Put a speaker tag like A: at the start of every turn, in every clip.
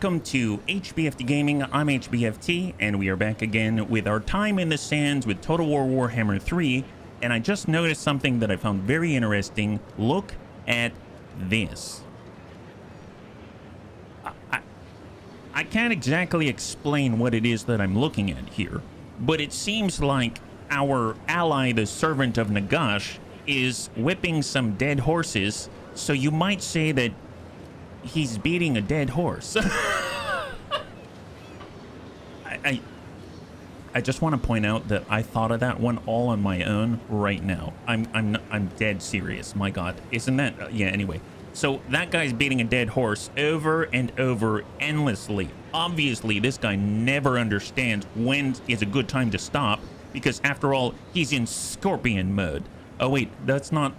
A: welcome to HBFT Gaming. I'm HBFT, and we are back again with our time in the sands with Total War Warhammer 3. And I just noticed something that I found very interesting. Look at this. I can't exactly explain what it is that I'm looking at here, but it seems like our ally, the Servant of Nagash, is whipping some dead horses, so you might say that he's beating a dead horse. I just want to point out that I thought of that one all on my own right now. I'm dead serious. My God, isn't that? Yeah. Anyway, so that guy's beating a dead horse over and over endlessly. Obviously, this guy never understands when is a good time to stop, because after all, he's in scorpion mode. Oh wait, that's not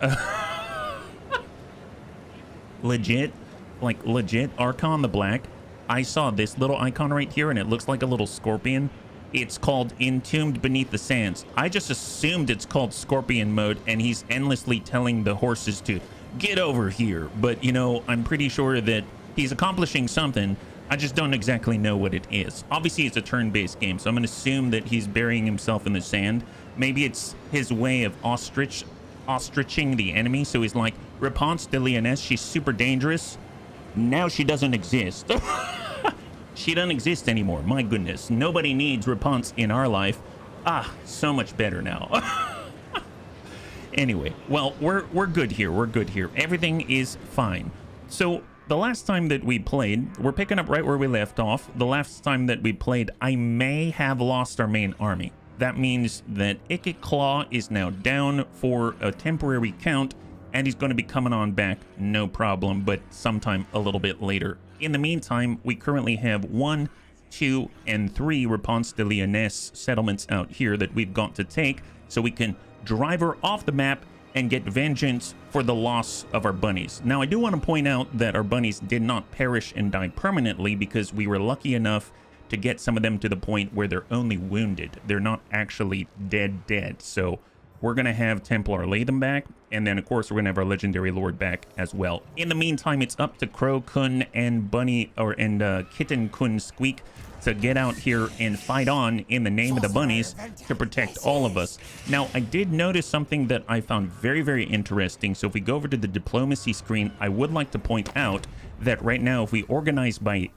A: legit. Like legit Archon the Black. I saw this little icon right here and it looks like a little scorpion. It's called Entombed Beneath the Sands. I just assumed it's called Scorpion mode and he's endlessly telling the horses to get over here. But you know, I'm pretty sure that he's accomplishing something. I just don't exactly know what it is. Obviously it's a turn-based game, so I'm gonna assume that he's burying himself in the sand. Maybe it's his way of ostriching the enemy. So he's like, Repanse De Lyonesse, she's super dangerous. Now she doesn't exist. She doesn't exist anymore. My goodness. Nobody needs Repanse in our life. Ah, so much better now. Anyway, well, we're good here. We're good here. Everything is fine. So the last time that we played, we're picking up right where we left off. The last time that we played, I may have lost our main army. That means that Ikit Claw is now down for a temporary count, and he's going to be coming on back, no problem, but sometime a little bit later. In the meantime, we currently have 1, 2, and 3 Repanse De Lyonesse settlements out here that we've got to take, so we can drive her off the map and get vengeance for the loss of our bunnies. Now, I do want to point out that our bunnies did not perish and die permanently, because we were lucky enough to get some of them to the point where they're only wounded. They're not actually dead. So we're going to have Templar lay them back, and then of course we're going to have our legendary lord back as well. In the meantime, it's up to Crow Kun and Kitten Kun Squeak to get out here and fight on in the name of the bunnies to protect all of us. Now, I did notice something that I found very, very interesting. So if we go over to the diplomacy screen, I would like to point out that right now, if we organize by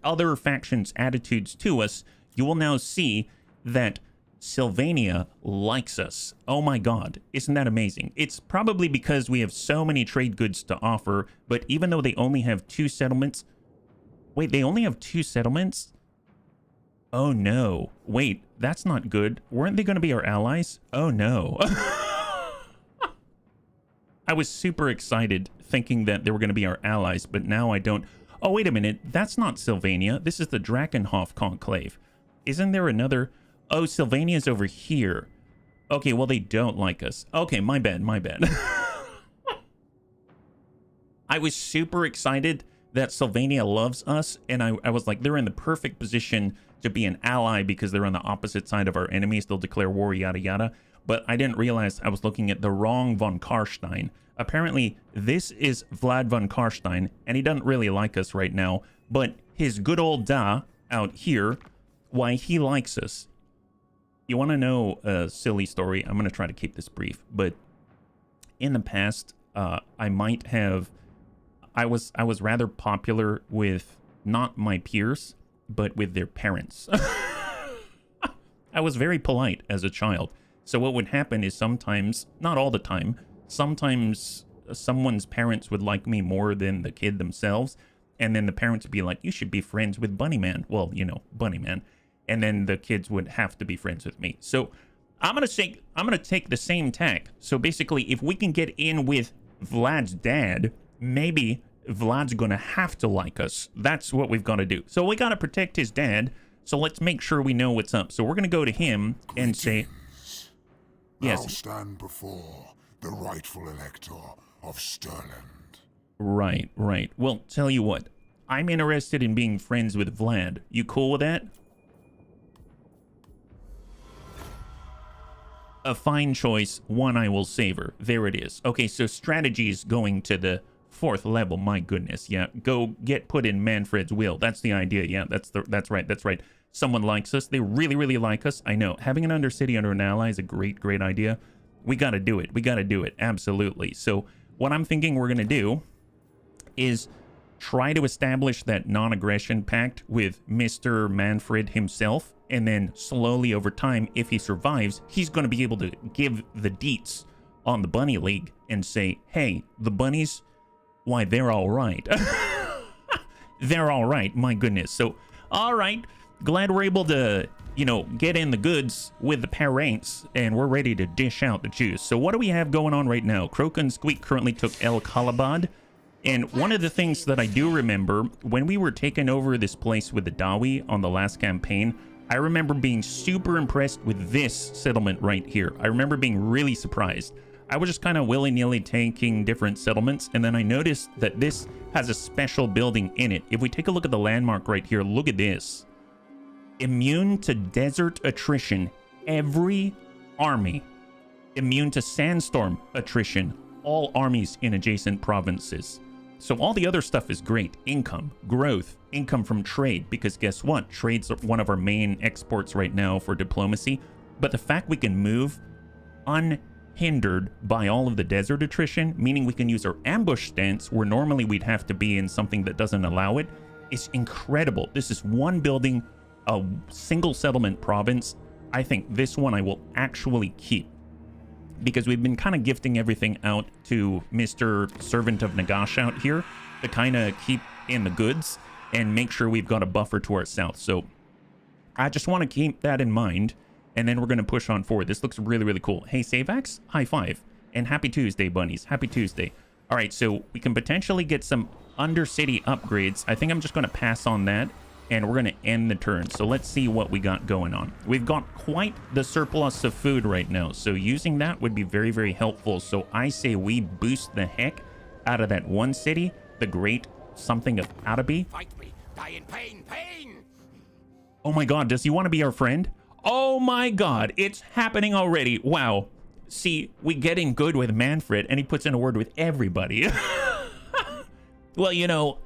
A: other factions' attitudes to us, you will now see that Sylvania likes us. Oh my God, isn't that amazing? It's probably because we have so many trade goods to offer, but even though they only have 2 settlements... Wait, they only have 2 settlements? Oh no. Wait, that's not good. Weren't they going to be our allies? Oh no. I was super excited thinking that they were going to be our allies, but now I don't... Oh, wait a minute. That's not Sylvania. This is the Drakenhof Conclave. Isn't there another... Oh, Sylvania's over here. Okay, well, they don't like us. Okay, my bad. I was super excited that Sylvania loves us, and I was like, they're in the perfect position to be an ally because they're on the opposite side of our enemies. They'll declare war, yada, yada. But I didn't realize I was looking at the wrong von Karstein. Apparently, this is Vlad von Karstein, and he doesn't really like us right now. But his good old Da out here, why, he likes us. You want to know a silly story? I'm going to try to keep this brief. But in the past, I might have... I was rather popular with not my peers, but with their parents. I was very polite as a child. So what would happen is sometimes, not all the time, sometimes someone's parents would like me more than the kid themselves. And then the parents would be like, you should be friends with Bunnyman. Well, you know, Bunnyman. And then the kids would have to be friends with me. So I'm gonna take the same tack. So basically, if we can get in with Vlad's dad, maybe Vlad's gonna have to like us. That's what we've got to do. So we got to protect his dad. So let's make sure we know what's up. So we're gonna go to him and say, yes.
B: I'll stand before the rightful elector of Stirland.
A: Right. Well, tell you what, I'm interested in being friends with Vlad. You cool with that? A fine choice, one I will savor. There it is. Okay, so strategy is going to the 4th level. My goodness. Yeah, go get put in Manfred's will. That's the idea. Yeah, that's right. Someone likes us. They really, really like us. I know. Having an Undercity under an ally is a great, great idea. We got to do it. We got to do it. Absolutely. So what I'm thinking we're going to do is try to establish that non-aggression pact with Mr. Manfred himself. And then slowly over time, if he survives, he's going to be able to give the deets on the Bunny League and say, hey, the bunnies, why, they're all right. They're all right. My goodness. So, all right. Glad we're able to, you know, get in the goods with the parents, and we're ready to dish out the juice. So what do we have going on right now? Clan Skryre currently took El Khalabad. And one of the things that I do remember, when we were taking over this place with the Dawi on the last campaign, I remember being super impressed with this settlement right here. I remember being really surprised. I was just kind of willy-nilly taking different settlements, and then I noticed that this has a special building in it. If we take a look at the landmark right here, look at this. Immune to desert attrition, every army. Immune to sandstorm attrition, all armies in adjacent provinces. So all the other stuff is great. Income, growth, income from trade, because guess what? Trade's one of our main exports right now for diplomacy. But the fact we can move unhindered by all of the desert attrition, meaning we can use our ambush stance where normally we'd have to be in something that doesn't allow it, is incredible. This is one building, a single settlement province. I think this one I will actually keep, because we've been kind of gifting everything out to Mr. Servant of Nagash out here to kind of keep in the goods and make sure we've got a buffer to our south. So I just want to keep that in mind, and then we're going to push on forward. This looks really, really cool. Hey, Savax, high five, and happy Tuesday, bunnies. Happy Tuesday. All right, so we can potentially get some Undercity upgrades. I think I'm just going to pass on that, and we're going to end the turn. So let's see what we got going on. We've got quite the surplus of food right now, so using that would be very, very helpful. So I say we boost the heck out of that one city, the great something of Araby.
C: Fight me, die in pain, pain!
A: Oh my god, does he want to be our friend? Oh my god, it's happening already. Wow. See, we get in good with Manfred, and he puts in a word with everybody. Well, you know,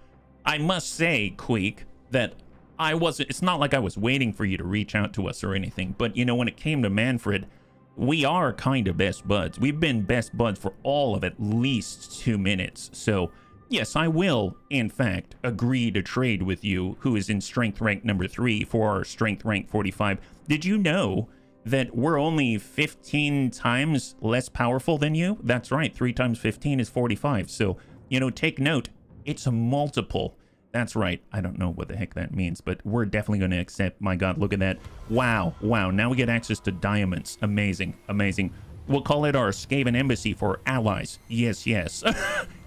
A: I must say, Queek, that it's not like I was waiting for you to reach out to us or anything, but you know, when it came to Manfred, we are kind of best buds. We've been best buds for all of at least 2 minutes. So yes, I will, in fact, agree to trade with you, who is in strength rank number 3 for our strength rank 45. Did you know that we're only 15 times less powerful than you? That's right, 3 times 15 is 45. So, you know, take note, it's a multiple. That's right. I don't know what the heck that means, but we're definitely going to accept. My god, look at that. Wow. Wow. Now we get access to diamonds. Amazing. Amazing. We'll call it our Skaven embassy for allies. Yes, yes.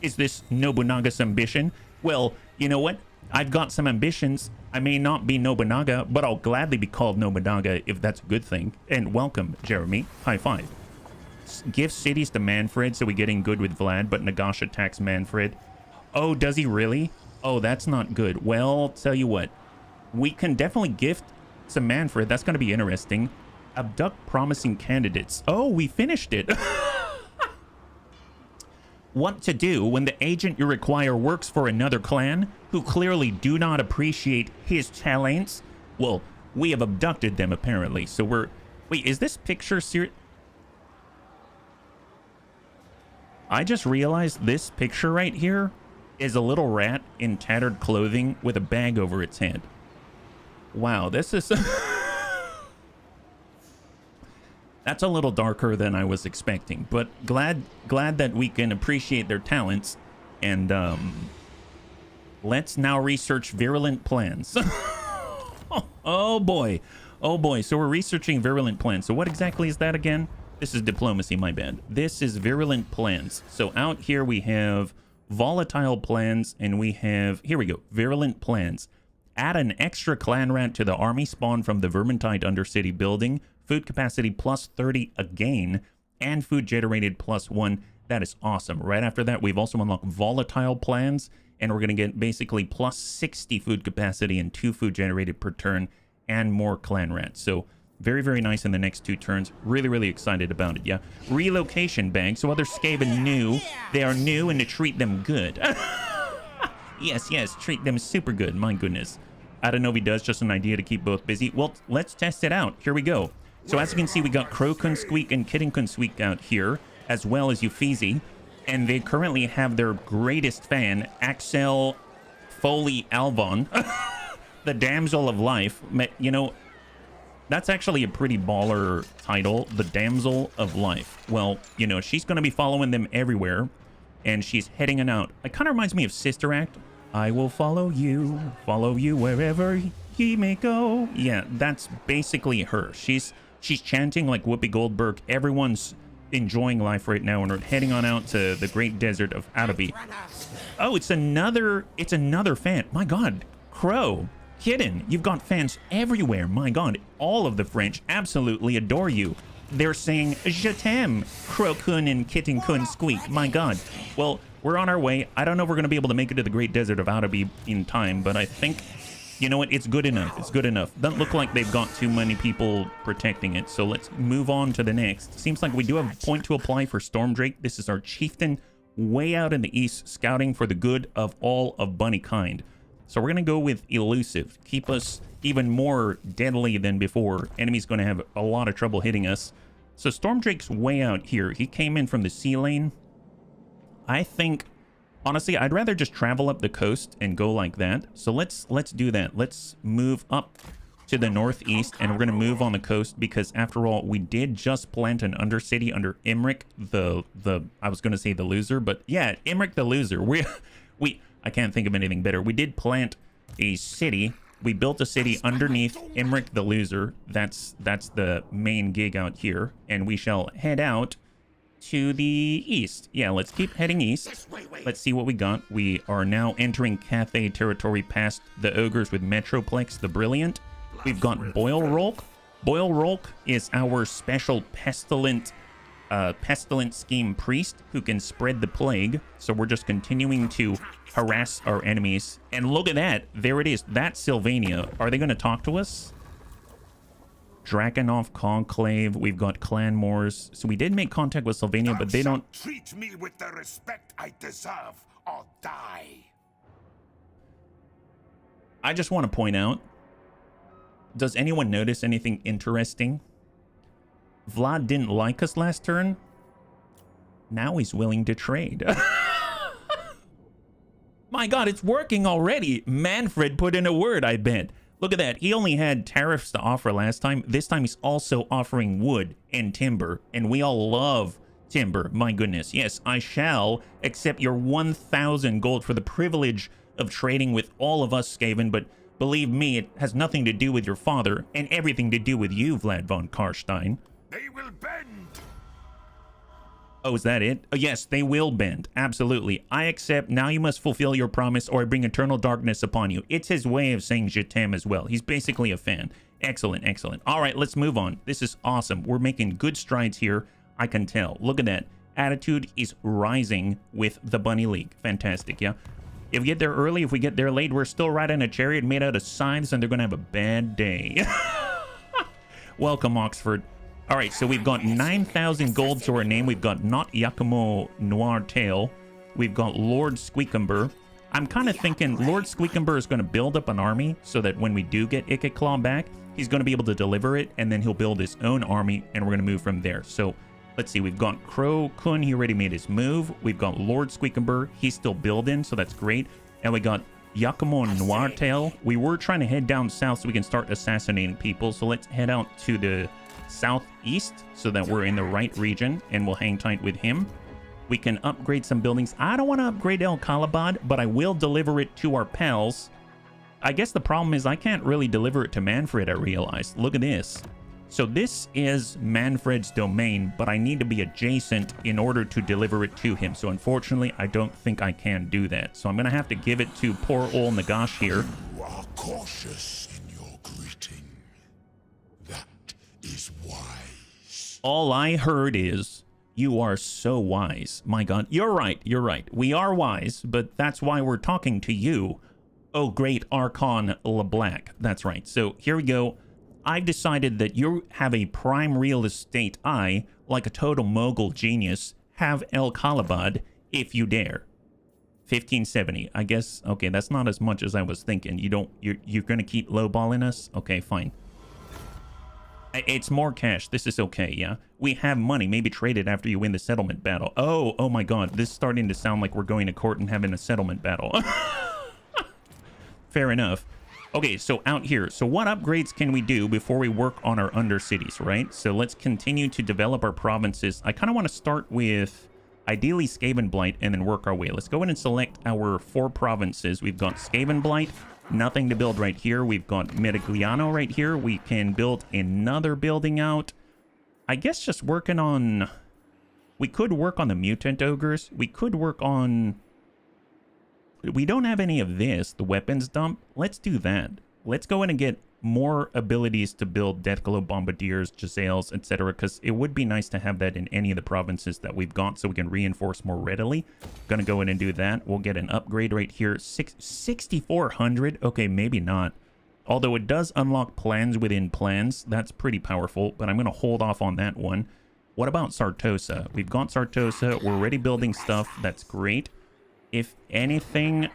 A: Is this Nobunaga's ambition? Well, you know what? I've got some ambitions. I may not be Nobunaga, but I'll gladly be called Nobunaga if that's a good thing. And welcome, Jeremy. High five. Give cities to Manfred so we get in good with Vlad, but Nagash attacks Manfred. Oh, does he really? Oh, that's not good. Well, tell you what, we can definitely gift some Manfred. That's going to be interesting. Abduct promising candidates. Oh, we finished it. What to do when the agent you require works for another clan who clearly do not appreciate his talents? Well, we have abducted them apparently. So we're... Wait, is this picture serious? I just realized this picture right here is a little rat in tattered clothing with a bag over its head. Wow, this is... That's a little darker than I was expecting, but glad that we can appreciate their talents. And let's now research virulent plans. Oh boy. Oh boy. So we're researching virulent plans. So what exactly is that again? This is diplomacy, my bad. This is virulent plans. So out here we have volatile plans, and we have, here we go, virulent plans. Add an extra clan rat to the army spawn from the Vermintide Undercity building. Food capacity plus 30 again, and food generated plus 1. That is awesome. Right after that, we've also unlocked volatile plans, and we're going to get basically plus 60 food capacity and 2 food generated per turn, and more clan rats. So Very, very nice in the next 2 turns. Really, really excited about it, yeah. Relocation bag, so other Skaven knew they are new and to treat them good. Yes, yes, treat them super good, my goodness. I don't know if he does, just an idea to keep both busy. Well, let's test it out. Here we go. So as you can see, we got Crow Squeak and Kitten Squeak out here, as well as Euphesi. And they currently have their greatest fan, Axel Foley Alvon, the Damsel of Life. You know, that's actually a pretty baller title, the Damsel of Life. Well, you know, she's going to be following them everywhere, and she's heading on out. It kind of reminds me of Sister Act. I will follow you wherever ye may go. Yeah, that's basically her. She's chanting like Whoopi Goldberg. Everyone's enjoying life right now, and we're heading on out to the great desert of Araby. Oh, it's another fan. My God, Crow, Kitten, you've got fans everywhere. My God, all of the French absolutely adore you. They're saying je t'aime, Crow-kun and Kitten-kun Squeak. My God. Well, we're on our way. I don't know if we're going to be able to make it to the great desert of Araby in time, but I think, you know what, it's good enough. It's good enough. Doesn't look like they've got too many people protecting it, so let's move on to the next. Seems like we do have a point to apply for Stormdrake. This is our chieftain way out in the east, scouting for the good of all of bunny kind. So we're going to go with Elusive. Keep us even more deadly than before. Enemy's going to have a lot of trouble hitting us. So Stormdrake's way out here. He came in from the sea lane. I think, honestly, I'd rather just travel up the coast and go like that. So let's do that. Let's move up to the northeast, and we're going to move on the coast because, after all, we did just plant an undercity under Imric, I was going to say the loser, but yeah, Imric the loser. I can't think of anything better. We did plant a city. We built a city underneath Imric the loser. That's the main gig out here, and we shall head out to the east. Yeah, let's keep heading east. Let's see what we got. We are now entering Cathay territory past the ogres with Metroplex the Brilliant. We've got Boil Rolk. Boil Rolk is our special pestilent scheme priest who can spread the plague. So we're just continuing to harass our enemies. And look at that. There it is. That's Sylvania. Are they going to talk to us? Drakenhof Conclave. We've got Clan Moors. So we did make contact with Sylvania, but they don't
B: treat me with the respect I deserve or die.
A: I just want to point out, does anyone notice anything interesting? Vlad didn't like us last turn. Now he's willing to trade. My God, it's working already. Manfred put in a word, I bet. Look at that. He only had tariffs to offer last time. This time he's also offering wood and timber. And we all love timber. My goodness. Yes, I shall accept your 1,000 gold for the privilege of trading with all of us, Skaven. But believe me, it has nothing to do with your father and everything to do with you, Vlad von Karstein.
B: They will bend.
A: Oh, is that it? Oh, yes, they will bend. Absolutely. I accept. Now you must fulfill your promise or I bring eternal darkness upon you. It's his way of saying je t'aime as well. He's basically a fan. Excellent, excellent. All right, let's move on. This is awesome. We're making good strides here. I can tell. Look at that. Attitude is rising with the Bunny League. Fantastic, yeah? If we get there early, if we get there late, we're still riding a chariot made out of scythes and they're going to have a bad day. Welcome, Oxford. All right, so we've got 9,000 gold to our name. We've got Not Yakumo Noir Tail. We've got Lord Squeakumber. I'm kind of thinking Lord Squeakumber is going to build up an army so that when we do get Ikiclaw back, he's going to be able to deliver it, and then he'll build his own army, and we're going to move from there. So let's see. We've got Crow Kun. He already made his move. We've got Lord Squeakumber. He's still building, so that's great. And we got Yakumo Noir Tail. We were trying to head down south so we can start assassinating people. So let's head out to the southeast so that we're in the right region, and we'll hang tight with him. We can upgrade some buildings. I don't want to upgrade El Kalabad, but I will deliver it to our pals. I guess the problem is I can't really deliver it to Manfred, I realized. Look at this. So this is Manfred's domain, but I need to be adjacent in order to deliver it to him. So unfortunately, I don't think I can do that. So I'm going to have to give it to poor old Nagash here.
B: You are cautious in your greeting. That is wise.
A: All I heard is, you are so wise. My God, you're right, you're right. We are wise, but that's why we're talking to you. Oh, great Archon LeBlanc. That's right. So here we go. I've decided that you have a prime real estate eye, like a total mogul genius. Have El Kalabad if you dare. 1570. I guess, okay, that's not as much as I was thinking. You're gonna keep lowballing us? Okay, fine. It's more cash. This is okay, yeah? We have money. Maybe trade it after you win the settlement battle. Oh my god. This is starting to sound like we're going to court and having a settlement battle. Fair enough. Okay, so out here. So what upgrades can we do before we work on our undercities, right? So let's continue to develop our provinces. I kind of want to start with ideally Skaven Blight and then work our way. Let's go in and select our 4 provinces. We've got Skaven Blight. Nothing to build right here. We've got Metagliano right here. We can build another building out. I guess just working on... We could work on the Mutant Ogres. We could work on... We don't have any of this, the weapons dump. Let's do that. Let's go in and get more abilities to build Deathglow Bombardiers, Giselles, etc. Because it would be nice to have that in any of the provinces that we've got so we can reinforce more readily. Gonna go in and do that. We'll get an upgrade right here. 6,400. Okay, maybe not. Although it does unlock plans within plans. That's pretty powerful, but I'm gonna hold off on that one. What about Sartosa? We've got Sartosa. We're already building stuff. That's great. If anything,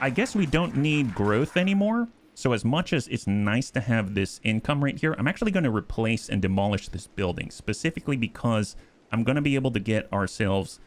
A: I guess we don't need growth anymore. So as much as it's nice to have this income right here, I'm actually going to replace and demolish this building, specifically because I'm going to be able to get ourselves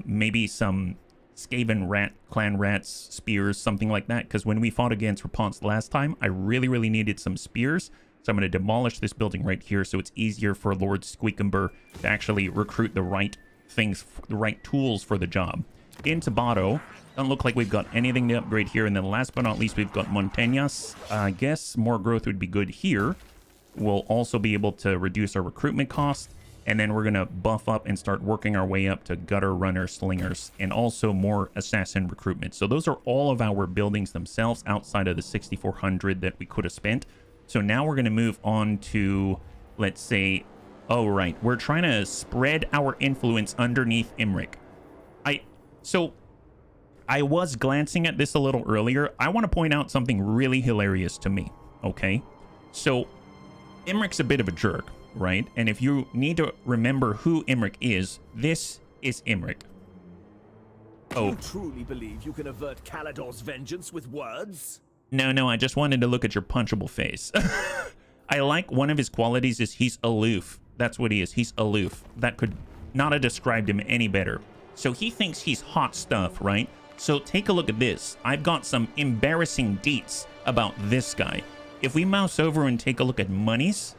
A: maybe some Skaven rat, clan rats, spears, something like that. Because when we fought against Repanse last time, I really needed some spears. So I'm going to demolish this building right here so it's easier for Lord Squeakumber to actually recruit the right things, the right tools for the job. Into Bato. Doesn't look like we've got anything to upgrade here. And then last but not least, we've got Montañas. I guess more growth would be good here. We'll also be able to reduce our recruitment cost. And then we're going to buff up and start working our way up to gutter runner slingers and also more assassin recruitment. So those are all of our buildings themselves outside of the 6,400 that we could have spent. So now we're going to move on to, let's say, oh, right. We're trying to spread our influence underneath Imric. So I was glancing at this a little earlier. I want to point out something really hilarious to me, okay? So Imric's a bit of a jerk, right? And if you need to remember who Imric is, this is Imric. Oh.
D: You truly believe you can avert Calador's vengeance with words?
A: No, I just wanted to look at your punchable face. I like one of his qualities is he's aloof. That's what he is. He's aloof. That could not have described him any better. So he thinks he's hot stuff, right? So take a look at this. I've got some embarrassing deets about this guy. If we mouse over and take a look at monies,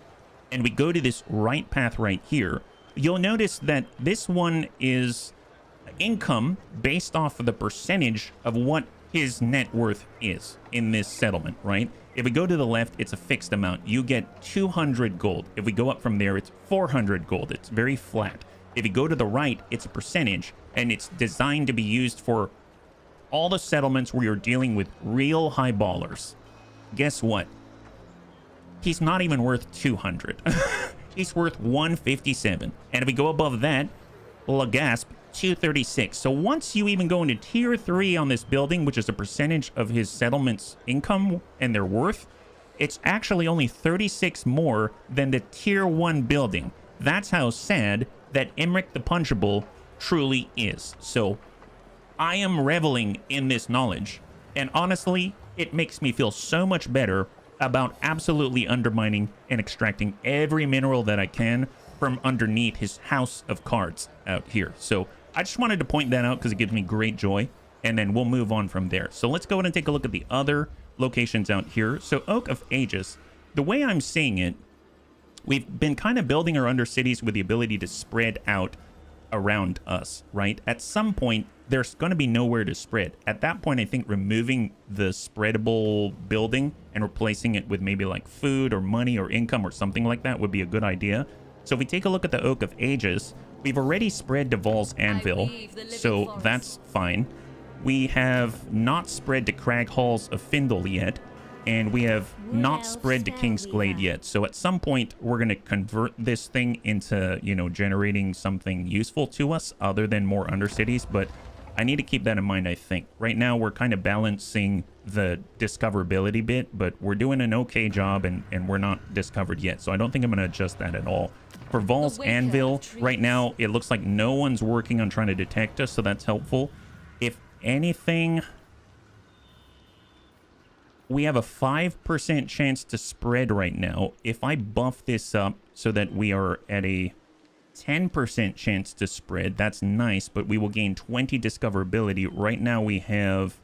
A: and we go to this right path right here, you'll notice that this one is income based off of the percentage of what his net worth is in this settlement, right? If we go to the left, it's a fixed amount. You get 200 gold. If we go up from there, it's 400 gold. It's very flat. If you go to the right, it's a percentage, and it's designed to be used for all the settlements where you're dealing with real high ballers. Guess what? He's not even worth 200. He's worth 157. And if we go above that, Lagasp, 236. So once you even go into tier 3 on this building, which is a percentage of his settlement's income and their worth, it's actually only 36 more than the tier 1 building. That's how sad that Imric the Punchable truly is. So I am reveling in this knowledge, and honestly, it makes me feel so much better about absolutely undermining and extracting every mineral that I can from underneath his house of cards out here. So I just wanted to point that out because it gives me great joy, and then we'll move on from there. So let's go ahead and take a look at the other locations out here. So Oak of Aegis, the way I'm seeing it, we've been kind of building our undercities with the ability to spread out around us, right? At some point, there's going to be nowhere to spread. At that point, I think removing the spreadable building and replacing it with maybe like food or money or income or something like that would be a good idea. So if we take a look at the Oak of Aegis, we've already spread Deval's Anvil, so that's fine. We have not spread to Crag Halls of Findle yet, and we have not spread to King's Glade yet. So at some point, we're going to convert this thing into, you know, generating something useful to us other than more undercities. But I need to keep that in mind, I think. Right now, we're kind of balancing the discoverability bit, but we're doing an okay job, and we're not discovered yet. So I don't think I'm going to adjust that at all. For Val's Anvil, right now, it looks like no one's working on trying to detect us, so that's helpful. If anything, we have a 5% chance to spread right now. If I buff this up so that we are at a 10% chance to spread, that's nice, but we will gain 20 discoverability. Right now we have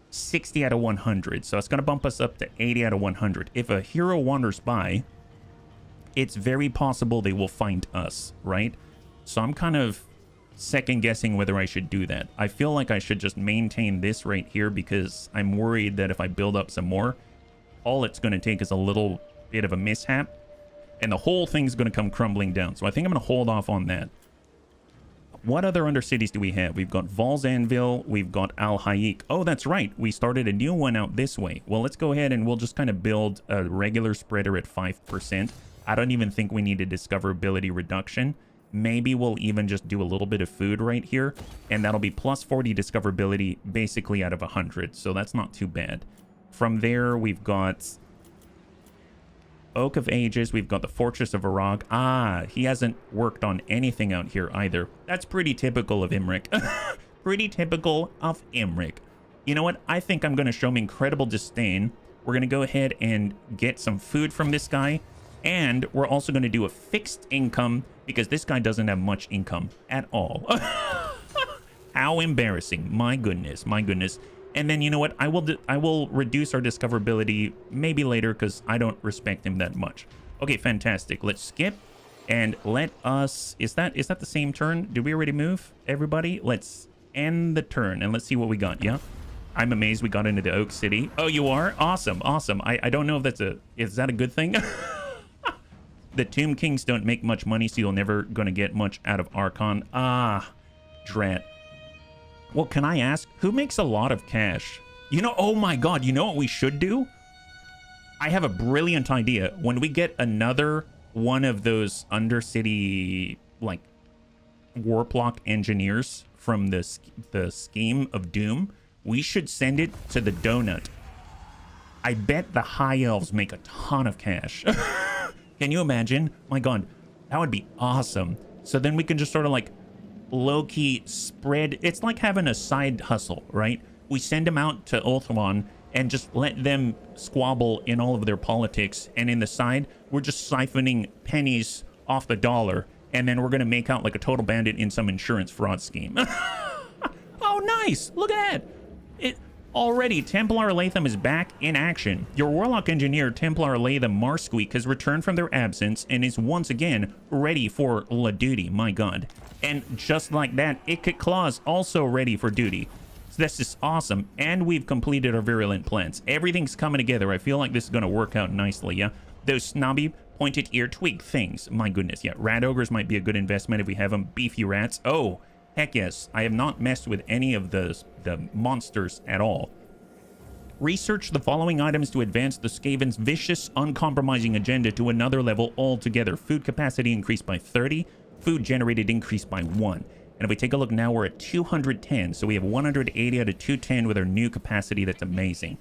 A: 60 out of 100, so it's going to bump us up to 80 out of 100. If a hero wanders by, it's very possible they will find us, right? So I'm kind of second guessing whether I should do that. I feel like I should just maintain this right here because I'm worried that if I build up some more, all it's going to take is a little bit of a mishap and the whole thing's going to come crumbling down. So I think I'm going to hold off on that. What other undercities do we have? We've got Val's Anvil. We've got Al Hayek. Oh, that's right. We started a new one out this way. Well, let's go ahead and we'll just kind of build a regular spreader at 5%. I don't even think we need a discoverability reduction. Maybe we'll even just do a little bit of food right here, and that'll be plus 40 discoverability basically out of 100. So that's not too bad. From there, we've got Oak of Ages. We've got the Fortress of Arag. Ah, he hasn't worked on anything out here either. That's pretty typical of Imric. Pretty typical of Imric. You know what? I think I'm going to show him incredible disdain. We're going to go ahead and get some food from this guy. And we're also going to do a fixed income because this guy doesn't have much income at all. How embarrassing. My goodness. My goodness. And then, you know what? I will reduce our discoverability maybe later because I don't respect him that much. Okay, fantastic. Let's skip and let us... Is that the same turn? Did we already move, everybody? Let's end the turn and let's see what we got. Yeah? I'm amazed we got into the Oak City. Oh, you are? Awesome. Awesome. I don't know if that's a... Is that a good thing? The Tomb Kings don't make much money, so you're never going to get much out of Archon. Ah, drat. Well, can I ask, who makes a lot of cash? You know, oh my god, you know what we should do? I have a brilliant idea. When we get another one of those Undercity, like, Warplock engineers from the scheme of Doom, we should send it to the Donut. I bet the High Elves make a ton of cash. Can you imagine? My god, that would be awesome. So then we can just sort of like low-key spread. It's like having a side hustle, right? We send them out to Ulthuan and just let them squabble in all of their politics. And in the side, we're just siphoning pennies off the dollar. And then we're going to make out like a total bandit in some insurance fraud scheme. Oh, nice. Look at that. Already, Templar Latham is back in action. Your Warlock Engineer, Templar Latham Marsqueak, has returned from their absence and is once again ready for la duty. My god. And just like that, Ikit Claw's also ready for duty. So that's just awesome. And we've completed our Virulent Plants. Everything's coming together. I feel like this is going to work out nicely, yeah? Those snobby pointed ear twig things. My goodness, yeah. Rat Ogres might be a good investment if we have them. Beefy rats. Oh, heck yes. I have not messed with any of the monsters at all. Research the following items to advance the Skaven's vicious, uncompromising agenda to another level altogether. Food capacity increased by 30. Food generated increased by 1. And if we take a look now, we're at 210. So we have 180 out of 210 with our new capacity. That's amazing.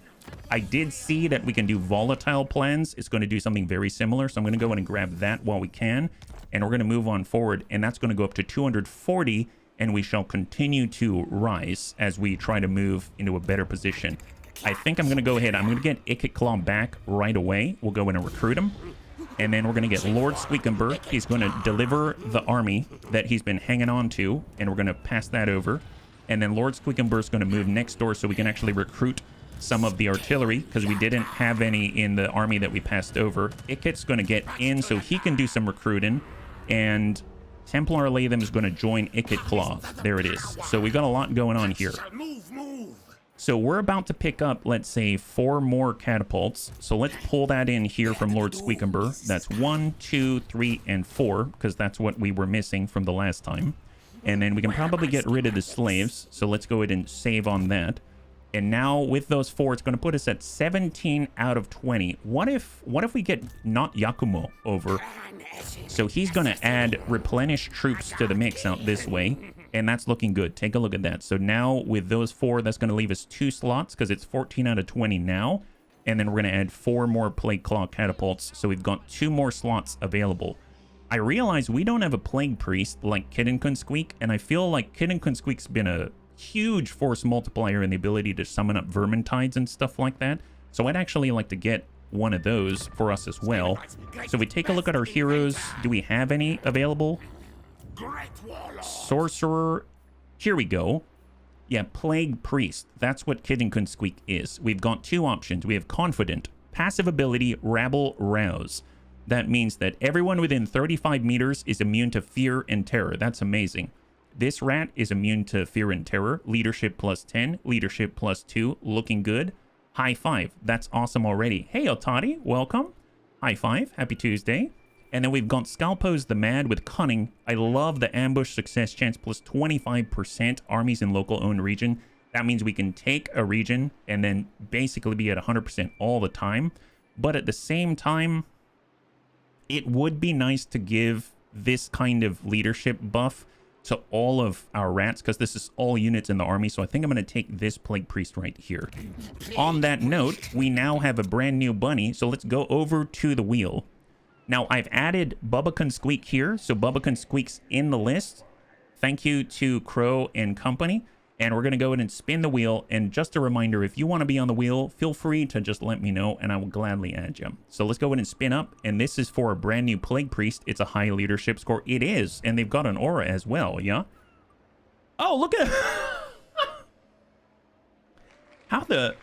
A: I did see that we can do volatile plans. It's going to do something very similar. So I'm going to go in and grab that while we can. And we're going to move on forward. And that's going to go up to 240. And we shall continue to rise as we try to move into a better position. I think I'm going to go ahead. I'm going to get Ikit Claw back right away. We'll go in and recruit him. And then we're going to get Lord Squeakumber. He's going to deliver the army that he's been hanging on to. And we're going to pass that over. And then Lord Squeakumber is going to move next door so we can actually recruit some of the artillery, because we didn't have any in the army that we passed over. Ikit's going to get in so he can do some recruiting. And Templar Latham is going to join Ikit Claw. There it is. So we've got a lot going on here. So we're about to pick up, let's say, 4 more catapults. So let's pull that in here from Lord Squeakumber. That's 1, 2, 3, and 4, because that's what we were missing from the last time. And then we can probably get rid of the slaves. So let's go ahead and save on that. And now with those 4, it's going to put us at 17 out of 20. What if we get not Yakumo over? So he's going to add replenish troops to the mix out this way. And that's looking good. Take a look at that. So now with those 4, that's going to leave us 2 slots because it's 14 out of 20 now. And then we're going to add 4 more Plague Claw catapults. So we've got 2 more slots available. I realize we don't have a Plague Priest like Kid Squeak, and I feel like Kid Squeak's been a huge force multiplier in the ability to summon up Vermintides and stuff like that. So I'd actually like to get one of those for us as well. So we take a look at our heroes. Do we have any available? Sorcerer. Here we go. Yeah, Plague Priest. That's what Kid Squeak is. We've got 2 options. We have Confident. Passive ability, Rabble Rouse. That means that everyone within 35 meters is immune to fear and terror. That's amazing. This rat is immune to fear and terror. Leadership plus 10. Leadership plus 2. Looking good. High 5. That's awesome already. Hey, Otati. Welcome. High 5. Happy Tuesday. And then we've got Scalpos the Mad with Cunning. I love the ambush success chance plus 25% armies in local owned region. That means we can take a region and then basically be at 100% all the time. But at the same time, it would be nice to give this kind of leadership buff to all of our rats, because this is all units in the army. So I think I'm going to take this Plague Priest right here. On that note, we now have a brand new bunny. So let's go over to the wheel. Now, I've added Bubba Squeak here. So Bubba Squeak's in the list. Thank you to Crow and company. And we're going to go ahead and spin the wheel. And just a reminder, if you want to be on the wheel, feel free to just let me know and I will gladly add you. So let's go ahead and spin up. And this is for a brand new Plague Priest. It's a high leadership score. It is. And they've got an aura as well, yeah? Oh, look at... How the...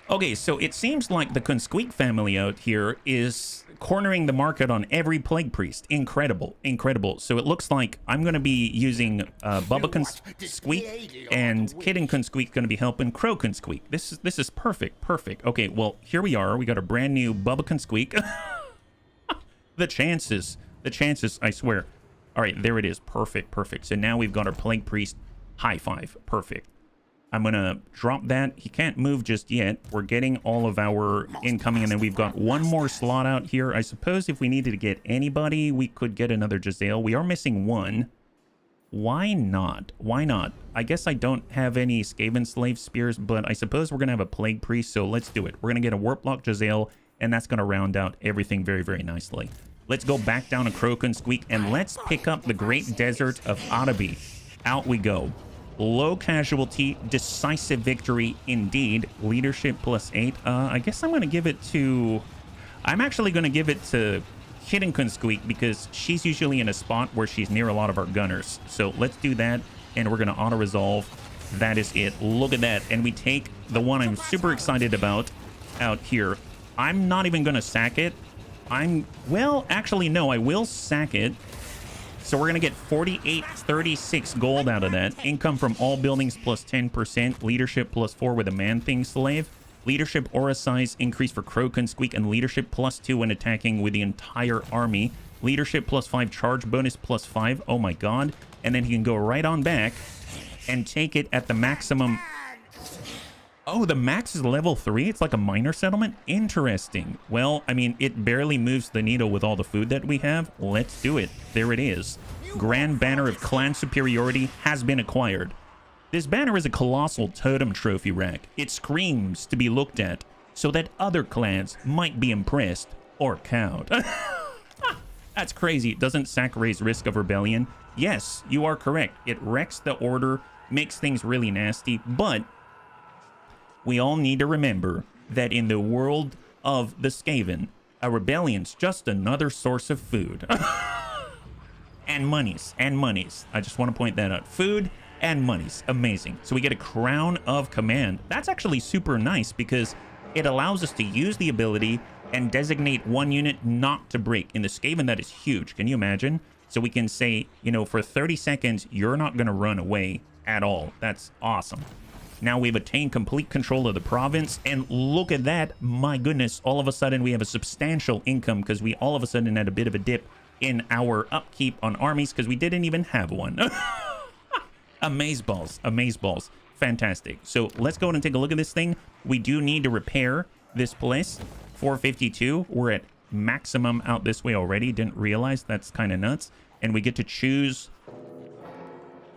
A: Okay, so it seems like the Consqueak family out here is cornering the market on every Plague Priest. Incredible, incredible. So it looks like I'm going to be using Bubba Consqueak, and Kid and Consqueak going to be helping Crow Consqueak. This is perfect, perfect. Okay, well, here we are. We got a brand new Bubba Consqueak. The chances, I swear. All right, there it is. Perfect, perfect. So now we've got our Plague Priest. High 5. Perfect. I'm going to drop that. He can't move just yet. We're getting all of our incoming, and then we've got 1 more slot out here. I suppose if we needed to get anybody, we could get another Giselle. We are missing 1. Why not? Why not? I guess I don't have any Skaven Slave Spears, but I suppose we're going to have a Plague Priest, so let's do it. We're going to get a Warplock Giselle, and that's going to round out everything very, very nicely. Let's go back down to Crow Squeak, and let's pick up the Great Desert of Atabi. Out we go. Low casualty, decisive victory indeed. Leadership plus 8. I guess I'm going to give it to... I'm actually going to give it to Kid and Consqueak because she's usually in a spot where she's near a lot of our gunners. So let's do that, and we're going to auto-resolve. That is it. Look at that. And we take the one I'm super excited about out here. I'm not even going to sack it. Well, actually, no, I will sack it. So we're going to get 4836 gold out of that. Income from all buildings plus 10%. Leadership plus 4 with a Man-Thing Slave. Leadership aura size increase for Crow Squeak, and leadership plus 2 when attacking with the entire army. Leadership plus 5, charge bonus plus 5. Oh my god. And then he can go right on back and take it at the maximum. Oh, the max is level 3? It's like a minor settlement? Interesting. Well, I mean, it barely moves the needle with all the food that we have. Let's do it. There it is. Grand Banner of Clan Superiority has been acquired. This banner is a colossal totem trophy rack. It screams to be looked at so that other clans might be impressed or cowed. That's crazy. It doesn't sack raise risk of rebellion. Yes, you are correct. It wrecks the order, makes things really nasty, but we all need to remember that in the world of the Skaven, a rebellion's just another source of food. And monies, and monies. I just want to point that out. Food and monies. Amazing. So we get a Crown of Command. That's actually super nice because it allows us to use the ability and designate 1 unit not to break. In the Skaven, that is huge. Can you imagine? So we can say, you know, for 30 seconds, you're not going to run away at all. That's awesome. Now we've attained complete control of the province, and look at that. My goodness, all of a sudden we have a substantial income because we all of a sudden had a bit of a dip in our upkeep on armies because we didn't even have one. Amazeballs, amazeballs. Fantastic. So let's go ahead and take a look at this thing. We do need to repair this place. 452. We're at maximum out this way already. Didn't realize. That's kind of nuts. And we get to choose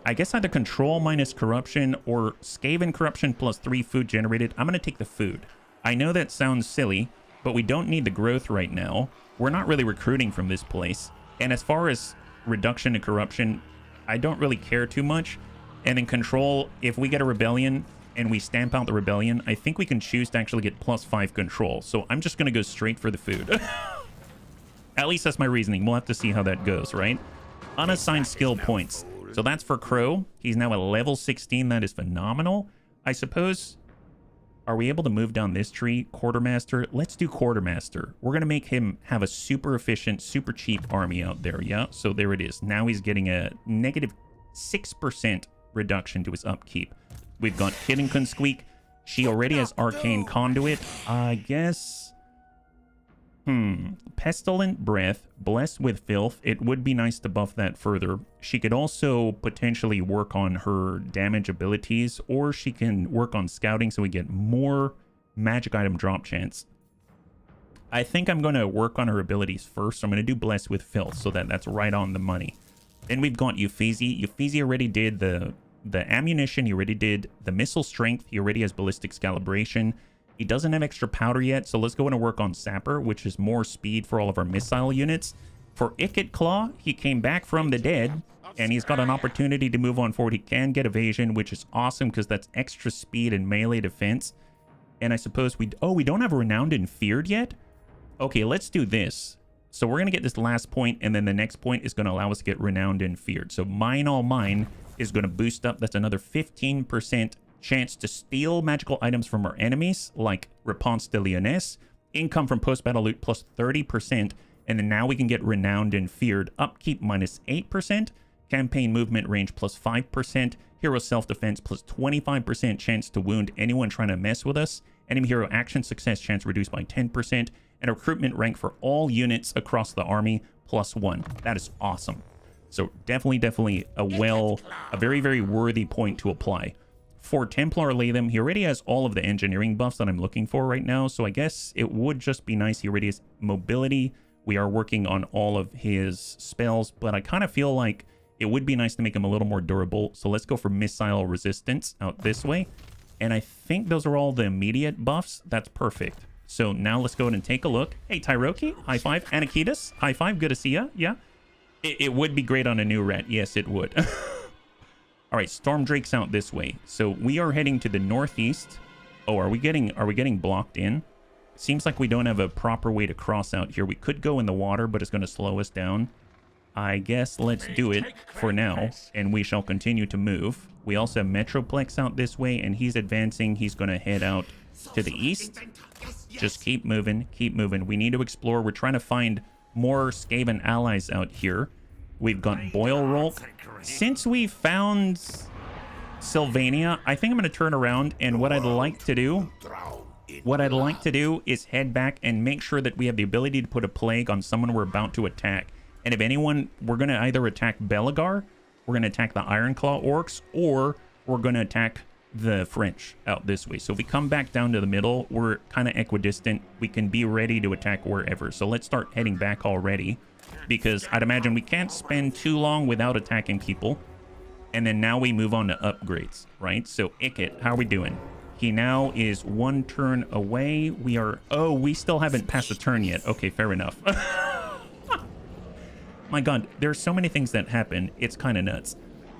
A: I guess either control minus corruption or Skaven corruption plus 3 food generated. I'm going to take the food. I know that sounds silly, but we don't need the growth right now. We're not really recruiting from this place. And as far as reduction to corruption, I don't really care too much. And then control, if we get a rebellion and we stamp out the rebellion, I think we can choose to actually get +5 control. So I'm just going to go straight for the food. At least that's my reasoning. We'll have to see how that goes, right? Unassigned skill points. So that's for Crow. He's now at level 16. That is phenomenal. I suppose, are we able to move down this tree? Quartermaster. Let's do Quartermaster. We're going to make him have a super efficient, super cheap army out there. Yeah, so there it is. Now he's getting a negative 6% reduction to his upkeep. We've got Kitten Kun Squeak. She already has Arcane Conduit. I guess... Pestilent Breath, Blessed with Filth. It would be nice to buff that further. She could also potentially work on her damage abilities, or she can work on scouting so we get more magic item drop chance. I think I'm going to work on her abilities first. So I'm going to do Blessed with Filth so that's right on the money. Then we've got Uffizi. Uffizi already did the ammunition. He already did the missile strength. He already has ballistic calibration. He doesn't have extra powder yet, so let's go in and work on Sapper, which is more speed for all of our missile units. For Ikit Claw, he came back from the dead, and he's got an opportunity to move on forward. He can get evasion, which is awesome because that's extra speed and melee defense. And I suppose we don't have Renowned and Feared yet? Okay, let's do this. So we're going to get this last point, and then the next point is going to allow us to get Renowned and Feared. So Mine All Mine is going to boost up. That's another 15% chance to steal magical items from our enemies, like Repanse De Lyonesse. Income from post-battle loot plus 30%. And then now we can get Renowned and Feared. Upkeep minus 8%. Campaign movement range plus 5%. Hero self-defense plus 25% chance to wound anyone trying to mess with us. Enemy hero action success chance reduced by 10%. And recruitment rank for all units across the army plus 1. That is awesome. So definitely a very, very worthy point to apply. For Templar Latham, he already has all of the engineering buffs that I'm looking for right now, so I guess it would just be nice. He already has mobility. We are working on all of his spells, but I kind of feel like it would be nice to make him a little more durable. So let's go for missile resistance out this way. And I think those are all the immediate buffs. That's perfect. So now let's go ahead and take a look. Hey, Tyroki, high five. Anakitas, high five. Good to see ya. Yeah. It would be great on a new rat. Yes, it would. All right, Storm Drake's out this way. So we are heading to the northeast. Oh, are we getting blocked in? Seems like we don't have a proper way to cross out here. We could go in the water, but it's going to slow us down. I guess let's do it for now, and we shall continue to move. We also have Metroplex out this way, and he's advancing. He's going to head out to the east. Just keep moving, keep moving. We need to explore. We're trying to find more Skaven allies out here. We've got Boil Rolk. Since we found Sylvania, I think I'm going to turn around, and what I'd like to do is head back and make sure that we have the ability to put a plague on someone we're about to attack. And if anyone, we're going to either attack Belagar, we're going to attack the Ironclaw Orcs, or we're going to attack the French out this way. So if we come back down to the middle, we're kind of equidistant. We can be ready to attack wherever. So let's start heading back already, because I'd imagine we can't spend too long without attacking people. And then now we move on to upgrades, right? So Ikit, how are we doing? He now is 1 turn away. We still haven't passed a turn yet. Okay, fair enough. My God, there's so many things that happen. It's kind of nuts.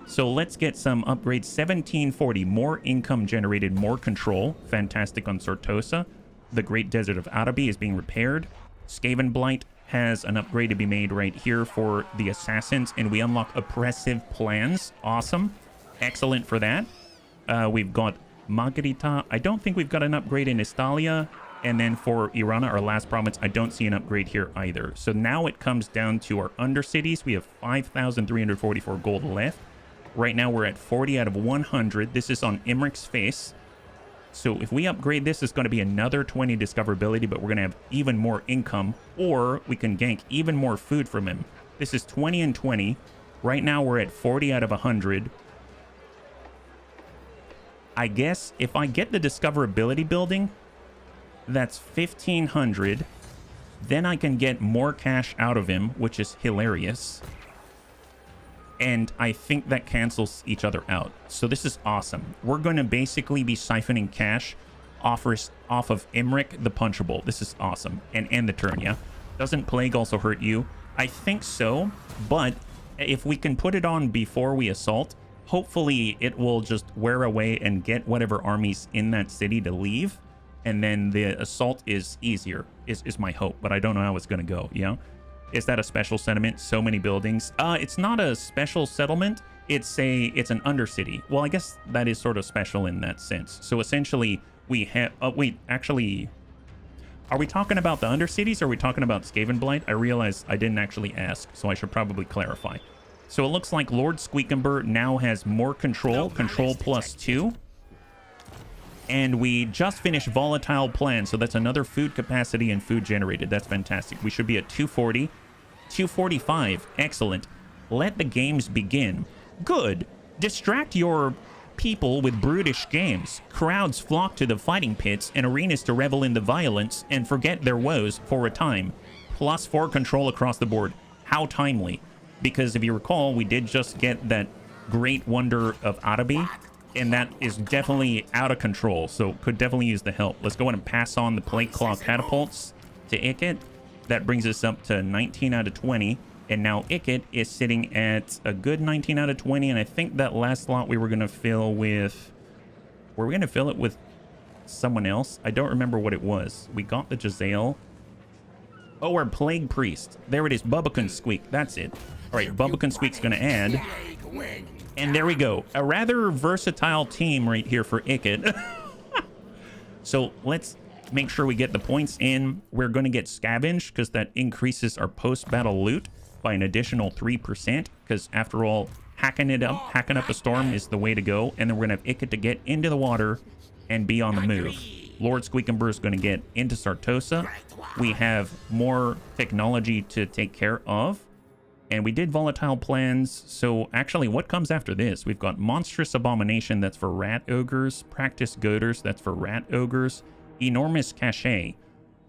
A: So let's get some upgrades. 1740, more income generated, more control. Fantastic on Sortosa. The Great Desert of Arabi is being repaired. Skaven Blight has an upgrade to be made right here for the assassins, and we unlock oppressive plans. Awesome. Excellent for that. We've got Margarita. I don't think we've got an upgrade in Estalia. And then for Irana, our last province, I don't see an upgrade here either. So now it comes down to our undercities. We have 5,344 gold left. Right now we're at 40 out of 100. This is on Imric's face. So if we upgrade this, it's going to be another 20 discoverability, but we're going to have even more income, or we can gank even more food from him. This is 20 and 20. Right now we're at 40 out of 100. I guess if I get the discoverability building, that's 1,500. Then I can get more cash out of him, which is hilarious. and I think that cancels each other out. So this is awesome. We're going to basically be siphoning cash off of Imric the Punchable. This is awesome. And end the turn, yeah? Doesn't Plague also hurt you? I think so, but if we can put it on before we assault, hopefully it will just wear away and get whatever armies in that city to leave, and then the assault is easier, is my hope, but I don't know how it's going to go, yeah? Is that a special settlement? So many buildings? It's not a special settlement. It's an undercity. Well, I guess that is sort of special in that sense. So essentially, we have... wait, actually... Are we talking about the undercities or are we talking about Skaven Blight? I realize I didn't actually ask, so I should probably clarify. So it looks like Lord Squeakumber now has more control, control +2. And we just finished Volatile Plan, so that's another food capacity and food generated. That's fantastic. We should be at 240. 245. Excellent. Let the games begin. Good. Distract your people with brutish games. Crowds flock to the fighting pits and arenas to revel in the violence and forget their woes for a time. +4 control across the board. How timely. Because if you recall, we did just get that Great Wonder of Arabi, and that is definitely out of control, so could definitely use the help. Let's go ahead and pass on the Plague Claw Catapults to Ikit. That brings us up to 19 out of 20. And now Ikit is sitting at a good 19 out of 20. And I think that last slot we were going to fill with... Were we going to fill it with someone else? I don't remember what it was. We got the Jezzail. Oh, our Plague Priest. There it is. Bubbacon Squeak. That's it. All right, Bubbacon Squeak's going to add. And there we go. A rather versatile team right here for Ikit. So let's make sure we get the points in. We're going to get Scavenge because that increases our post-battle loot by an additional 3%, because after all, hacking up the storm is the way to go. And then we're gonna have Ikit to get into the water and be on the move. Lord Squeakumber is going to get into Sartosa. We have more technology to take care of, and we did Volatile Plans. So actually, what comes after this? We've got Monstrous Abomination, that's for Rat Ogres. Practice Goaders, that's for Rat Ogres. Enormous Cachet.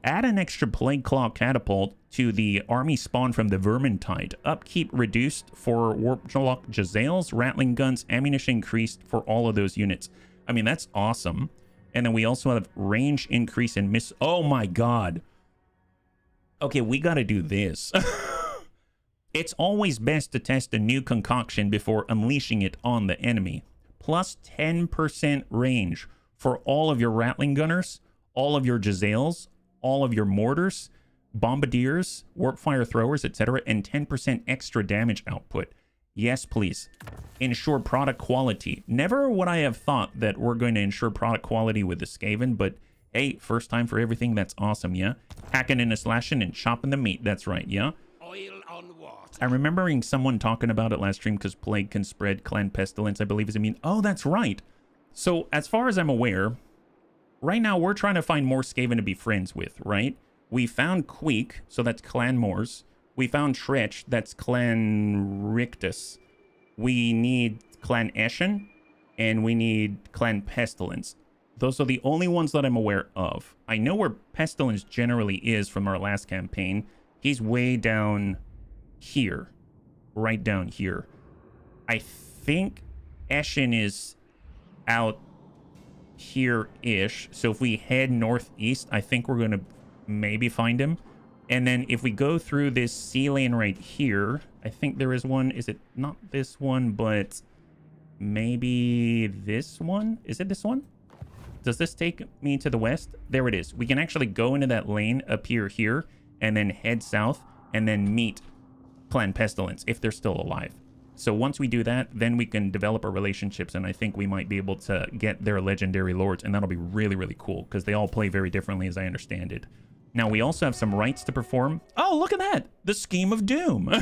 A: Add an extra Plague Claw Catapult to the army spawn from the Vermintide. Upkeep reduced for Warplock Jezzails, Rattling Guns, ammunition increased for all of those units. I mean, that's awesome. And then we also have range increase and miss. Oh my god. Okay, we gotta do this. It's always best to test a new concoction before unleashing it on the enemy. Plus 10% range for all of your Rattling Gunners, all of your Jezzails, all of your mortars, bombardiers, warp fire throwers, etc., and 10% extra damage output. Yes, please. Ensure product quality. Never would I have thought that we're going to ensure product quality with the Skaven, but hey, first time for everything, that's awesome, yeah? Hacking and slashing and chopping the meat, that's right, yeah?
C: Oil on water.
A: I'm remembering someone talking about it last stream because plague can spread. Clan Pestilence, I believe, is immune. Oh, that's right. So, as far as I'm aware, right now we're trying to find more Skaven to be friends with, right? We found Queek, so that's Clan Moors. We found Tretch, that's Clan Rictus. We need Clan Eshen, and we need Clan Pestilence. Those are the only ones that I'm aware of. I know where Pestilence generally is from our last campaign. He's way down here. Right down here. I think Eshen is out here-ish. So if we head northeast, I think we're going to maybe find him. And then if we go through this sea lane right here, I think there is one. Is it not this one, but maybe this one? Is it this one? Does this take me to the west? There it is. We can actually go into that lane up here, and then head south, and then meet Clan Pestilence if they're still alive. So once we do that, then we can develop our relationships, and I think we might be able to get their legendary lords, and that'll be really, really cool, because they all play very differently as I understand it. Now, we also have some rites to perform. Oh, look at that! The Scheme of Doom!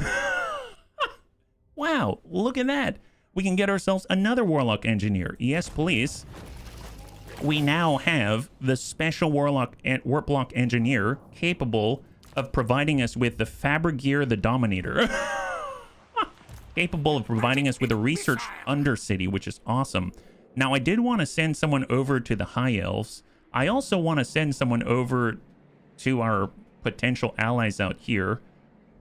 A: Wow, look at that! We can get ourselves another Warlock Engineer. Yes, please. We now have the special Warlock Engineer capable of providing us with the Fabrigear the Dominator. Capable of providing us with a research undercity, which is awesome. Now, I did want to send someone over to the High Elves. I also want to send someone over to our potential allies out here.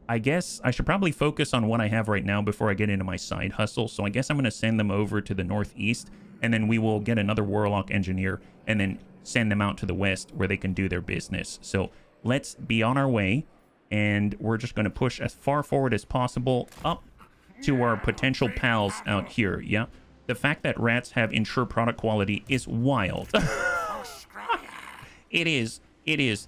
A: I guess I should probably focus on what I have right now before I get into my side hustle. So I guess I'm going to send them over to the northeast, and then we will get another warlock engineer and then send them out to the west where they can do their business. So let's be on our way, and we're just going to push as far forward as possible up to our potential pals out here. Yeah, the fact that rats have ensure product quality is wild. It is.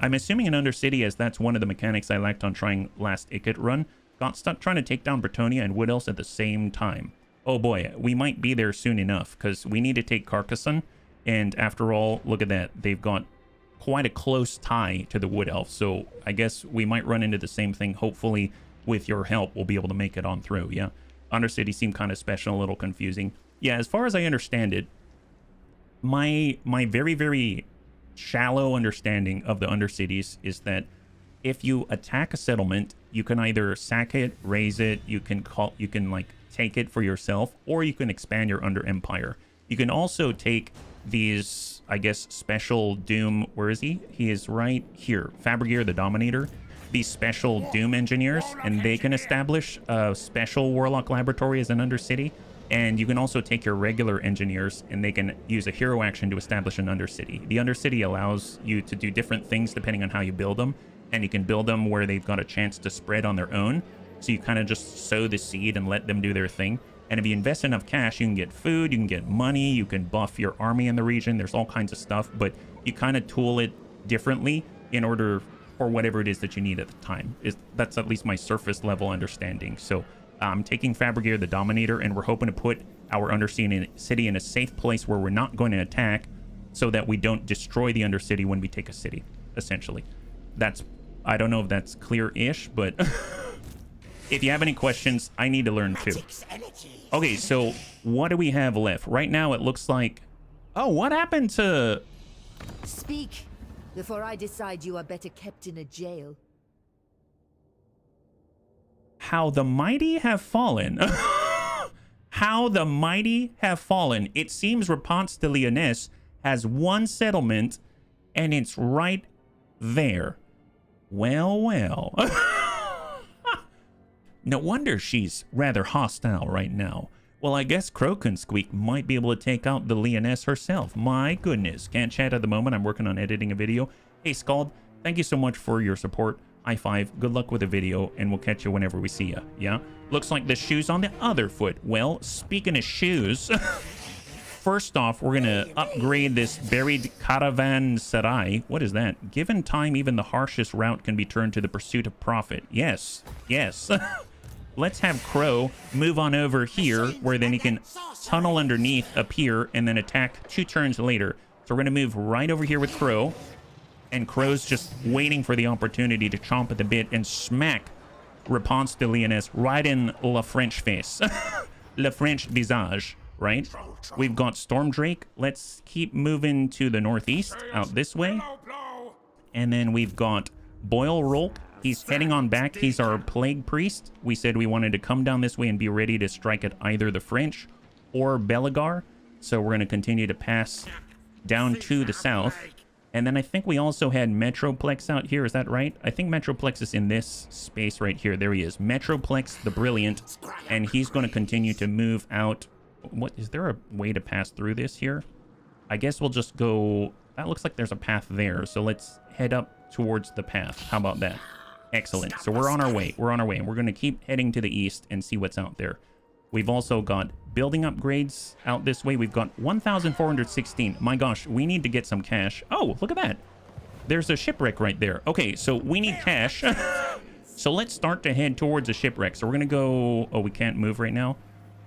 A: I'm assuming in Undercity, as that's one of the mechanics I lacked on trying last Ikit run. Got stuck trying to take down Bretonia and Wood Elves at the same time. Oh boy, we might be there soon enough, because we need to take Carcassonne. And after all, look at that. They've got quite a close tie to the Wood Elves. So I guess we might run into the same thing. Hopefully, with your help, we'll be able to make it on through, yeah? Undercity seemed kind of special, a little confusing. Yeah, as far as I understand it, my very, very shallow understanding of the Undercities is that if you attack a settlement, you can either sack it, raise it, you can like take it for yourself, or you can expand your under empire. You can also take these, I guess, special doom, where is he? He is right here, Fabrigir the Dominator. These special doom engineers, and they can establish a special warlock laboratory as an Undercity. And you can also take your regular engineers, and they can use a hero action to establish an Undercity. The Undercity allows you to do different things depending on how you build them, and you can build them where they've got a chance to spread on their own. So you kind of just sow the seed and let them do their thing. And if you invest enough cash, you can get food, you can get money, you can buff your army in the region. There's all kinds of stuff, but you kind of tool it differently in order for whatever it is that you need at the time. That's at least my surface level understanding. So I'm taking Fabrigir the Dominator, and we're hoping to put our Undercity in a safe place where we're not going to attack, so that we don't destroy the Undercity when we take a city, essentially. I don't know if that's clear-ish, but if you have any questions, I need to learn too. Okay, so what do we have left? Right now it looks like... Oh, what happened to...
E: Speak, before I decide you are better kept in a jail.
A: How the mighty have fallen. How the mighty have fallen. It seems Repanse De Lyonesse has one settlement, and it's right there. Well, well. No wonder she's rather hostile right now. Well, I guess Squeak might be able to take out the Lyonesse herself. My goodness. Can't chat at the moment. I'm working on editing a video. Hey, Scald, thank you so much for your support. I5, good luck with the video, and we'll catch you whenever we see you, yeah? Looks like the shoe's on the other foot. Well, speaking of shoes, first off, we're gonna upgrade this buried caravanserai. What is that? Given time, even the harshest route can be turned to the pursuit of profit. Yes, yes. Let's have Crow move on over here, where then he can tunnel underneath, appear, and then attack 2 turns later. So we're gonna move right over here with Crow. And Crow's just waiting for the opportunity to chomp at the bit and smack Repanse De Lyonesse right in la French face. Le French visage, right? We've got Storm Drake. Let's keep moving to the northeast, out this way. And then we've got Boyle Rolk. He's heading on back. He's our Plague Priest. We said we wanted to come down this way and be ready to strike at either the French or Belagar. So we're going to continue to pass down to the south. And then I think we also had Metroplex out here. Is that right? I think Metroplex is in this space right here. There he is. Metroplex the Brilliant. And he's going to continue to move out. What, is there a way to pass through this here? I guess we'll just go... That looks like there's a path there. So let's head up towards the path. How about that? Excellent. So we're on our way. We're on our way. And we're going to keep heading to the east and see what's out there. We've also got building upgrades out this way. We've got 1,416. My gosh, we need to get some cash. Oh, look at that. There's a shipwreck right there. Okay, so we need cash. So let's start to head towards a shipwreck. So we're going to go... Oh, we can't move right now.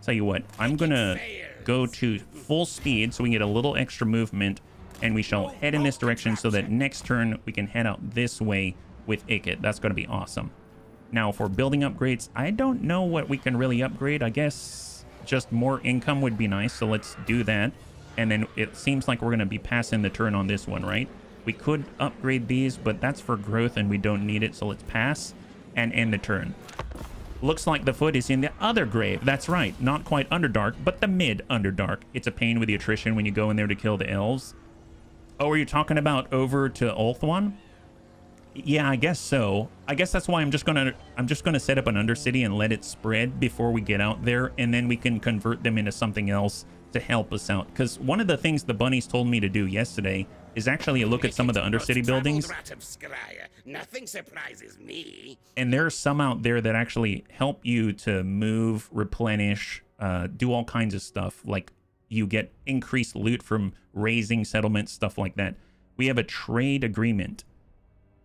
A: Tell you what, I'm going to go to full speed so we can get a little extra movement. And we shall head in this direction so that next turn we can head out this way with Ikit. That's going to be awesome. Now, for building upgrades, I don't know what we can really upgrade. I guess just more income would be nice, so let's do that. And then it seems like we're going to be passing the turn on this one, right? We could upgrade these, but that's for growth and we don't need it, so let's pass and end the turn. Looks like the foot is in the other grave. That's right, not quite Underdark, but the mid-Underdark. It's a pain with the attrition when you go in there to kill the elves. Oh, are you talking about over to Ulthuan? Yeah, I guess so. I guess that's why I'm just gonna set up an undercity and let it spread before we get out there, and then we can convert them into something else to help us out. Because one of the things the bunnies told me to do yesterday is actually look at some of the undercity buildings.
C: Rat of Skryre. Nothing surprises me.
A: And there are some out there that actually help you to move, replenish, do all kinds of stuff. Like you get increased loot from raising settlements, stuff like that. We have a trade agreement.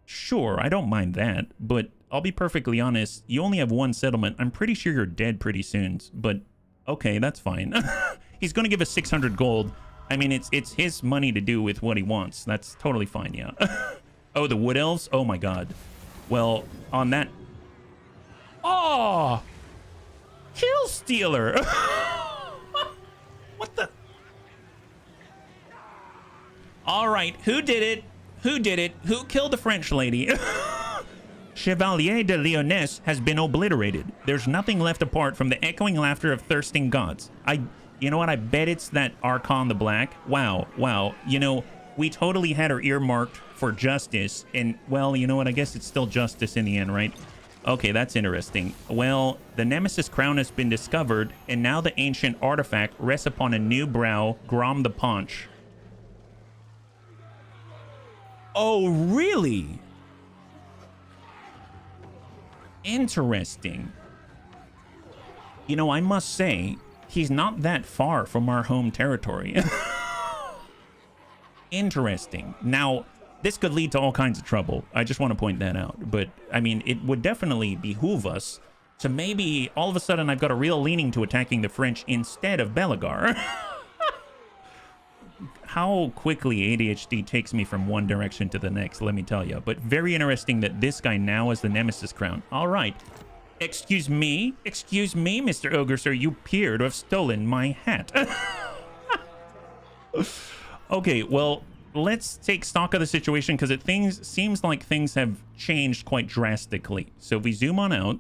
A: Sure, I don't mind that, but I'll be perfectly honest, you only have one settlement. I'm pretty sure you're dead pretty soon, but okay, that's fine. He's going to give us 600 gold. I mean, it's his money to do with what he wants. That's totally fine, yeah. Oh, the wood elves? Oh my god. Well, on that... Oh! Kill stealer! What the... All right, who did it? Who did it? Who killed the French lady? Chevalier de Lyonesse has been obliterated. There's nothing left apart from the echoing laughter of thirsting gods. You know what? I bet it's that Archon the Black. Wow, wow. You know, we totally had her earmarked for justice. And, well, you know what? I guess it's still justice in the end, right? Okay, that's interesting. Well, the Nemesis crown has been discovered, and now the ancient artifact rests upon a new brow, Grom the Paunch. Oh, really? Interesting. You know, I must say, he's not that far from our home territory. Interesting. Now, this could lead to all kinds of trouble. I just want to point that out. But, I mean, it would definitely behoove us to maybe, all of a sudden, I've got a real leaning to attacking the French instead of Belagar. How quickly ADHD takes me from one direction to the next, let me tell you. But very interesting that this guy now has the Nemesis crown. All right. Excuse me, Mr. Ogre, sir. You appear to have stolen my hat. Okay, well, let's take stock of the situation because it seems like things have changed quite drastically. So if we zoom on out,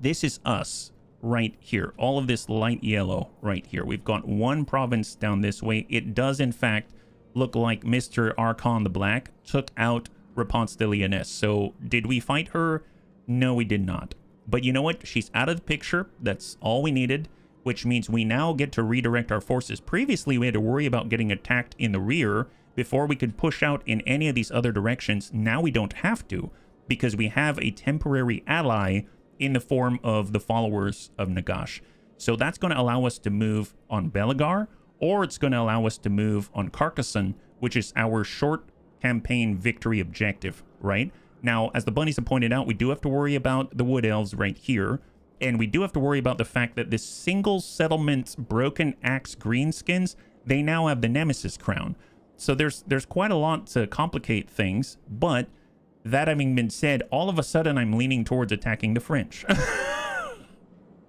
A: this is us. Right here, all of this light yellow right here. We've got one province down this way. It does in fact look like Mr. Archon the Black took out Repanse De Lyonesse. So did we fight her? No, we did not. But you know what? She's out of the picture. That's all we needed, which means we now get to redirect our forces. Previously, we had to worry about getting attacked in the rear before we could push out in any of these other directions. Now we don't have to because we have a temporary ally in the form of the followers of Nagash. So that's going to allow us to move on Belagar, or it's going to allow us to move on Carcassonne, which is our short campaign victory objective, right? Now, as the bunnies have pointed out, we do have to worry about the wood elves right here, and we do have to worry about the fact that this single settlement's broken axe greenskins, they now have the Nemesis crown. So there's quite a lot to complicate things, but that having been said, all of a sudden I'm leaning towards attacking the French.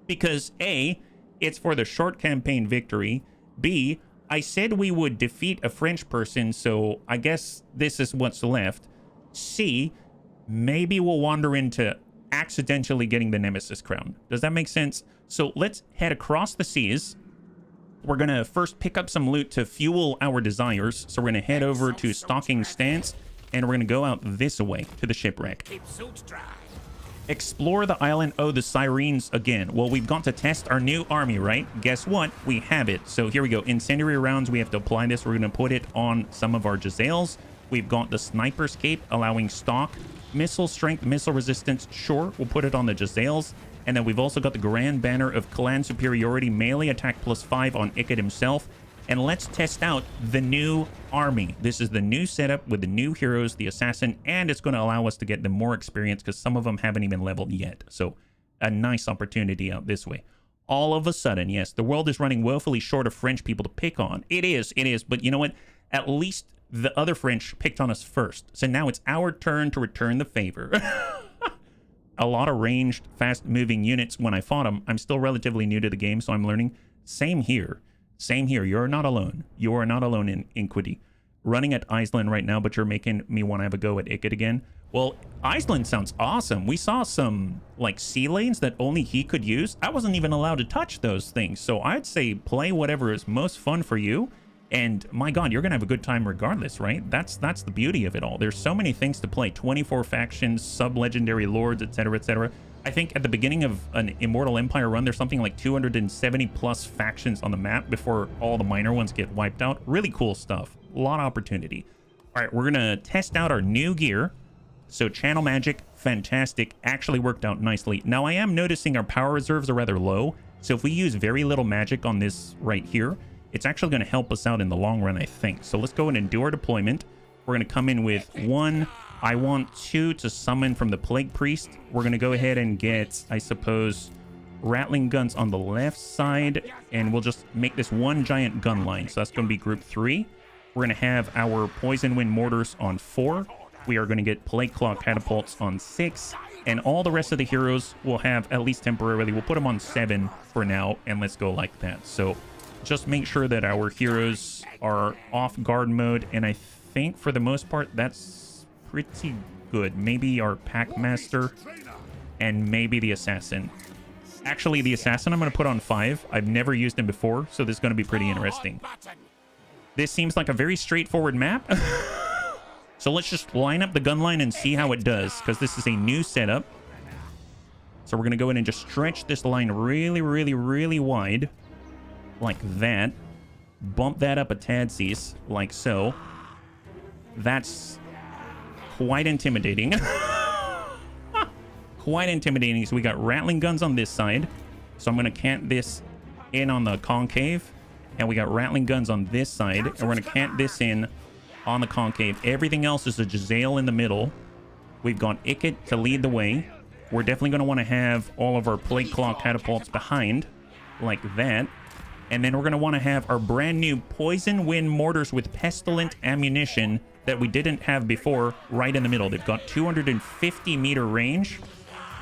A: Because A, it's for the short campaign victory. B, I said we would defeat a French person, so I guess this is what's left. C, maybe we'll wander into accidentally getting the Nemesis crown. Does that make sense? So let's head across the seas. We're going to first pick up some loot to fuel our desires. So we're going to head over to Stalking Stance. And we're going to go out this way to the shipwreck. Explore the island. Oh, the sirens again. Well, we've got to test our new army, right? Guess what? We have it. So here we go. Incendiary rounds. We have to apply this. We're going to put it on some of our Giselles. We've got the Sniper's Cape allowing stock. Missile strength, missile resistance. Sure, we'll put it on the Giselles. And then we've also got the Grand Banner of Clan Superiority. Melee attack +5 on Iked himself. And let's test out the new army. This is the new setup with the new heroes, the assassin, and it's going to allow us to get them more experience because some of them haven't even leveled yet. So a nice opportunity out this way. All of a sudden, yes, the world is running woefully short of French people to pick on. It is. But you know what? At least the other French picked on us first. So now it's our turn to return the favor. A lot of ranged, fast-moving units when I fought them. I'm still relatively new to the game, so I'm learning. Same here. Same here. You're not alone. You are not alone in Inquity. Running at Iceland right now, but you're making me want to have a go at Iked again. Well, Iceland sounds awesome. We saw some, like, sea lanes that only he could use. I wasn't even allowed to touch those things. So I'd say play whatever is most fun for you. And my god, you're gonna have a good time regardless, right? That's the beauty of it all. There's so many things to play. 24 factions, sub-legendary lords, etc., etc. I think at the beginning of an Immortal Empire run, there's something like 270 plus factions on the map before all the minor ones get wiped out. Really cool stuff. A lot of opportunity. All right, we're gonna test out our new gear. So channel magic, fantastic, actually worked out nicely. Now I am noticing our power reserves are rather low. So if we use very little magic on this right here, it's actually going to help us out in the long run, I think. So let's go ahead and do our deployment. We're going to come in with 1. I want 2 to summon from the Plague Priest. We're going to go ahead and get, I suppose, rattling guns on the left side. And we'll just make this one giant gun line. So that's going to be group 3. We're going to have our Poison Wind Mortars on 4. We are going to get Plague Claw Catapults on 6. And all the rest of the heroes will have, at least temporarily, we'll put them on 7 for now. And let's go like that. So just make sure that our heroes are off guard mode. And I think for the most part, that's pretty good. Maybe our Pack Master and maybe the Assassin. Actually, the Assassin I'm going to put on 5. I've never used him before, so this is going to be pretty interesting. This seems like a very straightforward map. So let's just line up the gun line and see how it does, because this is a new setup. So we're going to go in and just stretch this line really, really, really wide. Like that. Bump that up a tadsies, like so. That's quite intimidating. Quite intimidating. So we got rattling guns on this side. So I'm going to cant this in on the concave. And we got rattling guns on this side. And we're going to cant this in on the concave. Everything else is a Giselle in the middle. We've got Ikit to lead the way. We're definitely going to want to have all of our Plague Claw catapults behind, like that. And then we're going to want to have our brand new Poison Wind Mortars with Pestilent ammunition that we didn't have before right in the middle. They've got 250 meter range,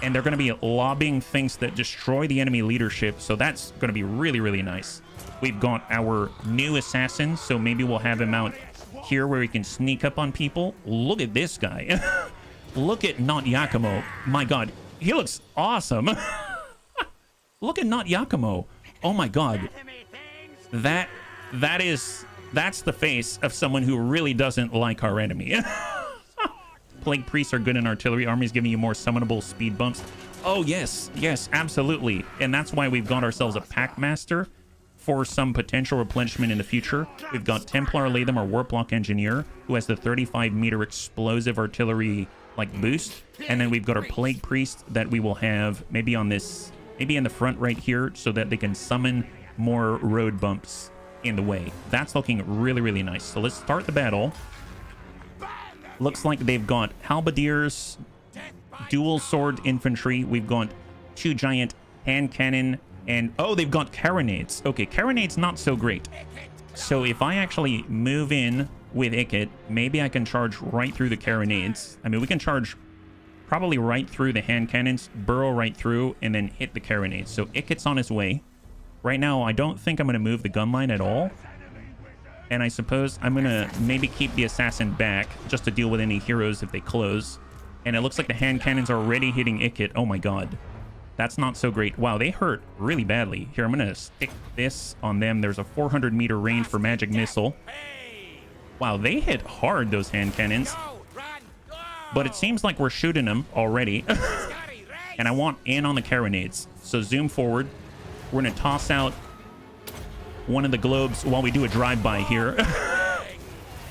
A: and they're going to be lobbing things that destroy the enemy leadership. So that's going to be really, really nice. We've got our new Assassin, so maybe we'll have him out here where he can sneak up on people. Look at this guy. Look at Not Yakumo. My god, he looks awesome. Look at Not Yakumo. Oh my god. That's the face of someone who really doesn't like our enemy. Plague Priests are good in artillery. Army's giving you more summonable speed bumps. Oh yes, yes, absolutely. And that's why we've got ourselves a Pack Master for some potential replenishment in the future. We've got Templar Latham, our Warplock Engineer, who has the 35 meter explosive artillery like boost. And then we've got our Plague Priest that we will have maybe on this, maybe in the front right here, so that they can summon more road bumps in the way. That's looking really, really nice. So let's start the battle. Looks like they've got halberdiers, dual sword infantry. We've got 2 giant hand cannon. And, oh, they've got carronades. Okay, carronades not so great. So if I actually move in with Ikit, maybe I can charge right through the carronades. I mean, we can charge probably right through the hand cannons, burrow right through, and then hit the carronades. So Ikit's on his way. Right now, I don't think I'm going to move the gun line at all. And I suppose I'm going to maybe keep the Assassin back just to deal with any heroes if they close. And it looks like the hand cannons are already hitting Ikit. Oh my god. That's not so great. Wow, they hurt really badly. Here, I'm going to stick this on them. There's a 400 meter range for Magic Missile. Wow, they hit hard, those hand cannons. But it seems like we're shooting them already. And I want in on the carronades. So zoom forward. We're going to toss out one of the globes while we do a drive-by here.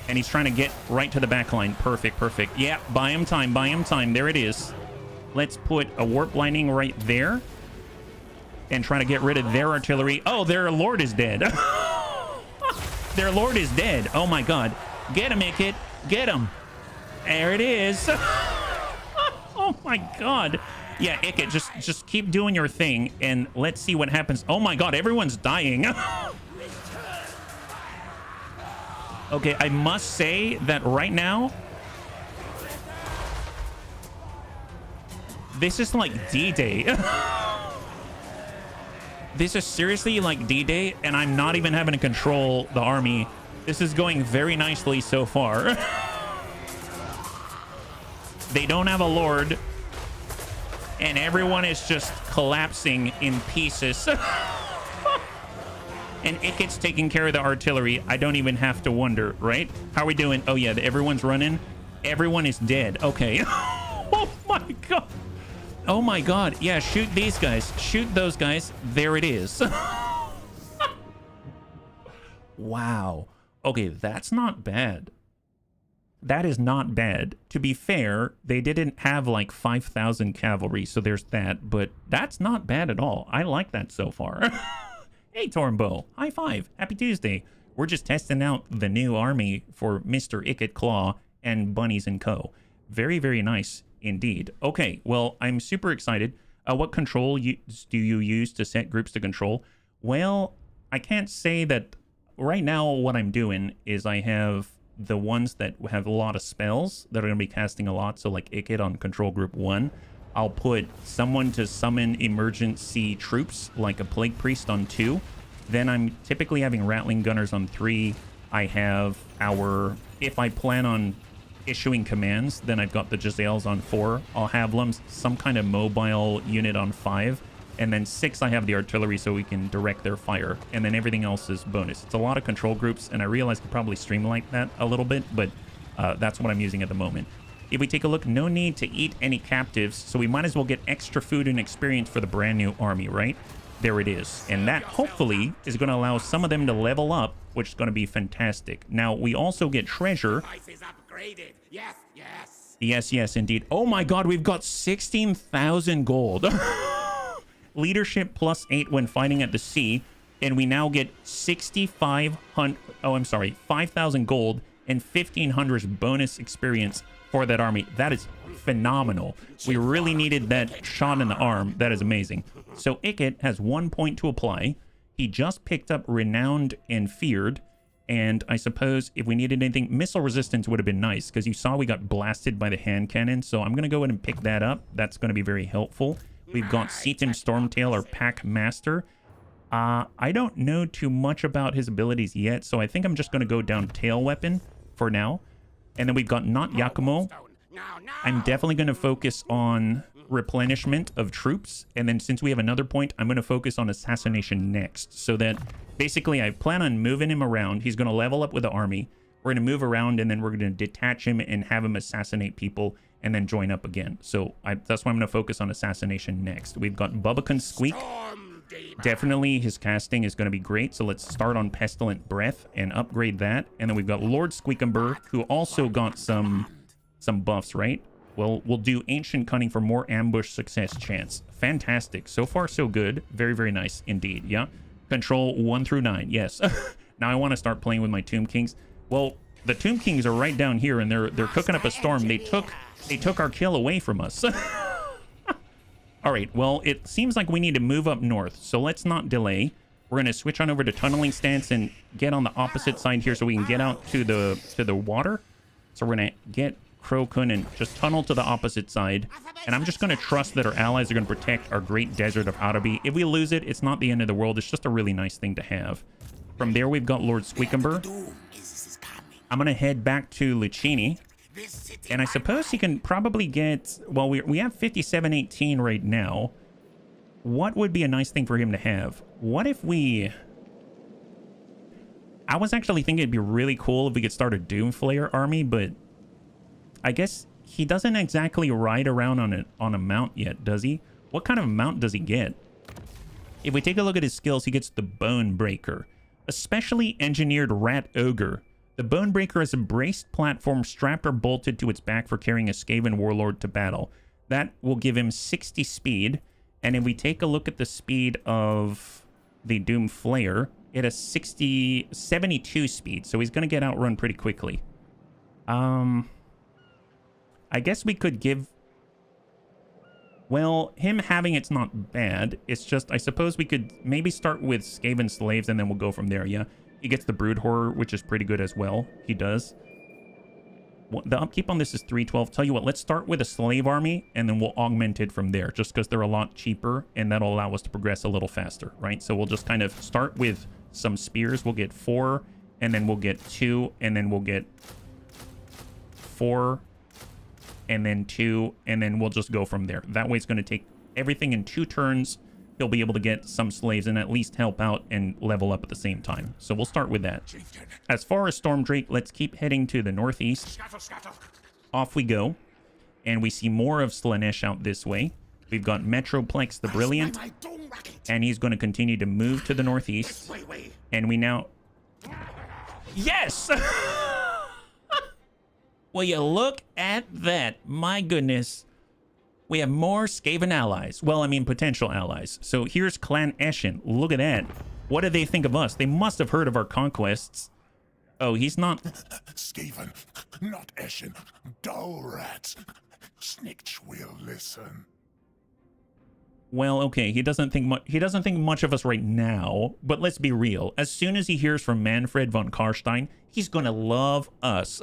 A: And he's trying to get right to the back line. Perfect, perfect. Yeah, buy him time, buy him time. There it is. Let's put a warp lining right there and try to get rid of their artillery. Oh, their lord is dead. Their lord is dead. Oh my god. Get him, Ikit. Get him. There it is. Oh my god. Yeah, Ikit, just keep doing your thing and let's see what happens. Oh my god, everyone's dying. Okay, I must say that right now, this is like D-Day. This is seriously like D-Day, and I'm not even having to control the army. This is going very nicely so far. They don't have a lord, and everyone is just collapsing in pieces. and Ikit's taking care of the artillery. I don't even have to wonder, right? How are we doing? Oh, yeah, everyone's running. Everyone is dead. Okay. Oh, my God. Oh, my God. Yeah, shoot these guys. Shoot those guys. There it is. Wow. Okay, that's not bad. That is not bad. To be fair, they didn't have like 5,000 cavalry, so there's that, but that's not bad at all. I like that so far. Hey, Tornbow. High five. Happy Tuesday. We're just testing out the new army for Mr. Ikit Claw and Bunnies and Co. Very, very nice indeed. Okay, well, I'm super excited. What control do you use to set groups to control? Well, I can't say that right now. What I'm doing is I have the ones that have a lot of spells that are going to be casting a lot. So like Ikit on control group 1. I'll put someone to summon emergency troops like a plague priest on 2. Then I'm typically having rattling gunners on 3. I have if I plan on issuing commands, then I've got the Giselles on 4. I'll have some kind of mobile unit on 5. And then 6, I have the artillery so we can direct their fire. And then everything else is bonus. It's a lot of control groups, and I realize I could probably streamline that a little bit, but that's what I'm using at the moment. If we take a look, no need to eat any captives, so we might as well get extra food and experience for the brand new army, right? There it is. And that, hopefully, is going to allow some of them to level up, which is going to be fantastic. Now, we also get treasure.
C: Yes, yes.
A: Yes, yes, indeed. Oh my God, we've got 16,000 gold. Leadership plus 8 when fighting at the sea, and we now get 5,000 gold and 1,500 bonus experience for that army. That is phenomenal. We really needed that shot in the arm. That is amazing. So Ikit has 1 point to apply. He just picked up Renowned and Feared, and I suppose if we needed anything, missile resistance would have been nice, because you saw we got blasted by the hand cannon, so I'm going to go ahead and pick that up. That's going to be very helpful. We've got Seaton Stormtail, or Pack Master. I don't know too much about his abilities yet, so I think I'm just going to go down Tail Weapon for now. And then we've got Not Yakumo. I'm definitely going to focus on replenishment of troops. And then since we have another point, I'm going to focus on Assassination next. So that basically I plan on moving him around. He's going to level up with the army. We're going to move around, and then we're going to detach him and have him assassinate people, and then join up again. So that's why I'm going to focus on Assassination next. We've got Bubbacan Squeak. Definitely his casting is going to be great. So let's start on Pestilent Breath and upgrade that. And then we've got Lord Squeakumber, who also got some buffs, right? Well, we'll do Ancient Cunning for more ambush success chance. Fantastic. So far, so good. Very, very nice indeed. Yeah. Control 1 through 9. Yes. Now I want to start playing with my Tomb Kings. Well, the Tomb Kings are right down here, and they're cooking up a storm. They took our kill away from us. All right, well, it seems like we need to move up north, so let's not delay. We're going to switch on over to tunneling stance and get on the opposite side here so we can get out to the water. So we're going to get Krokun and just tunnel to the opposite side. And I'm just going to trust that our allies are going to protect our great desert of Arabi. If we lose it, it's not the end of the world. It's just a really nice thing to have. From there, we've got Lord Squeakumber. I'm going to head back to Lucchini. And I suppose he can probably get... Well, we have 5718 right now. What would be a nice thing for him to have? What if we... I was actually thinking it'd be really cool if we could start a Doomflayer army, but... I guess he doesn't exactly ride around on a mount yet, does he? What kind of mount does he get? If we take a look at his skills, he gets the Bone Breaker. A specially engineered Rat Ogre. The Bone Breaker is a braced platform strapped or bolted to its back for carrying a Skaven warlord to battle. That will give him 60 speed. And if we take a look at the speed of the Doom Flayer, it has 72 speed. So he's going to get outrun pretty quickly. I guess we could give... Well, him having it's not bad. It's just, I suppose we could maybe start with Skaven Slaves and then we'll go from there, yeah? He gets the Brood Horror, which is pretty good as well. He does. Well, the upkeep on this is 312. Tell you what, let's start with a Slave Army, and then we'll augment it from there, just because they're a lot cheaper, and that'll allow us to progress a little faster, right? So we'll just kind of start with some Spears. We'll get 4, and then we'll get 2, and then we'll get 4, and then 2, and then we'll just go from there. That way it's going to take everything in 2 turns, he'll be able to get some slaves and at least help out and level up at the same time. So we'll start with that.
B: Chieftain.
A: As far as Storm Drake, let's keep heading to the northeast.
B: Scuttle, scuttle.
A: Off we go. And we see more of Slaanesh out this way. We've got Metroplex the Brilliant,
B: My dome rocket.
A: and he's going to continue to move to the northeast.
B: Way.
A: And we now... Yes! Will you look at that? My goodness. We have more Skaven allies. Well, I mean, potential allies. So here's Clan Eshin. Look at that. What do they think of us? They must have heard of our conquests. Oh, he's not...
B: Skaven, not Eshin. Dull rats. Snitch will listen.
A: Well, okay, he doesn't think much of us right now, but let's be real. As soon as he hears from Manfred von Karstein, he's gonna love us.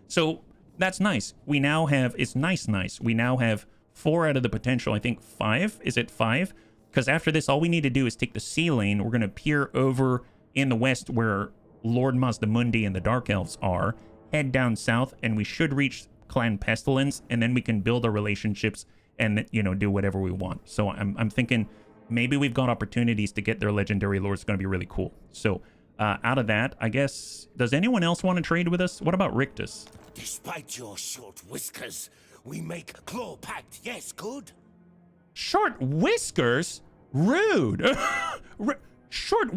A: So that's nice. We now have, it's nice. We now have 4 out of the potential, I think 5. Is it 5? Because after this, all we need to do is take the sea lane. We're gonna peer over in the west where Lord Mazdamundi and the Dark Elves are, head down south, and we should reach Clan Pestilence, and then we can build our relationships and, you know, do whatever we want. So I'm thinking maybe we've got opportunities to get their legendary lords. It's going to be really cool. So out of that, I guess, does anyone else want to trade with us? What about Rictus?
C: Despite your short whiskers, we make claw pact, yes, good?
A: Short whiskers? Rude. Short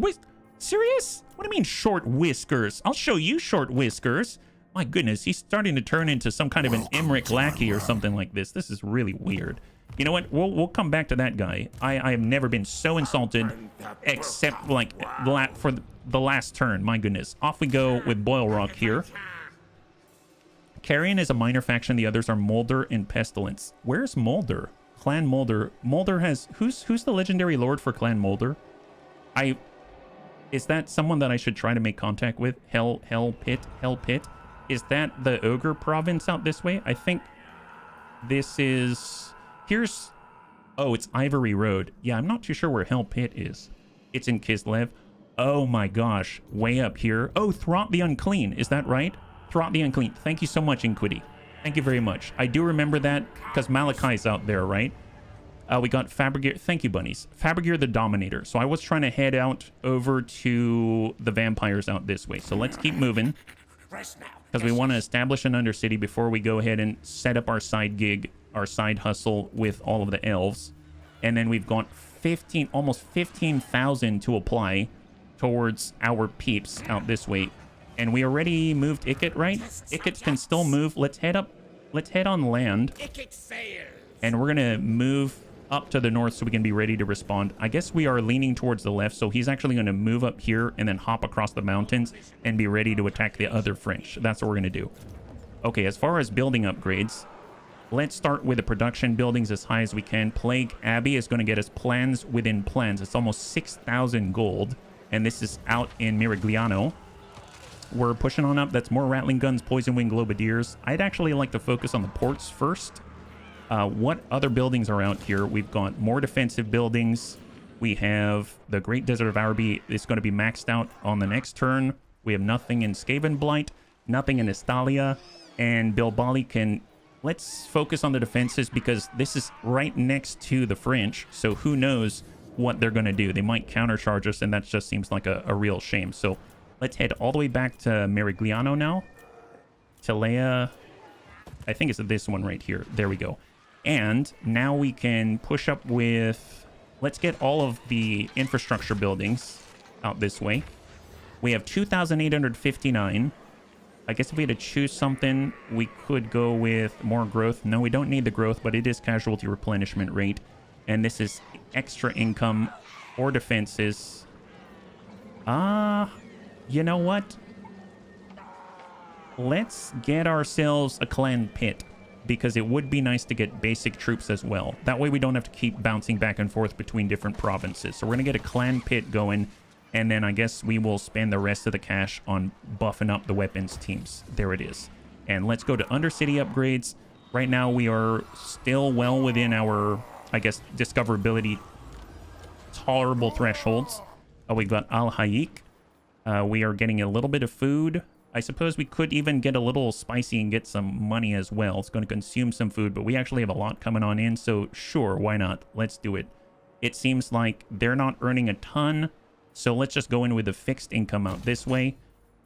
A: Serious? What do you mean short whiskers? I'll show you short whiskers. My goodness, he's starting to turn into some kind of an Emmerich lackey or something like this. This is really weird. You know what? We'll come back to that guy. I have never been so insulted, except like for the last turn. My goodness. Off we go with Boil Rock here. Carrion is a minor faction. The others are Molder and Pestilence. Where's Molder? Clan Molder. Molder has... Who's the legendary lord for Clan Molder? Is that someone that I should try to make contact with? Hell Pit? Is that the Ogre province out this way? I think this is... Here's... Oh, it's Ivory Road. Yeah, I'm not too sure where Hell Pit is. It's in Kislev. Oh my gosh. Way up here. Oh, Throt the Unclean. Is that right? Throt the Unclean. Thank you so much, Inquity. Thank you very much. I do remember that because Malachi's out there, right? We got Fabrigir. Thank you, bunnies. Fabrigir the Dominator. So I was trying to head out over to the vampires out this way. So let's keep moving. Because we want to establish an Undercity before we go ahead and set up our side gig, our side hustle with all of the elves. And then we've got almost 15,000 to apply towards our peeps out this way. And we already moved Ikit, right? Ikit can still move. Let's head up. Let's head on land. And we're going to move up to the north so we can be ready to respond. I guess we are leaning towards the left, so he's actually going to move up here and then hop across the mountains and be ready to attack the other French. That's what we're going to do. Okay, as far as building upgrades, let's start with the production buildings as high as we can. Plague Abbey is going to get us plans within plans. It's almost 6,000 gold, and this is out in Mirigliano. We're pushing on up. That's more Rattling Guns, Poison Wing Globadiers. I'd actually like to focus on the ports first. What other buildings are out here? We've got more defensive buildings. We have the Great Desert of Araby. It's going to be maxed out on the next turn. We have nothing in Skaven Blight, nothing in Estalia, and Bilbali can... Let's focus on the defenses because this is right next to the French, so who knows what they're going to do. They might countercharge us, and that just seems like a real shame. So let's head all the way back to Merigliano now. Telea, I think it's this one right here. There we go. And now we can push up with... Let's get all of the infrastructure buildings out this way. We have 2,859. I guess if we had to choose something, we could go with more growth. No, we don't need the growth, but it is casualty replenishment rate. And this is extra income or defenses. You know what? Let's get ourselves a clan pit, because it would be nice to get basic troops as well. That way we don't have to keep bouncing back and forth between different provinces. So we're going to get a clan pit going, and then I guess we will spend the rest of the cash on buffing up the weapons teams. There it is. And let's go to Undercity upgrades. Right now we are still well within our, I guess, discoverability tolerable thresholds. We've got Al Hayik. We are getting a little bit of food. I suppose we could even get a little spicy and get some money as well. It's going to consume some food, but we actually have a lot coming on in, so sure, why not? Let's do it. It seems like they're not earning a ton. So let's just go in with a fixed income out this way.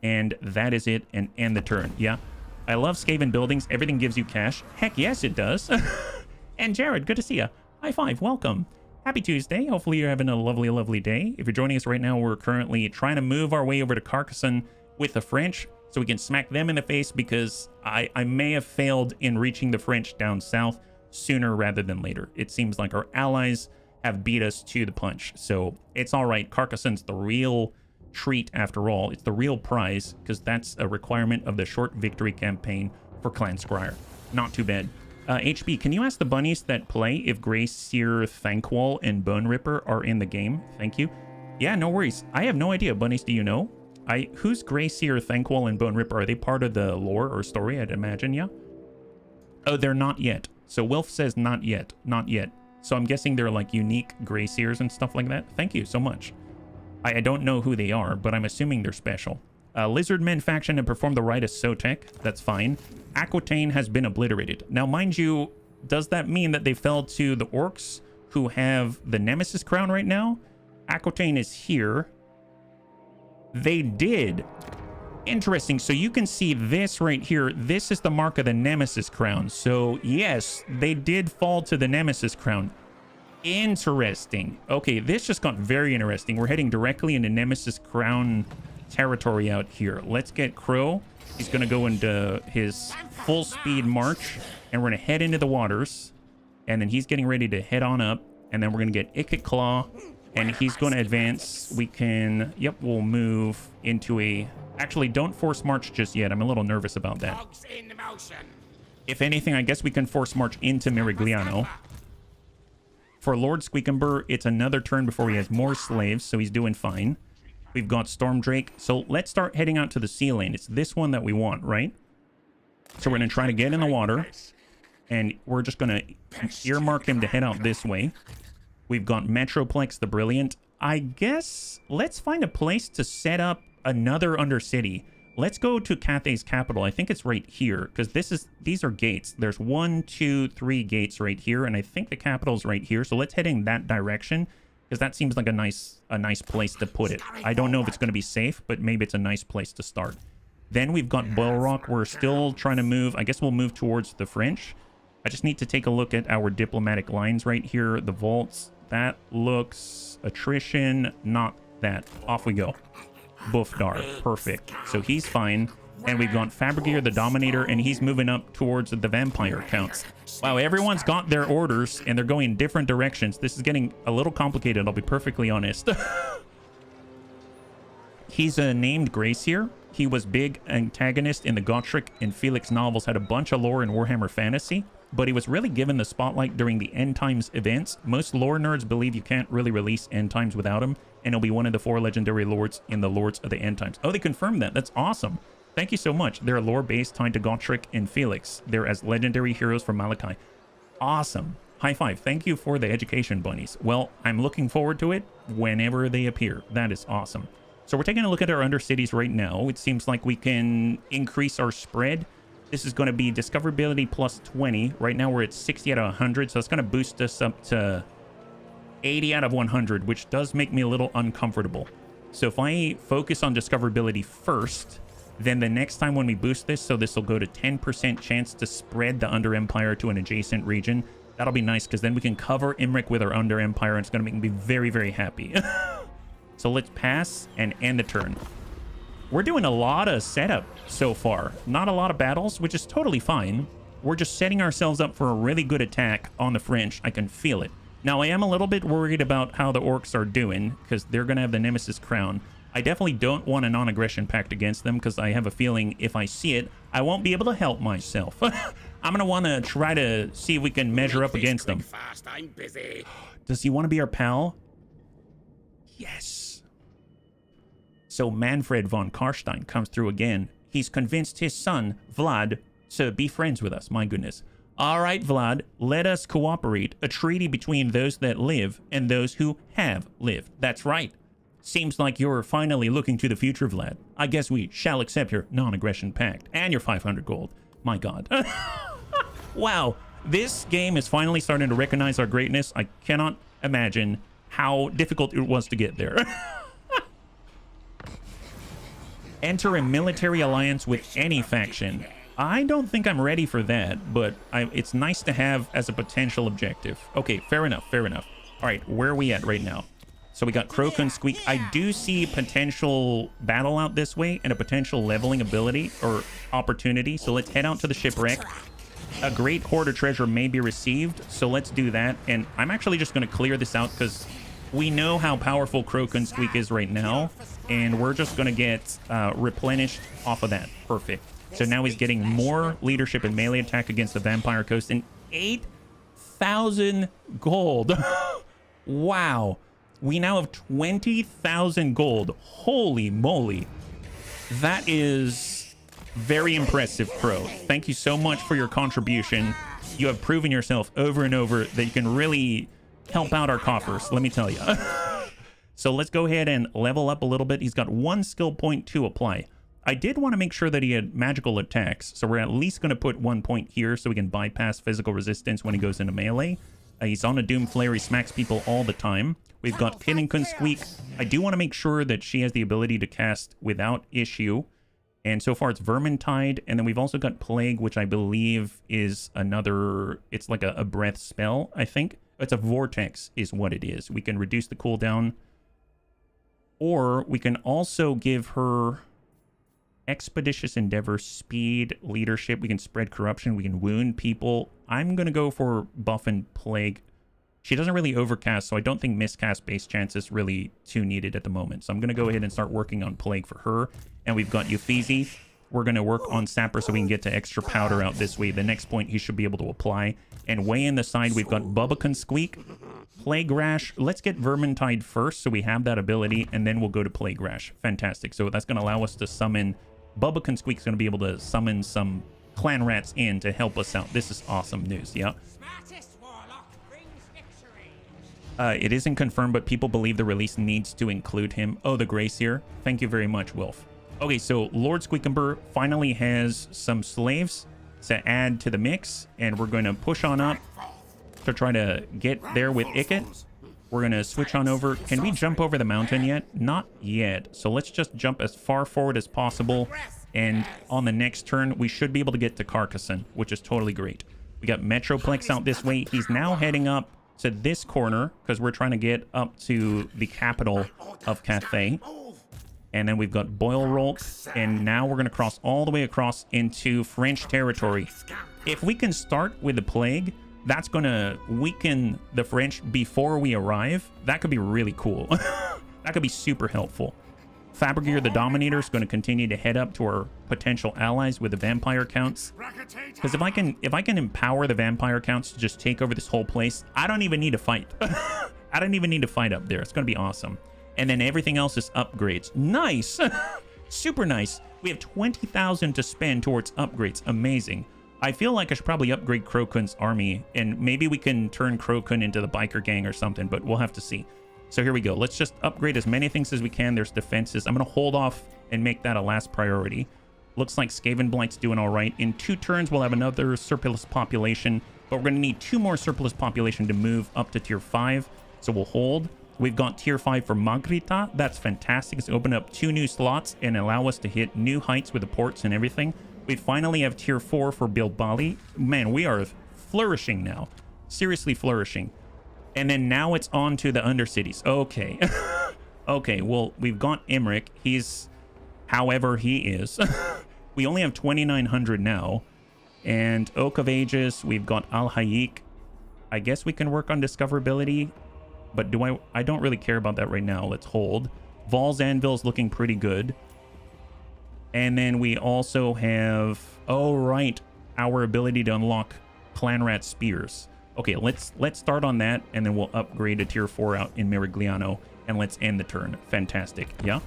A: And that is it, and end the turn. Yeah. I love Skaven buildings. Everything gives you cash. Heck yes, it does. And Jared, good to see you. High five. Welcome. Happy Tuesday. Hopefully you're having a lovely, lovely day. If you're joining us right now, we're currently trying to move our way over to Carcassonne with the French so we can smack them in the face, because I may have failed in reaching the French down south sooner rather than later. It seems like our allies have beat us to the punch. So it's all right. Carcassonne's the real treat after all. It's the real prize, because that's a requirement of the short victory campaign for Clan Skryre. Not too bad. HB, can you ask the bunnies that play if Grayseer, Thankwall, and Bone Ripper are in the game? Thank you. Yeah, no worries. I have no idea. Bunnies, do you know? Who's Grayseer, Thankwall, and Bone Ripper? Are they part of the lore or story? I'd imagine, yeah? Oh, they're not yet. So Wilf says not yet. Not yet. So I'm guessing they're like unique Grayseers and stuff like that. Thank you so much. I don't know who they are, but I'm assuming they're special. Lizardmen faction have performed the rite of Sotek. That's fine. Aquitaine has been obliterated. Now, mind you, does that mean that they fell to the orcs who have the Nemesis crown right now? Aquitaine is here. They did. Interesting. So you can see this right here. This is the mark of the Nemesis crown. So yes, they did fall to the Nemesis crown. Interesting. Okay, this just got very interesting. We're heading directly into Nemesis crown territory out here. Let's get Crow. He's going to go into his full speed march, and we're going to head into the waters, and then he's getting ready to head on up, and then we're going to get Ikit Claw, and he's going to advance. We can, yep, we'll move into a, actually don't force march just yet. I'm a little nervous about that. If anything, I guess we can force march into Merigliano. For Lord Squeakumber, it's another turn before he has more slaves, so he's doing fine. We've got Stormdrake. So let's start heading out to the sea lane. It's this one that we want, right? So we're going to try to get in the water, and we're just going to earmark him to head out this way. We've got Metroplex the Brilliant. I guess let's find a place to set up another Undercity. Let's go to Cathay's capital. I think it's right here, because these are gates. There's 1, 2, 3 gates right here, and I think the capital's right here. So let's head in that direction, because that seems like a nice place to put it. I don't know if it's going to be safe, but maybe it's a nice place to start. Then we've got Boilrock. We're still trying to move. I guess we'll move towards the French. I just need to take a look at our diplomatic lines right here. The vaults. That looks attrition. Not that. Off we go. Boofdar. Perfect. So he's fine. And we've got Fabrigear the Dominator, and he's moving up towards the vampire counts. Wow, everyone's got their orders, and they're going in different directions. This is getting a little complicated, I'll be perfectly honest. He's named Grayseer. He was big antagonist in the Gotrek and Felix novels, had a bunch of lore in Warhammer Fantasy, but he was really given the spotlight during the End Times events. Most lore nerds believe you can't really release End Times without him, and he'll be one of the 4 legendary lords in the Lords of the End Times. Oh, they confirmed that. That's awesome. Thank you so much. They're lore-based tied to Gotrek and Felix. They're as legendary heroes from Malachi. Awesome. High five. Thank you for the education, bunnies. Well, I'm looking forward to it whenever they appear. That is awesome. So we're taking a look at our Undercities right now. It seems like we can increase our spread. This is going to be discoverability plus 20. Right now we're at 60 out of 100, so it's going to boost us up to 80 out of 100, which does make me a little uncomfortable. So if I focus on discoverability first, then the next time when we boost this, so this will go to 10% chance to spread the Under Empire to an adjacent region. That'll be nice, because then we can cover Imric with our Under Empire, and it's going to make me very, very happy. So let's pass and end the turn. We're doing a lot of setup so far. Not a lot of battles, which is totally fine. We're just setting ourselves up for a really good attack on the French. I can feel it. Now, I am a little bit worried about how the orcs are doing, because they're going to have the Nemesis crown. I definitely don't want a non-aggression pact against them, because I have a feeling if I see it, I won't be able to help myself. I'm going to want to try to see if we can measure up against them.
C: Fast, I'm busy.
A: Does he want to be our pal? Yes. So Manfred von Karstein comes through again. He's convinced his son, Vlad, to be friends with us. My goodness. All right, Vlad, let us cooperate. A treaty between those that live and those who have lived. That's right. Seems like you're finally looking to the future, Vlad. I guess we shall accept your non-aggression pact and your 500 gold. My God. Wow. This game is finally starting to recognize our greatness. I cannot imagine how difficult it was to get there. Enter a military alliance with any faction. I don't think I'm ready for that, but it's nice to have as a potential objective. Okay, fair enough, fair enough. All right, where are we at right now? So we got Clan Skryre. I do see potential battle out this way and a potential leveling ability or opportunity. So let's head out to the shipwreck. A great hoard of treasure may be received, so let's do that. And I'm actually just going to clear this out because we know how powerful Clan Skryre is right now, and we're just going to get replenished off of that. Perfect. So now he's getting more leadership and melee attack against the Vampire Coast and 8,000 gold. Wow. We now have 20,000 gold. Holy moly. That is very impressive, Crow. Thank you so much for your contribution. You have proven yourself over and over that you can really help out our coffers, let me tell you. So let's go ahead and level up a little bit. He's got 1 skill point to apply. I did want to make sure that he had magical attacks, so we're at least going to put 1 point here so we can bypass physical resistance when he goes into melee. He's on a Doom Flare. He smacks people all the time. We've got Clan Skryre. I do want to make sure that she has the ability to cast without issue. And so far it's Vermintide. And then we've also got Plague, which I believe is another... It's like a breath spell, I think. It's a Vortex is what it is. We can reduce the cooldown. Or we can also give her Expeditious Endeavor, Speed, Leadership. We can spread corruption. We can wound people. I'm going to go for Buff and Plague. She doesn't really overcast, so I don't think miscast base chance is really too needed at the moment. So I'm going to go ahead and start working on Plague for her. And we've got Euphesi. We're going to work on Sapper so we can get to extra powder out this way. The next point he should be able to apply. And way in the side, we've got Clan Skryre, Plague Rash. Let's get Vermintide first so we have that ability, and then we'll go to Plague Rash. Fantastic. So that's going to allow us to summon... Clan Skryre is going to be able to summon some clan rats in to help us out. This is awesome news, yeah. It isn't confirmed, but people believe the release needs to include him. Oh, the Gracier. Thank you very much, Wilf. Okay, so Lord Squeakumber finally has some slaves to add to the mix, and we're going to push on up to try to get there with Ikit. We're going to switch on over. Can we jump over the mountain yet? Not yet. So let's just jump as far forward as possible, and on the next turn, we should be able to get to Carcassonne, which is totally great. We got Metroplex out this way. He's now heading up to this corner because we're trying to get up to the capital of Cathay. And then we've got Boyle Roll, and now we're going to cross all the way across into French territory. If we can start with the Plague, that's going to weaken the French before we arrive. That could be really cool. That could be super helpful. Fabricgear the Dominator is going to continue to head up to our potential allies with the vampire counts. Because if I can empower the vampire counts to just take over this whole place, I don't even need to fight. I don't even need to fight up there. It's going to be awesome. And then everything else is upgrades. Nice. Super nice. We have 20,000 to spend towards upgrades. Amazing. I feel like I should probably upgrade Krokun's army, and maybe we can turn Krokun into the biker gang or something, but we'll have to see. So here we go. Let's just upgrade as many things as we can. There's defenses. I'm going to hold off and make that a last priority. Looks like Skaven Blight's doing all right. In 2 turns, we'll have another surplus population, but we're going to need 2 more surplus population to move up to tier 5. So we'll hold. We've got tier 5 for Magrita. That's fantastic. It's open up 2 new slots and allow us to hit new heights with the ports and everything. We finally have tier 4 for Bilbali. Man, we are flourishing now. Seriously flourishing. And then now it's on to the Undercities. Okay. Okay, well, we've got Emmerich. He's however he is. We only have 2,900 now. And Oak of Ages, we've got Al-Hayik. I guess we can work on discoverability. But I don't really care about that right now. Let's hold. Val's Anvil's looking pretty good. And then we also have, oh right, our ability to unlock Clanrat Spears. Okay, let's start on that, and then we'll upgrade to tier 4 out in Merigliano, and let's end the turn. Fantastic, yeah?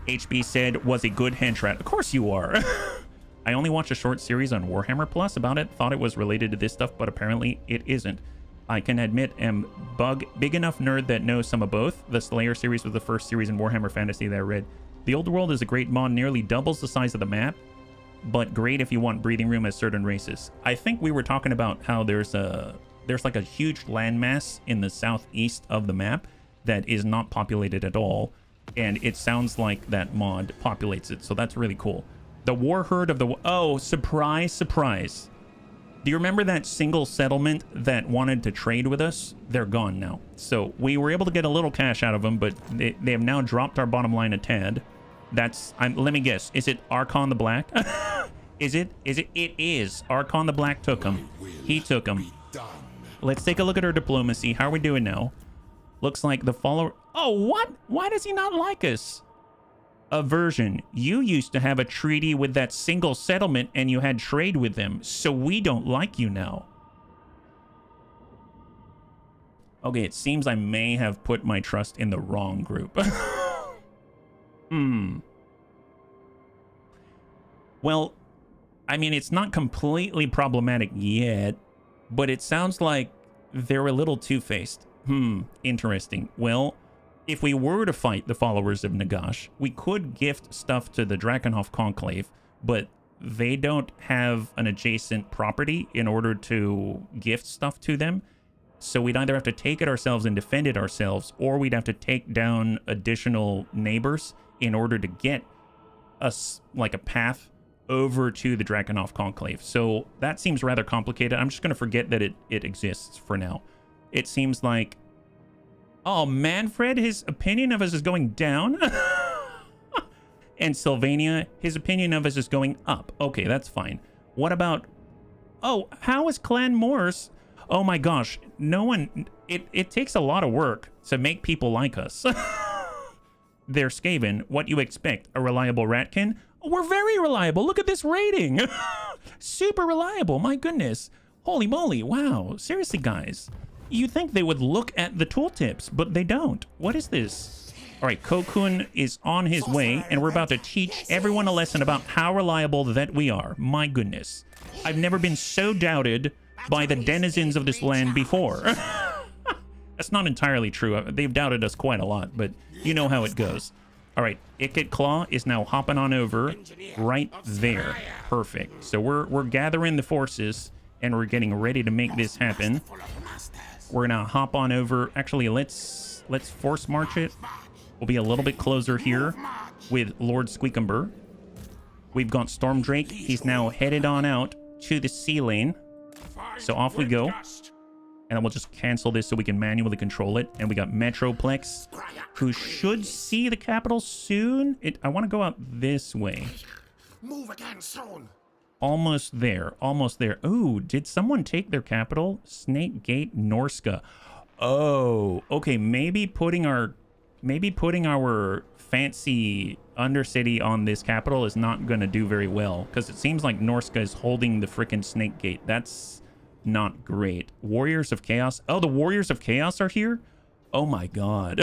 A: HB said, was a good henchrat. Of course you are. I only watched a short series on Warhammer Plus about it, thought it was related to this stuff, but apparently it isn't. I can admit am big enough nerd that knows some of both. The Slayer series was the first series in Warhammer Fantasy that I read. The Old World is a great mod, nearly doubles the size of the map, but great if you want breathing room as certain races. I think we were talking about how there's there's like a huge landmass in the southeast of the map that is not populated at all, and it sounds like that mod populates it, so that's really cool. The war herd of the... Oh, surprise, surprise. Do you remember that single settlement that wanted to trade with us? They're gone now. So we were able to get a little cash out of them, but they have now dropped our bottom line a tad. That's... let me guess. Is it Archon the Black? Is it? It is. Archon the Black took him. He took him. Let's take a look at our diplomacy. How are we doing now? Looks like the follower... Oh, what? Why does he not like us? Aversion. You used to have a treaty with that single settlement and you had trade with them, so we don't like you now. Okay, it seems I may have put my trust in the wrong group. Well, I mean, it's not completely problematic yet, but it sounds like they're a little two-faced. Interesting. Well, if we were to fight the followers of Nagash, we could gift stuff to the Drakenhof Conclave, but they don't have an adjacent property in order to gift stuff to them. So we'd either have to take it ourselves and defend it ourselves, or we'd have to take down additional neighbors in order to get us like a path over to the Drakenhof Conclave. So that seems rather complicated. I'm just going to forget that it exists for now. It seems like... Oh, Manfred, his opinion of us is going down. And Sylvania, his opinion of us is going up. Okay, that's fine. What about... Oh, how is Clan Morse? Oh my gosh, no one... It takes a lot of work to make people like us. They're Skaven. What you expect? A reliable ratkin? Oh, we're very reliable. Look at this rating. Super reliable. My goodness. Holy moly. Wow. Seriously, guys. You'd think they would look at the tooltips, but they don't. What is this? All right, Kokun is on his way, and we're about to teach everyone a lesson about how reliable that we are. My goodness. I've never been so doubted by the denizens of this land before. That's not entirely true. They've doubted us quite a lot, but you know how it goes. All right, Ikit Claw is now hopping on over right there. Perfect. So we're gathering the forces, and we're getting ready to make this happen. We're gonna hop on over. Actually, let's force march it. We'll be a little bit closer here with Lord Squeakumber. We've got Stormdrake. He's now headed on out to the sea lane. So off we go. And then we'll just cancel this so we can manually control it. And we got Metroplex, who should see the capital soon. I want to go out this way.
C: Move again soon.
A: Almost there. Almost there. Ooh, did someone take their capital? Snake Gate, Norska. Oh, okay. Maybe putting our fancy Undercity on this capital is not going to do very well, because it seems like Norska is holding the frickin' Snake Gate. That's not great. Warriors of Chaos. Oh, the Warriors of Chaos are here? Oh my god.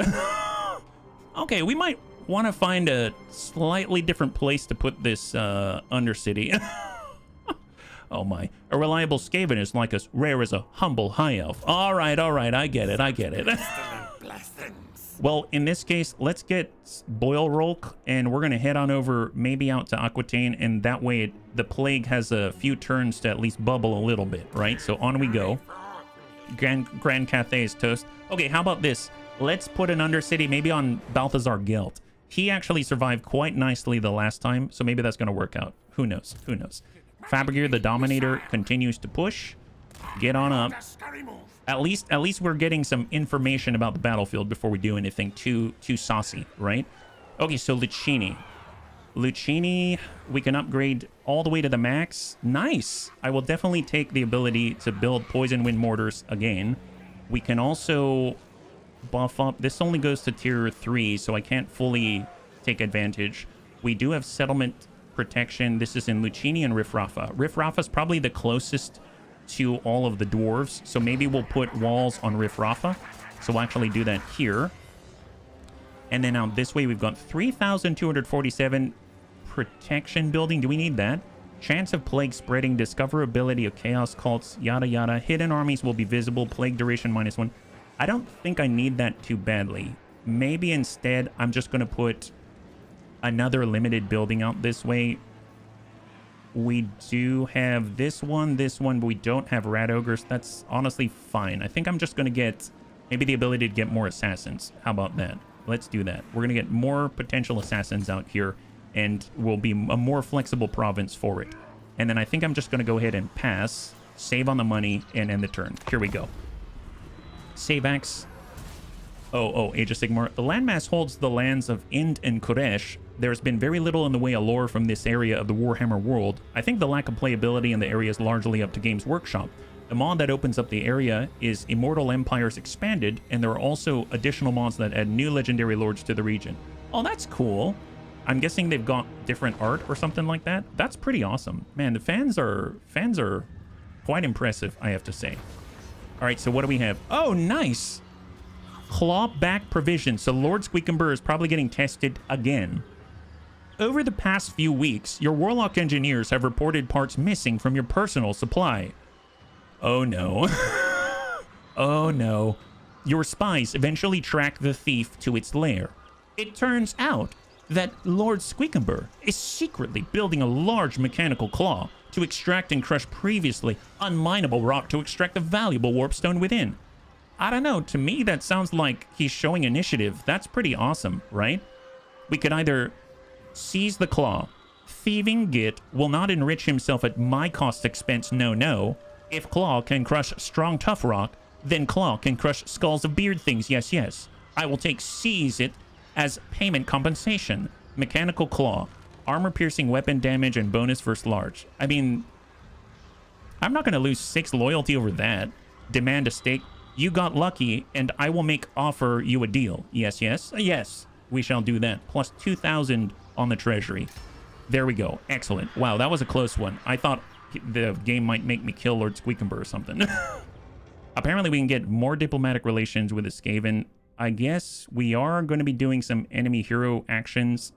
A: Okay, we might want to find a slightly different place to put this Undercity. Oh my. A reliable Skaven is like as rare as a humble high elf. All right, I get it. Well, in this case, let's get Boil Rolk, and we're going to head on over maybe out to Aquitaine, and that way the plague has a few turns to at least bubble a little bit, right? So on we go. Grand Cathay is toast. Okay, how about this? Let's put an Undercity maybe on Balthazar Gelt. He actually survived quite nicely the last time, so maybe that's going to work out. Who knows? Who knows? Fabrigir the Dominator continues to push. Get on up. At least we're getting some information about the battlefield before we do anything too saucy, right? Okay, so Lucchini, we can upgrade all the way to the max. Nice. I will definitely take the ability to build Poison Wind Mortars again. We can also buff up. This only goes to tier 3, so I can't fully take advantage. We do have settlement protection. This is in Lucchini and Riffrafa. Riffrafa's probably the closest to all of the dwarves, so maybe we'll put walls on Riffrafa. So we'll actually do that here. And then out this way, we've got 3,247 protection building. Do we need that? Chance of plague spreading, discoverability of chaos cults, yada yada. Hidden armies will be visible, plague duration -1. I don't think I need that too badly. Maybe instead, I'm just going to put another limited building out this way We do have this one, but we don't have rat ogres. That's honestly fine. I think I'm just going to get maybe the ability to get more assassins. How about that? Let's do that. We're going to get more potential assassins out here, and we'll be a more flexible province for it. And then I think I'm just going to go ahead and pass, save on the money, and end the turn. Here we go. Save X. Oh, Age of Sigmar. The landmass holds the lands of Ind and Koresh. There's been very little in the way of lore from this area of the Warhammer world. I think the lack of playability in the area is largely up to Games Workshop. The mod that opens up the area is Immortal Empires Expanded, and there are also additional mods that add new legendary lords to the region. Oh, that's cool. I'm guessing they've got different art or something like that. That's pretty awesome. Man, the fans are quite impressive, I have to say. All right, so what do we have? Oh, nice. Clawback provision. So Lord Squeakumber is probably getting tested again. Over the past few weeks, your Warlock engineers have reported parts missing from your personal supply. Oh no. Oh no. Your spies eventually track the thief to its lair. It turns out that Lord Squeakumber is secretly building a large mechanical claw to extract and crush previously unminable rock to extract the valuable warpstone within. I don't know, to me that sounds like he's showing initiative. That's pretty awesome, right? We could either seize the claw. Thieving Git will not enrich himself at my cost expense, no. If Claw can crush strong tough rock, then Claw can crush skulls of beard things, yes. I will take seize it as payment compensation. Mechanical Claw. Armor-piercing weapon damage and bonus versus large. I mean, I'm not going to lose 6 loyalty over that. Demand a stake. You got lucky, and I will make offer you a deal. Yes. Yes, we shall do that. Plus 2,000 on the treasury. There we go. Excellent. Wow, that was a close one. I thought the game might make me kill Lord Squeakumber or something. Apparently, we can get more diplomatic relations with the Skaven. I guess we are going to be doing some enemy hero actions.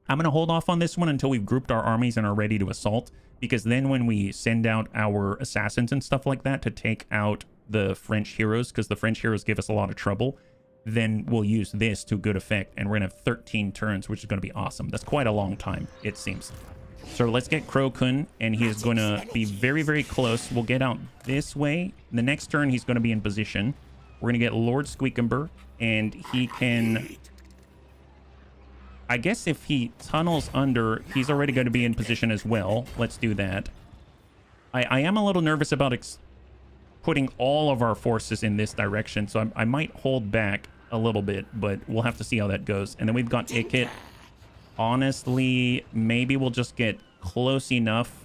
A: I'm going to hold off on this one until we've grouped our armies and are ready to assault, because then when we send out our assassins and stuff like that to take out the French heroes, because the French heroes give us a lot of trouble, then we'll use this to good effect, and we're going to have 13 turns, which is going to be awesome. That's quite a long time, it seems. So let's get Krokun, and he's going to be very, very close. We'll get out this way. The next turn, he's going to be in position. We're going to get Lord Squeakumber, and he can... I guess if he tunnels under, he's already going to be in position as well. Let's do that. I am a little nervous about putting all of our forces in this direction, so I might hold back a little bit, but we'll have to see how that goes. And then we've got Ikit. Honestly, maybe we'll just get close enough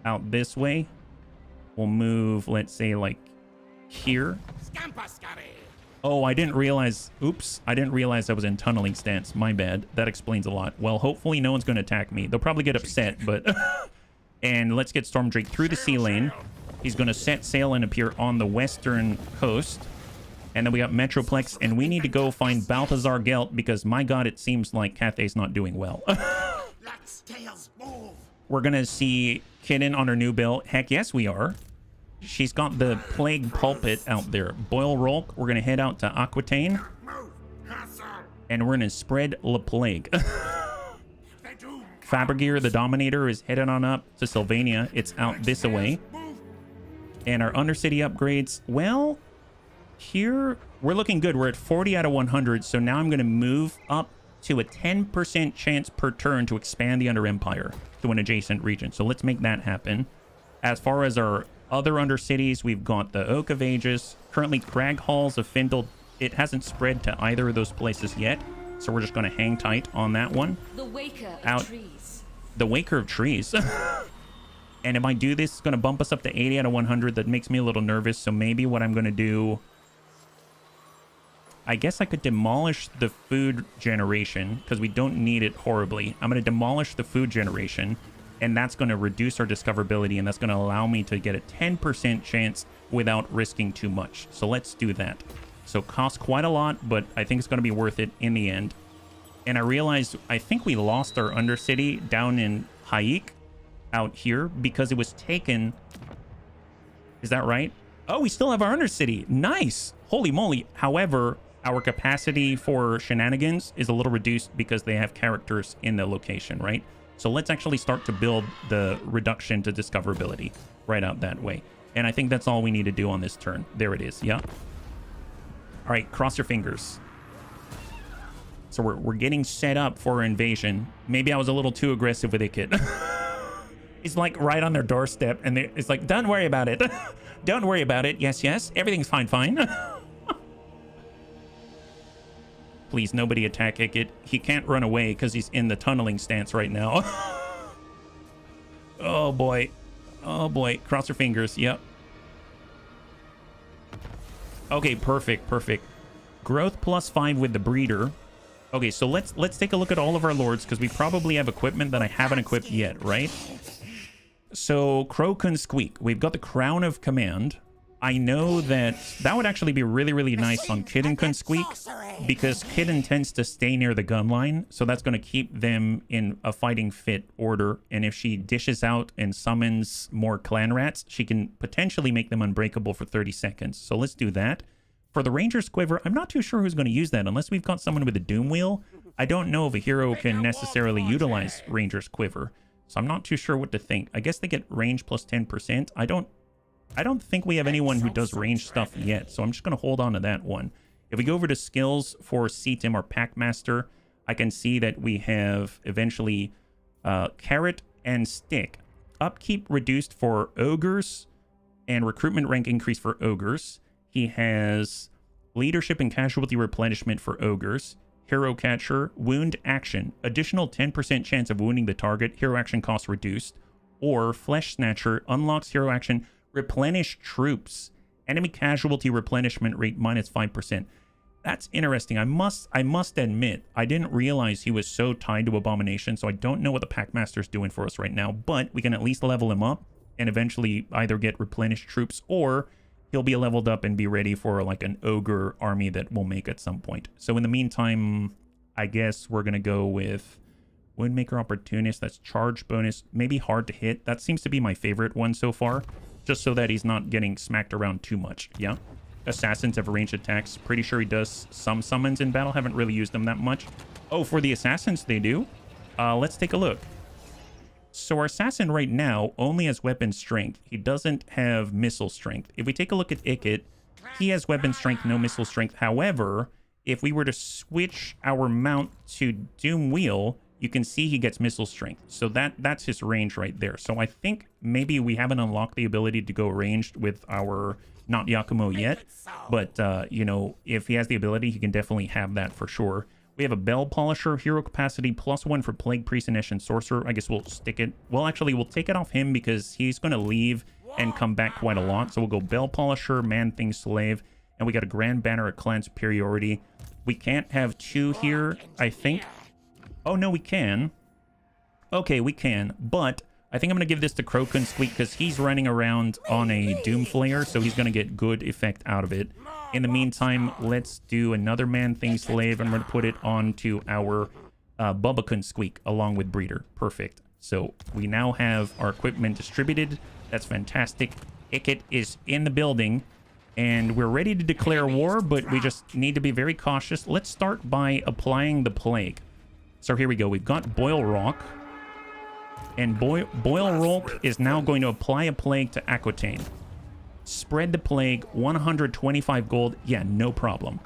A: out this way. We'll move, let's say, like here. Oh, I didn't realize. Oops, I didn't realize I was in tunneling stance. My bad. That explains a lot. Well, hopefully no one's going to attack me. They'll probably get upset, but... And let's get Stormdrake through the sea lane. He's going to set sail and appear on the western coast. And then we got Metroplex, and we need to go find Balthazar Gelt, because, my god, it seems like Cathay's not doing well. We're going to see Kidden on her new bill. Heck yes, we are. She's got the Plague Pulpit out there. Boil Rolk, we're going to head out to Aquitaine. And we're going to spread La Plague. Fabergear, the Dominator, is headed on up to Sylvania. It's out this way. And our Undercity upgrades, well, here we're looking good. We're at 40 out of 100. So now I'm going to move up to a 10% chance per turn to expand the Under Empire to an adjacent region. So let's make that happen. As far as our other Undercities, we've got the Oak of Ages. Currently, Crag Halls of Findle. It hasn't spread to either of those places yet. So we're just going to hang tight on that one.
E: The Waker of Trees.
A: The Waker of Trees. And if I do this, it's going to bump us up to 80 out of 100. That makes me a little nervous. So maybe what I'm going to do... I guess I could demolish the food generation, because we don't need it horribly. I'm going to demolish the food generation, and that's going to reduce our discoverability, and that's going to allow me to get a 10% chance without risking too much. So let's do that. So costs quite a lot, but I think it's going to be worth it in the end. And I realized, I think we lost our Undercity down in Haik out here because it was taken. Is that right? Oh, we still have our Undercity. Nice. Holy moly. However, our capacity for shenanigans is a little reduced because they have characters in the location, right? So let's actually start to build the reduction to discoverability right out that way. And I think that's all we need to do on this turn. There it is. Yeah. All right, cross your fingers. So we're getting set up for invasion. Maybe I was a little too aggressive with Ikit. It's like right on their doorstep, and it's like, don't worry about it. Don't worry about it. Yes, yes. Everything's fine, fine. Please, nobody attack Ikit. He can't run away because he's in the tunneling stance right now. Oh, boy. Oh, boy. Cross your fingers. Yep. Okay, perfect, perfect. Growth +5 with the breeder. Okay, so let's take a look at all of our lords, because we probably have equipment that I haven't equipped yet, right? So, Clan Skryre. We've got the Crown of Command. I know that would actually be really, really nice on Clan Skryre, because Kidden tends to stay near the gun line, so that's going to keep them in a fighting fit order. And if she dishes out and summons more clan rats, she can potentially make them unbreakable for 30 seconds. So let's do that. For the Ranger's Quiver, I'm not too sure who's going to use that unless we've got someone with a Doom Wheel. I don't know if a hero can necessarily utilize Ranger's Quiver, so I'm not too sure what to think. I guess they get range plus 10%. I don't think we have anyone who does range stuff yet, so I'm just going to hold on to that one. If we go over to skills for CTIM or Packmaster, I can see that we have eventually Carrot and Stick. Upkeep reduced for Ogres and recruitment rank increase for Ogres. He has leadership and casualty replenishment for Ogres. Hero Catcher, wound action, additional 10% chance of wounding the target, hero action cost reduced. Or Flesh Snatcher, unlocks hero action, replenish troops, enemy casualty replenishment rate -5%. That's interesting. I must admit, I didn't realize he was so tied to Abomination, so I don't know what the Packmaster's doing for us right now, but we can at least level him up and eventually either get replenished troops, or he'll be leveled up and be ready for like an ogre army that we'll make at some point. So in the meantime, I guess we're going to go with Woundmaker Opportunist. That's charge bonus, maybe hard to hit. That seems to be my favorite one so far, just so that he's not getting smacked around too much. Yeah. Assassins have ranged attacks. Pretty sure he does some summons in battle. Haven't really used them that much. Oh, for the assassins they do. Let's take a look. So our assassin right now only has weapon strength. He doesn't have missile strength. If we take a look at Ikit, he has weapon strength, no missile strength. However, if we were to switch our mount to Doom Wheel, you can see he gets missile strength. So that's his range right there. So I think maybe we haven't unlocked the ability to go ranged with our not Yakumo yet. But, you know, if he has the ability, he can definitely have that for sure. We have a Bell Polisher, hero capacity +1 for Plague Priest and Eshin Sorcerer. I guess we'll stick it. Well, actually, we'll take it off him because he's going to leave and come back quite a lot. So we'll go Bell Polisher, Man-Thing Slave, and we got a Grand Banner at Clan Superiority. We can't have two here, I think. Oh, no, we can. Okay, we can, but I think I'm going to give this to Clan Skryre because he's running around on a Doom Flare, so he's going to get good effect out of it. In the meantime, let's do another Man-Thing Slave, and we're going to put it onto our Clan Skryre along with Breeder. Perfect. So we now have our equipment distributed. That's fantastic. Ikit is in the building, and we're ready to declare war, but we just need to be very cautious. Let's start by applying the Plague. So here we go. We've got Boil Rock. And Boil Rock is now going to apply a Plague to Aquitaine. Spread the Plague, 125 gold. Yeah, no problem.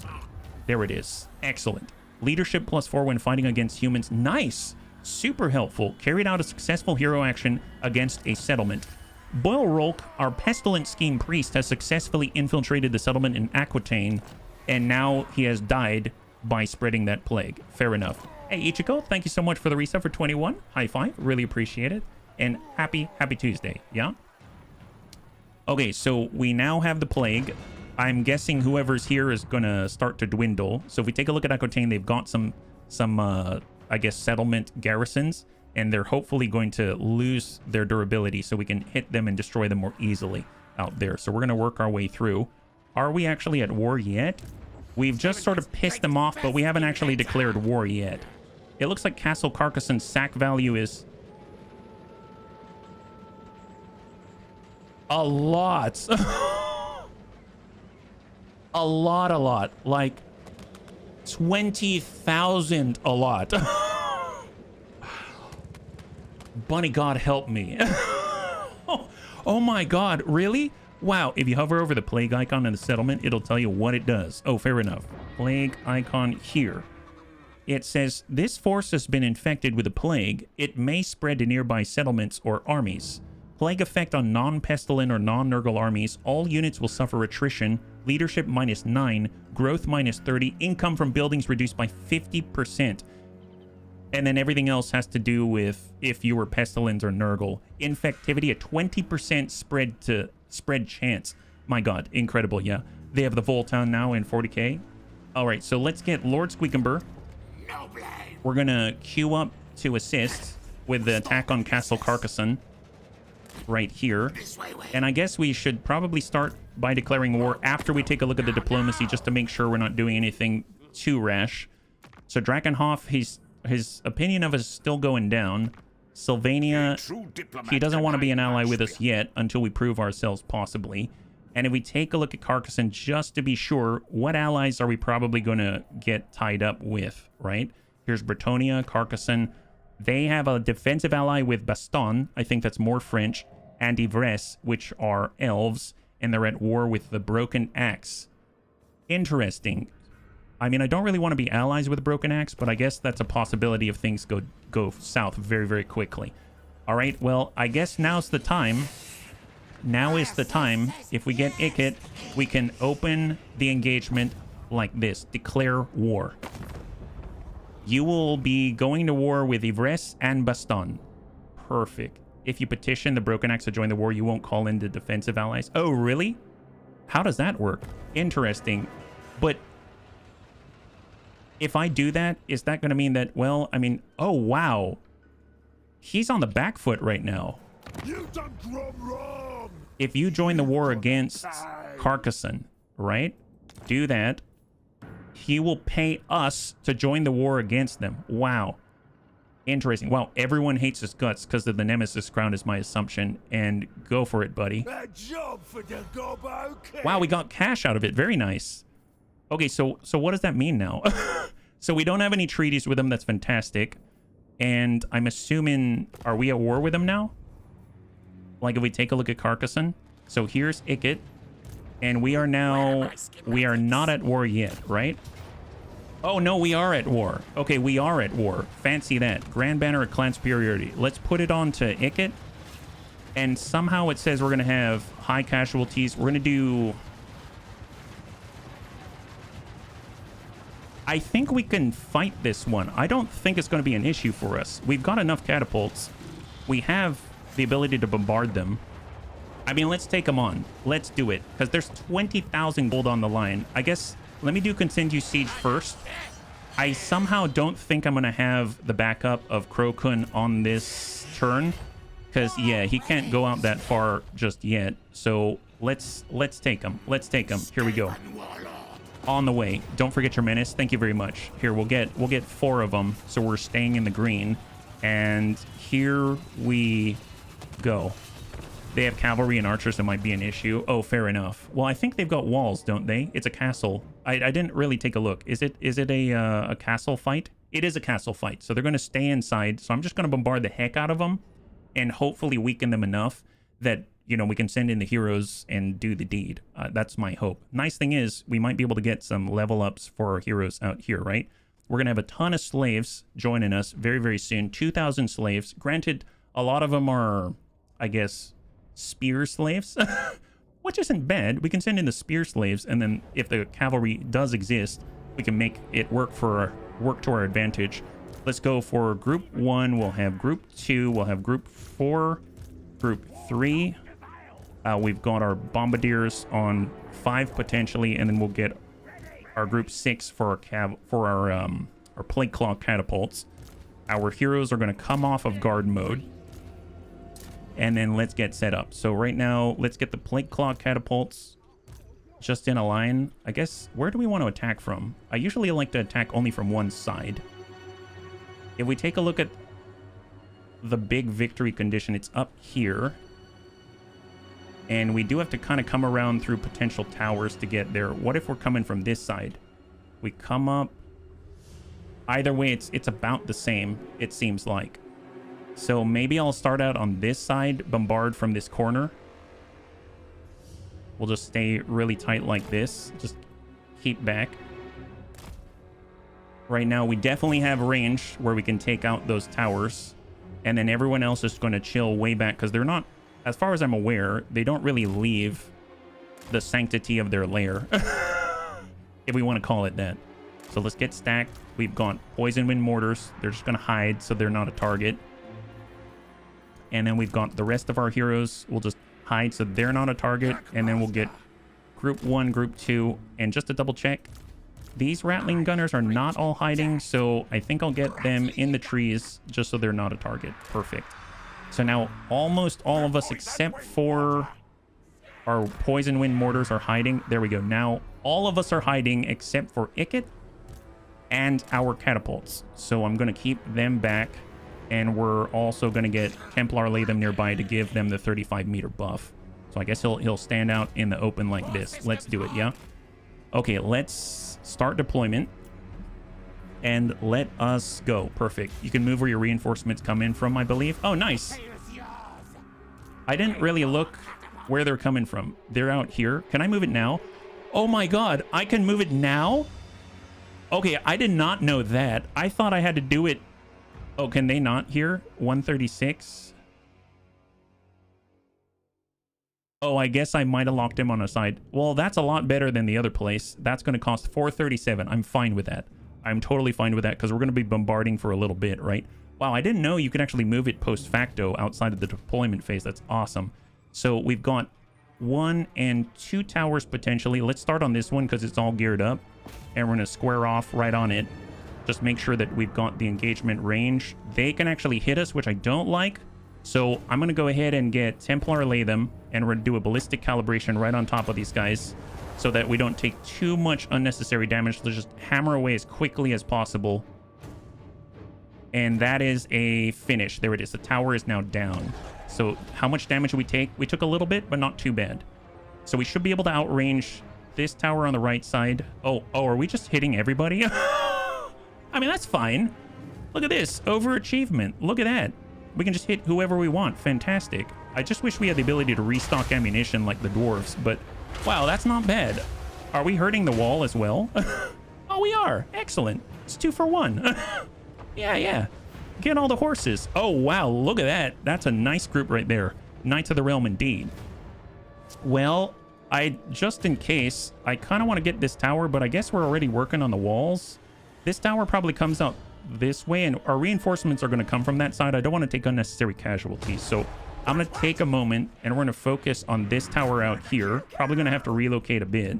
A: There it is. Excellent. Leadership +4 when fighting against humans. Nice. Super helpful. Carried out a successful hero action against a settlement. Boil Rock, our Pestilent Scheme Priest, has successfully infiltrated the settlement in Aquitaine, and now he has died by spreading that plague. Fair enough. Hey, Ichiko, thank you so much for the resub for 21. High five. Really appreciate it. And happy Tuesday. Yeah? Okay, so we now have the plague. I'm guessing whoever's here is going to start to dwindle. So if we take a look at Aquitaine, they've got some I guess, settlement garrisons, and they're hopefully going to lose their durability so we can hit them and destroy them more easily out there. So we're going to work our way through. Are we actually at war yet? We've just sort of pissed them off, but we haven't actually declared war yet. It looks like Castle Carcassonne's sack value is a lot. A lot. Like 20,000 a lot. Bunny God help me. Oh my God, really? Wow, if you hover over the plague icon in the settlement, it'll tell you what it does. Oh, fair enough. Plague icon here. It says, this force has been infected with a plague. It may spread to nearby settlements or armies. Plague effect on non-pestilent or non-Nurgle armies. All units will suffer attrition. Leadership -9. Growth -30. Income from buildings reduced by 50%. And then everything else has to do with if you were pestilent or Nurgle. Infectivity, a 20% spread chance. My God, incredible, yeah. They have the Voltown now in 40k. All right, so let's get Lord Squeakumber. We're gonna queue up to assist with the attack on Castle Carcassonne right here. And I guess we should probably start by declaring war after we take a look at the diplomacy, just to make sure we're not doing anything too rash. So Drakenhof, his opinion of us is still going down. Sylvania, he doesn't want to be an ally with us yet until we prove ourselves possibly. And if we take a look at Carcassonne, just to be sure, what allies are we probably going to get tied up with, right? Here's Bretonnia, Carcassonne. They have a defensive ally with Baston. I think that's more French. And Ivresse, which are elves. And they're at war with the Broken Axe. Interesting. I mean, I don't really want to be allies with Broken Axe, but I guess that's a possibility if things go south very, very quickly. All right, well, I guess now's the time. Now is the time. If we get Ikit, we can open the engagement like this. Declare war. You will be going to war with Ivresse and Baston. Perfect. If you petition the Broken Axe to join the war, you won't call in the defensive allies. Oh, really? How does that work? Interesting. But if I do that, is that going to mean that, well, I mean, oh, wow. He's on the back foot right now.
B: You done wrong.
A: If you join the war against Carcassonne, right? Do that. He will pay us to join the war against them. Wow. Interesting. Wow, everyone hates his guts because of the Nemesis crown is my assumption. And go for it, buddy.
B: A job for the gobbo.
A: Wow, we got cash out of it. Very nice. Okay, so what does that mean now? So we don't have any treaties with them. That's fantastic. And I'm assuming, are we at war with them now? Like if we take a look at Carcassonne. So here's Ikit. And we are now, we are not at war yet, right? Oh, no, we are at war. Okay, we are at war. Fancy that. Grand Banner of Clan Superiority. Let's put it on to Ikit. And somehow it says we're going to have high casualties. We're going to do... I think we can fight this one. I don't think it's going to be an issue for us. We've got enough catapults. We have the ability to bombard them. I mean, let's take them on. Let's do it. Because there's 20,000 gold on the line. I guess, let me do Continue Siege first. I somehow don't think I'm going to have the backup of Krokun on this turn. Because, yeah, he can't go out that far just yet. So, let's take him. Let's take him. Here we go. On the way. Don't forget your menace. Thank you very much. Here, we'll get 4 of them. So we're staying in the green. And here we go. They have cavalry and archers that might be an issue. Oh, fair enough. Well, I think they've got walls, don't they? It's a castle. I didn't really take a look. Is it a castle fight? It is a castle fight. So they're going to stay inside. So I'm just going to bombard the heck out of them and hopefully weaken them enough that, you know, we can send in the heroes and do the deed. That's my hope. Nice thing is we might be able to get some level ups for our heroes out here, right? We're going to have a ton of slaves joining us very, very soon. 2,000 slaves. Granted, a lot of them are, I guess, spear slaves, which isn't bad. We can send in the spear slaves, and then if the cavalry does exist, we can make it work to our advantage. Let's go for group 1. We'll have group 2. We'll have group 4, group 3. We've got our bombardiers on 5 potentially, and then we'll get our group 6 for our plague claw catapults. Our heroes are going to come off of guard mode. And then let's get set up. So right now, let's get the plague claw catapults just in a line. I guess, where do we want to attack from? I usually like to attack only from one side. If we take a look at the big victory condition, it's up here. And we do have to kind of come around through potential towers to get there. What if we're coming from this side? We come up. Either way, it's about the same, it seems like. So maybe I'll start out on this side, bombard from this corner. We'll just stay really tight like this. Just keep back. Right now, we definitely have range where we can take out those towers. And then everyone else is going to chill way back because they're not, as far as I'm aware, they don't really leave the sanctity of their lair. If we want to call it that. So let's get stacked. We've got poison wind mortars. They're just going to hide so they're not a target. And then we've got the rest of our heroes. We'll just hide so they're not a target. And then we'll get group 1, group 2. And just to double check, these Ratling gunners are not all hiding. So I think I'll get them in the trees just so they're not a target. Perfect. So now almost all of us except for our poison wind mortars are hiding. There we go. Now all of us are hiding except for Ikit and our catapults. So I'm going to keep them back. And we're also going to get Templar Latham nearby to give them the 35-meter buff. So I guess he'll stand out in the open like this. Let's do it, yeah? Okay, let's start deployment. And let us go. Perfect. You can move where your reinforcements come in from, I believe. Oh, nice. I didn't really look where they're coming from. They're out here. Can I move it now? Oh my god, I can move it now? Okay, I did not know that. I thought I had to do it. Oh, can they not here? 136. Oh, I guess I might have locked him on a side. Well, that's a lot better than the other place. That's going to cost 437. I'm fine with that. I'm totally fine with that because we're going to be bombarding for a little bit, right? Wow, I didn't know you could actually move it post facto outside of the deployment phase. That's awesome. So we've got 1 and 2 towers potentially. Let's start on this one because it's all geared up. And we're going to square off right on it. Just make sure that we've got the engagement range. They can actually hit us, which I don't like. So I'm going to go ahead and get Templar Latham, and we're going to do a ballistic calibration right on top of these guys so that we don't take too much unnecessary damage. Let's just hammer away as quickly as possible. And that is a finish. There it is. The tower is now down. So how much damage did we take? We took a little bit, but not too bad. So we should be able to outrange this tower on the right side. Oh, are we just hitting everybody? I mean, that's fine. Look at this. Overachievement. Look at that. We can just hit whoever we want. Fantastic. I just wish we had the ability to restock ammunition like the dwarves, but wow, that's not bad. Are we hurting the wall as well? Oh, we are. Excellent. It's 2 for 1. Yeah. Get all the horses. Oh, wow. Look at that. That's a nice group right there. Knights of the Realm indeed. Well, just in case, I kind of want to get this tower, but I guess we're already working on the walls. This tower probably comes out this way, and our reinforcements are going to come from that side. I don't want to take unnecessary casualties, so I'm going to take a moment, and we're going to focus on this tower out here. Probably going to have to relocate a bit,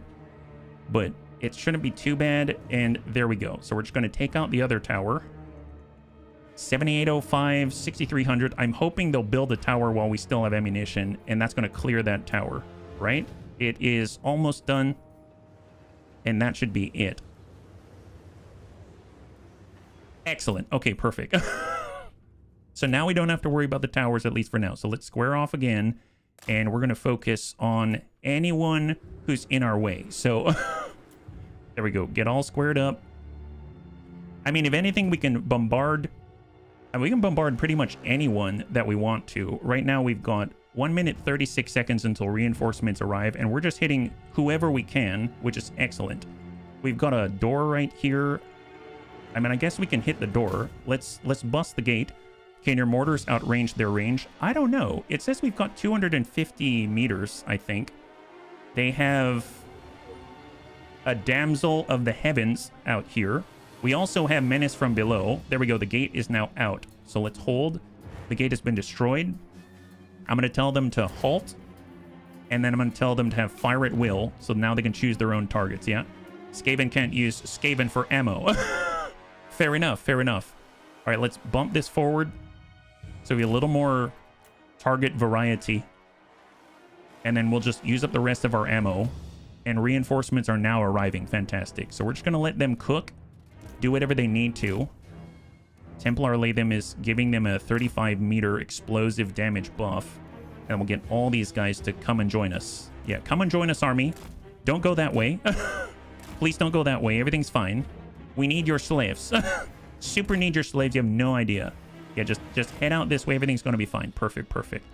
A: but it shouldn't be too bad, and there we go. So we're just going to take out the other tower. 7805, 6300. I'm hoping they'll build a tower while we still have ammunition, and that's going to clear that tower, right? It is almost done, and that should be it. Excellent. Okay, perfect. So now we don't have to worry about the towers, at least for now. So let's square off again, and we're going to focus on anyone who's in our way. So there we go. Get all squared up. I mean, if anything, we can bombard. And we can bombard pretty much anyone that we want to. Right now, we've got 1 minute, 36 seconds until reinforcements arrive, and we're just hitting whoever we can, which is excellent. We've got a door right here. I mean, I guess we can hit the door. Let's bust the gate. Can your mortars outrange their range? I don't know. It says we've got 250 meters, I think. They have a Damsel of the Heavens out here. We also have Menace from below. There we go. The gate is now out. So let's hold. The gate has been destroyed. I'm going to tell them to halt. And then I'm going to tell them to have fire at will. So now they can choose their own targets, yeah? Skaven can't use Skaven for ammo. Fair enough, fair enough. All right, let's bump this forward. So we have a little more target variety. And then we'll just use up the rest of our ammo. And reinforcements are now arriving. Fantastic. So we're just going to let them cook. Do whatever they need to. Templar Latham is giving them a 35-meter explosive damage buff. And we'll get all these guys to come and join us. Yeah, come and join us, army. Don't go that way. Please don't go that way. Everything's fine. We need your slaves. Super need your slaves. You have no idea. Yeah, just head out this way. Everything's going to be fine. Perfect, perfect.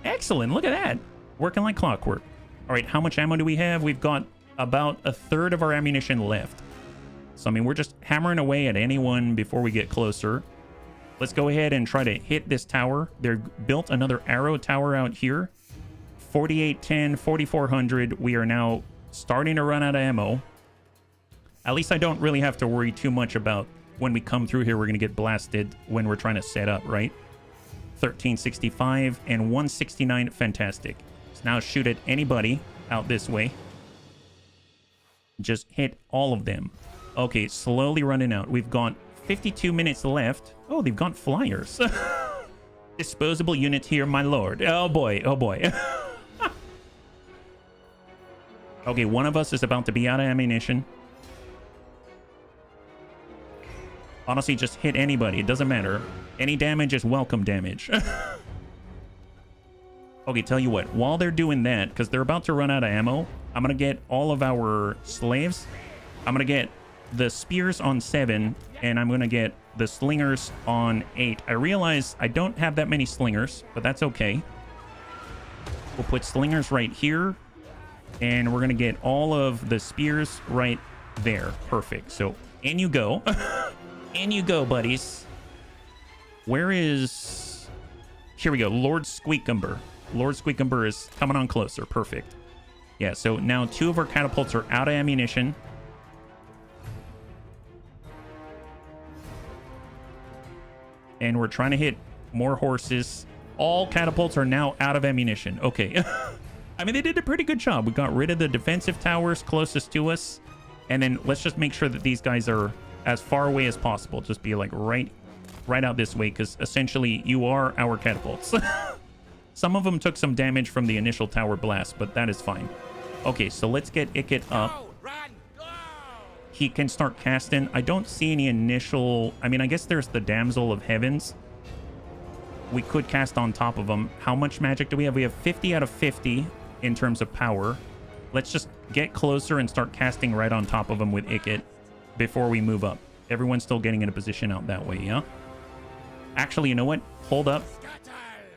A: Excellent. Look at that. Working like clockwork. All right, how much ammo do we have? We've got about a third of our ammunition left. So, I mean, we're just hammering away at anyone before we get closer. Let's go ahead and try to hit this tower. They're built another arrow tower out here. 4810, 4400. We are now starting to run out of ammo. At least I don't really have to worry too much about when we come through here, we're going to get blasted when we're trying to set up, right? 1365 and 169. Fantastic. So now shoot at anybody out this way. Just hit all of them. Okay, slowly running out. We've got 52 minutes left. Oh, they've got flyers. Disposable unit here, my lord. Oh boy, oh boy. Okay, one of us is about to be out of ammunition. Honestly, just hit anybody. It doesn't matter. Any damage is welcome damage. Okay, tell you what. While they're doing that, because they're about to run out of ammo, I'm going to get all of our slaves. I'm going to get the spears on 7, and I'm going to get the slingers on 8. I realize I don't have that many slingers, but that's okay. We'll put slingers right here, and we're going to get all of the spears right there. Perfect. So, in you go. In you go, buddies. Where is... Here we go. Lord Squeakumber. Lord Squeakumber is coming on closer. Perfect. Yeah, so now 2 of our catapults are out of ammunition. And we're trying to hit more horses. All catapults are now out of ammunition. Okay. I mean, they did a pretty good job. We got rid of the defensive towers closest to us. And then let's just make sure that these guys are as far away as possible. Just be like right out this way, because essentially you are our catapults. Some of them took some damage from the initial tower blast, but that is fine. Okay, so let's get Ikit up. He can start casting. I don't see any initial... I mean, I guess there's the Damsel of Heavens. We could cast on top of him. How much magic do we have? We have 50 out of 50 in terms of power. Let's just get closer and start casting right on top of him with Ikit before we move up. Everyone's still getting in a position out that way, yeah? Actually, you know what? Hold up.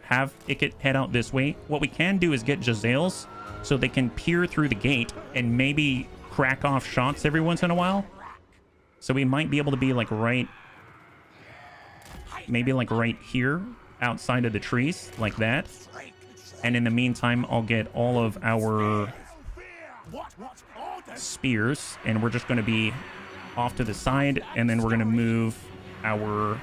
A: Have Ikit head out this way. What we can do is get Jazales so they can peer through the gate and maybe crack off shots every once in a while. So we might be able to be like right... Maybe like right here outside of the trees, like that. And in the meantime, I'll get all of our spears, and we're just going to be off to the side, and then we're going to move our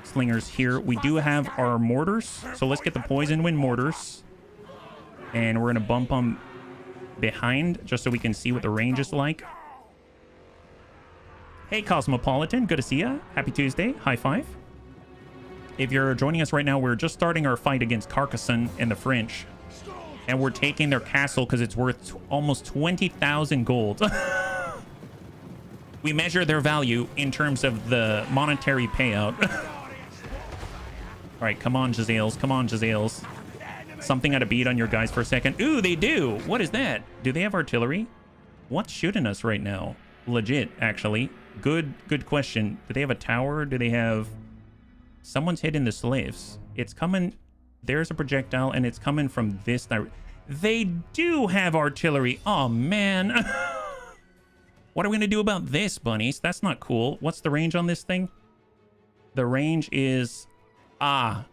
A: slingers here. We do have our mortars, so let's get the poison wind mortars, and we're going to bump them behind just so we can see what the range is like. Hey, Cosmopolitan, good to see ya. Happy Tuesday. High five. If you're joining us right now, we're just starting our fight against Carcassonne and the French, and we're taking their castle because it's worth almost 20,000 gold. We measure their value in terms of the monetary payout. All right, come on, Jazales. Come on, Jazales. Something out of beat on your guys for a second. Ooh, they do. What is that? Do they have artillery? What's shooting us right now? Legit, actually. Good question. Do they have a tower? Do they have... Someone's hitting the slaves. It's coming... There's a projectile, and it's coming from this direction. They do have artillery. Oh, man. What are we going to do about this, bunnies? That's not cool. What's the range on this thing? The range is... Ah,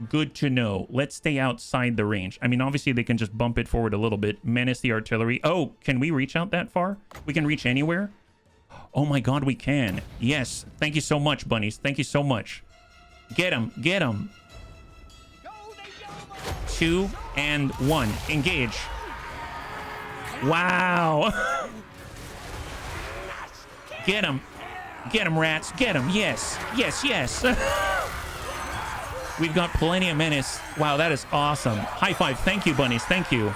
A: good to know. Let's stay outside the range. I mean, obviously, they can just bump it forward a little bit. Menace the artillery. Oh, can we reach out that far? We can reach anywhere? Oh, my God, we can. Yes. Thank you so much, bunnies. Thank you so much. Get him. Get him. 2 and 1. Engage. Wow. Get him. Get him, rats. Get him. Yes. Yes, yes. We've got plenty of menace. Wow, that is awesome. High five. Thank you, bunnies. Thank you.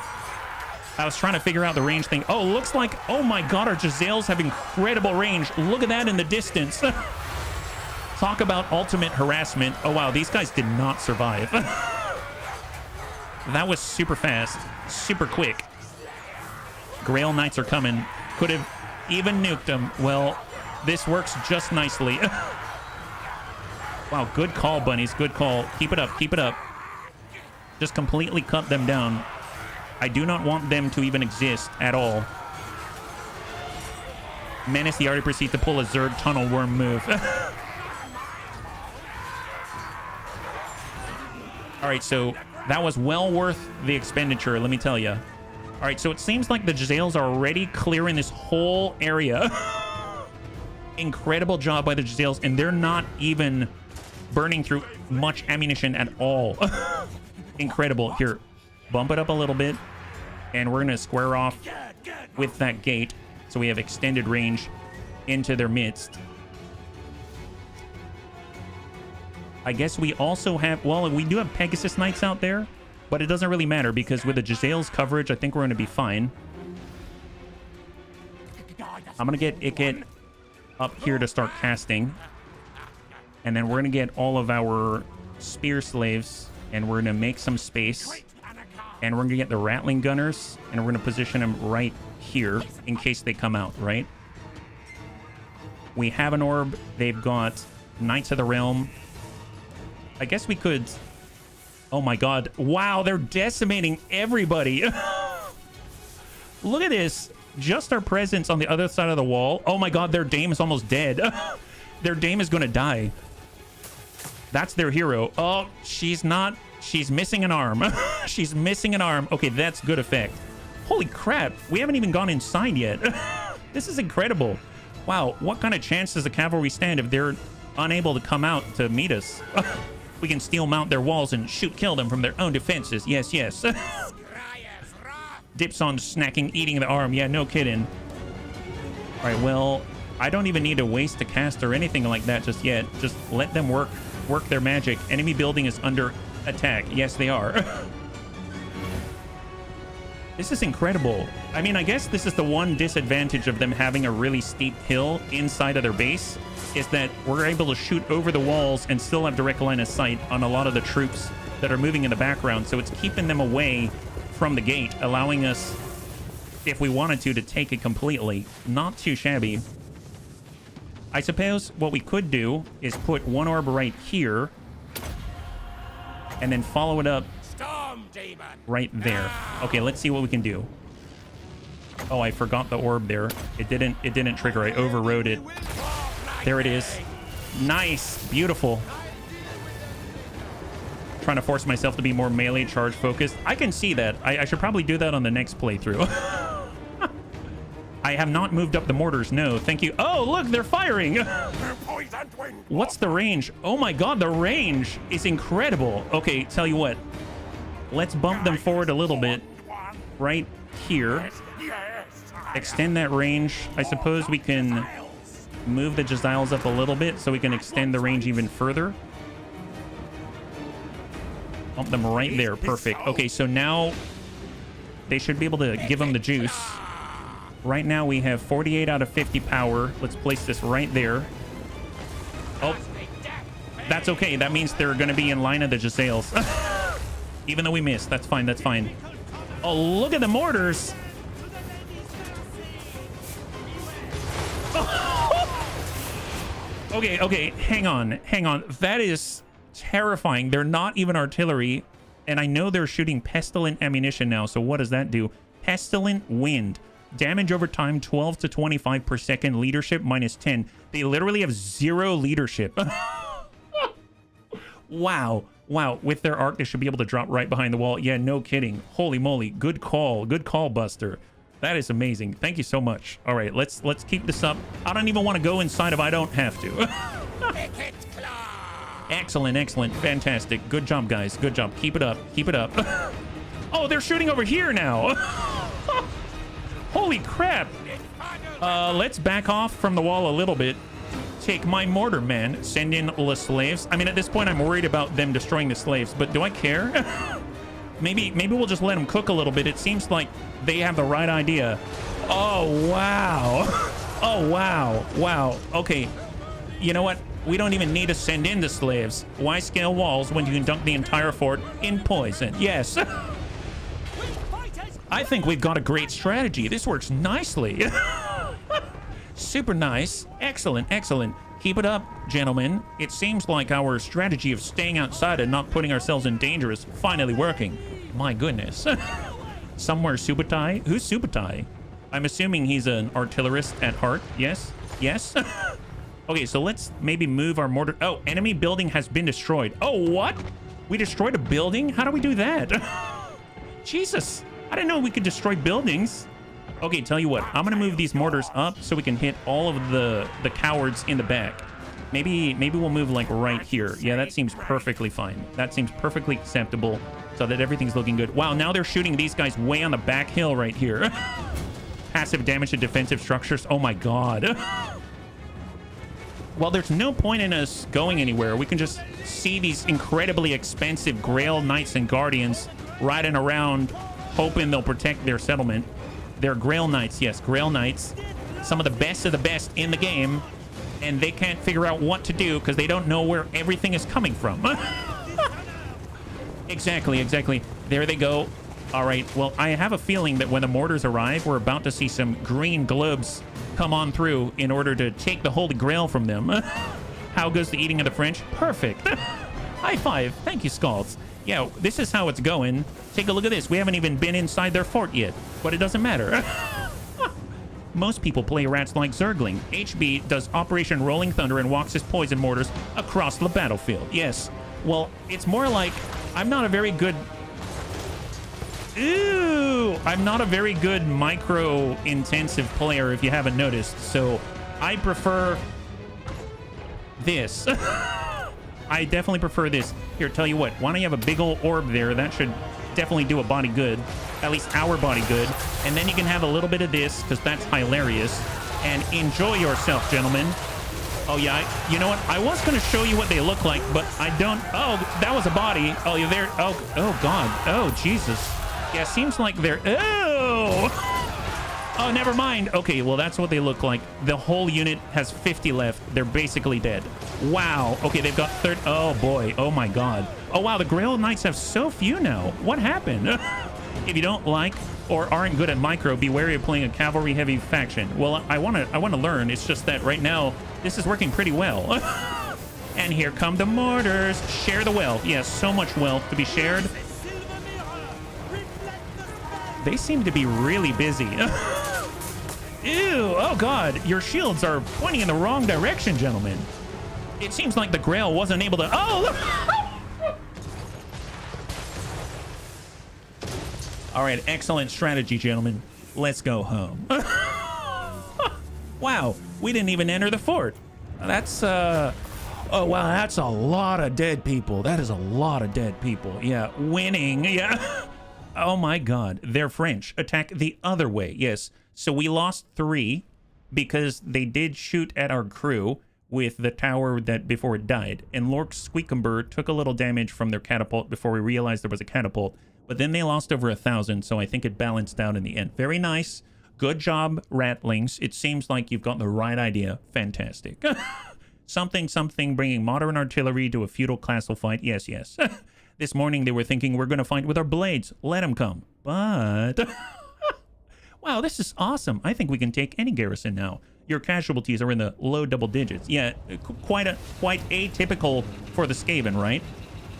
A: I was trying to figure out the range thing. Oh, looks like... Oh, my God. Our Jazales have incredible range. Look at that in the distance. Talk about ultimate harassment. Oh, wow. These guys did not survive. That was super fast. Super quick. Grail Knights are coming. Could have even nuked them. Well, this works just nicely. Wow, good call, bunnies. Good call. Keep it up. Keep it up. Just completely cut them down. I do not want them to even exist at all. Menace the already proceeds to pull a Zerg tunnel worm move. All right, so that was well worth the expenditure, let me tell you. All right, so it seems like the Giselles are already clearing this whole area. Incredible job by the Giselles, and they're not even burning through much ammunition at all. Incredible. Here, bump it up a little bit, and we're going to square off with that gate so we have extended range into their midst. I guess we also have, well, we do have Pegasus Knights out there, but it doesn't really matter because with the Giselles coverage, I think we're going to be fine. I'm going to get Ikit up here to start casting. And then we're going to get all of our spear slaves, and we're going to make some space. And we're going to get the Rattling Gunners, and we're going to position them right here in case they come out, right? We have an orb. They've got Knights of the Realm. I guess we could... Oh my god. Wow, they're decimating everybody. Look at this. Just our presence on the other side of the wall. Oh my god, their Dame is almost dead. Their Dame is going to die. That's their hero. Oh, she's not. She's missing an arm. She's missing an arm. Okay, that's good effect. Holy crap. We haven't even gone inside yet. This is incredible. Wow, what kind of chance does the cavalry stand if they're unable to come out to meet us? We can steel mount their walls and kill them from their own defenses. Yes, yes. Dips on snacking, eating the arm. Yeah, no kidding. All right, well, I don't even need to waste a cast or anything like that just yet. Just let them work their magic. Enemy building is under attack. Yes, they are. This is incredible. I mean, I guess this is the one disadvantage of them having a really steep hill inside of their base, is that we're able to shoot over the walls and still have direct line of sight on a lot of the troops that are moving in the background. So it's keeping them away from the gate, allowing us, if we wanted to take it completely. Not too shabby. I suppose what we could do is put one orb right here and then follow it up right there. Okay, let's see what we can do. Oh, I forgot the orb there. It didn't trigger. I overrode it. There it is. Nice. Beautiful. Trying to force myself to be more melee charge focused. I can see that. I should probably do that on the next playthrough. I have not moved up the mortars. No, thank you. Oh, look, they're firing. What's the range? Oh my god, the range is incredible. Okay, tell you what. Let's bump them forward a little bit. Right here. Extend that range. I suppose we can move the Giselles up a little bit so we can extend the range even further. Bump them right there. Perfect. Okay, so now they should be able to give them the juice. Right now we have 48 out of 50 power. Let's place this right there. Oh, that's okay. That means they're going to be in line of the Giselles. Even though we missed. That's fine. That's fine. Oh, look at the mortars. Okay, okay. Hang on. Hang on. That is terrifying. They're not even artillery. And I know they're shooting pestilent ammunition now. So what does that do? Pestilent wind. Damage over time 12 to 25 per second. Leadership minus 10. They literally have 0 leadership. Wow. Wow. With their arc, they should be able to drop right behind the wall. Yeah, no kidding. Holy moly. Good call. Good call, Buster. That is amazing. Thank you so much. All right, let's keep this up. I don't even want to go inside if I don't have to. Excellent, excellent. Fantastic. Good job, guys. Good job. Keep it up. Keep it up. Oh, they're shooting over here now. Holy crap. Let's back off from the wall a little bit. Take my mortar, man. Send in the slaves. I mean, at this point, I'm worried about them destroying the slaves, but do I care? Maybe we'll just let them cook a little bit. It seems like they have the right idea. Oh, wow. Oh, wow. Wow. Okay. You know what? We don't even need to send in the slaves. Why scale walls when you can dunk the entire fort in poison? Yes. I think we've got a great strategy. This works nicely. Super nice. Excellent, excellent. Keep it up, gentlemen. It seems like our strategy of staying outside and not putting ourselves in danger is finally working. My goodness. Somewhere Subutai? Who's Subutai? I'm assuming he's an artillerist at heart. Yes? Yes? Okay, so let's maybe move our mortar. Oh, enemy building has been destroyed. Oh, what? We destroyed a building? How do we do that? Jesus. I didn't know we could destroy buildings. Okay, tell you what. I'm going to move these mortars up so we can hit all of the cowards in the back. Maybe we'll move like right here. Yeah, that seems perfectly fine. That seems perfectly acceptable so that everything's looking good. Wow, now they're shooting these guys way on the back hill right here. Passive damage to defensive structures. Oh my god. Well, there's no point in us going anywhere. We can just see these incredibly expensive Grail Knights and Guardians riding around hoping they'll protect their settlement. They're Grail Knights, yes, Grail Knights. Some of the best in the game, and they can't figure out what to do because they don't know where everything is coming from. Exactly. There they go. All right, well, I have a feeling that when the mortars arrive, we're about to see some green globes come on through in order to take the Holy Grail from them. How goes the eating of the French? Perfect. High five. Thank you, Scalds. Yeah, this is how it's going. Take a look at this. We haven't even been inside their fort yet, but it doesn't matter. Most people play rats like Zergling. HB does Operation Rolling Thunder and walks his poison mortars across the battlefield. Yes. Well, it's more like I'm not a very good... I'm not a very good micro-intensive player, if you haven't noticed, so I prefer this. I definitely prefer this. Here, tell you what, why don't you have a big old orb there? That should definitely do a body good, at least our body good. And then you can have a little bit of this, because that's hilarious. And enjoy yourself, gentlemen. Oh, yeah, you know what? I was going to show you what they look like, but I don't... Oh, that was a body. Oh, you're there. Oh, God. Oh, Jesus. Yeah, seems like they're... Oh, never mind. Okay, well, that's what they look like. The whole unit has 50 left. They're basically dead. Wow. Okay, they've got third. Oh, boy. Oh, my God. Oh, wow. The Grail Knights have so few now. What happened? If you don't like or aren't good at micro, be wary of playing a cavalry-heavy faction. Well, I want to learn. It's just that right now, this is working pretty well. And here come the mortars. Share the wealth. Yes, so much wealth to be shared. They seem to be really busy. Ew, oh god, your shields are pointing in the wrong direction, gentlemen. It seems like the Grail wasn't able to... Oh, look! All right, excellent strategy, gentlemen. Let's go home. Wow, we didn't even enter the fort. That's, Oh, wow, that's a lot of dead people. That is a lot of dead people. Yeah, winning, yeah. Oh my god, they're French. Attack the other way, yes. So we lost 3 because they did shoot at our crew with the tower that before it died. And Lord Squeakumber took a little damage from their catapult before we realized there was a catapult. But then they lost over 1,000, so I think it balanced out in the end. Very nice. Good job, Ratlings. It seems like you've got the right idea. Fantastic. Something bringing modern artillery to a feudal castle fight. Yes, yes. This morning they were thinking we're going to fight with our blades. Let them come. But... Wow, this is awesome. I think we can take any garrison now. Your casualties are in the low double digits. Yeah, quite atypical for the Skaven, right?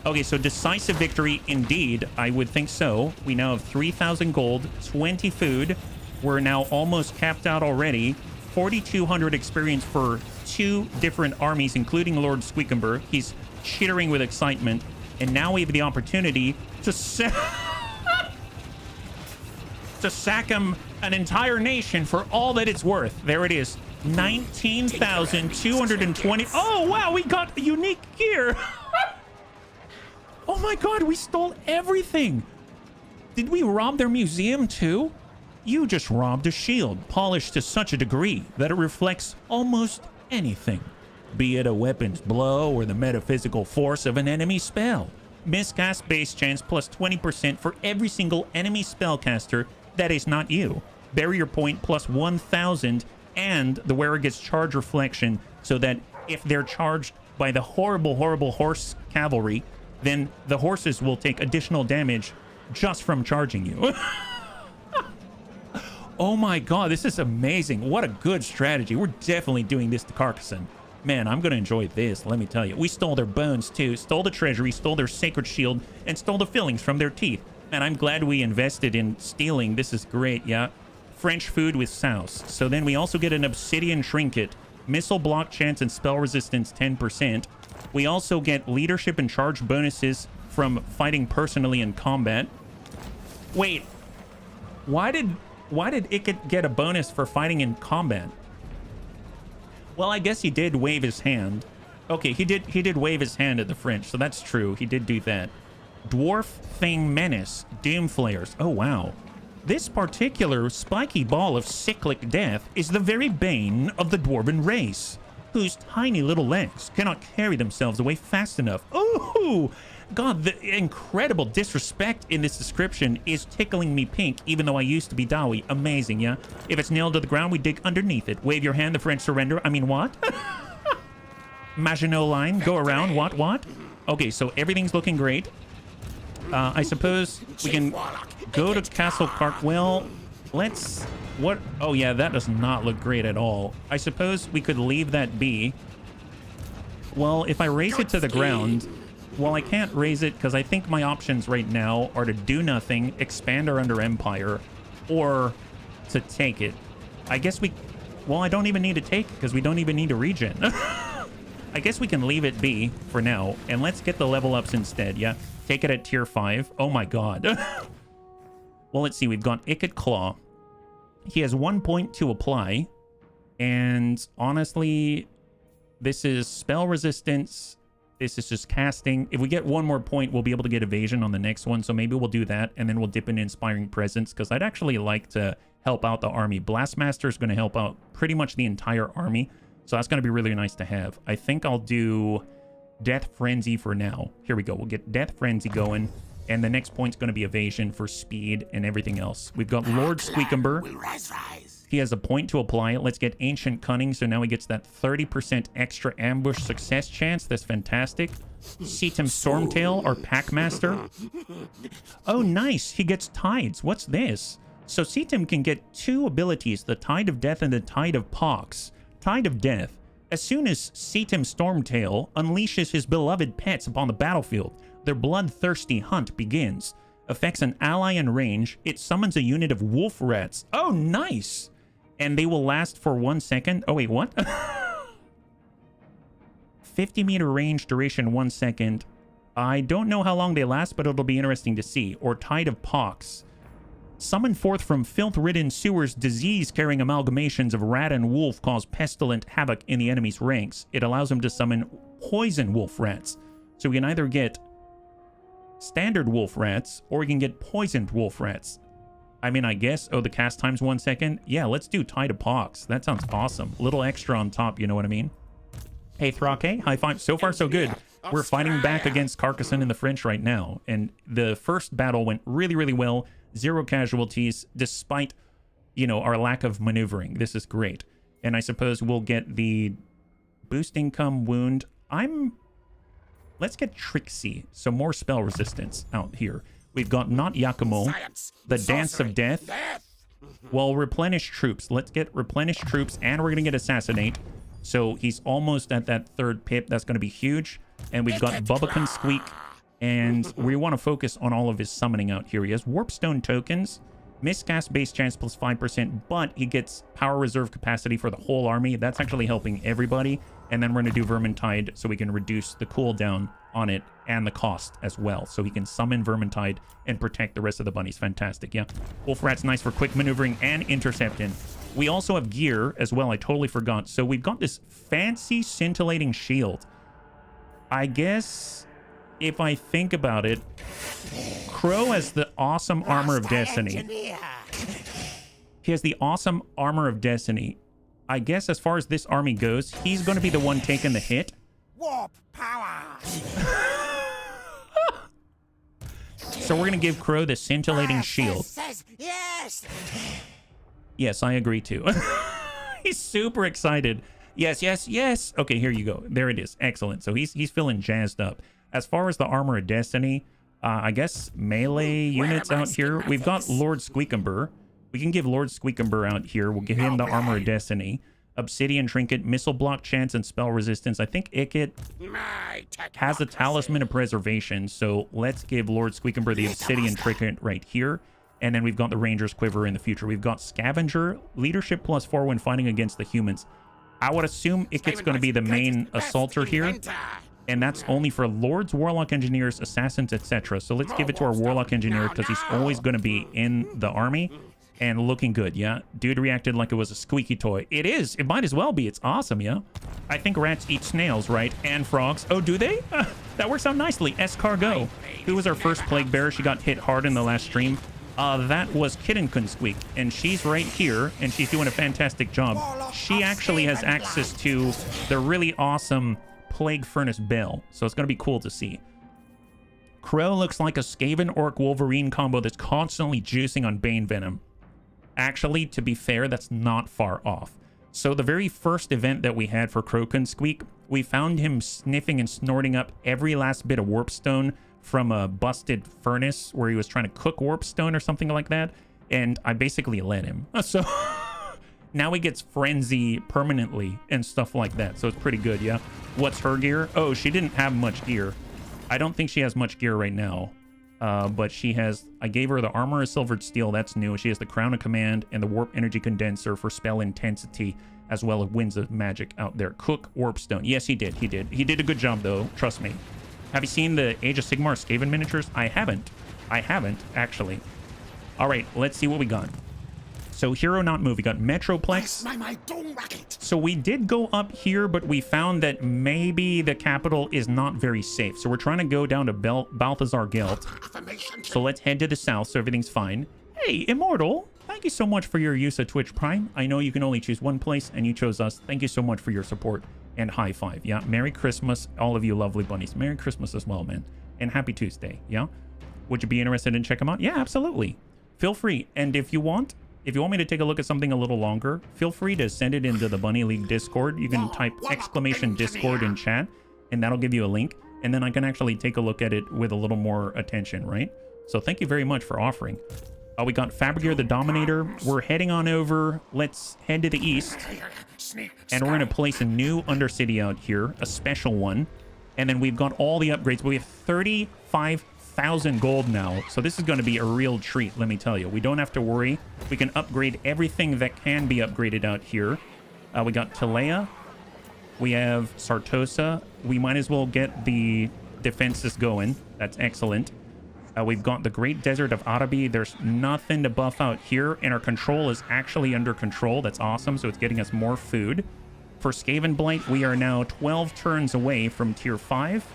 A: Okay, so decisive victory indeed. I would think so. We now have 3,000 gold, 20 food. We're now almost capped out already. 4,200 experience for 2 different armies, including Lord Squeakumber. He's chittering with excitement. And now we have the opportunity to sack him an entire nation for all that it's worth. There it is. 19,220. Oh, wow, we got unique gear. Oh my god, we stole everything. Did we rob their museum too? You just robbed a shield, polished to such a degree that it reflects almost anything, be it a weapon's blow or the metaphysical force of an enemy spell. Miscast base chance plus 20% for every single enemy spellcaster that is not you. Barrier point plus 1,000, and the wearer gets charge reflection so that if they're charged by the horrible horse cavalry, then the horses will take additional damage just from charging you. Oh my god, this is amazing. What a good strategy. We're definitely doing this to Carcassonne. Man, I'm going to enjoy this, let me tell you. We stole their bones, too. Stole the treasury, stole their sacred shield, and stole the fillings from their teeth. And I'm glad we invested in stealing. This is great, yeah. French food with sauce. So then we also get an obsidian trinket, missile block chance and spell resistance 10%. We also get leadership and charge bonuses from fighting personally in combat. Wait, why did it get a bonus for fighting in combat? Well, I guess he did wave his hand. Okay, he did wave his hand at the French, so that's true. He did do that. Dwarf Thing Menace, Doom Flares. Oh, wow. This particular spiky ball of cyclic death is the very bane of the dwarven race, whose tiny little legs cannot carry themselves away fast enough. Oh, God, the incredible disrespect in this description is tickling me pink, even though I used to be Dawi. Amazing, yeah? If it's nailed to the ground, we dig underneath it. Wave your hand, the French surrender. I mean, what? Maginot Line, go around. What? Okay, so everything's looking great. I suppose we can go to Castle Cartwell. Let's... What? Oh, yeah, that does not look great at all. I suppose we could leave that be. Well, if I raise it to the ground... Well, I can't raise it because I think my options right now are to do nothing, expand our Under Empire, or to take it. I guess we... Well, I don't even need to take it because we don't even need to regen. I guess we can leave it be for now, and let's get the level ups instead, yeah? Take it at tier 5. Oh my god. Well, let's see. We've got Icked Claw. He has 1 point to apply, and honestly, this is spell resistance. This is just casting. If we get 1 more point, we'll be able to get evasion on the next one. So maybe we'll do that, and then we'll dip into Inspiring Presence, because I'd actually like to help out the army. Blastmaster is going to help out pretty much the entire army. So that's going to be really nice to have. I think I'll do Death Frenzy for now. Here we go. We'll get Death Frenzy going, and the next point's going to be evasion for speed and everything else. We've got Lord Squeakumber. He has a point to apply. Let's get Ancient Cunning, so now he gets that 30% extra ambush success chance. That's fantastic. Seatum Stormtail, our Packmaster. Oh, nice. He gets Tides. What's this? So Seatum can get 2 abilities, the Tide of Death and the Tide of Pox. Tide of Death. As soon as Seatum Stormtail unleashes his beloved pets upon the battlefield, their bloodthirsty hunt begins. Affects an ally in range. It summons a unit of wolf rats. Oh, nice! And they will last for 1 second. Oh, wait, what? 50-meter range, duration 1 second. I don't know how long they last, but it'll be interesting to see. Or Tide of Pox. Summon forth from filth-ridden sewers disease-carrying amalgamations of rat and wolf cause pestilent havoc in the enemy's ranks. It allows him to summon poison wolf rats. So we can either get standard wolf rats, or we can get poisoned wolf rats. I mean, I guess... Oh, the cast time's 1 second? Yeah, let's do Tide of Pox. That sounds awesome. A little extra on top, you know what I mean? Hey, Thrake, high five. So far, so good. We're fighting back against Carcassonne and the French right now. And the first battle went really, really well. 0 casualties, despite, you know, our lack of maneuvering. This is great. And I suppose we'll get the boost income wound. Let's get Trixie. So more spell resistance out here. We've got Not Yakumo, the Dance of Death. Well, replenish troops. Let's get replenish troops, and we're going to get Assassinate. So he's almost at that 3rd pip. That's going to be huge. And we've got Bubbacon Squeak. And we want to focus on all of his summoning out here. He has Warpstone tokens, miscast base chance plus 5%, but he gets power reserve capacity for the whole army. That's actually helping everybody. And then we're going to do Vermintide so we can reduce the cooldown on it and the cost as well. So he can summon Vermintide and protect the rest of the bunnies. Fantastic, yeah. Wolf Rat's nice for quick maneuvering and intercepting. We also have gear as well. I totally forgot. So we've got this fancy scintillating shield. I guess... if I think about it, Crow has the awesome Armor of Destiny. He has the awesome Armor of Destiny. I guess as far as this army goes, he's going to be the one taking the hit.
C: Warp power.
A: So we're going to give Crow the scintillating shield.
C: Yes.
A: Yes, I agree too. He's super excited. Yes, yes, yes. Okay, here you go. There it is. Excellent. So he's feeling jazzed up. As far as the Armor of Destiny, I guess melee units out here. We've got Lord Squeakumber. We can give Lord Squeakumber out here. We'll give him the Armor of Destiny. Obsidian Trinket, Missile Block Chance, and Spell Resistance. I think Ikit has a Talisman of Preservation, so let's give Lord Squeakenburg the Obsidian Trinket right here. And then we've got the Ranger's Quiver in the future. We've got Scavenger, Leadership +4 when fighting against the humans. I would assume Ikit's going to be the main assaulter here. And that's only for Lords, Warlock Engineers, Assassins, etc. So let's give it to our Warlock Engineer because he's always going to be in the army. And looking good, yeah? Dude reacted like it was a squeaky toy. It is. It might as well be. It's awesome, yeah? I think rats eat snails, right? And frogs. Oh, do they? That works out nicely. Escargot. Who was our first Plague Bearer? She got hit hard in the last stream. That was Kittenkun Squeak, and she's right here, and she's doing a fantastic job. She actually has access to the really awesome Plague Furnace Bell, so it's going to be cool to see. Crow looks like a Skaven Orc Wolverine combo that's constantly juicing on Bane Venom. Actually, to be fair, that's not far off. So the very first event that we had for Crowkun Squeak, we found him sniffing and snorting up every last bit of Warpstone from a busted furnace where he was trying to cook Warpstone or something like that, and I basically let him. So now he gets Frenzy permanently and stuff like that, so it's pretty good, yeah? What's her gear? Oh, she didn't have much gear. I don't think she has much gear right now, but she has... I gave her the Armor of Silvered Steel, that's new. She has the Crown of Command and the Warp Energy Condenser for spell intensity, as well as Winds of Magic out there. Cook Warpstone. Yes, he did. He did a good job, though. Trust me. Have you seen the Age of Sigmar Skaven miniatures? I haven't, actually. All right, let's see what we got. So Hero Not Move, we got Metroplex. So we did go up here, but we found that maybe the capital is not very safe. So we're trying to go down to Balthazar Gelt. So let's head to the south so everything's fine. Hey, Immortal, thank you so much for your use of Twitch Prime. I know you can only choose one place, and you chose us. Thank you so much for your support. And high five, yeah? Merry Christmas, all of you lovely bunnies. Merry Christmas as well, man. And happy Tuesday, yeah? Would you be interested in checking them out? Yeah, absolutely. Feel free. And if you want me to take a look at something a little longer, feel free to send it into the Bunny League Discord. You can type !Discord in chat, and that'll give you a link. And then I can actually take a look at it with a little more attention, right? So thank you very much for offering. We got Fabrigear the Dominator. We're heading on over. Let's head to the east. And we're going to place a new Undercity out here, a special one. And then we've got all the upgrades. We have 35,000 gold now. So this is going to be a real treat, let me tell you. We don't have to worry. We can upgrade everything that can be upgraded out here. We got Talea. We have Sartosa. We might as well get the defenses going. That's excellent. We've got the Great Desert of Arabi. There's nothing to buff out here, and our control is actually under control. That's awesome, so it's getting us more food. For Skaven Blight, we are now 12 turns away from tier 5.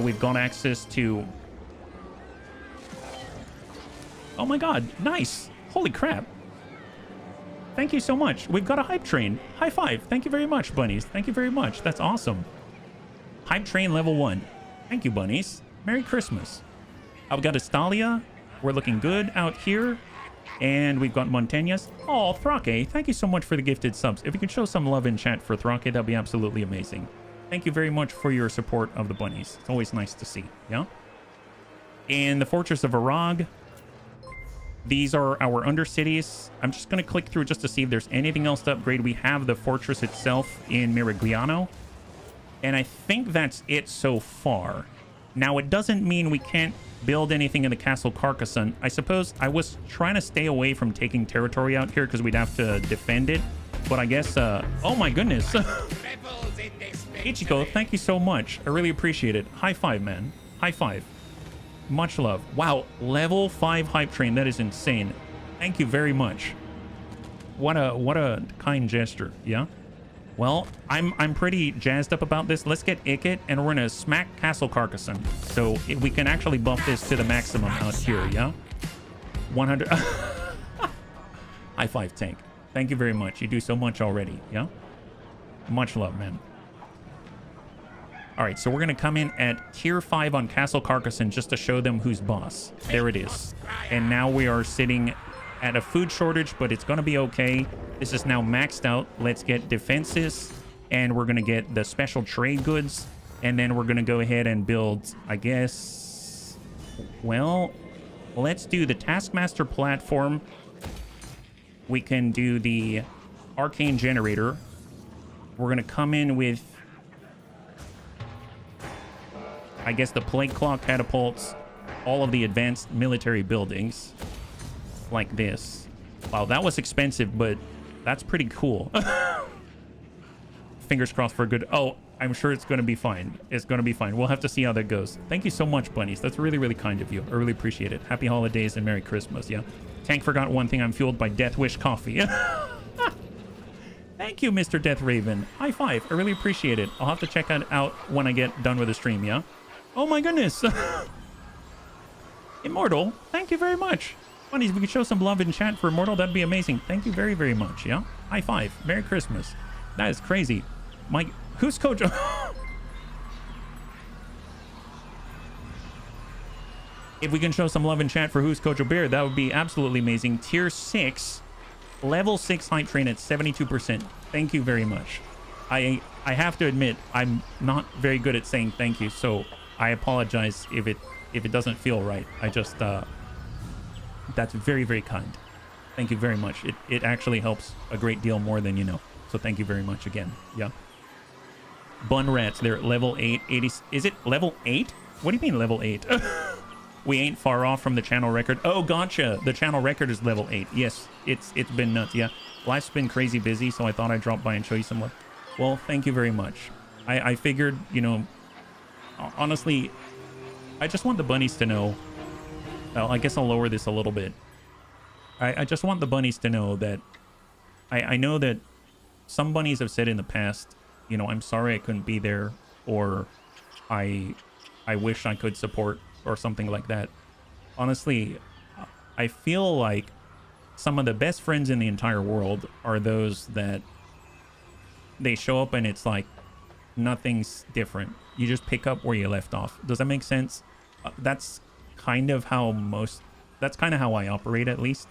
A: We've got access to... Oh my god, nice! Holy crap. Thank you so much. We've got a hype train. High five. Thank you very much, bunnies. Thank you very much. That's awesome. Hype train level 1. Thank you, bunnies. Merry Christmas. I've got Estalia. We're looking good out here. And we've got Montañas. Oh, Thrake, thank you so much for the gifted subs. If you could show some love in chat for Thrake, that'd be absolutely amazing. Thank you very much for your support of the bunnies. It's always nice to see, yeah? In the Fortress of Arag, these are our Undercities. I'm just going to click through just to see if there's anything else to upgrade. We have the fortress itself in Merigliano. And I think that's it so far. Now, it doesn't mean we can't build anything in the Castle Carcassonne. I suppose I was trying to stay away from taking territory out here because we'd have to defend it. But I guess, oh my goodness. Ichiko, thank you so much. I really appreciate it. High five, man. High five. Much love. Wow, level 5 hype train. That is insane. Thank you very much. What a kind gesture, yeah? Well, I'm pretty jazzed up about this. Let's get Ikit, and we're gonna smack Castle Carcassonne. So we can actually buff this to the maximum out here, yeah? 100... High five, Tank. Thank you very much. You do so much already, yeah? Much love, man. All right, so we're gonna come in at tier 5 on Castle Carcassonne just to show them who's boss. There it is. And now we are sitting at a food shortage, but it's gonna be okay. This is now maxed out. Let's get defenses, and we're gonna get the special trade goods, and then we're gonna go ahead and build, I guess, well, let's do the Taskmaster platform. We can do the arcane generator. We're going to come in with, I guess, the plague claw catapults, all of the advanced military buildings like this. Wow, that was expensive, but that's pretty cool. Fingers crossed for a good... Oh, I'm sure it's going to be fine. It's going to be fine. We'll have to see how that goes. Thank you so much, bunnies. That's really, really kind of you. I really appreciate it. Happy holidays and Merry Christmas, yeah? Tank forgot one thing. I'm fueled by Death Wish coffee. Thank you, Mr. Death Raven. High five. I really appreciate it. I'll have to check it out when I get done with the stream, yeah? Oh my goodness. Immortal, thank you very much. Bunnies, if we could show some love in chat for Immortal, that'd be amazing. Thank you very, very much, yeah? High five. Merry Christmas. That is crazy. Mike, who's Coach? If we can show some love in chat for who's Coach Bear, that would be absolutely amazing. Tier 6, level 6 hype train at 72%. Thank you very much. I have to admit, I'm not very good at saying thank you, so I apologize if it doesn't feel right. I just, that's very, very kind. Thank you very much. It actually helps a great deal more than you know. So thank you very much again. Yeah. Bun Rats, they're at level 8. 80, is it level 8? What do you mean level 8? We ain't far off from the channel record. Oh, gotcha. The channel record is level 8. Yes, it's been nuts. Yeah. Life's been crazy busy, so I thought I'd drop by and show you some love. Well, thank you very much. I figured, you know, honestly, I just want the bunnies to know. Well, I guess I'll lower this a little bit. I just want the bunnies to know that I know that some bunnies have said in the past, you know, I'm sorry I couldn't be there, or I wish I could support, or something like that. Honestly, I feel like some of the best friends in the entire world are those that they show up and it's like nothing's different. You just pick up where you left off. Does that make sense? That's kind of how I operate, at least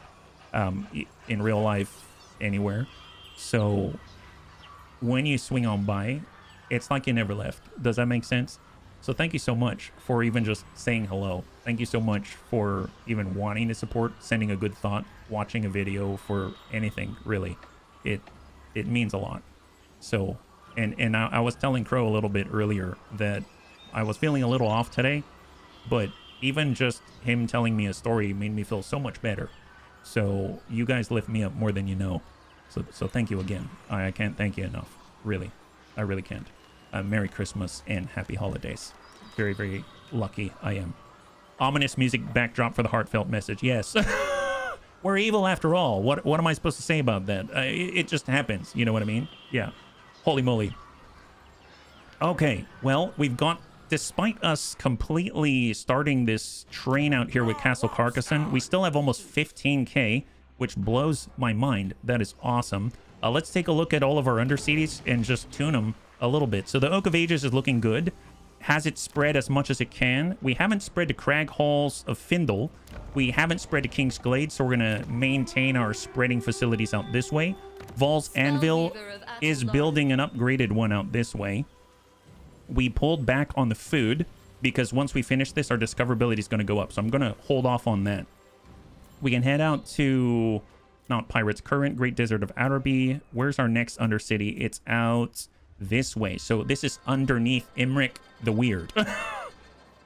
A: in real life, anywhere. So when you swing on by, it's like you never left. Does that make sense? So thank you so much for even just saying hello. Thank you so much for even wanting to support, sending a good thought, watching a video, for anything, really. It means a lot. So, and I was telling Crow a little bit earlier that I was feeling a little off today, but even just him telling me a story made me feel so much better. So you guys lift me up more than you know. So thank you again. I can't thank you enough. Really. I really can't. Merry Christmas and happy holidays. Very, very lucky I am. Ominous music backdrop for the heartfelt message. Yes. We're evil after all. What am I supposed to say about that? It just happens. You know what I mean? Yeah. Holy moly. Okay. Well, we've got, despite us completely starting this train out here with Castle Carcassonne, we still have almost 15k, which blows my mind. That is awesome. Let's take a look at all of our undercities and just tune them a little bit. So the Oak of Ages is looking good. Has it spread as much as it can? We haven't spread to Crag Halls of Findle. We haven't spread to King's Glade, so we're going to maintain our spreading facilities out this way. Val's Anvil is building an upgraded one out this way. We pulled back on the food because once we finish this, our discoverability is going to go up. So I'm going to hold off on that. We can head out to Mount Pirate's Current, Great Desert of Araby. Where's our next undercity? It's out this way. So this is underneath Imric the Weird.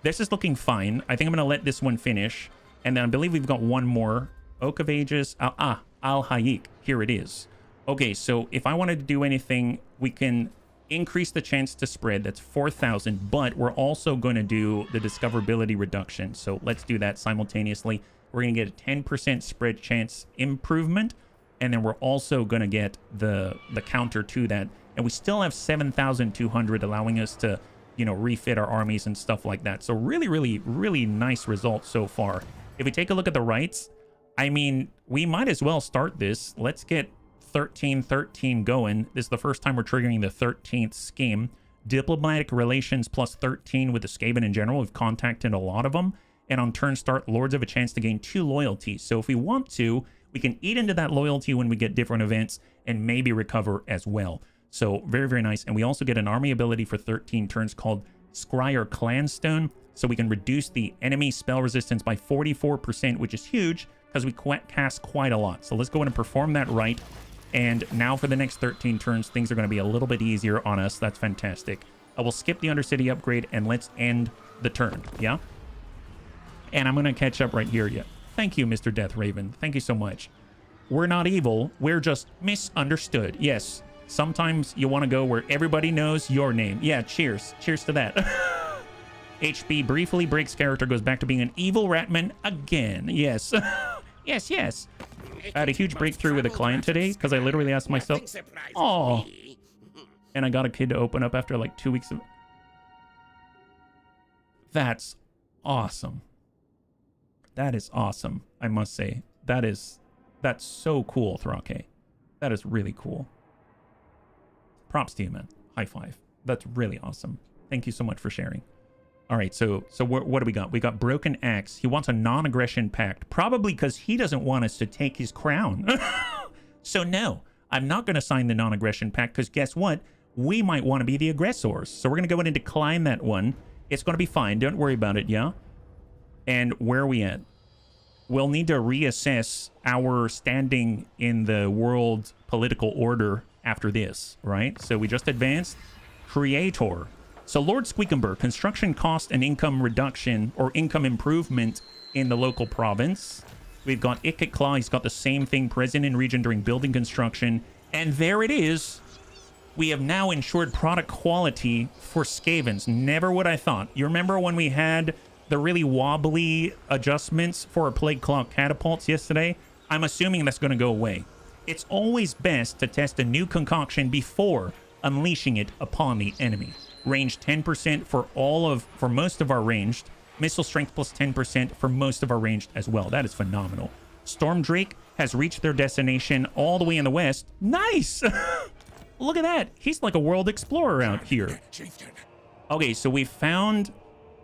A: This is looking fine. I think I'm going to let this one finish. And then I believe we've got one more. Oak of Ages. Al-Hayik. Here it is. Okay, so if I wanted to do anything, we can increase the chance to spread. That's 4,000. But we're also going to do the discoverability reduction. So let's do that simultaneously. We're going to get a 10% spread chance improvement. And then we're also going to get the counter to that. And we still have 7,200, allowing us to, you know, refit our armies and stuff like that. So really, really, really nice results so far. If we take a look at the rights, I mean, we might as well start this. Let's get 1313 going. This is the first time we're triggering the 13th scheme. Diplomatic relations plus 13 with the Skaven in general. We've contacted a lot of them. And on turn start, Lords have a chance to gain 2 loyalties. So if we want to, we can eat into that loyalty when we get different events and maybe recover as well. So very, very nice. And we also get an army ability for 13 turns called Skryre Clanstone. So we can reduce the enemy spell resistance by 44%, which is huge because we cast quite a lot. So let's go ahead and perform that right. And now for the next 13 turns, things are going to be a little bit easier on us. That's fantastic. I will skip the Undercity upgrade and let's end the turn, yeah? And I'm going to catch up right here, yeah. Thank you, Mr. Death Raven. Thank you so much. We're not evil. We're just misunderstood. Yes, sometimes you want to go where everybody knows your name. Yeah, cheers. Cheers to that. HB briefly breaks character, goes back to being an evil ratman again. Yes. Yes, yes. I had a huge breakthrough with a client today because I literally asked myself, oh, and I got a kid to open up after like 2 weeks of... That's awesome. That is awesome, I must say. That's so cool, Thrake. That is really cool. Props to you, man. High five. That's really awesome. Thank you so much for sharing. All right, so what do we got? We got Broken Axe. He wants a non-aggression pact, probably because he doesn't want us to take his crown. So no, I'm not going to sign the non-aggression pact because guess what? We might want to be the aggressors. So we're going to go in and decline that one. It's going to be fine. Don't worry about it, yeah? And where are we at? We'll need to reassess our standing in the world political order after this, right? So we just advanced. Creator. So Lord Squeakumber, construction cost and income reduction or income improvement in the local province. We've got Ikit Claw. He's got the same thing present in region during building construction. And there it is. We have now ensured product quality for Skavens. Never would I thought. You remember when we had the really wobbly adjustments for our Plague Claw catapults yesterday? I'm assuming that's going to go away. It's always best to test a new concoction before unleashing it upon the enemy. Range 10% for most of our ranged. Missile strength plus 10% for most of our ranged as well. That is phenomenal. Storm Drake has reached their destination all the way in the west. Nice! Look at that. He's like a world explorer out here. Okay, so we found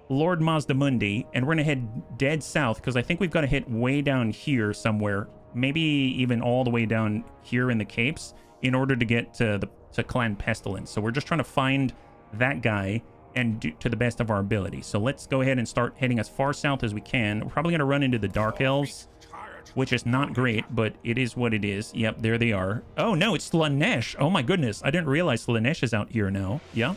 A: Lord Mazdamundi, and we're going to head dead south because I think we've got to hit way down here somewhere. Maybe even all the way down here in the Capes in order to get to Clan Pestilence. So we're just trying to find that guy and do to the best of our ability. So let's go ahead and start heading as far south as we can. We're probably going to run into the Dark Elves, which is not great, but it is what it is. Yep, there they are. Oh no, it's Slanesh. Oh my goodness, I didn't realize Slanesh is out here now. Yeah.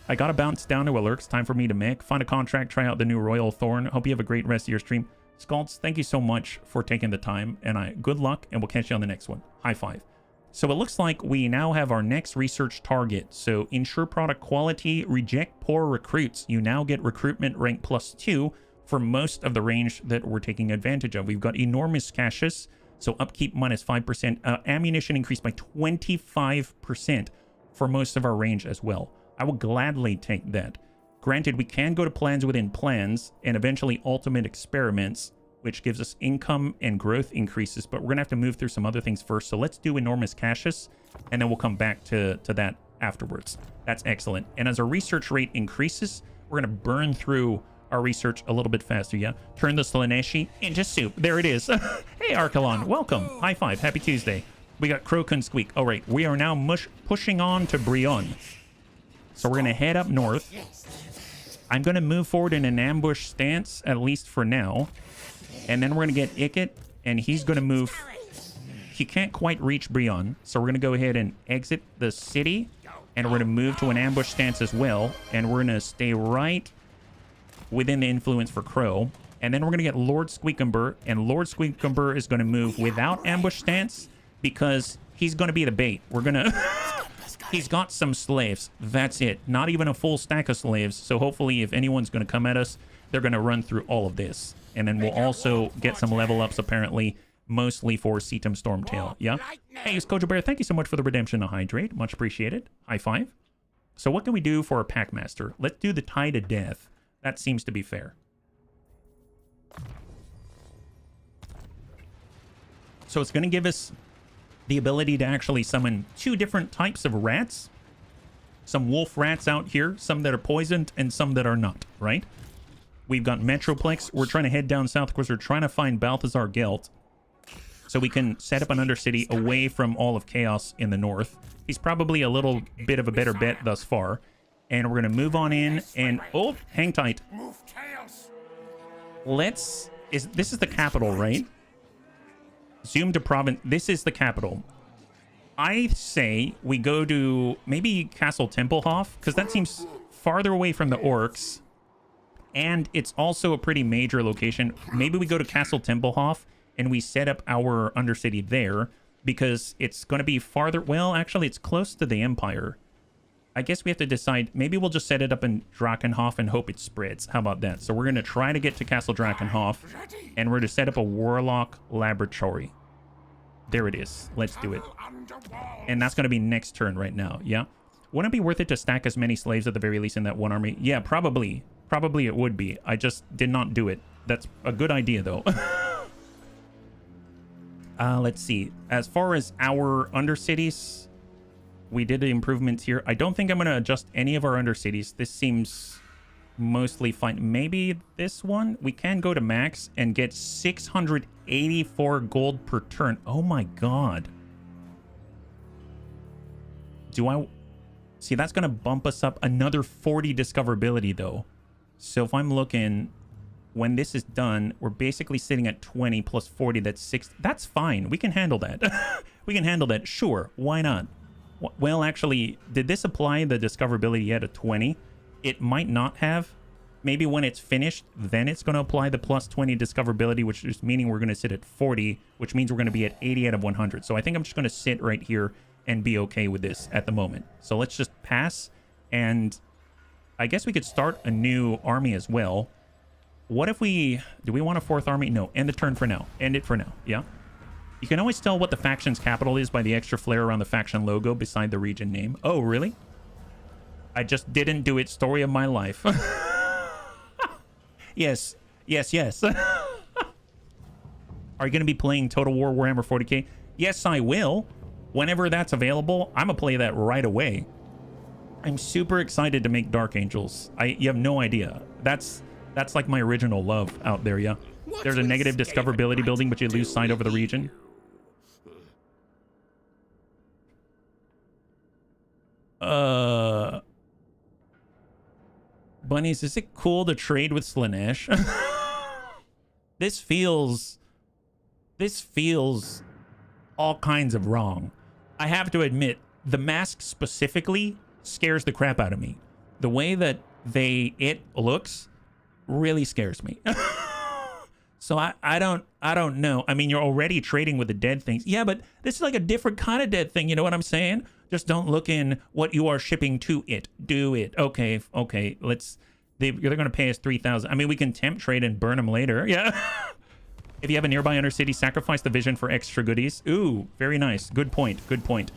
A: I gotta bounce down to Alerks. Time for me to mech. Find a contract, try out the new Royal Thorn. Hope you have a great rest of your stream. Scalds, thank you so much for taking the time, and good luck, and we'll catch you on the next one. High five. So it looks like we now have our next research target. So ensure product quality, reject poor recruits. You now get recruitment rank +2 for most of the range that we're taking advantage of. We've got enormous caches, so upkeep -5%. Ammunition increased by 25% for most of our range as well. I will gladly take that. Granted, we can go to plans within plans and eventually ultimate experiments, which gives us income and growth increases, but we're going to have to move through some other things first. So let's do enormous caches, and then we'll come back to that afterwards. That's excellent. And as our research rate increases, we're going to burn through our research a little bit faster, yeah? Turn the Slaneshi into soup. There it is. Hey, Archelon, welcome. High five. Happy Tuesday. We got Croak and Squeak. All right, we are now pushing on to Brionne. So we're going to head up north. I'm going to move forward in an ambush stance, at least for now. And then we're going to get Ikit, and he's going to move. He can't quite reach Brionne, so we're going to go ahead and exit the city, and we're going to move to an ambush stance as well, and we're going to stay right within the influence for Crow. And then we're going to get Lord Squeakumber, and Lord Squeakumber is going to move without ambush stance because he's going to be the bait. We're going to... He's got some slaves. That's it. Not even a full stack of slaves. So hopefully if anyone's going to come at us, they're going to run through all of this. And then we'll also get some level ups, apparently, mostly for Cetum Stormtail. Yeah? Hey, it's Kojo Bear. Thank you so much for the redemption to hydrate. Much appreciated. High five. So what can we do for our Packmaster? Let's do the Tide of Death. That seems to be fair. So it's going to give us the ability to actually summon 2 different types of rats. Some wolf rats out here, some that are poisoned and some that are not, right? We've got Metroplex. We're trying to head down south because we're trying to find Balthazar Gelt so we can set up an Undercity away from all of Chaos in the north. He's probably a little bit of a better bet thus far. And we're going to move on in and... Oh, hang tight. This is the capital, right? Zoom to province. This is the capital. I say we go to maybe Castle Templehof, because that seems farther away from the orcs. And it's also a pretty major location. Maybe we go to Castle Templehof and we set up our Undercity there, because it's going to be farther. Well, actually, it's close to the Empire. I guess we have to decide. Maybe we'll just set it up in Drakenhof and hope it spreads. How about that? So we're going to try to get to Castle Drakenhof, and we're to set up a Warlock Laboratory. There it is. Let's do it. And that's going to be next turn right now. Yeah. Wouldn't it be worth it to stack as many slaves at the very least in that one army? Yeah, probably. Probably it would be. I just did not do it. That's a good idea, though. Let's see. As far as our Undercities, we did the improvements here. I don't think I'm going to adjust any of our Undercities. This seems mostly fine. Maybe this one? We can go to max and get 684 gold per turn. Oh my god. Do I... See, that's going to bump us up another 40 discoverability, though. So if I'm looking... When this is done, we're basically sitting at 20 plus 40. That's 6. That's fine. We can handle that. We can handle that. Sure. Why not? Well, actually, did this apply the discoverability yet at 20? It might not have. Maybe when it's finished, then it's going to apply the plus 20 discoverability, which is meaning we're going to sit at 40, which means we're going to be at 80 out of 100. So I think I'm just going to sit right here and be okay with this at the moment. So let's just pass. And I guess we could start a new army as well. What if we... Do we want a fourth army? No. End the turn for now. End it for now. Yeah. You can always tell what the faction's capital is by the extra flair around the faction logo beside the region name. Oh, really? I just didn't do it. Story of my life. Yes. Yes, yes. Are you going to be playing Total War Warhammer 40k? Yes, I will. Whenever that's available, I'm going to play that right away. I'm super excited to make Dark Angels. You have no idea. That's like my original love out there, yeah. There's a negative discoverability building, but you lose sight over the region. Bunnies, is it cool to trade with Slaanesh? This feels all kinds of wrong. I have to admit, the mask specifically scares the crap out of me. The way that it looks really scares me. So I don't know. I mean, you're already trading with the dead things. Yeah, but this is like a different kind of dead thing. You know what I'm saying? Just don't look in what you are shipping to it. Do it. Okay. They're going to pay us 3,000. I mean, we can tempt trade and burn them later. Yeah. If you have a nearby Undercity, sacrifice the vision for extra goodies. Ooh, very nice. Good point. Good point.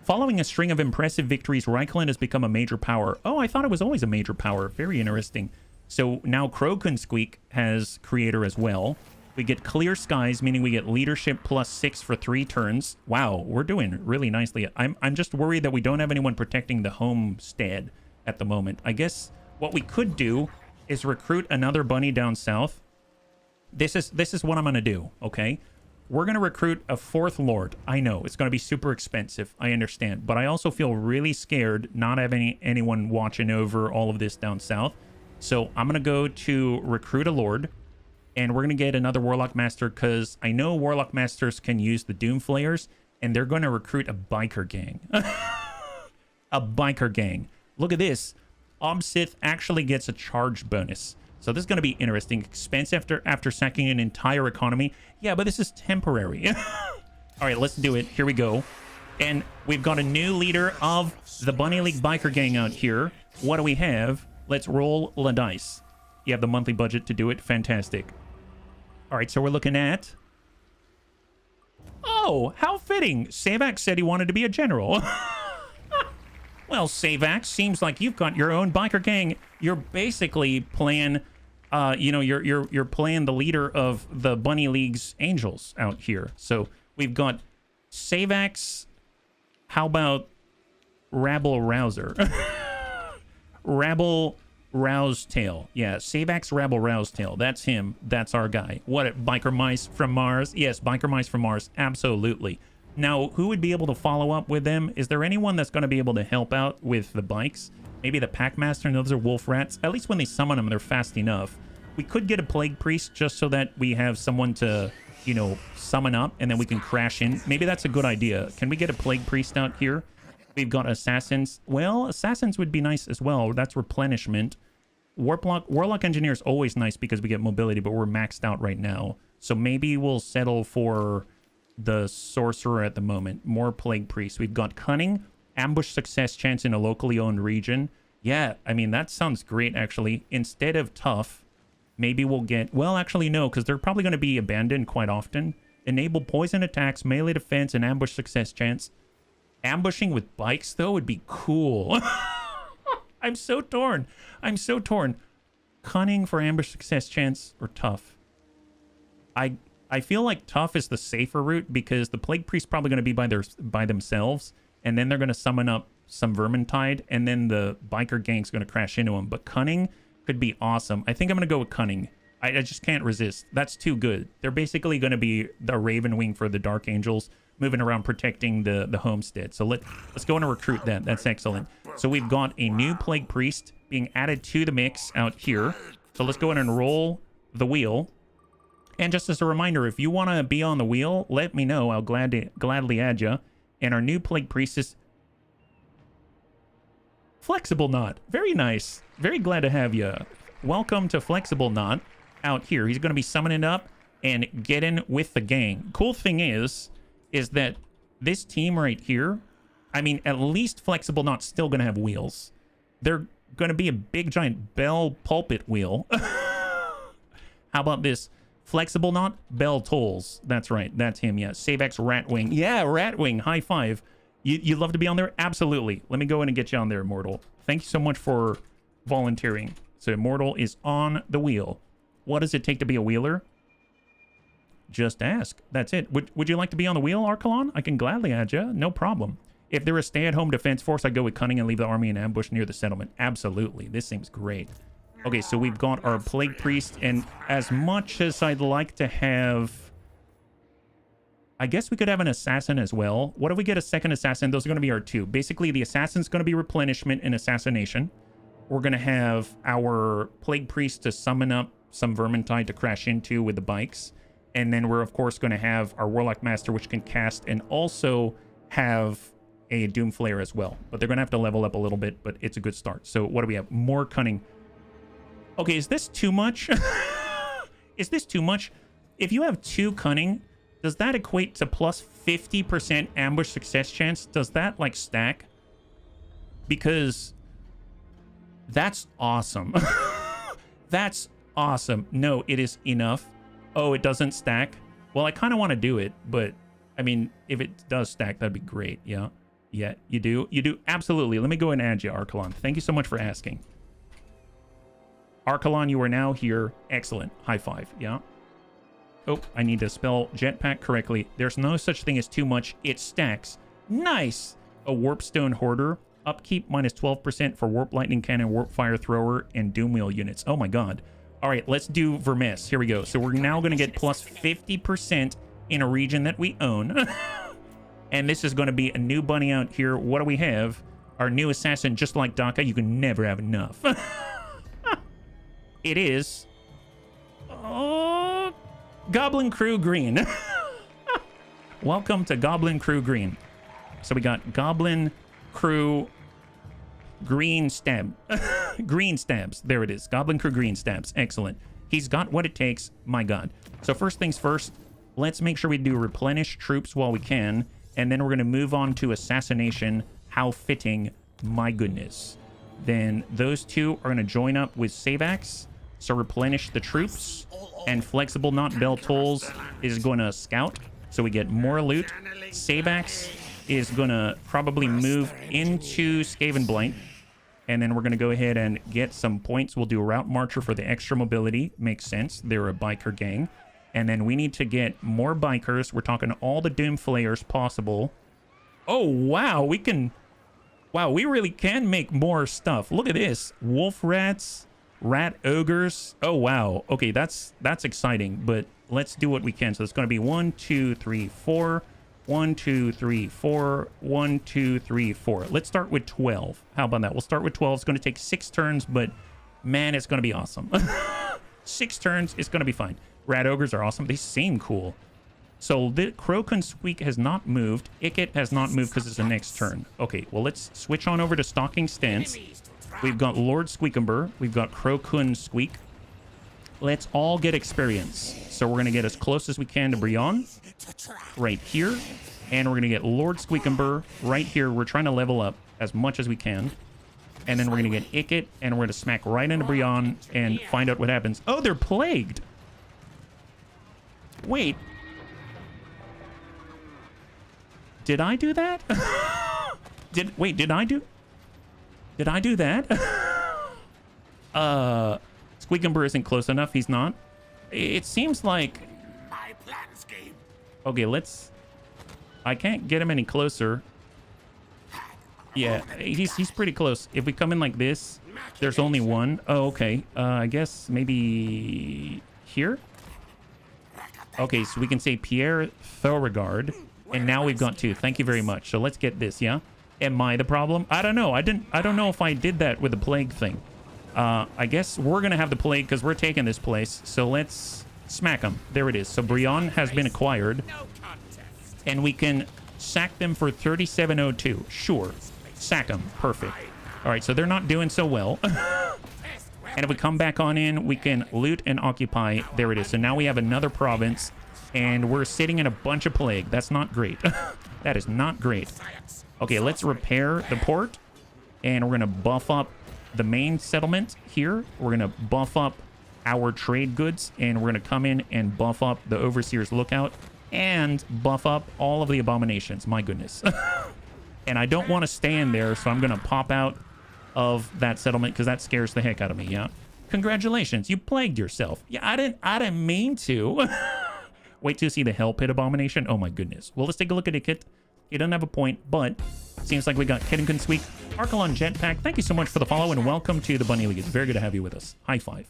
A: Following a string of impressive victories, Reichland has become a major power. Oh, I thought it was always a major power. Very interesting. So now Krogensqueak has creator as well. We get clear skies, meaning we get leadership +6 for 3 turns. Wow, we're doing really nicely. I'm just worried that we don't have anyone protecting the homestead at the moment. I guess what we could do is recruit another bunny down south. This is what I'm going to do, okay? We're going to recruit a 4th lord. I know, it's going to be super expensive. I understand. But I also feel really scared not having anyone watching over all of this down south. So I'm going to go to recruit a lord. And we're going to get another Warlock Master because I know Warlock Masters can use the Doom Flayers. And they're going to recruit a biker gang. A biker gang. Look at this. Obsith actually gets a charge bonus. So this is going to be interesting. Expense after sacking an entire economy. Yeah, but this is temporary. All right, let's do it. Here we go. And we've got a new leader of the Bunny League biker gang out here. What do we have? Let's roll the dice. You have the monthly budget to do it. Fantastic. All right, so we're looking at... Oh, how fitting. Savax said he wanted to be a general. Well, Savax, seems like you've got your own biker gang. You're basically playing, you're playing the leader of the Bunny League's angels out here. So we've got Savax. How about Rabble Rouser? Rabble Rousetail. Yeah, Savax Rabble Rousetail. That's him. That's our guy. What, Biker Mice from Mars? Yes, Biker Mice from Mars. Absolutely. Now, who would be able to follow up with them? Is there anyone that's going to be able to help out with the bikes? Maybe the Packmaster. No, those are wolf rats. At least when they summon them, they're fast enough. We could get a Plague Priest just so that we have someone to you know, summon up and then we can crash in. Maybe that's a good idea. Can we get a Plague Priest out here? We've got Assassins. Well, Assassins would be nice as well. That's replenishment. Warlock Engineer is always nice because we get mobility, but we're maxed out right now. So maybe we'll settle for the Sorcerer at the moment. More Plague Priest. We've got Cunning, ambush success chance in a locally owned region. Yeah, I mean, that sounds great, actually. Instead of Tough, maybe we'll get... Well, actually, no, because they're probably going to be abandoned quite often. Enable poison attacks, melee defense, and ambush success chance. Ambushing with bikes, though, would be cool. I'm so torn. I'm so torn. Cunning for ambush success chance or Tough? I feel like Tough is the safer route because the Plague Priest's probably going to be by themselves, and then they're going to summon up some Vermintide, and then the biker gang's going to crash into them. But Cunning could be awesome. I think I'm going to go with Cunning. I just can't resist. That's too good. They're basically going to be the Raven Wing for the Dark Angels, moving around protecting the homestead. So let's go and recruit that. That's excellent. So we've got a new Plague Priest being added to the mix out here. So let's go ahead and roll the wheel. And just as a reminder, if you want to be on the wheel, let me know. I'll gladly add you. And our new Plague Priest is Flexible Knot. Very nice. Very glad to have you. Welcome to Flexible Knot out here. He's going to be summoning up and getting with the gang. Cool thing is that this team right here, I mean, at least Flexible Knot's still going to have wheels. They're going to be a big giant bell pulpit wheel. How about this? Flexible Knot, Bell Tolls. That's right. That's him. Yeah. Savex Ratwing. Yeah, Ratwing. High five. You'd love to be on there? Absolutely. Let me go in and get you on there, Immortal. Thank you so much for volunteering. So Immortal is on the wheel. What does it take to be a wheeler? Just ask. That's it. Would you like to be on the wheel, Archelon? I can gladly add you. No problem. If they're a stay-at-home defense force, I'd go with Cunning and leave the army in ambush near the settlement. Absolutely. This seems great. Okay, so we've got our Plague Priest, and as much as I'd like to have... I guess we could have an Assassin as well. What if we get a second Assassin? Those are going to be our two. Basically, the Assassin's going to be replenishment and assassination. We're going to have our Plague Priest to summon up some Vermintide to crash into with the bikes. And then we're, of course, going to have our Warlock Master, which can cast and also have a Doomflayer as well. But they're going to have to level up a little bit, but it's a good start. So what do we have? More Cunning. Okay, is this too much? Is this too much? If you have 2 Cunning, does that equate to plus 50% ambush success chance? Does that, like, stack? Because that's awesome. That's awesome. No, it is enough. Oh, it doesn't stack? Well, I kind of want to do it, but, I mean, if it does stack, that'd be great. Yeah. Yeah, you do? You do? Absolutely. Let me go and add you, Archelon. Thank you so much for asking. Archelon, you are now here. Excellent. High five. Yeah. Oh, I need to spell jetpack correctly. There's no such thing as too much. It stacks. Nice. A Warpstone Hoarder. Upkeep minus 12% for Warp Lightning Cannon, Warp Fire Thrower, and Doomwheel units. Oh my god. All right, let's do Vermes. Here we go. So we're now going to get plus 50% in a region that we own. And this is going to be a new bunny out here. What do we have? Our new assassin, just like Daka. You can never have enough. It is... Oh... Goblin Crew Green. Welcome to Goblin Crew Green. So we got Goblin Crew Green Stab. Green Stabs. There it is. Goblin Crew Green Stabs. Excellent. He's got what it takes. My god. So first things first, let's make sure we do replenish troops while we can. And then we're going to move on to assassination. How fitting. My goodness. Then those two are going to join up with Savax. So replenish the troops. And Flexible Knot Bell Tolls is going to scout. So we get more loot. Savax is going to probably move into Skaven Blight. And then we're going to go ahead and get some points. We'll do a Route Marcher for the extra mobility. Makes sense. They're a biker gang. And then we need to get more bikers. We're talking all the Doomflayers possible. Oh, wow. We can... Wow, we really can make more stuff. Look at this. Wolf Rats... Rat Ogres. Oh, wow. Okay, that's exciting, but let's do what we can. So it's going to be 1, 2, 3, 4. 1, 2, 3, 4. 1, 2, 3, 4. Let's start with 12. How about that? We'll start with 12. It's going to take 6 turns, but man, it's going to be awesome. 6 turns. It's going to be fine. Rat Ogres are awesome. They seem cool. So the Crocun Squeak has not moved. Icket has not moved because it's the next turn. Okay, well, let's switch on over to Stalking Stance. We've got Lord Squeakumber. We've got Crocun Squeak. Let's all get experience. So we're going to get as close as we can to Brion right here. And we're going to get Lord Squeakumber right here. We're trying to level up as much as we can. And then we're going to get Icket, and we're going to smack right into Brion and find out what happens. Oh, they're plagued. Wait. Did I do that? Did I do that? Squeakumber isn't close enough. He's not. It seems like...
C: My plan scheme.
A: Okay, let's... I can't get him any closer. Yeah, he's pretty close. If we come in like this, there's only one. Oh, okay. I guess maybe here? Okay, so we can say Pierre Beauregard. And now we've got two. Thank you very much. So let's get this, yeah? Am I the problem? I don't know. I don't know if I did that with the plague thing. I guess we're going to have the plague because we're taking this place. So let's smack them. There it is. So Brion has been acquired. And we can sack them for 3702. Sure. Sack them. Perfect. All right, so they're not doing so well. And if we come back on in, we can loot and occupy. There it is. So now we have another province. And we're sitting in a bunch of plague. That's not great. That is not great. Okay, let's repair the port. And we're going to buff up the main settlement here. We're going to buff up our trade goods. And we're going to come in and buff up the Overseer's Lookout. And buff up all of the abominations. My goodness. And I don't want to stay in there, so I'm going to pop out of that settlement because that scares the heck out of me, yeah? Congratulations, you plagued yourself. Yeah, I didn't mean to. Wait till you see the Hell Pit Abomination. Oh my goodness. Well, let's take a look at Icket. He doesn't have a point, but seems like we got Kiddington Sweep. Archelon Jetpack, thank you so much for the follow and welcome to the Bunny League. It's very good to have you with us. High five.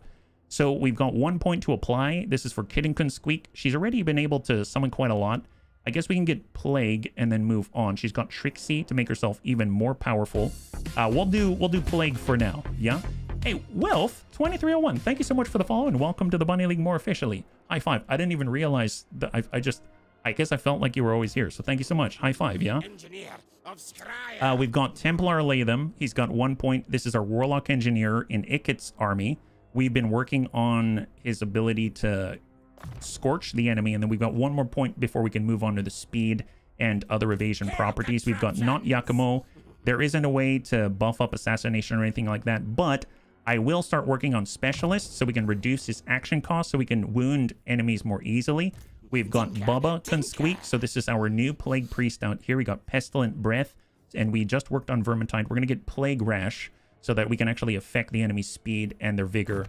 A: So we've got 1 point to apply. This is for Kiddington Squeak. She's already been able to summon quite a lot. I guess we can get Plague and then move on. She's got Trixie to make herself even more powerful. We'll do Plague for now, yeah? Hey, Wealth 2301, thank you so much for the follow and welcome to the Bunny League more officially. High five. I didn't even realize that I guess I felt like you were always here. So thank you so much. High five, yeah?
C: Engineer of Skryre.
A: We've got Templar Latham. He's got 1 point. This is our Warlock Engineer in Iket's army. We've been working on his ability to scorch the enemy, and then we've got 1 more point before we can move on to the speed and other evasion properties. We've got Not Yakumo. There isn't a way to buff up assassination or anything like that, but I will start working on specialists so we can reduce his action cost so we can wound enemies more easily. We've got Bubba Consqueak, so this is our new Plague Priest out here. We got Pestilent Breath, and we just worked on Vermintide. We're going to get Plague Rash so that we can actually affect the enemy's speed and their vigor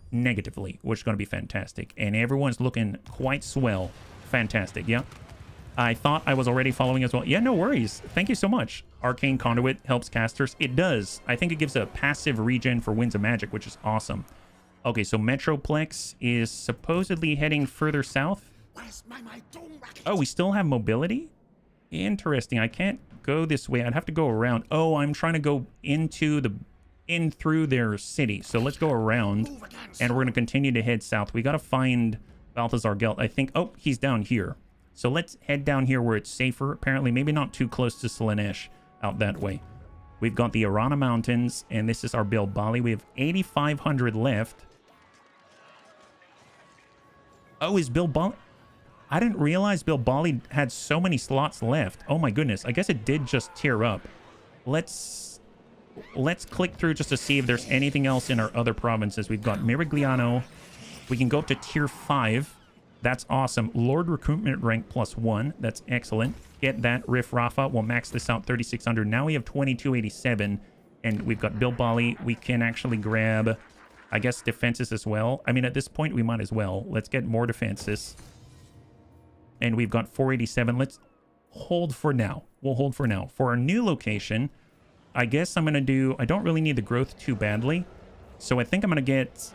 A: negatively, which is going to be fantastic. And everyone's looking quite swell. Fantastic, yeah? I thought I was already following as well. Yeah, no worries. Thank you so much. Arcane Conduit helps casters. It does. I think it gives a passive regen for Winds of Magic, which is awesome. Okay, so Metroplex is supposedly heading further south. Oh, we still have mobility? Interesting. I can't go this way. I'd have to go around. Oh, I'm trying to go in through their city. So let's go around, and we're going to continue to head south. We got to find Balthazar Gelt. I think, oh, he's down here. So let's head down here where it's safer. Apparently, maybe not too close to Slaanesh out that way. We've got the Arana Mountains, and this is our Bilbali. We have 8,500 left. Oh, is Bilbali? I didn't realize Bilbali had so many slots left. Oh my goodness. I guess it did just tear up. Let's click through just to see if there's anything else in our other provinces. We've got Mirigliano. We can go up to tier 5. That's awesome. Lord Recruitment rank +1. That's excellent. Get that. Riff Rafa. We'll max this out 3,600. Now we have 2,287. And we've got Bilbali. We can actually grab, I guess, defenses as well. I mean, at this point, we might as well. Let's get more defenses. And we've got 487. Let's hold for now. We'll hold for now. For our new location, I guess I'm going to do... I don't really need the growth too badly. So I think I'm going to get...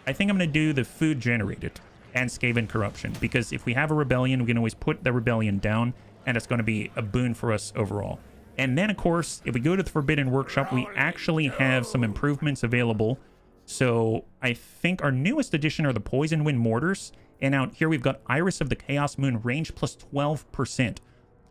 A: I think I'm going to do the food generated and Skaven Corruption. Because if we have a rebellion, we can always put the rebellion down. And it's going to be a boon for us overall. And then, of course, if we go to the Forbidden Workshop, we actually have some improvements available. So I think our newest addition are the Poison Wind Mortars. And out here we've got Iris of the Chaos Moon, range plus 12%.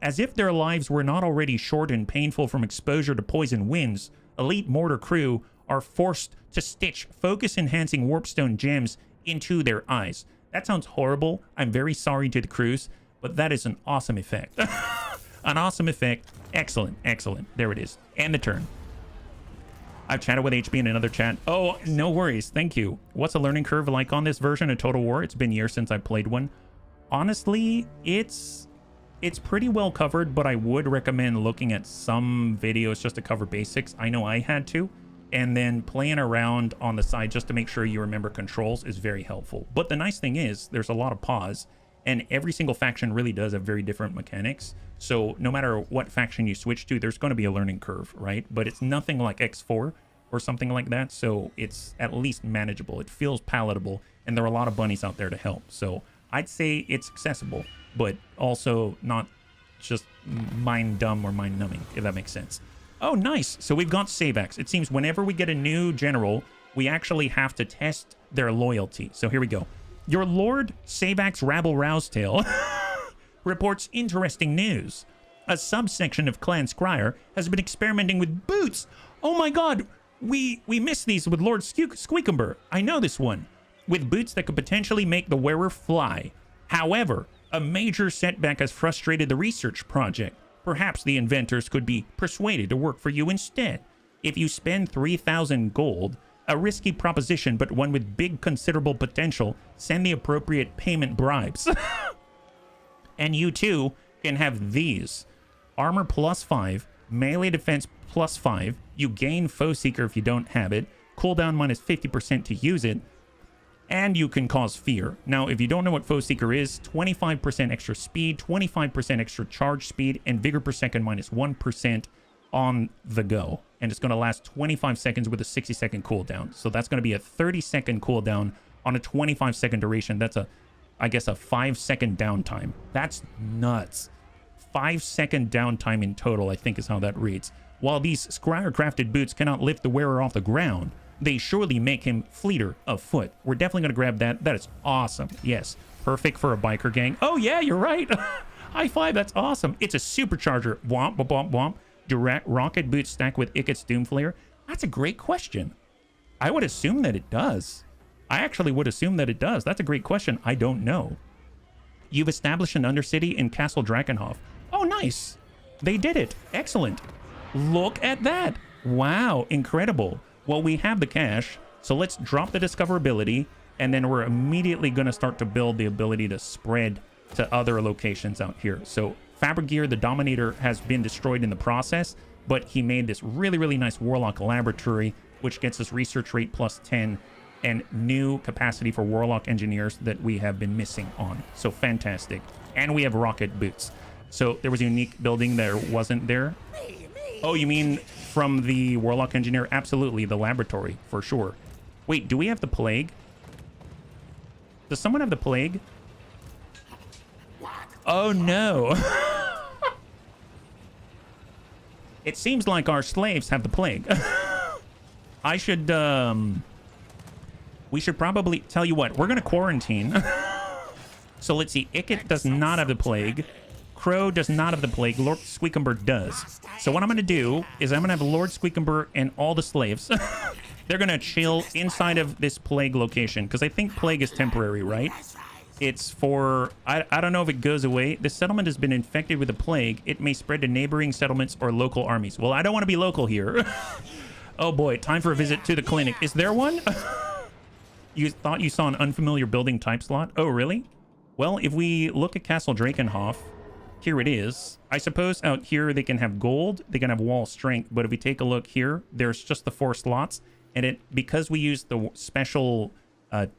A: As if their lives were not already short and painful from exposure to poison winds, elite mortar crew are forced to stitch focus-enhancing warpstone gems into their eyes. That sounds horrible. I'm very sorry to the crews, but that is an awesome effect. An awesome effect. Excellent, excellent. There it is. And the turn. I've chatted with HB in another chat. Oh, no worries. Thank you. What's the learning curve like on this version of Total War? It's been years since I played one. Honestly, it's pretty well covered, but I would recommend looking at some videos just to cover basics. I know I had to. And then playing around on the side just to make sure you remember controls is very helpful. But the nice thing is there's a lot of pause, and every single faction really does have very different mechanics. So no matter what faction you switch to, there's going to be a learning curve, right? But it's nothing like X4 or something like that. So it's at least manageable. It feels palatable, and there are a lot of bunnies out there to help. So I'd say it's accessible, but also not just mind dumb or mind numbing, if that makes sense. Oh, nice. So we've got Savax. It seems whenever we get a new general, we actually have to test their loyalty. So here we go. Your Lord Savax Rabble Rousetail reports interesting news. A subsection of Clan Skryre has been experimenting with boots. Oh my god, we missed these with Lord Squeakumber. I know this one. With boots that could potentially make the wearer fly. However, a major setback has frustrated the research project. Perhaps the inventors could be persuaded to work for you instead. If you spend 3,000 gold, a risky proposition but one with big considerable potential, send the appropriate payment bribes. And you too can have these. Armor plus 5, melee defense plus 5, you gain Foe Seeker if you don't have it, cooldown minus 50% to use it, and you can cause fear. Now, if you don't know what Foe Seeker is, 25% extra speed, 25% extra charge speed, and vigor per second minus 1% on the go. And it's going to last 25 seconds with a 60-second cooldown. So that's going to be a 30-second cooldown on a 25-second duration. That's I guess a 5-second downtime. That's nuts. 5-second downtime in total, I think is how that reads. While these Skryre-crafted boots cannot lift the wearer off the ground, they surely make him fleeter of foot. We're definitely going to grab that. That is awesome. Yes. Perfect for a biker gang. Oh, yeah, you're right. High five. That's awesome. It's a supercharger. Womp, womp, womp, womp. Direct rocket boots stacked with Iket's Doomflare. That's a great question. I would assume that it does. I actually would assume that it does. That's a great question. I don't know. You've established an undercity in Castle Drakenhof. Oh, nice. They did it. Excellent. Look at that. Wow. Incredible. Well, we have the cash, so let's drop the discoverability, and then we're immediately going to start to build the ability to spread to other locations out here. So Fabricgear, the Dominator, has been destroyed in the process, but he made this really, really nice Warlock Laboratory, which gets us research rate plus 10 and new capacity for Warlock Engineers that we have been missing on. So fantastic. And we have rocket boots. So there was a unique building that wasn't there. Oh, you mean from the Warlock Engineer? Absolutely, the laboratory, for sure. Wait, do we have the plague? Does someone have the plague? Oh, no. It seems like our slaves have the plague. I should, we should probably, tell you what, we're going to quarantine. So let's see, Iket does not have the plague. Crow does not have the plague. Lord Squeakumber does. So what I'm going to do is I'm going to have Lord Squeakumber and all the slaves. They're going to chill inside of this plague location, because I think plague is temporary, right? It's for... I don't know if it goes away. The settlement has been infected with the plague. It may spread to neighboring settlements or local armies. Well, I don't want to be local here. Oh boy, time for a visit to the clinic. Is there one? You thought you saw an unfamiliar building type slot? Oh, really? Well, if we look at Castle Drakenhof... Here it is. I suppose out here they can have gold, they can have wall strength, but if we take a look here, there's just the 4 slots, and because we use the special, I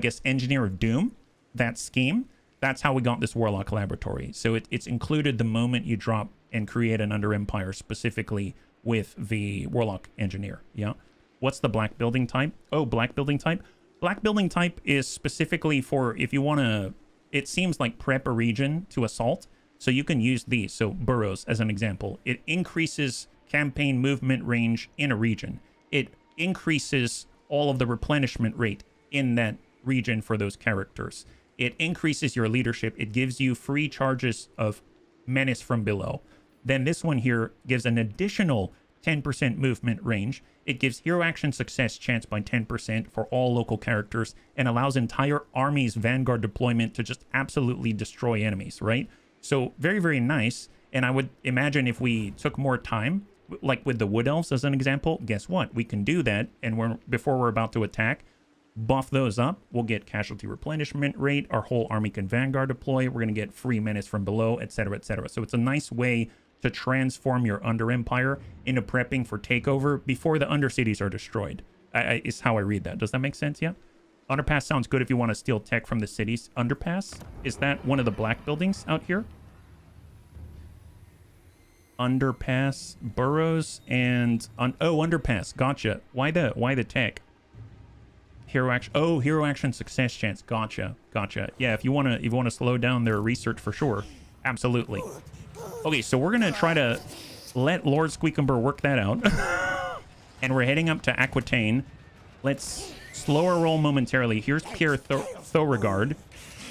A: guess, Engineer of Doom, that scheme, that's how we got this Warlock Laboratory. So it's included the moment you drop and create an Under Empire specifically with the Warlock Engineer, yeah? What's the black building type? Oh, black building type? Black building type is specifically for if you want to, it seems like prep a region to assault. So you can use these. So burrows as an example. It increases campaign movement range in a region. It increases all of the replenishment rate in that region for those characters. it increases your leadership. It gives you free charges of menace from below. Then this one here gives an additional 10% movement range. It gives hero action success chance by 10% for all local characters and allows entire armies vanguard deployment to just absolutely destroy enemies, right? So very, very nice. And I would imagine if we took more time, like with the Wood Elves as an example, guess what? We can do that. And before we're about to attack, buff those up. We'll get casualty replenishment rate. Our whole army can vanguard deploy. We're going to get free menace from below, etc., etc. So it's a nice way to transform your Under Empire into prepping for takeover before the Undercities are destroyed, is how I read that. Does that make sense? Yeah? Underpass sounds good if you want to steal tech from the cities. Underpass? Is that one of the black buildings out here? Underpass, burrows, and... underpass. Gotcha. Why the tech? Hero action. Oh, hero action success chance. Gotcha. Gotcha. Yeah, if you wanna slow down their research for sure. Absolutely. Okay, so we're gonna try to let Lord Squeakumber work that out. And we're heading up to Aquitaine. Let's slow our roll momentarily. Here's Pierre Thauregard.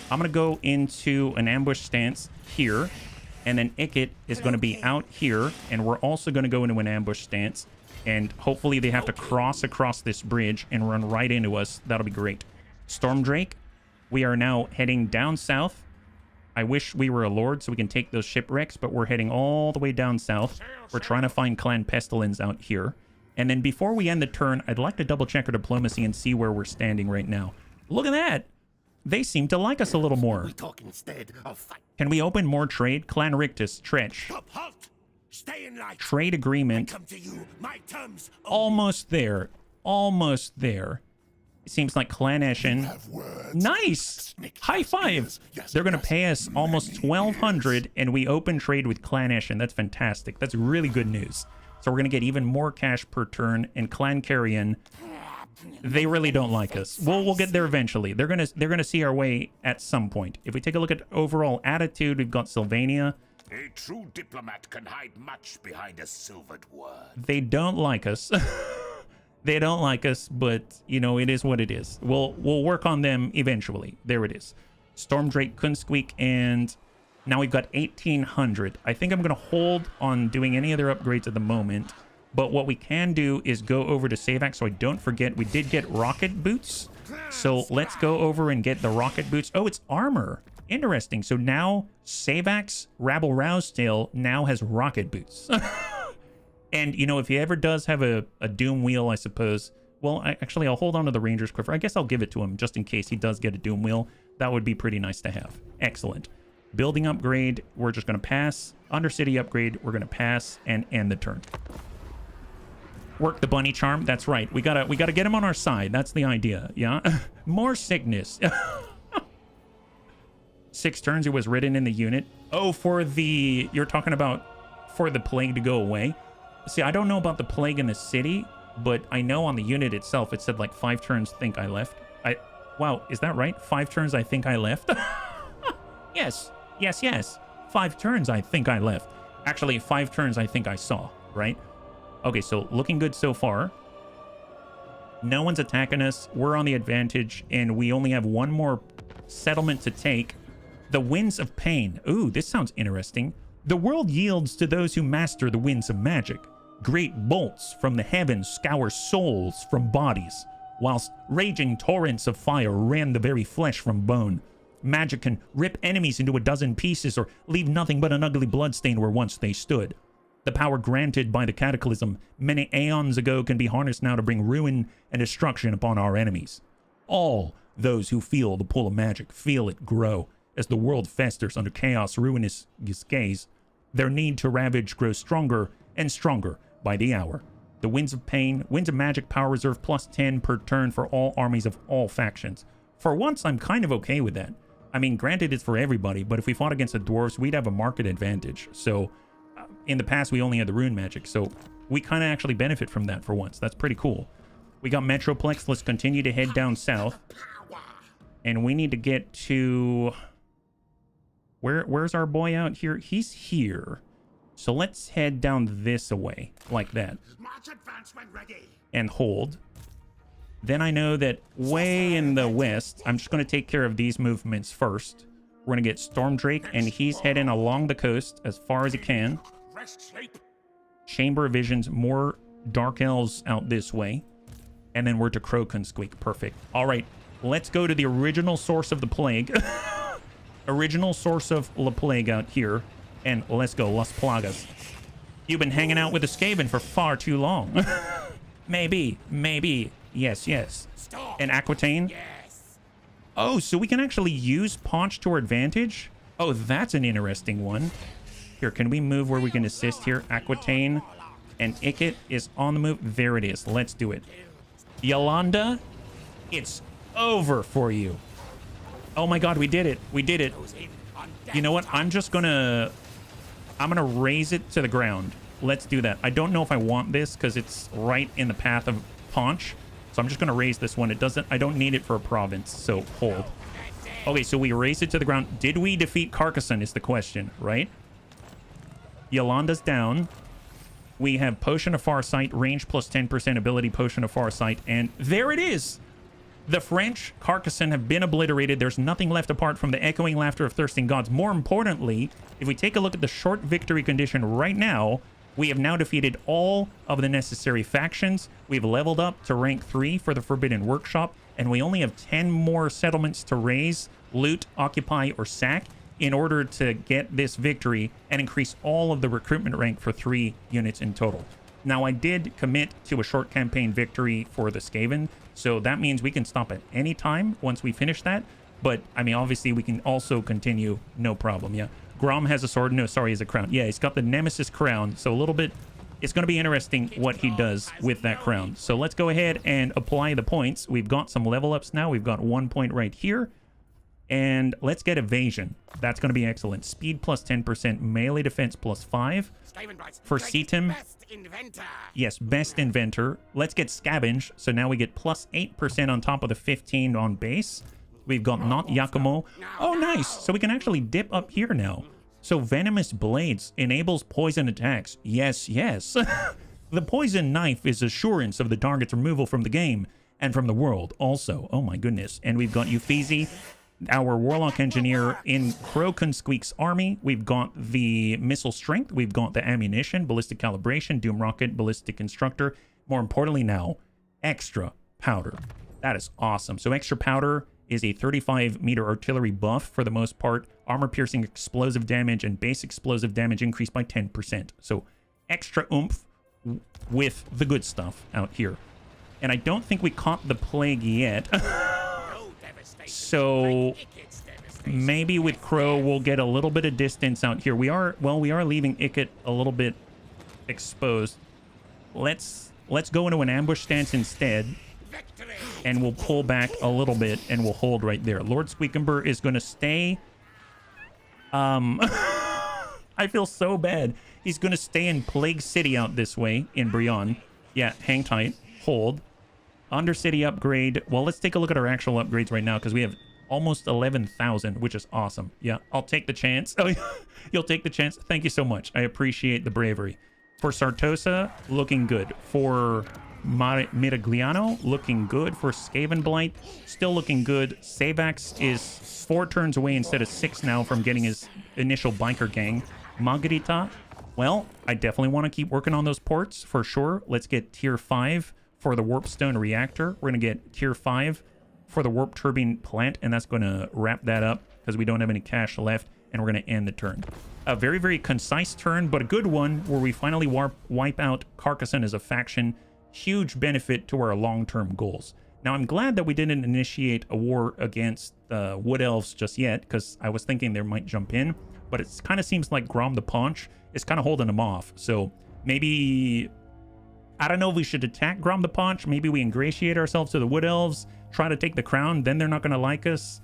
A: I'm gonna go into an ambush stance here. And then Ikit is going to be out here. And we're also going to go into an ambush stance. And hopefully they have to cross across this bridge and run right into us. That'll be great. Stormdrake, we are now heading down south. I wish we were a lord so we can take those shipwrecks, but we're heading all the way down south. We're trying to find Clan Pestilence out here. And then before we end the turn, I'd like to double check our diplomacy and see where we're standing right now. Look at that! They seem to like us a little more.
C: We talk instead of fight.
A: Can we open more trade? Clan Rictus, Tretch.
C: Stop, halt! Stay in light.
A: Trade agreement.
C: Come to you, my terms.
A: Almost there. Almost there. It seems like Clan Eshin. Nice! High five! They're going to pay us almost 1,200 and we open trade with Clan Eshin. That's fantastic. That's really good news. So we're going to get even more cash per turn. And Clan Carrion, they really don't like us. We'll get there eventually. They're gonna see our way at some point. If we take a look at overall attitude, we've got Sylvania.
B: A true diplomat can hide much behind a silvered word.
A: They don't like us. They don't like us, but you know, it is what it is. We'll work on them eventually. There it is. Stormdrake, Kunsqueak, and now we've got 1,800. I think I'm gonna hold on doing any other upgrades at the moment. But what we can do is go over to Savax, so I don't forget, we did get rocket boots. So let's go over and get the rocket boots. Oh, it's armor. Interesting. So now Savax Rabble Rousetail now has rocket boots. And, you know, if he ever does have a Doom Wheel, I suppose... Well, actually, I'll hold on to the Ranger's Quiver. I guess I'll give it to him just in case he does get a Doom Wheel. That would be pretty nice to have. Excellent. Building upgrade, we're just going to pass. Undercity upgrade, we're going to pass and end the turn. Work the bunny charm. That's right. We gotta get him on our side. That's the idea. Yeah. More sickness. 6 turns it was written in the unit. Oh, for the... You're talking about for the plague to go away. See, I don't know about the plague in the city, but I know on the unit itself it said like 5 turns think I left. Wow, is that right? 5 turns I think I left? Yes. Yes, yes. 5 turns I think I left. Actually, 5 turns I think I saw, right? Okay, so looking good so far. No one's attacking us. We're on the advantage, and we only have one more settlement to take. The Winds of Pain. Ooh, this sounds interesting. The world yields to those who master the winds of magic. Great bolts from the heavens scour souls from bodies, whilst raging torrents of fire rend the very flesh from bone. Magic can rip enemies into a dozen pieces or leave nothing but an ugly bloodstain where once they stood. The power granted by the Cataclysm many aeons ago can be harnessed now to bring ruin and destruction upon our enemies. All those who feel the pull of magic feel it grow as the world festers under chaos' ruinous gaze. Their need to ravage grows stronger and stronger by the hour. The Winds of Pain, Winds of Magic power reserve plus 10 per turn for all armies of all factions. For once, I'm kind of okay with that. I mean, granted it's for everybody, but if we fought against the dwarves, we'd have a market advantage. So... in the past, we only had the rune magic, so we kind of actually benefit from that for once. That's pretty cool. We got Metroplex. Let's continue to head down south. And we need to get to... Where's our boy out here? He's here. So let's head down this way, like that.
B: March advance when ready.
A: And hold. Then I know that way in the west, I'm just going to take care of these movements first. We're going to get Storm Drake, and he's heading along the coast as far as he can. Chamber of Visions, more Dark Elves out this way. And then we're to Squeak. Perfect. All right, let's go to the original source of the plague. Original source of La Plague out here. And let's go, Las Plagas. You've been hanging out with the Skaven for far too long. Maybe. Yes. And Aquitaine?
C: Yes.
A: Oh, so we can actually use Paunch to our advantage? Oh, that's an interesting one. Here, can we move where we can assist here? Aquitaine and Ikit is on the move. There it is. Let's do it. Yolanda, it's over for you. Oh my god, we did it. We did it. You know what? I'm gonna raise it to the ground. Let's do that. I don't know if I want this because it's right in the path of Paunch. So I'm just gonna raise this one. I don't need it for a province, so hold. Okay, so we raised it to the ground. Did we defeat Carcassonne is the question, right? Yolanda's down. We have Potion of Farsight, range plus 10%, ability Potion of Farsight, and there it is! The French Carcassonne have been obliterated. There's nothing left apart from the echoing laughter of thirsting gods. More importantly, if we take a look at the short victory condition right now, we have now defeated all of the necessary factions. We've leveled up to rank 3 for the Forbidden Workshop, and we only have 10 more settlements to raise, loot, occupy, or sack in order to get this victory and increase all of the recruitment rank for 3 units in total. Now, I did commit to a short campaign victory for the Skaven, so that means we can stop at any time once we finish that. But, I mean, obviously, we can also continue, no problem, yeah. Grom has a sword. No, sorry, he has a crown. Yeah, he's got the Nemesis crown, so a little bit... It's going to be interesting what he does with that crown. So let's go ahead and apply the points. We've got some level ups now. We've got 1 point right here. And let's get evasion. That's going to be excellent. Speed plus 10%, melee defense plus 5. For Seatim, yes, best inventor. Let's get scavenge. So now we get plus 8% on top of the 15 on base. We've got not Yakumo. Oh, nice. So we can actually dip up here now. So venomous blades enables poison attacks. Yes. The poison knife is assurance of the target's removal from the game and from the world also. Oh my goodness. And we've got Euphesi, our warlock engineer in Squeak's army. We've got the missile strength. We've got the ammunition, ballistic calibration, doom rocket, ballistic constructor. More importantly now, extra powder. That is awesome. So extra powder is a 35-meter artillery buff for the most part. Armor-piercing explosive damage and base explosive damage increased by 10%. So extra oomph with the good stuff out here. And I don't think we caught the plague yet. So maybe with Crow we'll get a little bit of distance out here. We are leaving Ikit a little bit exposed. Let's go into an ambush stance instead. And we'll pull back a little bit and we'll hold right there. Lord Squeakumber is going to stay. I feel so bad. He's going to stay in Plague City out this way in Brionne. Yeah, hang tight. Hold. Undercity upgrade. Well, let's take a look at our actual upgrades right now because we have almost 11,000, which is awesome. Yeah, I'll take the chance. Oh, you'll take the chance. Thank you so much. I appreciate the bravery. For Sartosa, looking good. For Miragliano, looking good. For Skaven Blight, still looking good. Savax is 4 turns away instead of 6 now from getting his initial biker gang. Margarita, well, I definitely want to keep working on those ports for sure. Let's get tier 5 for the Warpstone Reactor. We're going to get tier 5 for the Warp Turbine Plant, and that's going to wrap that up because we don't have any cash left, and we're going to end the turn. A very, very concise turn, but a good one where we finally wipe out Carcassonne as a faction. Huge benefit to our long-term goals. Now, I'm glad that we didn't initiate a war against the Wood Elves just yet, because I was thinking they might jump in, but it kind of seems like Grom the Paunch is kind of holding them off. So maybe, I don't know if we should attack Grom the Paunch. Maybe we ingratiate ourselves to the Wood Elves, try to take the crown, then they're not going to like us.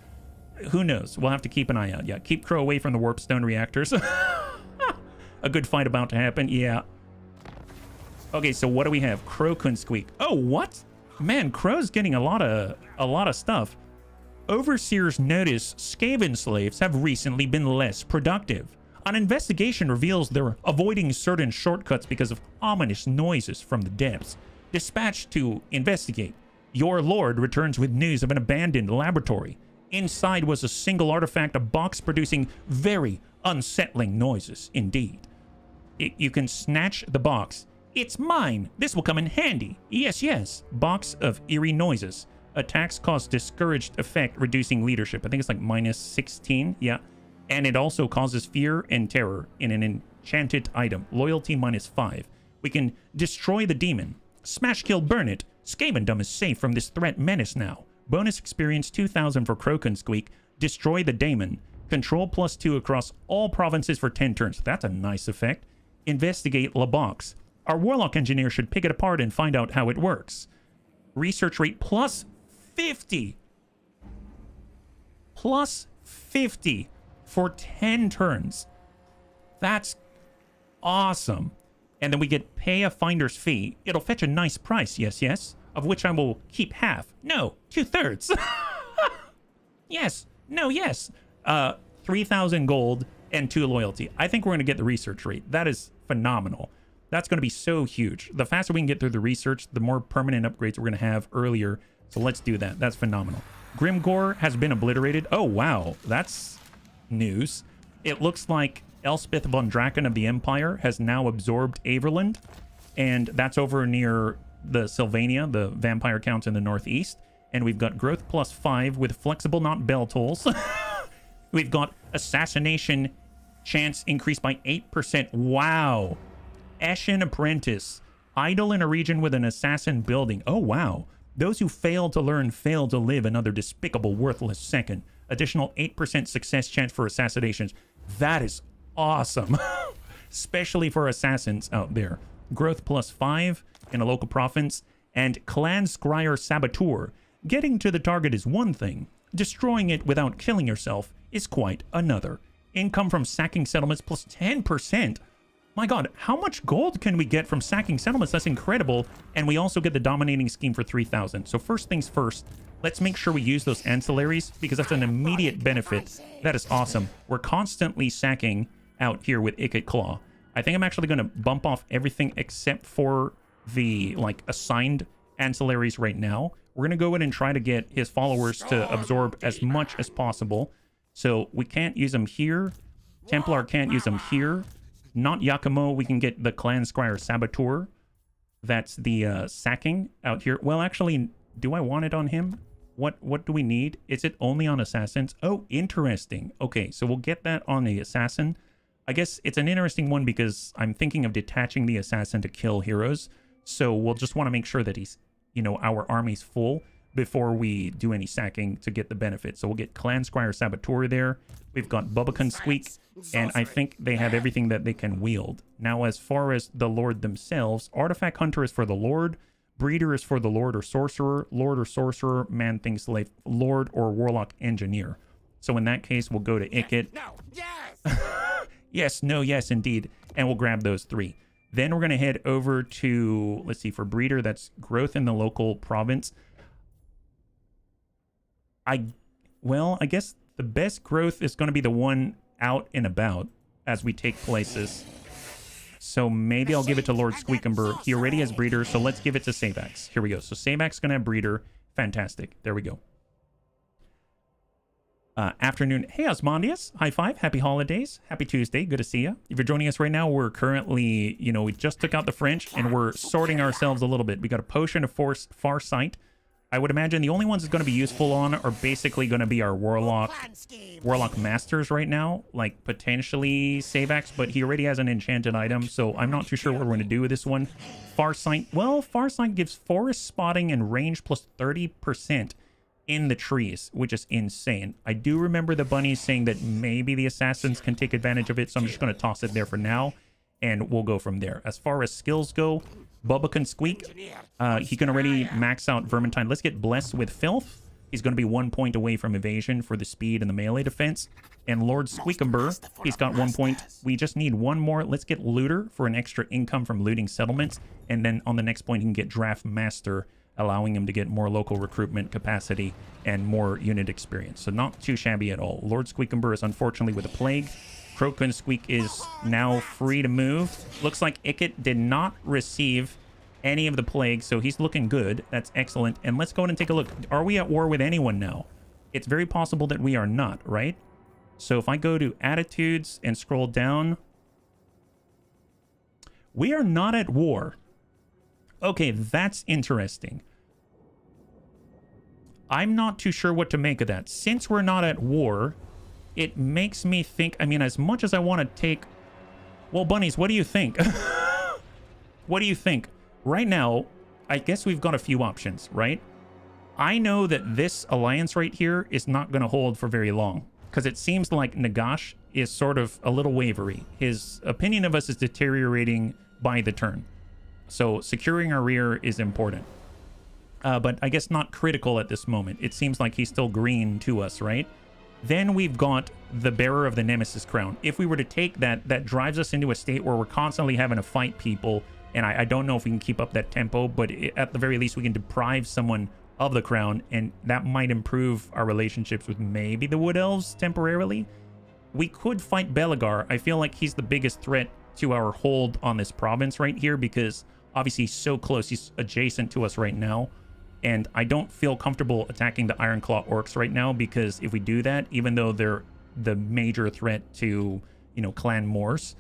A: Who knows? We'll have to keep an eye out. Yeah, keep Crow away from the Warpstone reactors. A good fight about to happen. Yeah. Okay, so what do we have? Crow couldn't squeak. Oh, what? Man, Crow's getting a lot of stuff. Overseers notice Skaven slaves have recently been less productive. An investigation reveals they're avoiding certain shortcuts because of ominous noises from the depths. Dispatched to investigate. Your lord returns with news of an abandoned laboratory. Inside was a single artifact, a box producing very unsettling noises indeed. You can snatch the box. It's mine. This will come in handy. Yes, yes. Box of eerie noises. Attacks cause discouraged effect, reducing leadership. I think it's like -16. Yeah. And it also causes fear and terror in an enchanted item. Loyalty -5. We can destroy the demon. Smash, kill, burn it. Skavendom is safe from this threat menace now. Bonus experience 2,000 for Clan Skryre. Destroy the daemon. Control +2 across all provinces for 10 turns. That's a nice effect. Investigate La Box. Our warlock engineer should pick it apart and find out how it works. Research rate +50. +50 for 10 turns. That's awesome. And then we get pay a finder's fee. It'll fetch a nice price, yes, yes. Of which I will keep half. No, 2/3. Yes, no, yes. 3,000 gold and 2 loyalty. I think we're going to get the research rate. That is phenomenal. That's going to be so huge. The faster we can get through the research, the more permanent upgrades we're going to have earlier. So let's do that. That's phenomenal. Grimgore has been obliterated. Oh, wow. That's news. It looks like Elspeth von Draken of the Empire has now absorbed Averland. And that's over near the Sylvania, the vampire count in the northeast. And we've got growth +5 with flexible, not bell tolls. We've got assassination chance increased by 8%. Wow. Ashen Apprentice. Idle in a region with an assassin building. Oh, wow. Those who fail to learn fail to live another despicable, worthless second. Additional 8% success chance for assassinations. That is awesome. Especially for assassins out there. Growth +5 in a local province. And Clan Skryre Saboteur. Getting to the target is one thing. Destroying it without killing yourself is quite another. Income from sacking settlements +10%. My god, how much gold can we get from sacking settlements? That's incredible. And we also get the dominating scheme for 3,000. So first things first, let's make sure we use those ancillaries because that's an immediate benefit. That is awesome. We're constantly sacking out here with Ikit Claw. I think I'm actually going to bump off everything except for the assigned ancillaries right now. We're going to go in and try to get his followers to absorb as much as possible. So we can't use them here. Templar can't use them here. Not Yakumo, we can get the Clan Skryre Saboteur. That's the sacking out here. Well, actually, do I want it on him? What do we need? Is it only on assassins? Oh, interesting. Okay, so we'll get that on the assassin. I guess it's an interesting one because I'm thinking of detaching the assassin to kill heroes. So we'll just want to make sure that he's, our army's full before we do any sacking to get the benefit. So we'll get Clan Skryre Saboteur there. We've got Clan Skryre, and I think they have everything that they can wield. Now, as far as the Lord themselves, Artifact Hunter is for the Lord, Breeder is for the Lord or Sorcerer, Man-Thing Slave, Lord or Warlock Engineer. So in that case, we'll go to Ikit.
C: No, yes!
A: Yes, no, yes, indeed. And we'll grab those 3. Then we're going to head over to, let's see, for Breeder, that's growth in the local province. I guess the best growth is going to be the one out and about as we take places. So maybe I'll give it to Lord Squeakumber. He already has Breeder, so let's give it to Savax. Here we go. So Savax is going to have Breeder. Fantastic. There we go. Afternoon. Hey, Osmondius. High five. Happy holidays. Happy Tuesday. Good to see you. If you're joining us right now, we're currently, we just took out the French and we're sorting ourselves a little bit. We got a Potion of Far Sight. I would imagine the only ones it's going to be useful on are basically going to be our Warlock Masters right now. Like, potentially Savax, but he already has an enchanted item, so I'm not too sure what we're going to do with this one. Farsight. Well, Farsight gives forest spotting and range plus 30% in the trees, which is insane. I do remember the bunnies saying that maybe the assassins can take advantage of it, so I'm just going to toss it there for now, and we'll go from there. As far as skills go, Clan Skryre, he can already max out Vermintide. Let's get Blessed with Filth. He's going to be 1 point away from evasion for the speed and the melee defense. And Lord Squeakumber, he's got 1 point. We just need one more. Let's get Looter for an extra income from looting settlements. And then on the next point, he can get Draft Master, allowing him to get more local recruitment capacity and more unit experience. So not too shabby at all. Lord Squeakumber is unfortunately with a plague. Clan Skryre is now free to move. Looks like Ikit did not receive any of the plague, so he's looking good. That's excellent. And let's go ahead and take a look. Are we at war with anyone now? It's very possible that we are not, right? So if I go to attitudes and scroll down, we are not at war. Okay, that's interesting. I'm not too sure what to make of that. Since we're not at war, it makes me think, I mean, as much as I want to take... Well, bunnies, what do you think? What do you think? Right now, I guess we've got a few options, right? I know that this alliance right here is not going to hold for very long, because it seems like Nagash is sort of a little wavery. His opinion of us is deteriorating by the turn. So securing our rear is important. But I guess not critical at this moment. It seems like he's still green to us, right? Then we've got the bearer of the Nemesis crown. If we were to take that, that drives us into a state where we're constantly having to fight people. And I don't know if we can keep up that tempo, but at the very least, we can deprive someone of the crown. And that might improve our relationships with maybe the Wood Elves temporarily. We could fight Belagar. I feel like he's the biggest threat to our hold on this province right here, because obviously he's so close. He's adjacent to us right now. And I don't feel comfortable attacking the Ironclaw Orcs right now, because if we do that, even though they're the major threat to, you know, Clan Morse,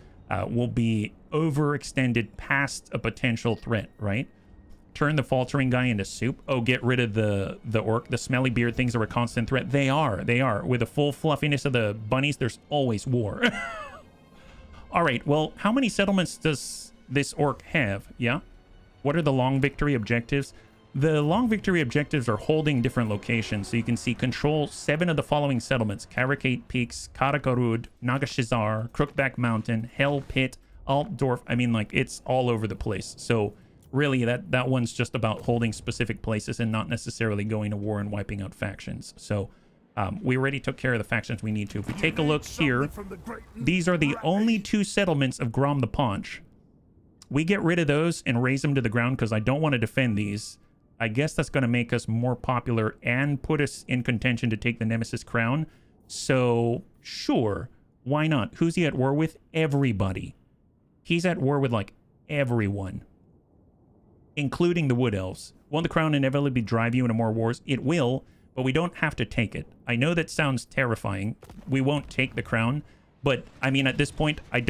A: will be overextended past a potential threat, right? Turn the faltering guy into soup. Oh, get rid of the orc. The smelly beard things are a constant threat. They are. With the full fluffiness of the bunnies, there's always war. All right, well, how many settlements does this orc have? Yeah? What are the long victory objectives? The long victory objectives are holding different locations. So you can see control 7 of the following settlements: Karakate Peaks, Karakarud, Nagashizar, Crookback Mountain, Hell Pit, Altdorf. I mean, like, it's all over the place. So really, that one's just about holding specific places and not necessarily going to war and wiping out factions. So we already took care of the factions we need to. If we take a look here, these are the only 2 settlements of Grom the Paunch. We get rid of those and raise them to the ground because I don't want to defend these. I guess that's going to make us more popular and put us in contention to take the Nemesis crown. So, sure, why not? Who's he at war with? Everybody. He's at war with, like, everyone, including the Wood Elves. Won't the crown inevitably drive you into more wars? It will, but we don't have to take it. I know that sounds terrifying. We won't take the crown, but, I mean, at this point, I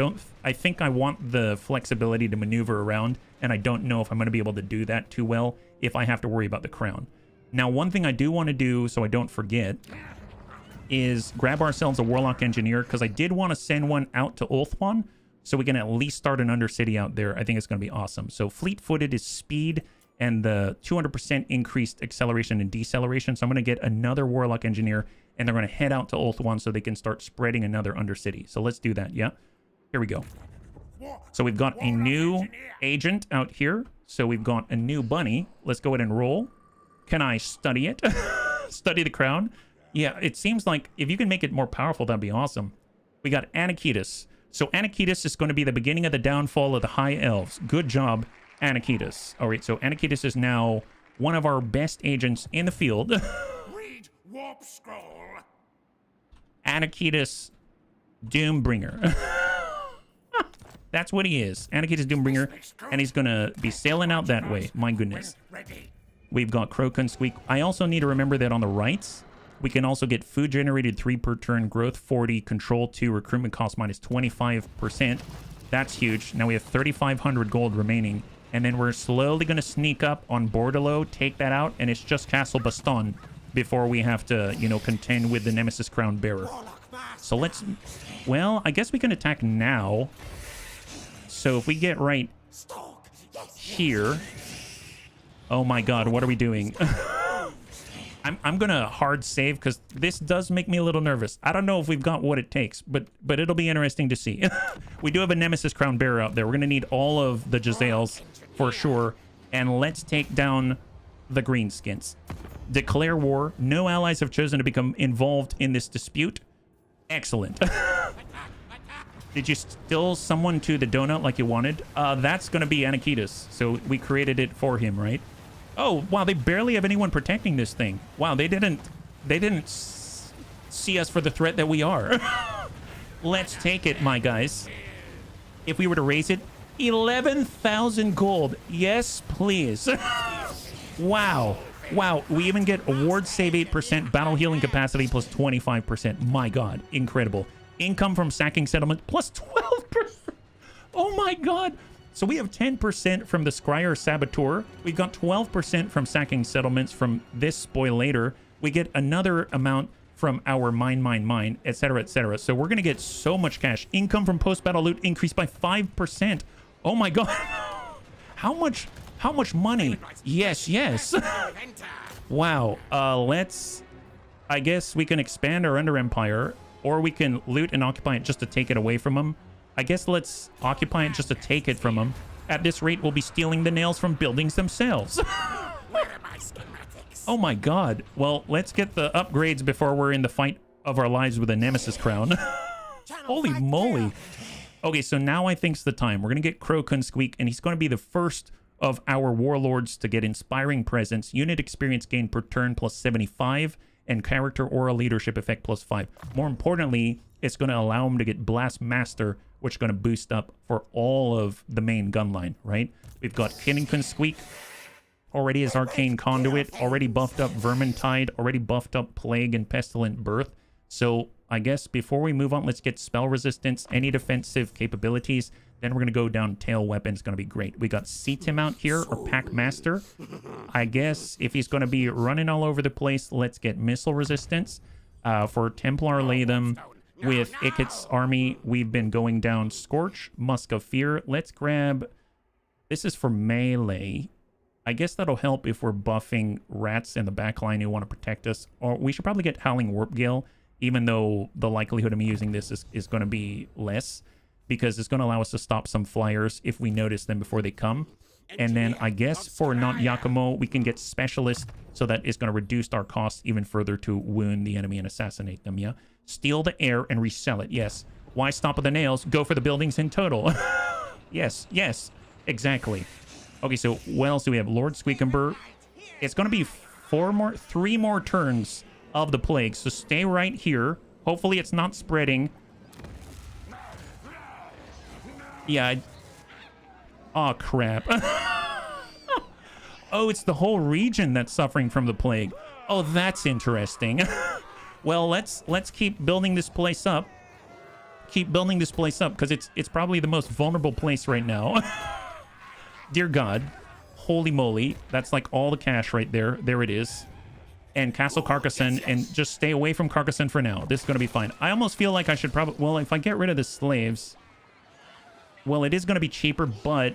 A: think I want the flexibility to maneuver around, and I don't know if I'm going to be able to do that too well if I have to worry about the crown. Now, one thing I do want to do, so I don't forget, is grab ourselves a Warlock Engineer, because I did want to send one out to Ulthuan, so we can at least start an Undercity out there. I think it's going to be awesome. So fleet-footed is speed and the 200% increased acceleration and deceleration. So I'm going to get another Warlock Engineer, and they're going to head out to Ulthuan so they can start spreading another Undercity. So let's do that, yeah? Here we go. So we've got a new agent out here. So we've got a new bunny. Let's go ahead and roll. Can I study it? Study the crown? Yeah, it seems like if you can make it more powerful, that'd be awesome. We got Anakitas. So Anakitas is going to be the beginning of the downfall of the High Elves. Good job, Anakitas. All right, so Anakitas is now one of our best agents in the field.
C: Read Warp Scroll.
A: Anakitas Doombringer. That's what he is. Anakitas Doombringer. And he's going to be sailing out that way. My goodness. We've got Croak Squeak. I also need to remember that on the rights, we can also get food generated 3 per turn, growth 40, control 2, recruitment cost minus 25%. That's huge. Now we have 3,500 gold remaining. And then we're slowly going to sneak up on Bordelo, take that out, and it's just Castle Baston before we have to, you know, contend with the Nemesis Crown Bearer. So let's... Well, I guess we can attack now. So if we get right here... Oh my god, what are we doing? I'm gonna hard save because this does make me a little nervous. I don't know if we've got what it takes, but it'll be interesting to see. We do have a Nemesis Crown Bearer out there. We're gonna need all of the Giselles for sure. And let's take down the Greenskins. Declare war. No allies have chosen to become involved in this dispute. Excellent. Did you still summon to the donut like you wanted? That's gonna be Anakitas. So we created it for him, right? Oh, wow, they barely have anyone protecting this thing. Wow, they didn't see us for the threat that we are. Let's take it, my guys. If we were to raise it, 11,000 gold. Yes, please. Wow. Wow. We even get award save 8%, battle healing capacity plus 25%. My God. Incredible. Income from sacking settlement plus 12%. Oh my God. So we have 10% from the Skryre Saboteur. We've got 12% from sacking settlements from this spoilator. We get another amount from our mine, etc., etc. So we're going to get so much cash. Income from post-battle loot increased by 5%. Oh my God. How much money? Yes, yes. Wow. I guess we can expand our Under Empire, or we can loot and occupy it just to take it away from them. I guess let's occupy it just to take it from them. At this rate, we'll be stealing the nails from buildings themselves. Oh my God. Well, let's get the upgrades before we're in the fight of our lives with a Nemesis crown. Holy moly. Okay, so now I think's the time. We're going to get Clan Skryre, and he's going to be the first of our warlords to get Inspiring Presence, unit experience gain per turn plus 75, and character aura leadership effect plus 5. More importantly, it's going to allow him to get Blast Master, which is going to boost up for all of the main gun line, right? We've got Clan Skryre already as Arcane Conduit, already buffed up Vermintide, already buffed up Plague and Pestilent Birth. So I guess before we move on, let's get Spell Resistance, any defensive capabilities. Then we're going to go down Tail Weapon. It's going to be great. We got Seatim out here, or Pack Master. I guess if he's going to be running all over the place, let's get Missile Resistance. For Templar Latham, with Ikit's army, we've been going down Scorch, Musk of Fear. Let's grab... This is for melee. I guess that'll help if we're buffing rats in the backline who want to protect us. Or we should probably get Howling Warp Gale, even though the likelihood of me using this is going to be less, because it's going to allow us to stop some flyers if we notice them before they come. And then I guess for not Yakumo, we can get Specialist, so that it's going to reduce our costs even further to wound the enemy and assassinate them, yeah? Steal the air and resell it, yes. Why stop at the nails? Go for the buildings in total. Yes, yes, exactly. Okay, so what else do we have? Lord Squeakumber. It's going to be 3 more turns of the plague, so stay right here. Hopefully it's not spreading. Yeah. Oh, crap. Oh, it's the whole region that's suffering from the plague. Oh, that's interesting. Well, let's keep building this place up. Keep building this place up, because it's probably the most vulnerable place right now. Dear God. Holy moly. That's like all the cash right there. There it is. And Castle Carcassonne, and just stay away from Carcassonne for now. This is going to be fine. I almost feel like I should probably... Well, if I get rid of the slaves... Well, it is going to be cheaper, but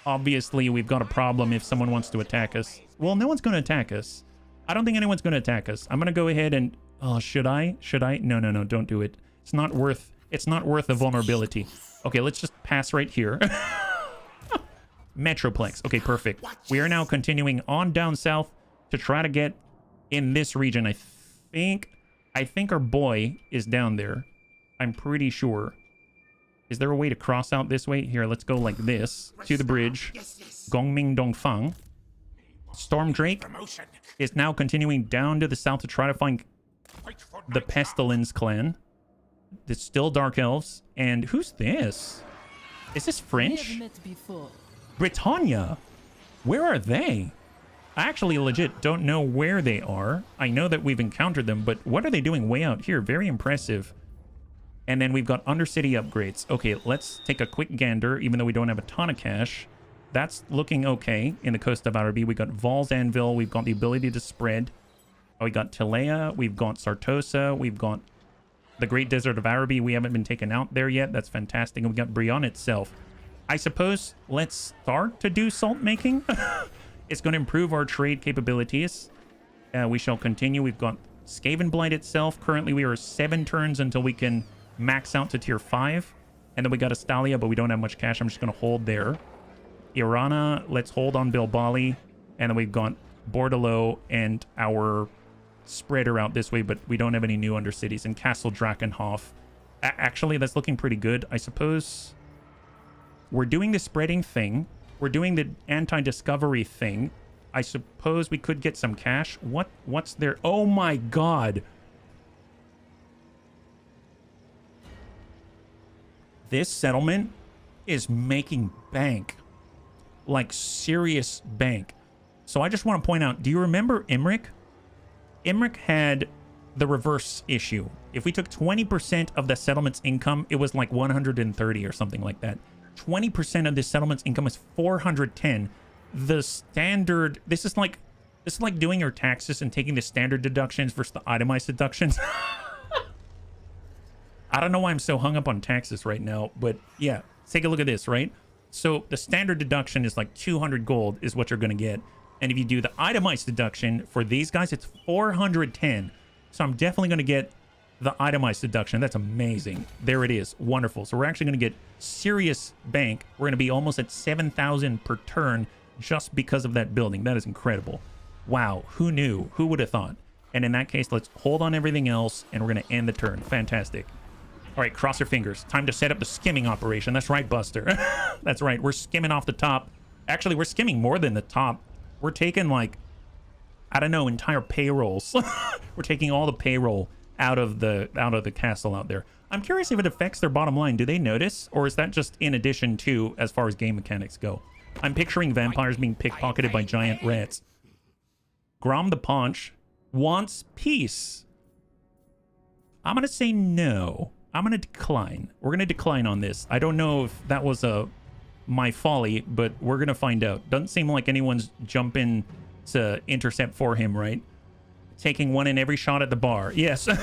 A: obviously we've got a problem if someone wants to attack us. Well, no one's going to attack us. I don't think anyone's going to attack us. I'm going to go ahead and... Oh, should I? Should I? No, no, no, don't do it. It's not worth the vulnerability. Okay, let's just pass right here. Metroplex. Okay, perfect. We are now continuing on down south to try to get in this region. I think our boy is down there. I'm pretty sure. Is there a way to cross out this way? Here, let's go like this to the bridge. Gongming Dongfang. Stormdrake is now continuing down to the south to try to find the Pestilence clan. It's still Dark Elves. And who's this? Is this French? Britannia. Where are they? I actually legit don't know where they are. I know that we've encountered them, but what are they doing way out here? Very impressive. And then we've got Undercity upgrades. Okay, let's take a quick gander, even though we don't have a ton of cash. That's looking okay in the coast of Araby. We got Val's Anvil. We've got the ability to spread. Oh, we got Tilea. We've got Sartosa. We've got the Great Desert of Araby. We haven't been taken out there yet. That's fantastic. And we got Brion itself. I suppose let's start to do salt making. It's going to improve our trade capabilities. We shall continue. We've got Skaven Blight itself. Currently, we are 7 turns until we can max out to tier 5. And then we got Astalia, but we don't have much cash. I'm just going to hold there. Irana, let's hold on Bilbali. And then we've got Bordelot and our spreader out this way, but we don't have any new undercities. And Castle Drakenhof. Actually, that's looking pretty good. I suppose we're doing the spreading thing. We're doing the anti-discovery thing. I suppose we could get some cash. What's there? Oh my God. This settlement is making bank. Like serious bank. So I just want to point out, do you remember Imric? Imric had the reverse issue. If we took 20% of the settlement's income, it was like 130 or something like that. 20% of the settlement's income is 410. The standard, this is like doing your taxes and taking the standard deductions versus the itemized deductions. I don't know why I'm so hung up on taxes right now, but yeah, take a look at this, right? So the standard deduction is like 200 gold is what you're going to get. And if you do the itemized deduction for these guys, it's 410. So I'm definitely going to get the itemized deduction. That's amazing. There it is. Wonderful. So we're actually going to get serious bank. We're going to be almost at 7,000 per turn just because of that building. That is incredible. Wow. Who knew? Who would have thought? And in that case, let's hold on everything else and we're going to end the turn. Fantastic. All right, cross your fingers. Time to set up the skimming operation. That's right, Buster. That's right. We're skimming off the top. Actually, we're skimming more than the top. We're taking like, I don't know, entire payrolls. We're taking all the payroll out of the castle out there. I'm curious if it affects their bottom line. Do they notice, or is that just in addition to as far as game mechanics go? I'm picturing vampires being pickpocketed by giant rats. Grom the Paunch wants peace. I'm gonna say no. I'm going to decline. We're going to decline on this. I don't know if that was my folly, but we're going to find out. Doesn't seem like anyone's jumping to intercept for him, right? Taking one in every shot at the bar. Yes. All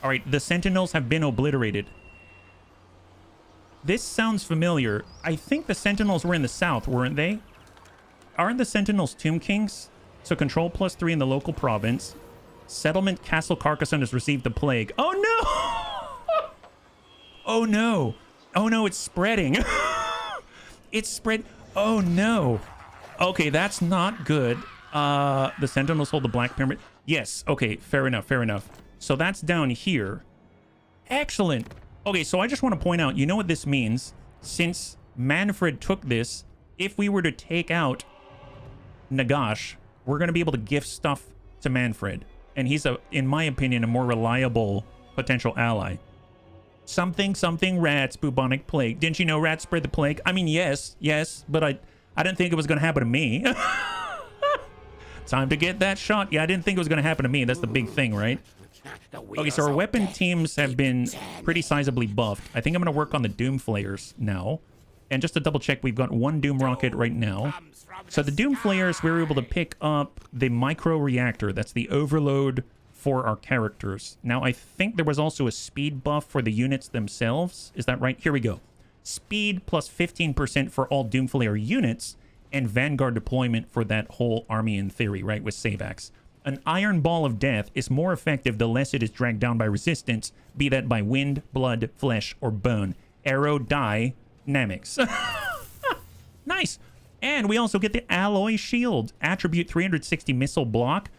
A: right, the Sentinels have been obliterated. This sounds familiar. I think the Sentinels were in the south, weren't they? Aren't the Sentinels Tomb Kings? So control +3 in the local province. Settlement Castle Carcassonne has received the plague. Oh no! Oh no! Oh no, it's spreading. It's spread. Oh no. Okay, that's not good. The Sentinels hold the Black Pyramid. Yes, okay, fair enough, fair enough. So that's down here. Excellent. Okay, so I just want to point out, you know what this means? Since Manfred took this, if we were to take out Nagash, we're going to be able to gift stuff to Manfred. And he's, in my opinion, a more reliable potential ally. Something rats, bubonic plague. Didn't you know rats spread the plague? I mean, yes, but I didn't think it was going to happen to me. Time to get that shot. Yeah, I didn't think it was going to happen to me. That's the big thing, right? Okay, so our weapon teams have been pretty sizably buffed. I think I'm going to work on the Doom Flayers now. And just to double check, we've got one Doom Rocket right now. So the Doom Flayers, we were able to pick up the Micro Reactor. That's the overload for our characters. Now, I think there was also a speed buff for the units themselves. Is that right? Here we go. Speed plus 15% for all Doom Flayer units, and Vanguard deployment for that whole army in theory, right, with Savax. An Iron Ball of Death is more effective the less it is dragged down by resistance, be that by wind, blood, flesh, or bone. Arrow Dynamics. Nice. And we also get the Alloy Shield. Attribute 360 missile block.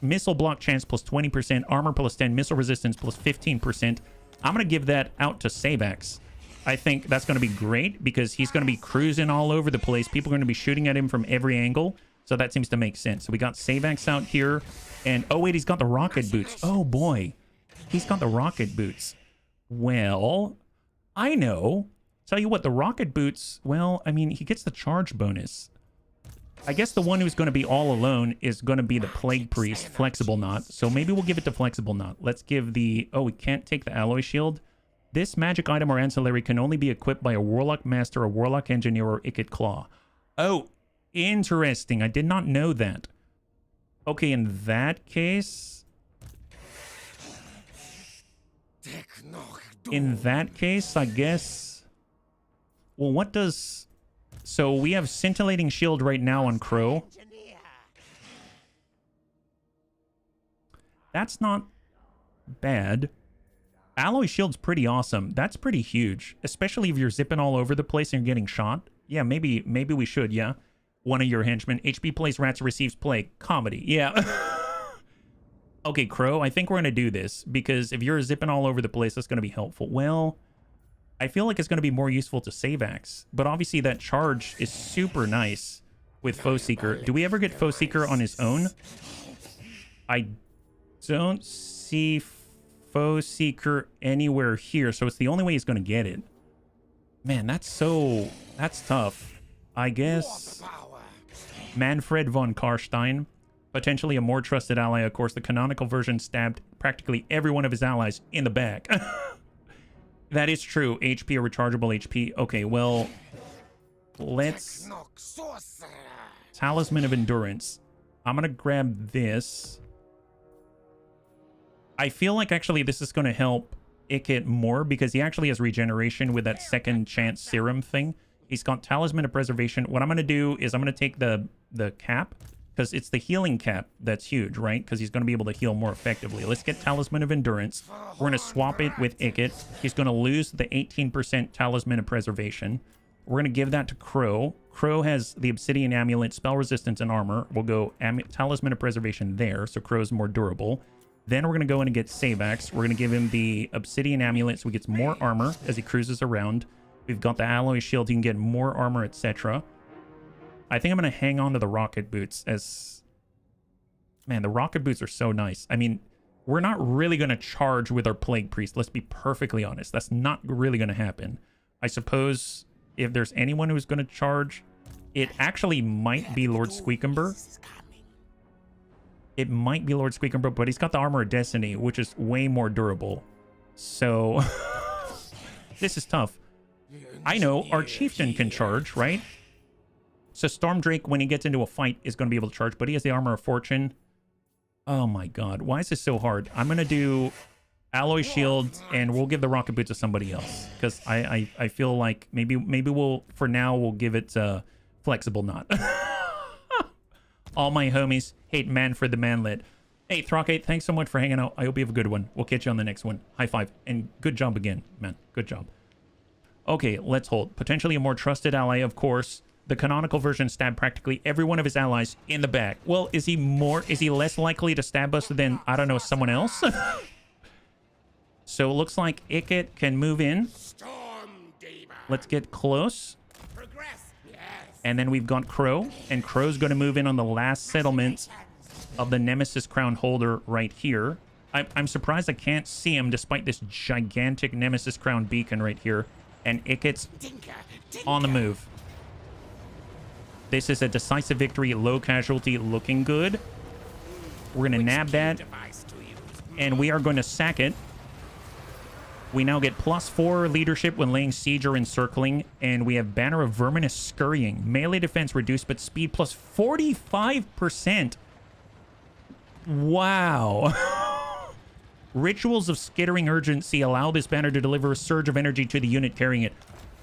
A: Missile block chance plus 20%. Armor plus 10. Missile resistance plus 15%. I'm going to give that out to Savax. I think that's going to be great because he's going to be cruising all over the place. People are going to be shooting at him from every angle. So that seems to make sense. So we got Savax out here. And, oh, wait, he's got the rocket boots. Oh, boy. He's got the rocket boots. Well, I know. Tell you what, the rocket boots, well, I mean, he gets the charge bonus. I guess the one who's going to be all alone is going to be the Plague Priest, Flexible Knot. So maybe we'll give it to Flexible Knot. Let's give the... Oh, we can't take the Alloy Shield. This magic item or ancillary can only be equipped by a Warlock Master, a Warlock Engineer, or Ikit Claw. Oh, interesting. I did not know that. Okay, in that case... In that case, I guess... Well, what does... So we have Scintillating Shield right now on Crow. That's not bad. Alloy Shield's pretty awesome. That's pretty huge. Especially if you're zipping all over the place and you're getting shot. Yeah, maybe we should, yeah. One of your henchmen. HB plays rats, receives plague. Comedy. Yeah. Okay, Crow, I think we're going to do this. Because if you're zipping all over the place, that's going to be helpful. Well... I feel like it's going to be more useful to Savax, but obviously that charge is super nice with Foe Seeker. Do we ever get Foe Seeker on his own? I don't see Foe Seeker anywhere here, so it's the only way he's going to get it. Man, that's tough. I guess Manfred von Karstein, potentially a more trusted ally. Of course, the canonical version stabbed practically every one of his allies in the back. That is true. HP or rechargeable HP. Okay, well, let's... Talisman of Endurance. I'm going to grab this. I feel like actually this is going to help Ikit more because he actually has regeneration with that second chance serum thing. He's got Talisman of Preservation. What I'm going to do is I'm going to take the cap because it's the healing cap that's huge, right? Because he's going to be able to heal more effectively. Let's get Talisman of Endurance. We're going to swap it with Ikit. He's going to lose the 18% Talisman of Preservation. We're going to give that to Crow. Crow has the Obsidian Amulet, Spell Resistance, and Armor. We'll go Talisman of Preservation there, so Crow's more durable. Then we're going to go in and get Savax. We're going to give him the Obsidian Amulet so he gets more armor as he cruises around. We've got the Alloy Shield. He can get more armor, etc. I think I'm going to hang on to the Rocket Boots as... Man, the Rocket Boots are so nice. I mean, we're not really going to charge with our Plague Priest. Let's be perfectly honest. That's not really going to happen. I suppose if there's anyone who's going to charge, it actually might be Lord Squeakumber. It might be Lord Squeakumber, but he's got the Armor of Destiny, which is way more durable. So, this is tough. I know, our Chieftain can charge, right? So Stormdrake, when he gets into a fight, is going to be able to charge, but he has the Armor of Fortune. Oh my god, why is this so hard? I'm going to do Alloy Shield, and we'll give the Rocket Boots to somebody else. Because I feel like maybe we'll, for now, we'll give it Flexible Knot. All my homies hate Manfred the Manlet. Hey, Throckate, thanks so much for hanging out. I hope you have a good one. We'll catch you on the next one. High five. And good job again, man. Good job. Okay, let's hold. Potentially a more trusted ally, of course. The canonical version stabbed practically every one of his allies in the back. Well, is he less likely to stab us than, I don't know, someone else? So it looks like Ikit can move in. Let's get close. And then we've got Crow, and Crow's going to move in on the last settlement of the Nemesis Crown holder right here. I'm surprised I can't see him despite this gigantic Nemesis Crown beacon right here. And Ikit's on the move. This is a decisive victory, low casualty, looking good. We're going to nab that, and we are going to sack it. We now get +4 leadership when laying siege or encircling, and we have Banner of Verminous Scurrying. Melee defense reduced, but speed plus 45%. Wow. Rituals of Skittering Urgency allow this banner to deliver a surge of energy to the unit carrying it.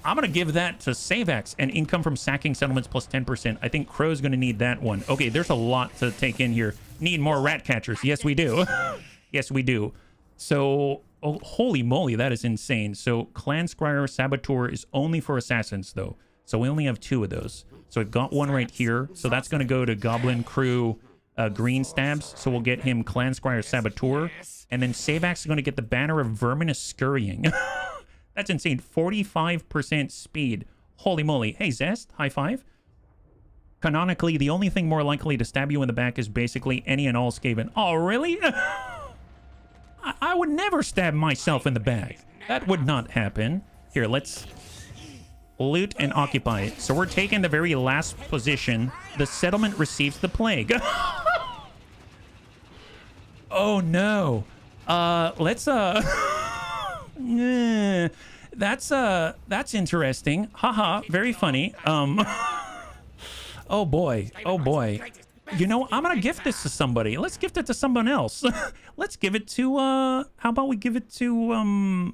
A: I'm going to give that to Savax, and income from sacking settlements plus 10%. I think Crow's going to need that one. Okay, there's a lot to take in here. Need more rat catchers. Yes, we do. Yes, we do. So... Oh, holy moly, that is insane. So Clan Skryre Saboteur is only for assassins, though. So we only have 2 of those. So we've got one right here. So that's going to go to Goblin Crew Green Stabs. So we'll get him Clan Skryre Saboteur. And then Savax is going to get the Banner of Verminous Scurrying. That's insane. 45% speed. Holy moly. Hey, Zest, high five. Canonically, the only thing more likely to stab you in the back is basically any and all Skaven. Oh, really? I would never stab myself in the back. That would not happen. Here, let's loot and occupy it. So we're taking the very last position. The settlement receives the plague. Oh no. Let's that's interesting. Haha, very funny. Oh boy. Oh boy. You know, I'm gonna gift this to somebody. Let's gift it to someone else. Let's give it to, how about we give it to,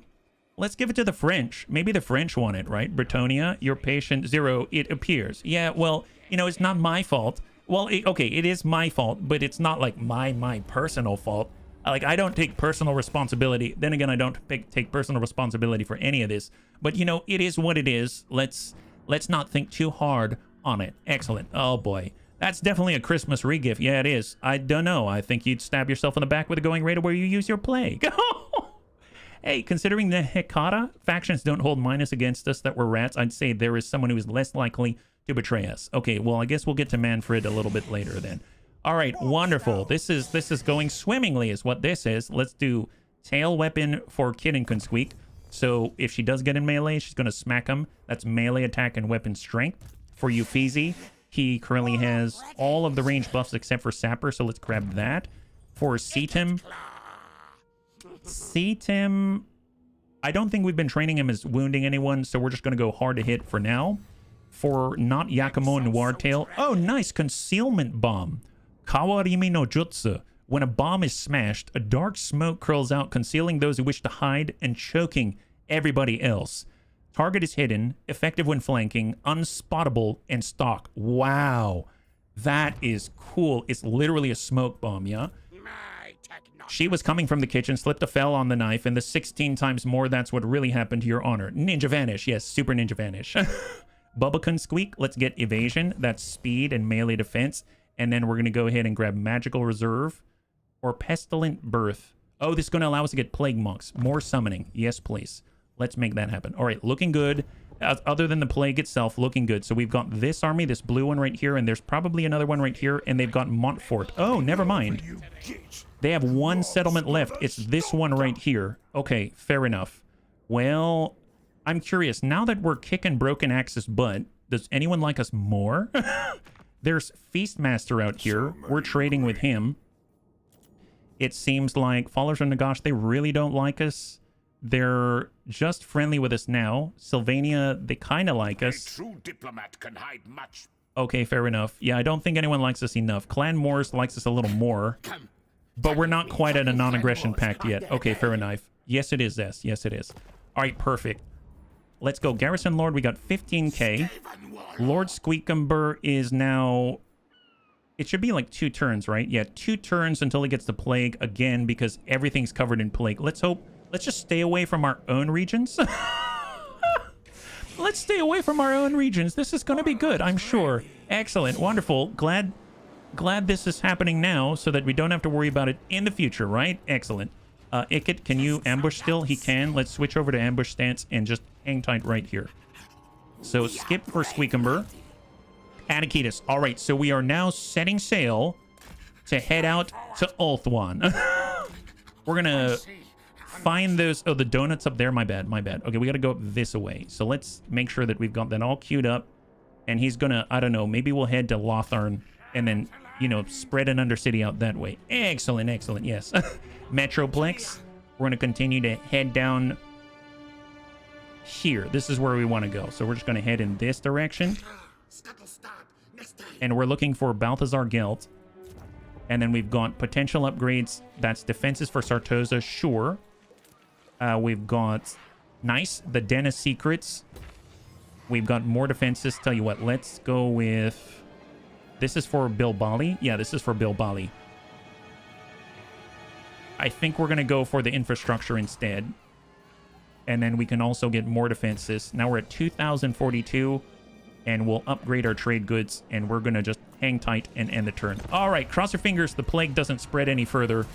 A: let's give it to the French. Maybe the French want it, right? Bretonia, your patient 0, it appears. Yeah, well, you know, it's not my fault. Well, okay, it is my fault, but it's not like my personal fault. Like, I don't take personal responsibility. Then again, I don't take personal responsibility for any of this. But, you know, it is what it is. Let's not think too hard on it. Excellent. Oh, boy. That's definitely a Christmas regift. Yeah, it is. I don't know. I think you'd stab yourself in the back with a going rate where you use your plague. Hey, considering the Hekata factions don't hold minus against us that we're rats, I'd say there is someone who is less likely to betray us. Okay, well, I guess we'll get to Manfred a little bit later then. All right, wonderful. This is going swimmingly is what this is. Let's do tail weapon for Kid and Squeak. So if she does get in melee, she's going to smack him. That's melee attack and weapon strength. For Euphesi, he currently has all of the range buffs except for Sapper, so let's grab that. For Seatim, I don't think we've been training him as wounding anyone, so we're just going to go hard to hit for now. For not Yakumo Noir Tail, oh, nice, Concealment Bomb. Kawarimi no Jutsu. When a bomb is smashed, a dark smoke curls out, concealing those who wish to hide and choking everybody else. Target is hidden, effective when flanking, unspottable, and stalk. Wow. That is cool. It's literally a smoke bomb, yeah? She was coming from the kitchen, slipped a fell on the knife, and the 16 times more, that's what really happened to your honor. Ninja Vanish. Yes, Super Ninja Vanish. Bubblecun Squeak. Let's get Evasion. That's speed and melee defense. And then we're going to go ahead and grab Magical Reserve or Pestilent Birth. Oh, this is going to allow us to get Plague Monks. More summoning. Yes, please. Let's make that happen. All right, looking good. Other than the plague itself, looking good. So we've got this army, this blue one right here, and there's probably another one right here, and they've got Montfort. Oh, never mind. They have one settlement left. It's this one right here. Okay, fair enough. Well, I'm curious. Now that we're kicking Broken Axe's butt, does anyone like us more? There's Feastmaster out here. We're trading with him. It seems like followers of Nagash, they really don't like us. They're just friendly with us now. Sylvania, they kind of like us.
C: A true diplomat can hide much.
A: Okay, fair enough. Yeah, I don't think anyone likes us enough. Clan Morris likes us a little more. But we're not quite at a non-aggression pact yet. Okay, fair enough. Yes, it is, Zess. Yes, it is. All right, perfect. Let's go. Garrison Lord, we got 15k. Lord Squeakumber is now... It should be like 2 turns, right? Yeah, 2 turns until he gets the plague again because everything's covered in plague. Let's hope... Let's just stay away from our own regions. Let's stay away from our own regions. This is going to be good, I'm sure. Excellent. Wonderful. Glad this is happening now so that we don't have to worry about it in the future, right? Excellent. Ikit, can you ambush still? He can. Let's switch over to ambush stance and just hang tight right here. So skip for Squeakumber. Anakitas. All right, so we are now setting sail to head out to Ulthuan. We're going to... find those. Oh, the donuts up there. My bad. Okay, we got to go up this way. So let's make sure that we've got that all queued up. And he's gonna, I don't know, maybe we'll head to Lotharn and then, you know, spread an Undercity out that way. Excellent, yes. Metroplex. We're gonna continue to head down here. This is where we want to go. So we're just gonna head in this direction. And we're looking for Balthazar Gelt. And then we've got potential upgrades. That's defenses for Sartosa, sure. We've got, nice, the Den of Secrets. We've got more defenses. Tell you what, let's go with, this is for Bilbali. Yeah, this is for Bilbali. I think we're going to go for the infrastructure instead. And then we can also get more defenses. Now we're at 2,042, and we'll upgrade our trade goods, and we're going to just hang tight and end the turn. All right, cross your fingers the plague doesn't spread any further.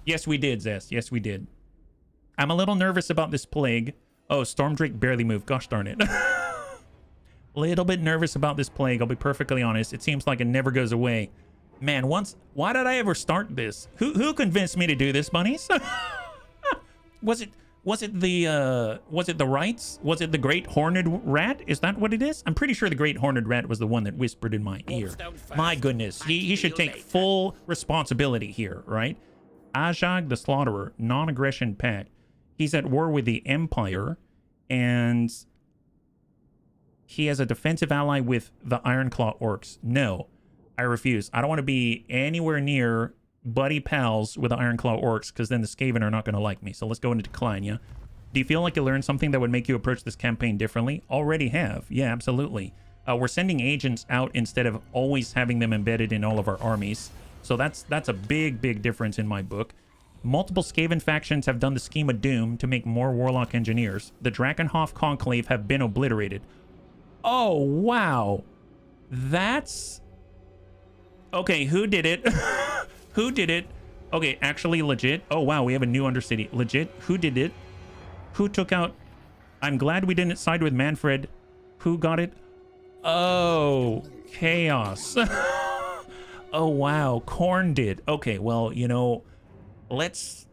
A: Yes, we did, Zest. Yes, we did. I'm a little nervous about this plague. Oh, Stormdrake barely moved. Gosh darn it. Little bit nervous about this plague. I'll be perfectly honest. It seems like it never goes away. Man, why did I ever start this? Who convinced me to do this, bunnies? Was it the Rights? Was it the Great Horned Rat? Is that what it is? I'm pretty sure the Great Horned Rat was the one that whispered in my ear. My goodness. He should take full responsibility here, right? Ajag the Slaughterer, non-aggression pact. He's at war with the Empire, and he has a defensive ally with the Ironclaw Orcs. No, I refuse. I don't want to be anywhere near buddy pals with the Ironclaw Orcs, because then the Skaven are not going to like me. So let's go into decline, yeah? Do you feel like you learned something that would make you approach this campaign differently? Already have. Yeah, absolutely. We're sending agents out instead of always having them embedded in all of our armies. So that's a big difference in my book. Multiple Skaven factions have done the scheme of doom to make more Warlock engineers. The Drakenhof Conclave have been obliterated. Oh, wow. That's... Okay, who did it? Who did it? Okay, actually legit. Oh, wow, we have a new Undercity. Legit, who did it? Who took out... I'm glad we didn't side with Manfred. Who got it? Oh, Chaos. Oh, wow, Korn did. Okay, well, you know... Let's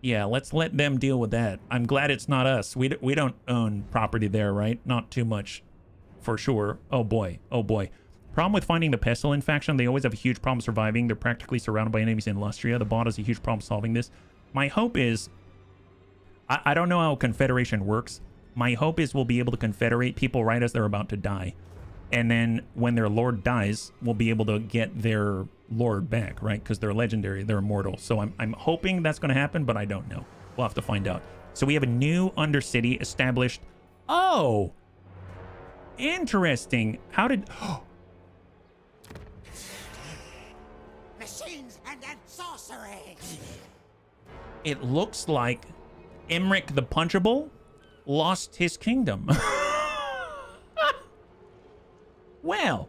A: Yeah, let's let them deal with that. I'm glad it's not us. We don't own property there, right? Not too much, for sure. Oh boy, oh boy. Problem with finding the Pestilent faction, they always have a huge problem surviving. They're practically surrounded by enemies in Lustria. The bot has a huge problem solving this. My hope is, I don't know how Confederation works. My hope is we'll be able to confederate people right as they're about to die. And then when their lord dies, we'll be able to get their lord back, right? Because they're legendary, they're immortal. So I'm hoping that's going to happen, but I don't know. We'll have to find out. So we have a new Undercity established. Oh! Interesting. How did...
C: Machines and sorcery.
A: It looks like Emmerich the Punchable lost his kingdom. Well,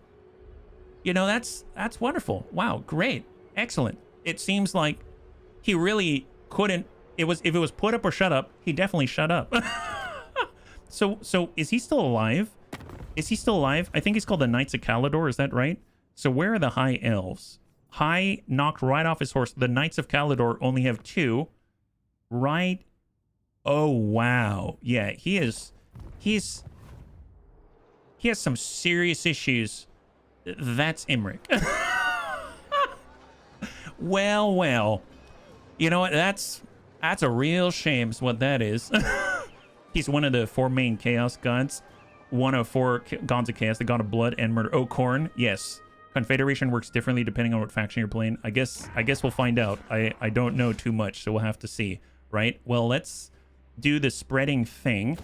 A: you know, that's wonderful. Wow, great. Excellent. It seems like he really couldn't, if it was put up or shut up, he definitely shut up. So is he still alive? Is he still alive? I think he's called the Knights of Calidor, is that right? So where are the High Elves? High knocked right off his horse. The Knights of Calidor only have 2. Right. Oh, wow. Yeah, he has some serious issues. That's Emmerich. Well. You know what? That's a real shame is what that is. He's one of the 4 main chaos gods. One of 4 gods of chaos, the god of blood and murder. Oh, Khorne, yes. Confederation works differently depending on what faction you're playing. I guess we'll find out. I don't know too much, so we'll have to see, right? Well, let's do the spreading thing,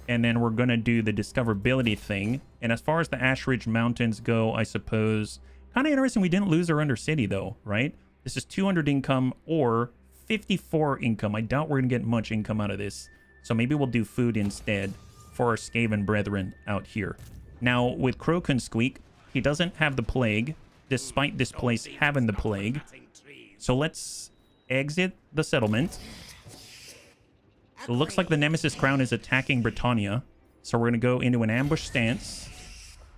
A: and then we're gonna do the discoverability thing. And as far as the Ash Ridge Mountains go, I suppose kind of interesting. We didn't lose our Undercity though, right? This is 200 income or 54 income. I doubt we're gonna get much income out of this, so maybe we'll do food instead for our Skaven brethren out here. Now with Crokensqueak, he doesn't have the plague, despite this place having the plague. So let's exit the settlement. It looks like the Nemesis Crown is attacking Britannia. So we're going to go into an ambush stance.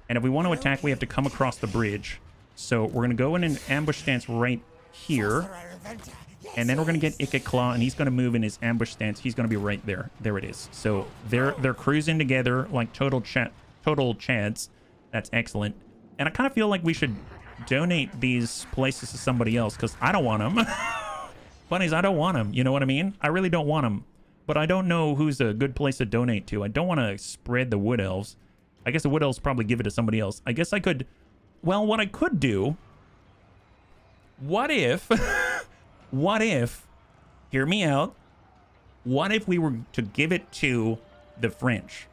A: And if we want to attack, we have to come across the bridge. So we're going to go in an ambush stance right here. And then we're going to get Ikit Claw, and he's going to move in his ambush stance. He's going to be right there. There it is. So they're cruising together like total chads. That's excellent. And I kind of feel like we should donate these places to somebody else, because I don't want them. Bunnies, I don't want them. You know what I mean? I really don't want them. But I don't know who's a good place to donate to. I don't want to spread the Wood Elves. I guess the Wood Elves probably give it to somebody else. I guess I could... Well, what I could do... What if... What if... Hear me out. What if we were to give it to the French?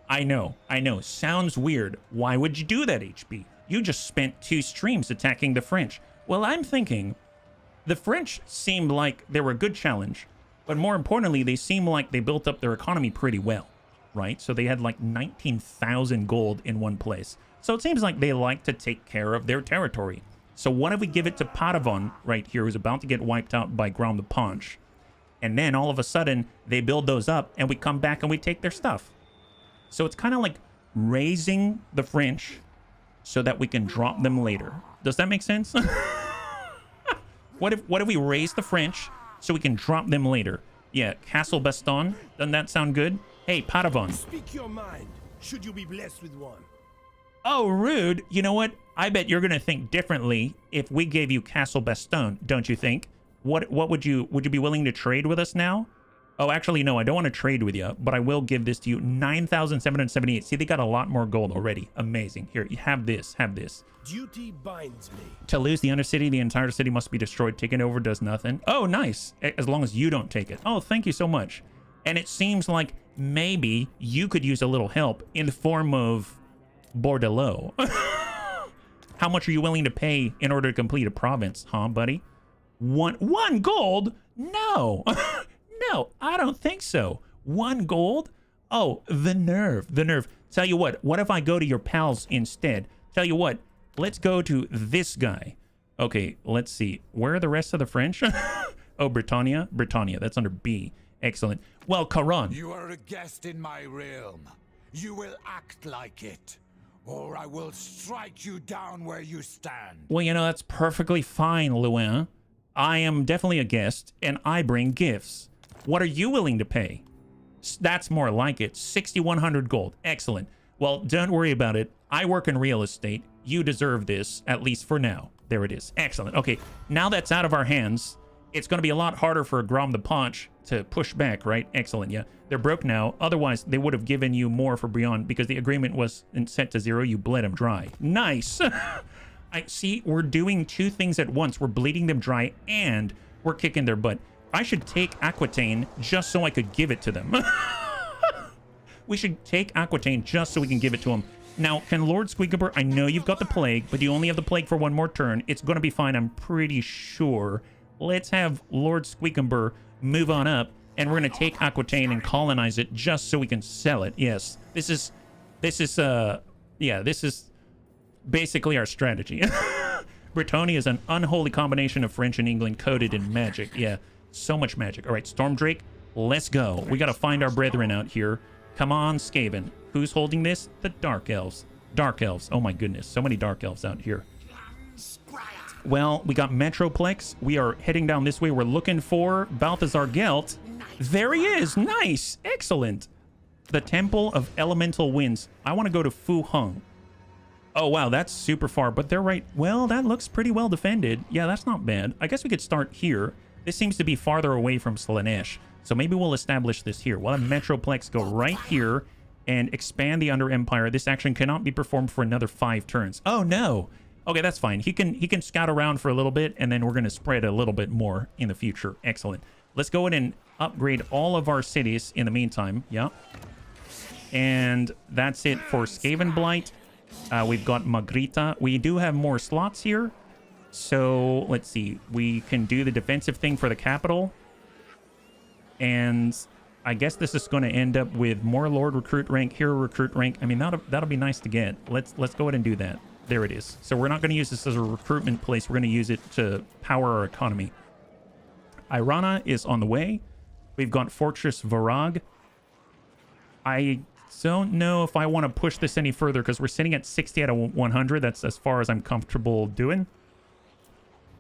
A: I know. Sounds weird. Why would you do that, HB? You just spent 2 streams attacking the French. Well, I'm thinking... The French seemed like they were a good challenge. But more importantly, they seem like they built up their economy pretty well, right? So they had like 19,000 gold in one place. So it seems like they like to take care of their territory. So what if we give it to Padavon right here, who's about to get wiped out by Grom the Paunch? And then all of a sudden, they build those up, and we come back and we take their stuff. So it's kind of like raising the French so that we can drop them later. Does that make sense? What if we raise the French so we can drop them later? Yeah, Castle Baston. Doesn't that sound good? Hey, Padavon.
D: Speak your mind, should you be blessed with one.
A: Oh, rude. You know what? I bet you're going to think differently if we gave you Castle Baston, don't you think? What would you be willing to trade with us now? Oh, actually, no, I don't want to trade with you, but I will give this to you. 9,778. See, they got a lot more gold already. Amazing. Here, you have this. Have this.
D: Duty binds me.
A: To lose the Undercity, the entire city must be destroyed. Taking over does nothing. Oh, nice. As long as you don't take it. Oh, thank you so much. And it seems like maybe you could use a little help in the form of Bordelot. How much are you willing to pay in order to complete a province, huh, buddy? One gold? No. No, I don't think so. 1 gold? Oh, the nerve. Tell you what if I go to your pals instead? Tell you what, let's go to this guy. Okay, let's see. Where are the rest of the French? Oh, Britannia, that's under B. Excellent. Well, Caron.
B: You are a guest in my realm. You will act like it, or I will strike you down where you stand.
A: Well, you know, that's perfectly fine, Luin. I am definitely a guest, and I bring gifts. What are you willing to pay? That's more like it. 6,100 gold. Excellent. Well, don't worry about it. I work in real estate. You deserve this, at least for now. There it is. Excellent. Okay, now that's out of our hands, it's going to be a lot harder for Grom the Paunch to push back, right? Excellent, yeah. They're broke now. Otherwise, they would have given you more for Brion because the agreement was set to 0. You bled them dry. Nice. I see we're doing two things at once. We're bleeding them dry and we're kicking their butt. I should take Aquitaine just so I could give it to them. We should take Aquitaine just so we can give it to them. Now, can Lord Squeakumber, I know you've got the plague, but you only have the plague for one more turn. It's going to be fine, I'm pretty sure. Let's have Lord Squeakumber move on up, and we're going to take Aquitaine and colonize it just so we can sell it. Yes, this is basically our strategy. Brittany is an unholy combination of French and England coded in magic. Yeah, so much magic. All right, Stormdrake, let's go. We got to find our brethren out here. Come on, Skaven. Who's holding this? The Dark Elves. Dark Elves. Oh my goodness, so many Dark Elves out here. Well, we got Metroplex. We are heading down this way. We're looking for Balthazar Gelt. There he is. Nice. Excellent. The Temple of Elemental Winds. I want to go to Fu Hung. Oh, wow. That's super far, but they're right. Well, that looks pretty well defended. Yeah, that's not bad. I guess we could start here. This seems to be farther away from Slaanesh. So maybe we'll establish this here. We'll have Metroplex go right here and expand the Under Empire. This action cannot be performed for another 5 turns. Oh, no. Okay, that's fine. He can scout around for a little bit, and then we're going to spread a little bit more in the future. Excellent. Let's go ahead and upgrade all of our cities in the meantime. Yeah. And that's it for Skaven Blight. We've got Magrita. We do have more slots here. So, let's see. We can do the defensive thing for the capital. And I guess this is going to end up with more Lord Recruit rank, Hero Recruit rank. I mean, that'll be nice to get. Let's go ahead and do that. There it is. So we're not going to use this as a recruitment place. We're going to use it to power our economy. Irana is on the way. We've got Fortress Varag. I don't know if I want to push this any further because we're sitting at 60 out of 100. That's as far as I'm comfortable doing.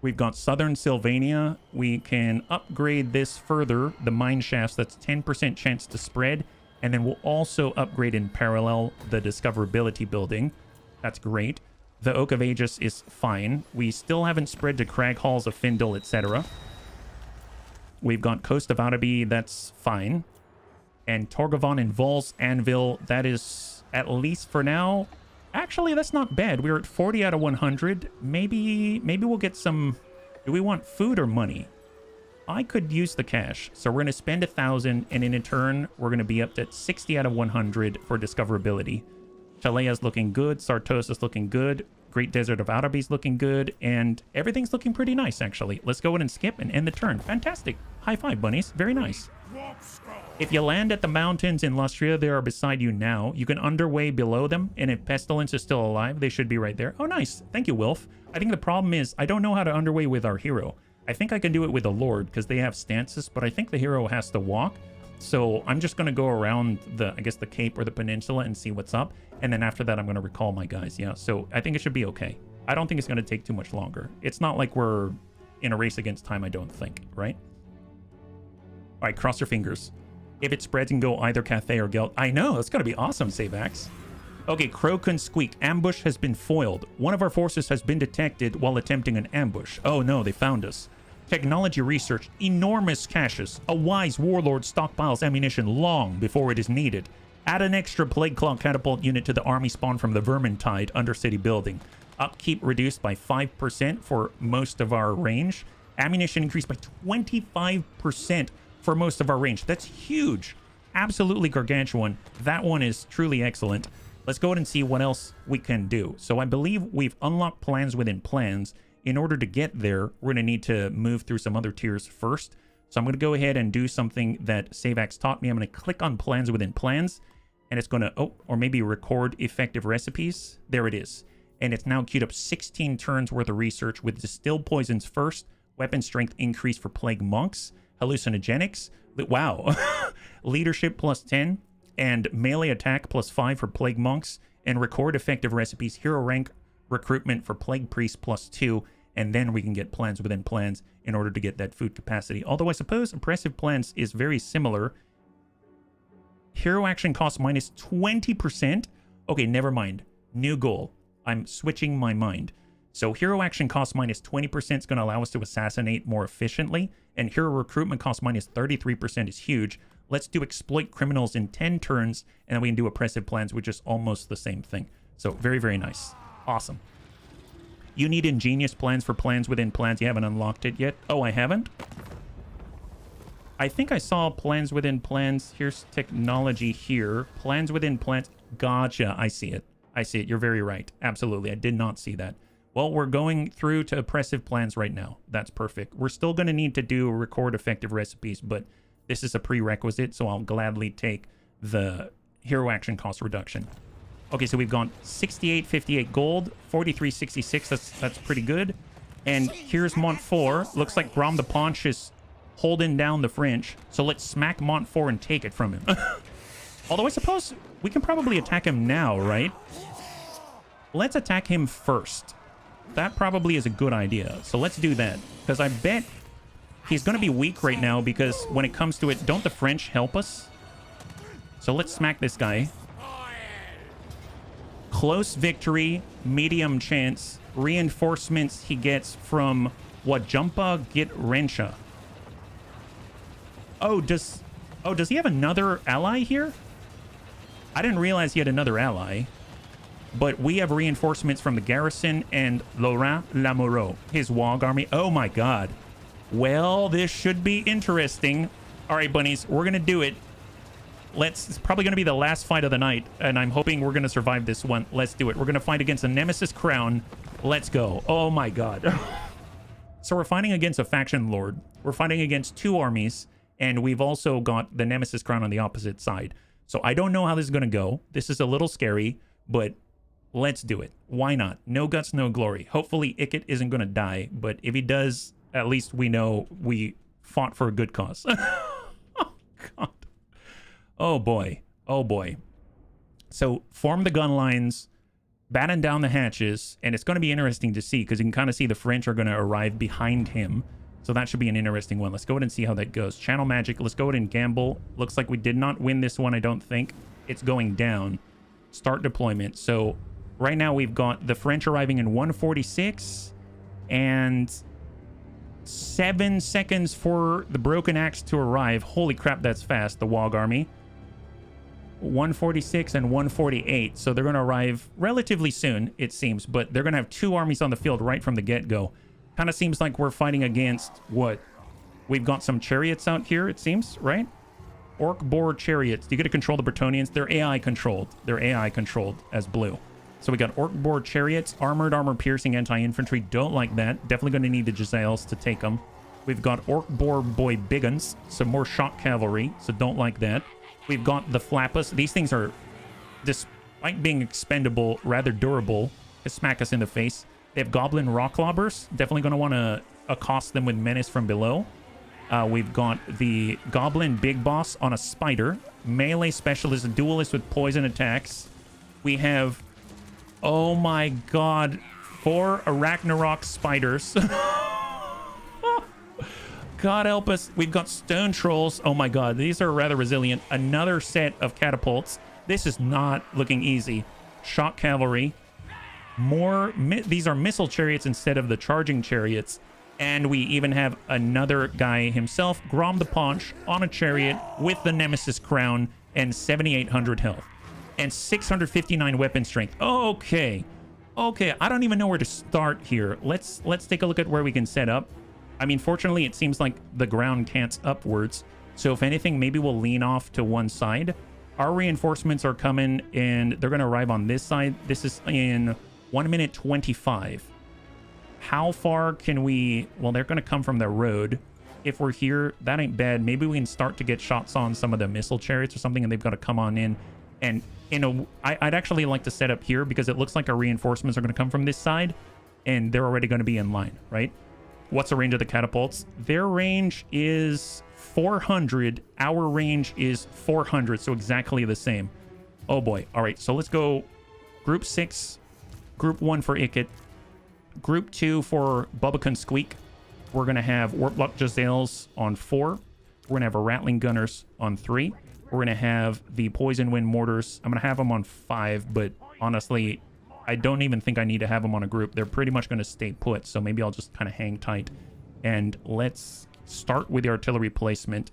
A: We've got Southern Sylvania. We can upgrade this further. The mine shafts, that's 10% chance to spread. And then we'll also upgrade in parallel the discoverability building. That's great. The Oak of Aegis is fine. We still haven't spread to Crag Halls of Findle, etc. We've got Coast of Araby, that's fine. And Torgavon and Vols Anvil, that is, at least for now. Actually, that's not bad. We're at 40 out of 100. Maybe we'll get some... Do we want food or money? I could use the cash. So we're going to spend 1,000, and in turn, we're going to be up to 60 out of 100 for discoverability. Chalea's looking good. Sartos is looking good. Great Desert of Araby's looking good. And everything's looking pretty nice, actually. Let's go ahead and skip and end the turn. Fantastic. High five, bunnies. Very nice. If you land at the mountains in Lustria, they are beside you now. You can underway below them, and if Pestilence is still alive, they should be right there. Oh, nice. Thank you, Wilf. I think the problem is I don't know how to underway with our hero. I think I can do it with the Lord because they have stances, but I think the hero has to walk. So I'm just going to go around I guess the Cape or the Peninsula and see what's up. And then after that, I'm going to recall my guys. Yeah, so I think it should be okay. I don't think it's going to take too much longer. It's not like we're in a race against time, I don't think, right? All right, cross your fingers. If it spreads and go either Cathay or Gelt. I know, it's going to be awesome, Savax. Okay, Croak and Squeak. Ambush has been foiled. One of our forces has been detected while attempting an ambush. Oh no, they found us. Technology research. Enormous caches. A wise warlord stockpiles ammunition long before it is needed. Add an extra Plague Claw catapult unit to the army spawn from the Vermintide Undercity building. Upkeep reduced by 5% for most of our range. Ammunition increased by 25% for most of our range. That's huge. Absolutely gargantuan. That one is truly excellent. Let's go ahead and see what else we can do. So I believe we've unlocked plans within plans. In order to get there, we're going to need to move through some other tiers first. So I'm going to go ahead and do something that Savax taught me. I'm going to click on plans within plans, and it's going to, or maybe record effective recipes. There it is. And it's now queued up 16 turns worth of research with distilled poisons first, weapon strength increase for plague monks, hallucinogenics. Wow. Leadership plus 10 and melee attack plus 5 for plague monks, and record effective recipes, hero rank recruitment for plague priest plus 2, and then we can get plans within plans in order to get that food capacity. Although I suppose impressive plans is very similar. Hero action costs minus 20%. Okay, never mind. New goal. I'm switching my mind. So hero action costs minus 20% is going to allow us to assassinate more efficiently, and hero recruitment costs minus 33% is huge. Let's do exploit criminals in 10 turns, and then we can do oppressive plans, which is almost the same thing. So very, very nice. Awesome. You need ingenious plans for plans within plans. You haven't unlocked it yet. Oh, I haven't? I think I saw plans within plans. Here's technology here. Plans within plans. Gotcha. I see it. I see it. You're very right. Absolutely. I did not see that. Well, we're going through to oppressive plans right now. That's perfect. We're still going to need to do record effective recipes, but this is a prerequisite, so I'll gladly take the hero action cost reduction. Okay, so we've gone 68.58 gold, 43.66. That's pretty good. And here's Montfort. Looks like Grom the Paunch is holding down the French. So let's smack Montfort and take it from him. Although I suppose we can probably attack him now, right? Let's attack him first. That probably is a good idea. So let's do that. Because I bet he's going to be weak right now because when it comes to it, don't the French help us? So let's smack this guy. Close victory, medium chance. Reinforcements he gets from Wajumpa Git Rencha. Oh, does he have another ally here? I didn't realize he had another ally. But we have reinforcements from the garrison and Laurent Lamoureux, his Wog army. Oh my god. Well, this should be interesting. All right, bunnies, we're going to do it. It's probably going to be the last fight of the night, and I'm hoping we're going to survive this one. Let's do it. We're going to fight against a Nemesis Crown. Let's go. Oh my god. So we're fighting against a faction lord. We're fighting against two armies, and we've also got the Nemesis Crown on the opposite side. So I don't know how this is going to go. This is a little scary, but let's do it. Why not? No guts, no glory. Hopefully Ikit isn't going to die, but if he does, at least we know we fought for a good cause. Oh, God. Oh, boy. Oh, boy. So form the gun lines, batten down the hatches, and it's going to be interesting to see because you can kind of see the French are going to arrive behind him. So that should be an interesting one. Let's go ahead and see how that goes. Channel magic. Let's go ahead and gamble. Looks like we did not win this one, I don't think. It's going down. Start deployment. So right now we've got the French arriving in 146 and 7 seconds for the Broken Axe to arrive. Holy crap, that's fast. The Wog army. 146 and 148. So they're going to arrive relatively soon, it seems. But they're going to have two armies on the field right from the get-go. Kind of seems like we're fighting against what? We've got some chariots out here, it seems, right? Orc boar chariots. You get to control the Bretonnians. They're AI controlled. They're AI controlled as blue. So we got orc boar chariots, armored, armor-piercing, anti-infantry. Don't like that. Definitely going to need the Giselles to take them. We've got orc boar boy biggins, some more shock cavalry, so don't like that. We've got the Flappus. These things are, despite being expendable, rather durable. They smack us in the face. They have goblin rock lobbers. Definitely going to want to accost them with menace from below. We've got the goblin big boss on a spider. Melee specialist, a duelist with poison attacks. We have, oh my god, 4 Arachnarok spiders. God help us. We've got stone trolls. Oh my god, these are rather resilient. Another set of catapults. This is not looking easy. Shock cavalry. These are missile chariots instead of the charging chariots. And we even have another guy himself, Grom the Paunch, on a chariot with the Nemesis Crown and 7,800 health. And 659 weapon strength. Okay. Okay, I don't even know where to start here. Let's take a look at where we can set up. I mean, fortunately, it seems like the ground cants upwards. So if anything, maybe we'll lean off to one side. Our reinforcements are coming, and they're going to arrive on this side. This is in 1 minute 25. How far can we... Well, they're going to come from the road. If we're here, that ain't bad. Maybe we can start to get shots on some of the missile chariots or something, and they've got to come on in. And I'd actually like to set up here because it looks like our reinforcements are going to come from this side, and they're already going to be in line, right? What's the range of the catapults? Their range is 400. Our range is 400, so exactly the same. Oh boy. All right, so let's go group 6, group 1 for Ikit. group 2 for Bubba Squeak. We're going to have Warplock Jazales on 4. We're going to have a Rattling Gunners on 3. We're going to have the Poison Wind Mortars. I'm going to have them on 5, but honestly, I don't even think I need to have them on a group. They're pretty much going to stay put, so maybe I'll just kind of hang tight. And let's start with the artillery placement.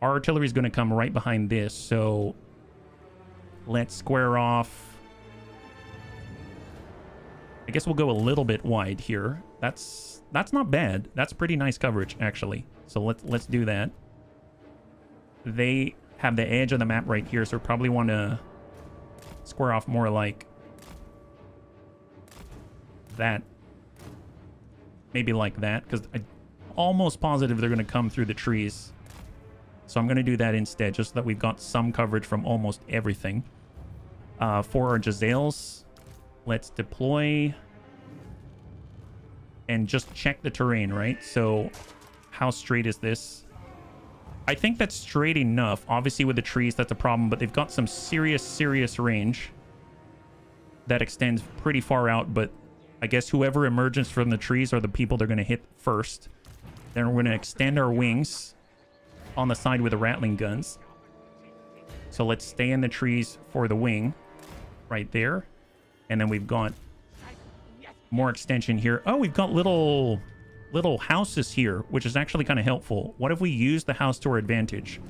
A: Our artillery is going to come right behind this, so let's square off. I guess we'll go a little bit wide here. That's not bad. That's pretty nice coverage, actually. So let's do that. They have the edge of the map right here, so we probably want to square off more like that. Maybe like that, because I'm almost positive they're going to come through the trees. So I'm going to do that instead, just so that we've got some coverage from almost everything. For our Jazales, let's deploy and just check the terrain, right? So how straight is this? I think that's straight enough. Obviously with the trees, that's a problem, but they've got some serious range that extends pretty far out. But I guess whoever emerges from the trees are the people they're going to hit first. Then we're going to extend our wings on the side with the Rattling guns. So let's stay in the trees for the wing right there. And then we've got more extension here. Oh, we've got little houses here, which is actually kind of helpful. What if we use the house to our advantage?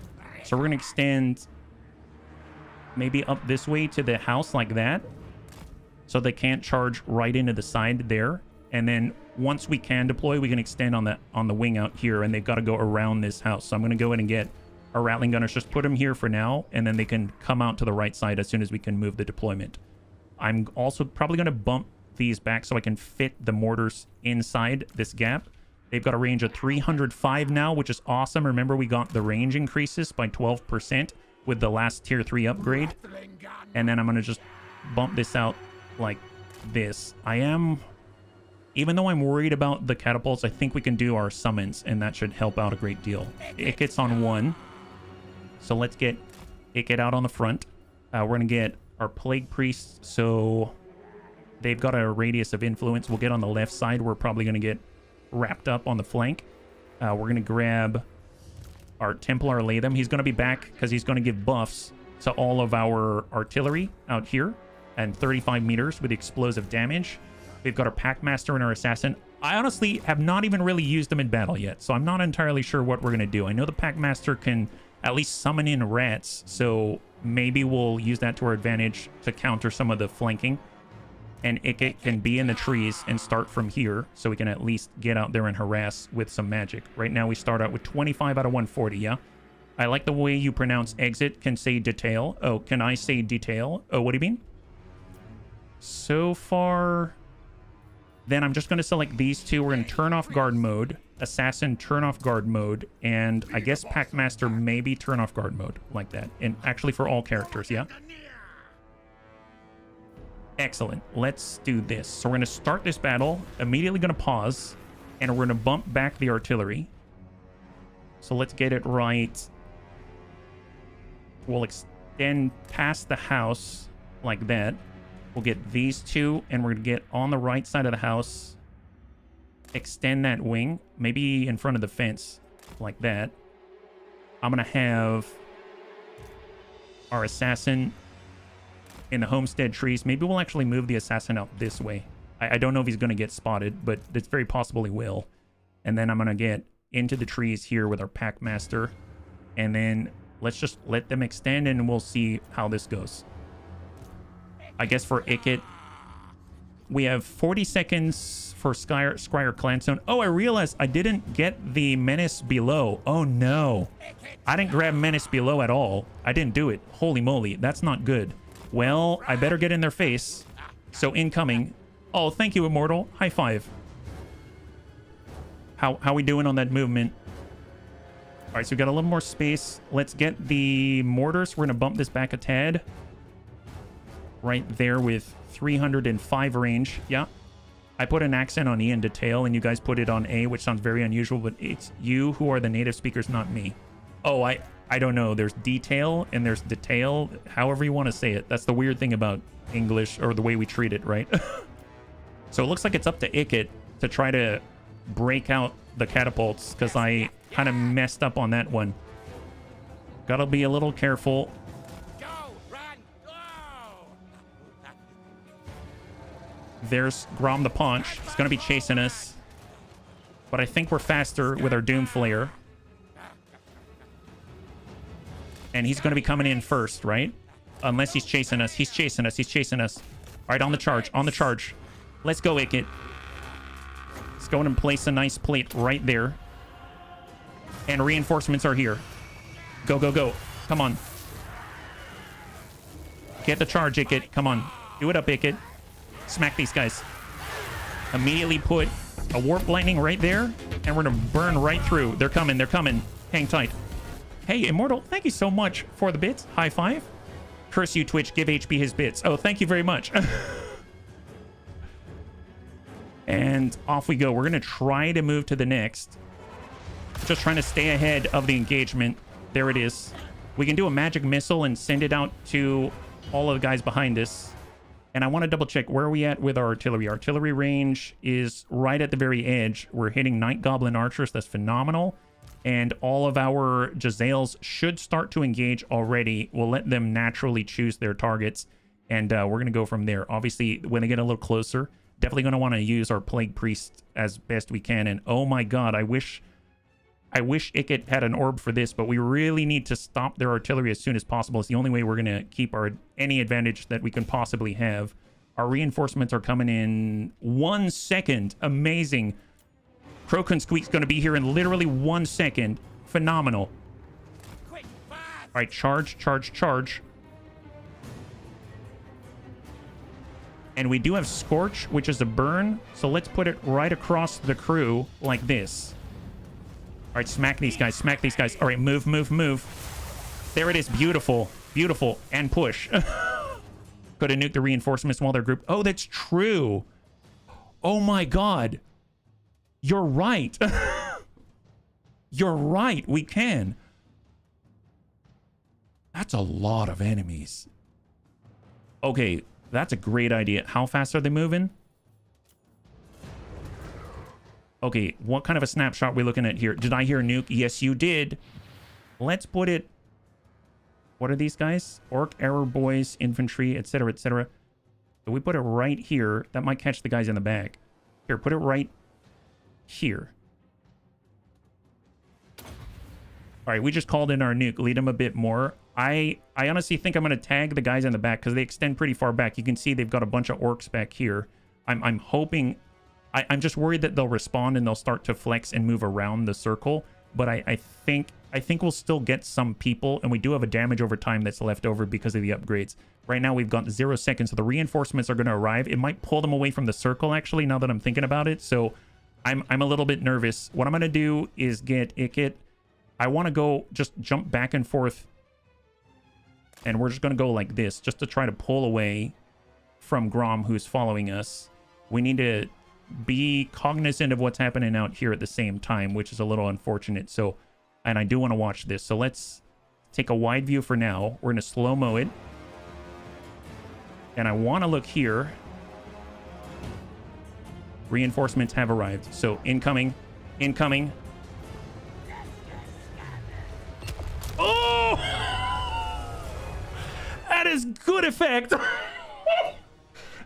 A: So we're going to extend maybe up this way to the house like that, so they can't charge right into the side there. And then once we can deploy, we can extend on the wing out here, and they've got to go around this house. So I'm going to go in and get our Rattling gunners, just put them here for now, and then they can come out to the right side as soon as we can move the deployment. I'm also probably going to bump these back so I can fit the mortars inside this gap. They've got a range of 305 now, which is awesome. Remember, we got the range increases by 12% with the last tier 3 upgrade. And then I'm going to just bump this out like this. Even though I'm worried about the catapults, I think we can do our summons, and that should help out a great deal. Ikit's on 1. So let's get Ikit out on the front. We're going to get our Plague Priests, so they've got a radius of influence. We'll get on the left side. We're probably going to get wrapped up on the flank. We're going to grab our Templar Latham. He's going to be back because he's going to give buffs to all of our artillery out here and 35 meters with explosive damage. We've got our Packmaster and our Assassin. I honestly have not even really used them in battle yet, so I'm not entirely sure what we're going to do. I know the Packmaster can at least summon in rats, so maybe we'll use that to our advantage to counter some of the flanking. And Ikit can be in the trees and start from here, so we can at least get out there and harass with some magic. Right now we start out with 25 out of 140, yeah? I like the way you pronounce exit. Can say detail. Oh, can I say detail? Oh, what do you mean? So far, then I'm just going to select these two. We're going to turn off guard mode. Assassin, turn off guard mode. And I guess Packmaster, maybe turn off guard mode like that. And actually for all characters, yeah? Excellent. Let's do this. So we're going to start this battle, immediately going to pause, and we're going to bump back the artillery. So let's get it right. We'll extend past the house like that. We'll get these two, and we're going to get on the right side of the house. Extend that wing, maybe in front of the fence like that. I'm going to have our Assassin in the homestead trees. Maybe we'll actually move the Assassin out this way. I don't know if he's going to get spotted, but it's very possible he will. And then I'm going to get into the trees here with our Packmaster. And then let's just let them extend, and we'll see how this goes. I guess for Ikit, we have 40 seconds for Skryre Clanstone. Oh, I realized I didn't get the Menace Below. Oh, no. I didn't grab Menace Below at all. I didn't do it. Holy moly. That's not good. Well, I better get in their face. So incoming. Oh, thank you, Immortal. High five. How we doing on that movement? All right, so we got a little more space. Let's get the mortars. We're going to bump this back a tad. Right there with 305 range. Yeah. I put an accent on E in detail, and you guys put it on A, which sounds very unusual, but it's you who are the native speakers, not me. Oh, I don't know. There's detail and there's detail, however you want to say it. That's the weird thing about English, or the way we treat it, right? So it looks like it's up to Ikit to try to break out the catapults, because I kind of messed up on that one. Gotta be a little careful.
C: Go, run, go!
A: There's Grom the Paunch. He's gonna be chasing us. But I think we're faster with our Doom Flare. And he's gonna be coming in first, right? Unless he's chasing us. He's chasing us. He's chasing us. All right, on the charge. On the charge. Let's go, Ikit. Let's go and place a nice plate right there. And reinforcements are here. Go, go, go. Come on. Get the charge, Ikit. Come on. Do it up, Ikit. Smack these guys. Immediately put a Warp Lightning right there. And we're going to burn right through. They're coming. They're coming. Hang tight. Hey, Immortal, thank you so much for the bits. High five. Curse you, Twitch. Give HP his bits. Oh, thank you very much. And off we go. We're going to try to move to the next. Just trying to stay ahead of the engagement. There it is. We can do a magic missile and send it out to all of the guys behind us. And I want to double check, where are we at with our artillery? Artillery range is right at the very edge. We're hitting Night Goblin archers. That's phenomenal. And all of our Jezzails should start to engage already. We'll let them naturally choose their targets. And we're going to go from there. Obviously, when they get a little closer, definitely going to want to use our Plague Priest as best we can. And oh my god, I wish Ikit had an orb for this, but we really need to stop their artillery as soon as possible. It's the only way we're going to keep any advantage that we can possibly have. Our reinforcements are coming in 1 second. Amazing. Croak and Squeak's going to be here in literally 1 second. Phenomenal.
C: Quick, fast!
A: All right, charge, charge, charge. And we do have Scorch, which is a burn. So let's put it right across the crew like this. All right, smack these guys, smack these guys. All right, move, move, move. There it is. Beautiful, beautiful. And push. Could have nuked the reinforcements while they're grouped. Oh, that's true. Oh my god. You're right. You're right. We can. That's a lot of enemies. Okay, that's a great idea. How fast are they moving? Okay, what kind of a snapshot are we looking at here? Did I hear a nuke? Yes, you did. Let's put it... What are these guys? Orc, Arrow Boys, Infantry, etc., etc. So we put it right here. That might catch the guys in the back. Here, put it right here. All right, we just called in our nuke. Lead them a bit more. I honestly think I'm going to tag the guys in the back because they extend pretty far back. You can see they've got a bunch of orcs back here. I'm hoping... I'm just worried that they'll respond and they'll start to flex and move around the circle. But I think we'll still get some people, and we do have a damage over time that's left over because of the upgrades. Right now we've got 0 seconds, so the reinforcements are going to arrive. It might pull them away from the circle, actually, now that I'm thinking about it. So I'm a little bit nervous. What I'm going to do is get Ikit. I want to go just jump back and forth, and we're just going to go like this just to try to pull away from Grom, who's following us. We need to be cognizant of what's happening out here at the same time, which is a little unfortunate. So, and I do want to watch this. So let's take a wide view for now. We're going to slow-mo it. And I want to look here. Reinforcements have arrived. So incoming, incoming. Oh! That is good effect.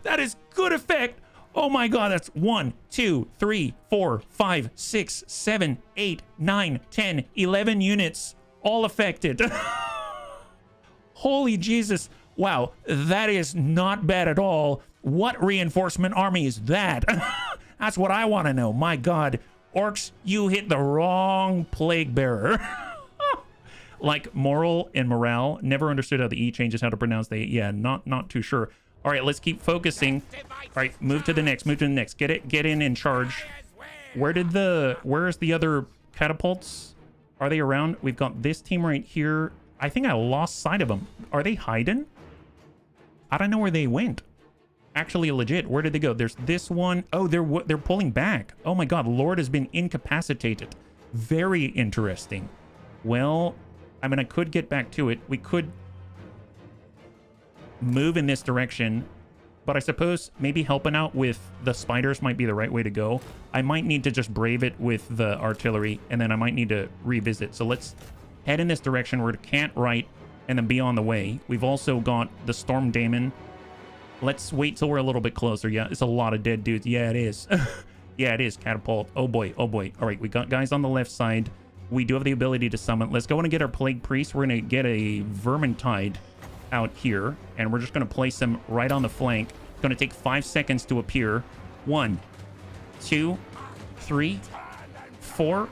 A: That is good effect. Oh my god, that's 1, 2, 3, 4, 5, 6, 7, 8, 9, 10, 11 units all affected. Holy Jesus. Wow, that is not bad at all. What reinforcement army is that? That's what I want to know. My god. Orcs, you hit the wrong plague bearer. Like moral and morale. Never understood how the E changes how to pronounce the... Yeah, not too sure. All right, let's keep focusing. All right, move to the next, move to the next. Get in and charge. Where's the other catapults? Are they around? We've got this team right here. I think I lost sight of them. Are they hiding? I don't know where they went. Actually, legit, where did they go? There's this one. Oh, they're pulling back. Oh my god, Lord has been incapacitated. Very interesting. Well, I mean, I could get back to it. We could move in this direction, but I suppose maybe helping out with the spiders might be the right way to go. I might need to just brave it with the artillery, and then I might need to revisit. So let's head in this direction. We're to cant right and then be on the way. We've also got the Storm Daemon. Let's wait till we're a little bit closer. Yeah, it's a lot of dead dudes. Yeah, it is. Yeah, it is. Catapult. Oh boy, oh boy. All right, we got guys on the left side. We do have the ability to summon. Let's go and get our Plague Priest. We're going to get a Vermintide out here, and we're just going to place him right on the flank. It's going to take 5 seconds to appear. 1, 2, 3, 4.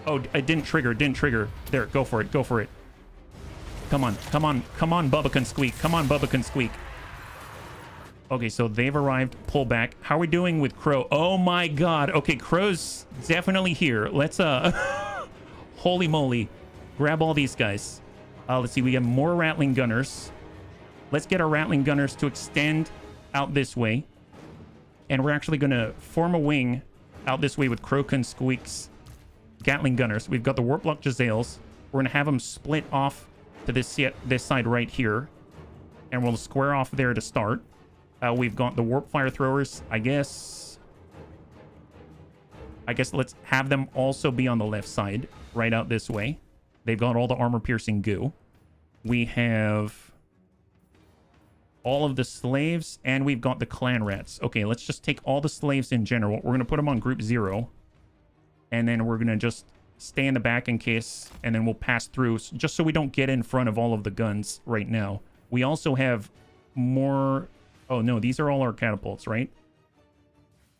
A: Oh, it didn't trigger. It didn't trigger. There, go for it. Go for it. Come on. Come on. Come on, Bubba can squeak. Come on, Bubba can squeak. Okay, so they've arrived. Pull back. How are we doing with Crow? Oh my god. Okay, Crow's definitely here. Let's holy moly. Grab all these guys. Let's see. We have more Rattling Gunners. Let's get our Rattling Gunners to extend out this way. And we're actually going to form a wing out this way with Crow and Squeak's Gatling Gunners. We've got the Warplock Jezzails. We're going to have them split off to this side right here. And we'll square off there to start. We've got the Warp Fire Throwers. I guess let's have them also be on the left side, right out this way. They've got all the armor-piercing goo. We have all of the slaves, and we've got the clan rats. Okay, let's just take all the slaves in general. We're going to put them on group 0. And then we're going to just stay in the back in case, and then we'll pass through, just so we don't get in front of all of the guns right now. We also have more... Oh, no, these are all our catapults, right?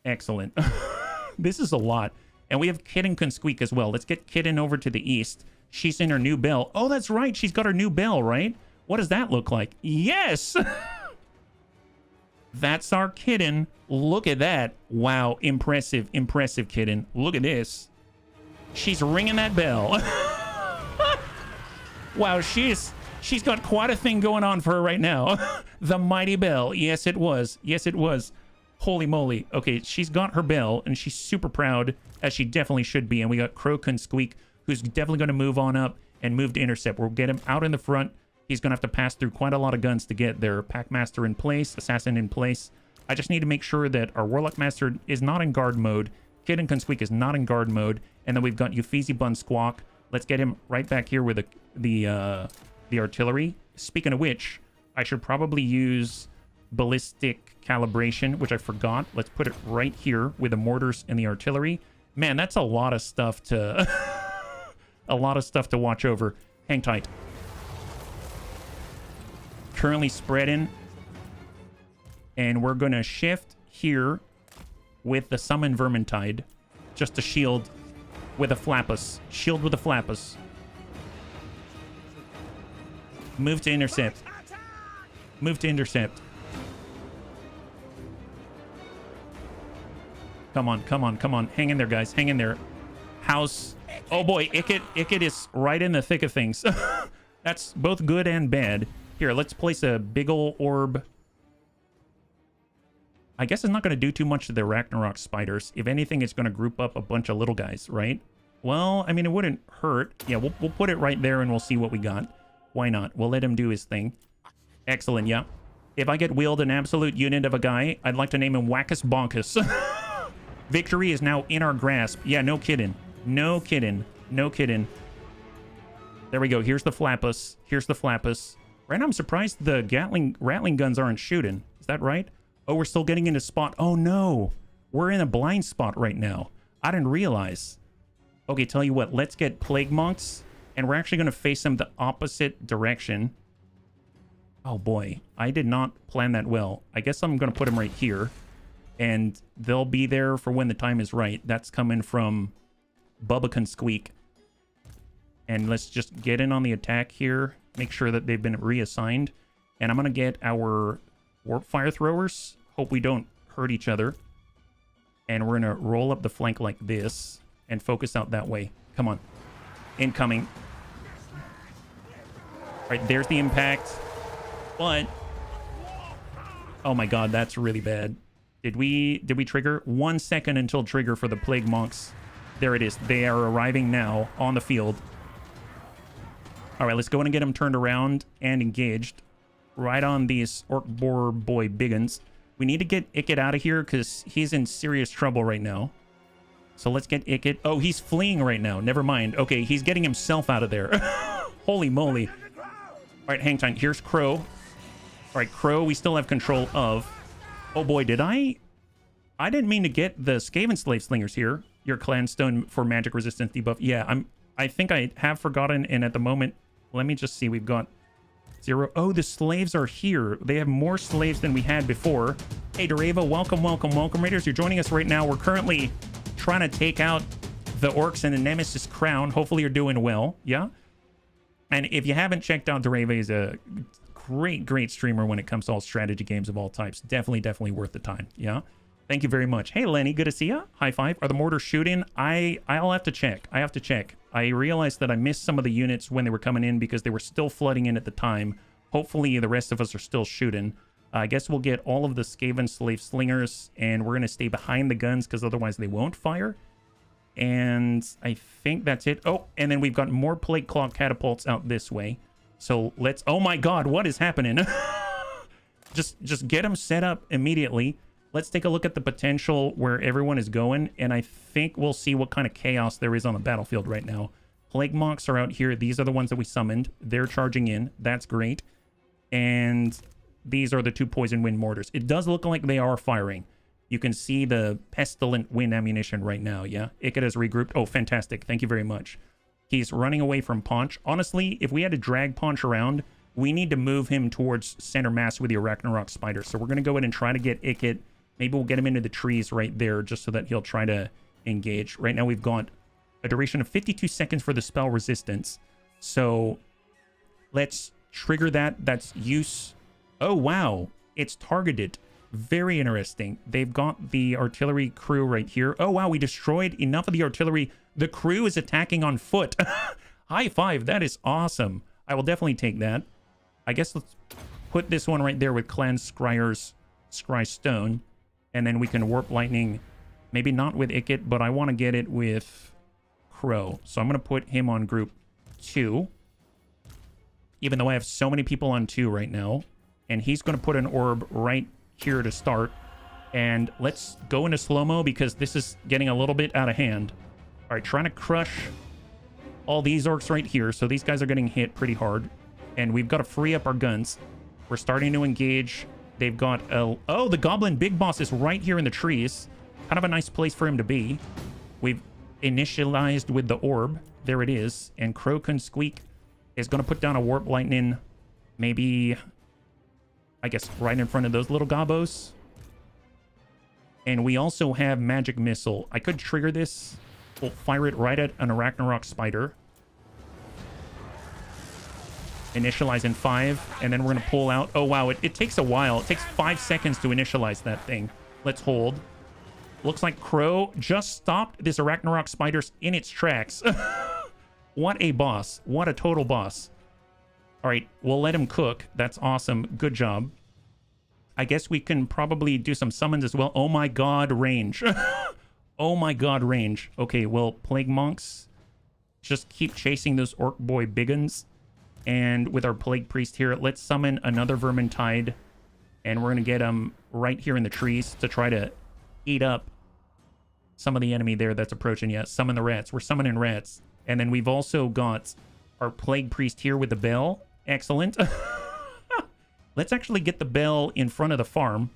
A: Excellent. This is a lot. And we have Kitten can squeak as well. Let's get Kitten over to the east. She's in her new bell. Oh, that's right. She's got her new bell, right? What does that look like? Yes! That's our Kitten. Look at that. Wow, impressive, impressive Kitten. Look at this. She's ringing that bell. Wow, she's got quite a thing going on for her right now. The mighty bell. Yes, it was. Yes, it was. Holy moly. Okay, she's got her bell, and she's super proud, as she definitely should be. And we got Crow and Squeak, who's definitely going to move on up and move to intercept. We'll get him out in the front. He's going to have to pass through quite a lot of guns to get there. Packmaster in place, Assassin in place. I just need to make sure that our Warlock Master is not in guard mode. Kid and Consqueak is not in guard mode. And then we've got Euphesi Bun Squawk. Let's get him right back here with the artillery. Speaking of which, I should probably use ballistic calibration, which I forgot. Let's put it right here with the mortars and the artillery. Man, that's a lot of stuff to a lot of stuff to watch over. Hang tight. Currently spreading, and we're gonna shift here with the summon Vermintide, just to shield with a Flappus. Shield with a Flappus. Move to intercept. Move to intercept. Come on, come on, come on. Hang in there, guys. Hang in there. House. Oh boy, Ikit is right in the thick of things. That's both good and bad. Here, let's place a big ol' orb. I guess it's not going to do too much to the Ragnarok spiders. If anything, it's going to group up a bunch of little guys, right? Well, I mean, it wouldn't hurt. Yeah, we'll put it right there and we'll see what we got. Why not? We'll let him do his thing. Excellent, yeah. If I get wheeled an absolute unit of a guy, I'd like to name him Wackus Bonkus. Victory is now in our grasp. Yeah, no kidding. No kidding. No kidding. There we go. Here's the Flappus. Here's the Flappus. Right now, I'm surprised the Rattling guns aren't shooting. Is that right? Oh, we're still getting into spot. Oh, no. We're in a blind spot right now. I didn't realize. Okay, tell you what. Let's get Plague Monks. And we're actually going to face them the opposite direction. Oh, boy. I did not plan that well. I guess I'm going to put them right here. And they'll be there for when the time is right. That's coming from Bubba Can Squeak. And let's just get in on the attack here. Make sure that they've been reassigned. And I'm going to get our Warp Fire Throwers. Hope we don't hurt each other. And we're going to roll up the flank like this. And focus out that way. Come on. Incoming. Alright, there's the impact. But... oh my god, that's really bad. Did we trigger? 1 second until trigger for the Plague Monks. There it is. They are arriving now on the field. Alright, let's go in and get them turned around and engaged. Right on these Orc Boar Boy Biggins. We need to get Ikit out of here because he's in serious trouble right now. So let's get Ikit. Oh, he's fleeing right now. Never mind. Okay, he's getting himself out of there. Holy moly. All right, hang time. Here's Crow. All right, Crow, we still have control of. Oh boy, did I didn't mean to get the Skaven Slave Slingers here. Your clan stone for magic resistance debuff. Yeah, I think I have forgotten, and at the moment, let me just see. We've got 0. Oh, the slaves are here. They have more slaves than we had before. Hey, Dereva, welcome, welcome, welcome, Raiders. You're joining us right now. We're currently trying to take out the orcs and the Nemesis Crown. Hopefully you're doing well. Yeah. And if you haven't checked out, Dereva is a great streamer when it comes to all strategy games of all types. Definitely worth the time. Yeah. Thank you very much. Hey, Lenny, good to see you. High five. Are the mortars shooting? I'll have to check. I realized that I missed some of the units when they were coming in because they were still flooding in at the time. Hopefully the rest of us are still shooting. I guess we'll get all of the Skaven Slave Slingers, and we're going to stay behind the guns because otherwise they won't fire. And I think that's it. Oh, and then we've got more Plague Claw catapults out this way. So let's... Oh my god, what is happening? Just get them set up immediately. Let's take a look at the potential where everyone is going, and I think we'll see what kind of chaos there is on the battlefield right now. Plague Monks are out here. These are the ones that we summoned. They're charging in. That's great. And these are the 2 Poison Wind Mortars. It does look like they are firing. You can see the Pestilent Wind ammunition right now, yeah? Ikit has regrouped. Oh, fantastic. Thank you very much. He's running away from Paunch. Honestly, if we had to drag Paunch around, we need to move him towards center mass with the Arachnarok Spider. So we're going to go ahead and try to get Ikit. Maybe we'll get him into the trees right there just so that he'll try to engage. Right now we've got a duration of 52 seconds for the spell resistance. So let's trigger that. That's use. Oh, wow. It's targeted. Very interesting. They've got the artillery crew right here. Oh, wow. We destroyed enough of the artillery. The crew is attacking on foot. High five. That is awesome. I will definitely take that. I guess let's put this one right there with Clan Skryre's Skry Stone. And then we can Warp Lightning, maybe not with Ikit, but I want to get it with Crow. So I'm going to put him on group 2. Even though I have so many people on 2 right now. And he's going to put an orb right here to start. And let's go into slow-mo because this is getting a little bit out of hand. All right, trying to crush all these orcs right here. So these guys are getting hit pretty hard. And we've got to free up our guns. We're starting to engage. They've got oh, the Goblin Big Boss is right here in the trees. Kind of a nice place for him to be. We've initialized with the orb. There it is. And Crow Squeak is going to put down a Warp Lightning. Maybe, I guess, right in front of those little gobos. And we also have Magic Missile. I could trigger this. We'll fire it right at an Arachnarok Spider. Initialize in 5, and then we're going to pull out. Oh, wow. It takes a while. It takes 5 seconds to initialize that thing. Let's hold. Looks like Crow just stopped this Arachnarok Spider's in its tracks. What a boss. What a total boss. All right, we'll let him cook. That's awesome. Good job. I guess we can probably do some summons as well. Oh, my God, range. Oh, my God, range. Okay, well, Plague Monks, just keep chasing those Orc Boy Biggins. And with our Plague Priest here, let's summon another Vermintide. And we're going to get him right here in the trees to try to eat up some of the enemy there that's approaching. Yeah, summon the rats. We're summoning rats. And then we've also got our Plague Priest here with the bell. Excellent. Let's actually get the bell in front of the farm.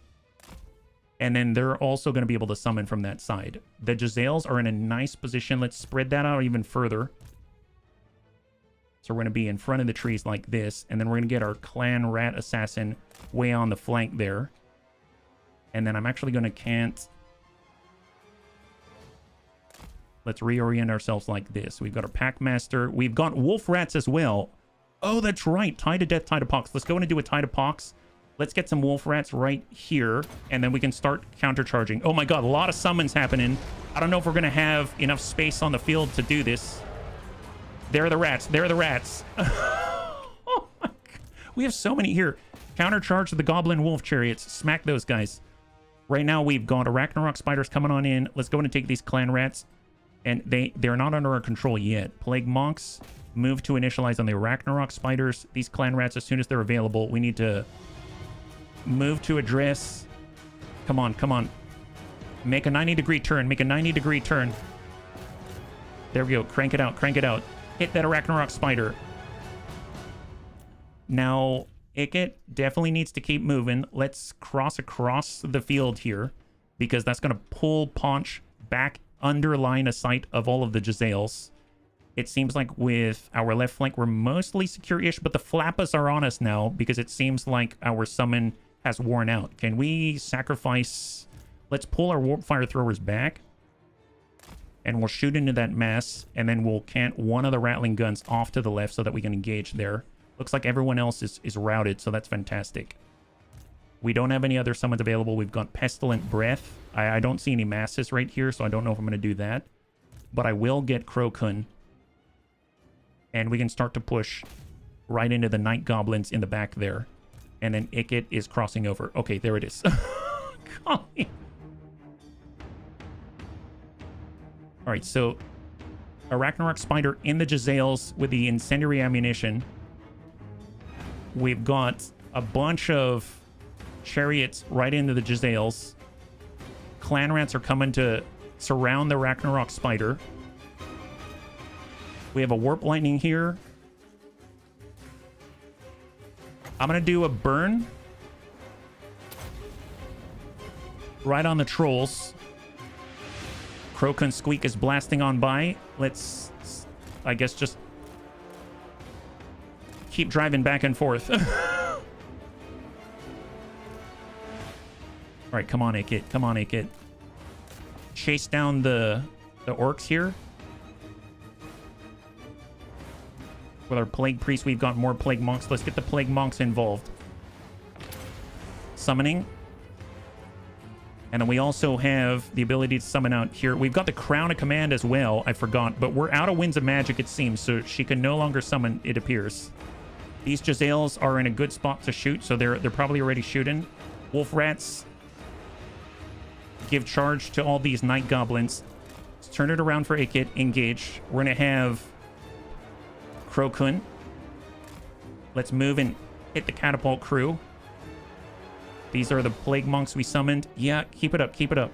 A: And then they're also going to be able to summon from that side. The Jezzails are in a nice position. Let's spread that out even further. So we're going to be in front of the trees like this. And then we're going to get our Clan Rat Assassin way on the flank there. And then I'm actually going to cant. Let's reorient ourselves like this. We've got our Packmaster. We've got Wolf Rats as well. Oh, that's right. Tide of Death, Tide of Pox. Let's go in and do a Tide of Pox. Let's get some Wolf Rats right here. And then we can start countercharging. Oh my god, a lot of summons happening. I don't know if we're going to have enough space on the field to do this. There are the rats. There are the rats. Oh my god. We have so many here. Countercharge the Goblin Wolf Chariots. Smack those guys. Right now, we've got Arachnarok Spiders coming on in. Let's go in and take these Clan Rats. And they're not under our control yet. Plague Monks, move to initialize on the Arachnarok Spiders. These Clan Rats, as soon as they're available, we need to move to address Come on, come on. Make a 90-degree turn. Make a 90-degree turn. There we go. Crank it out. Crank it out. Hit that Ragnarok spider. Now, Ikit definitely needs to keep moving. Let's cross across the field here, because that's going to pull Paunch back under line of sight of all of the Jezzails. It seems like with our left flank, we're mostly secure-ish, but the Flappas are on us now because it seems like our summon has worn out. Can we sacrifice... Let's pull our Warp Fire Throwers back, and we'll shoot into that mass, and then we'll cant one of the Rattling Guns off to the left so that we can engage there. Looks like everyone else is routed, so that's fantastic. We don't have any other summons available. We've got Pestilent Breath. I don't see any masses right here, so I don't know if I'm going to do that. But I will get Krokun. And we can start to push right into the Night Goblins in the back there. And then Ikit is crossing over. Okay, there it is. Golly. Alright, so a Ragnarok Spider in the Jezzails with the incendiary ammunition. We've got a bunch of chariots right into the Jezzails. Clan Rats are coming to surround the Ragnarok Spider. We have a Warp Lightning here. I'm going to do a burn right on the trolls. Krokun Squeak is blasting on by. Let's, I guess, just keep driving back and forth. All right, come on, Ikit. Come on, Ikit. Chase down the orcs here. With our Plague Priest, we've got more Plague Monks. Let's get the Plague Monks involved. Summoning. And then we also have the ability to summon out here. We've got the Crown of Command as well, I forgot. But we're out of Winds of Magic, it seems, so she can no longer summon, it appears. These Jezzails are in a good spot to shoot, so they're probably already shooting. Wolf Rats give charge to all these Night Goblins. Let's turn it around for Ikit. Engage. We're going to have Krokun. Let's move and hit the Catapult crew. These are the Plague Monks we summoned. Yeah, keep it up, keep it up.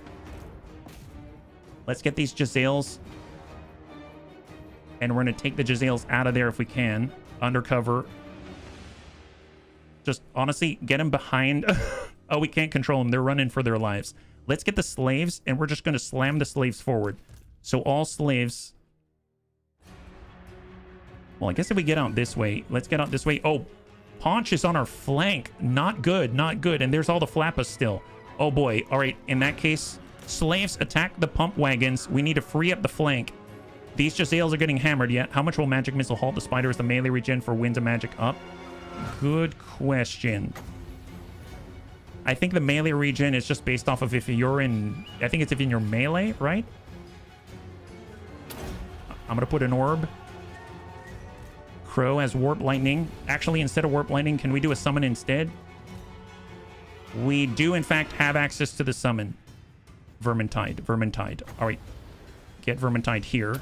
A: Let's get these Jezzails. And we're going to take the Jezzails out of there if we can. Undercover. Just, honestly, get them behind. Oh, we can't control them. They're running for their lives. Let's get the slaves, and we're just going to slam the slaves forward. So all slaves... Well, I guess if we get out this way, let's get out this way. Oh, Paunch is on our flank. Not good, not good. And there's all the Flappas still. Oh boy. All right, in that case, slaves attack the pump wagons. We need to free up the flank. These Jezzails are getting hammered yet. How much will Magic Missile halt the spider? Is the melee regen for Winds of Magic up? Good question. I think the melee regen is just based off of if you're in... I think it's if in your melee, right? I'm going to put an orb. Crow has Warp Lightning. Actually, instead of Warp Lightning, can we do a summon instead? We do, in fact, have access to the summon. Vermintide. Vermintide. All right. Get Vermintide here.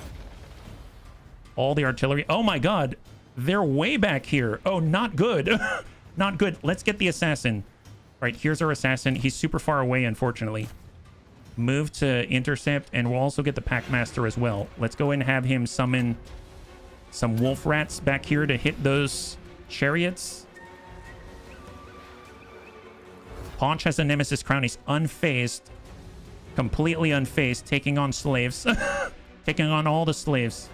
A: All the artillery. Oh, my God. They're way back here. Oh, not good. Not good. Let's get the assassin. All right, here's our assassin. He's super far away, unfortunately. Move to intercept, and we'll also get the Packmaster as well. Let's go and have him summon some Wolf Rats back here to hit those chariots. Paunch has a Nemesis Crown. He's unfazed. Completely unfazed. Taking on slaves. Taking on all the slaves.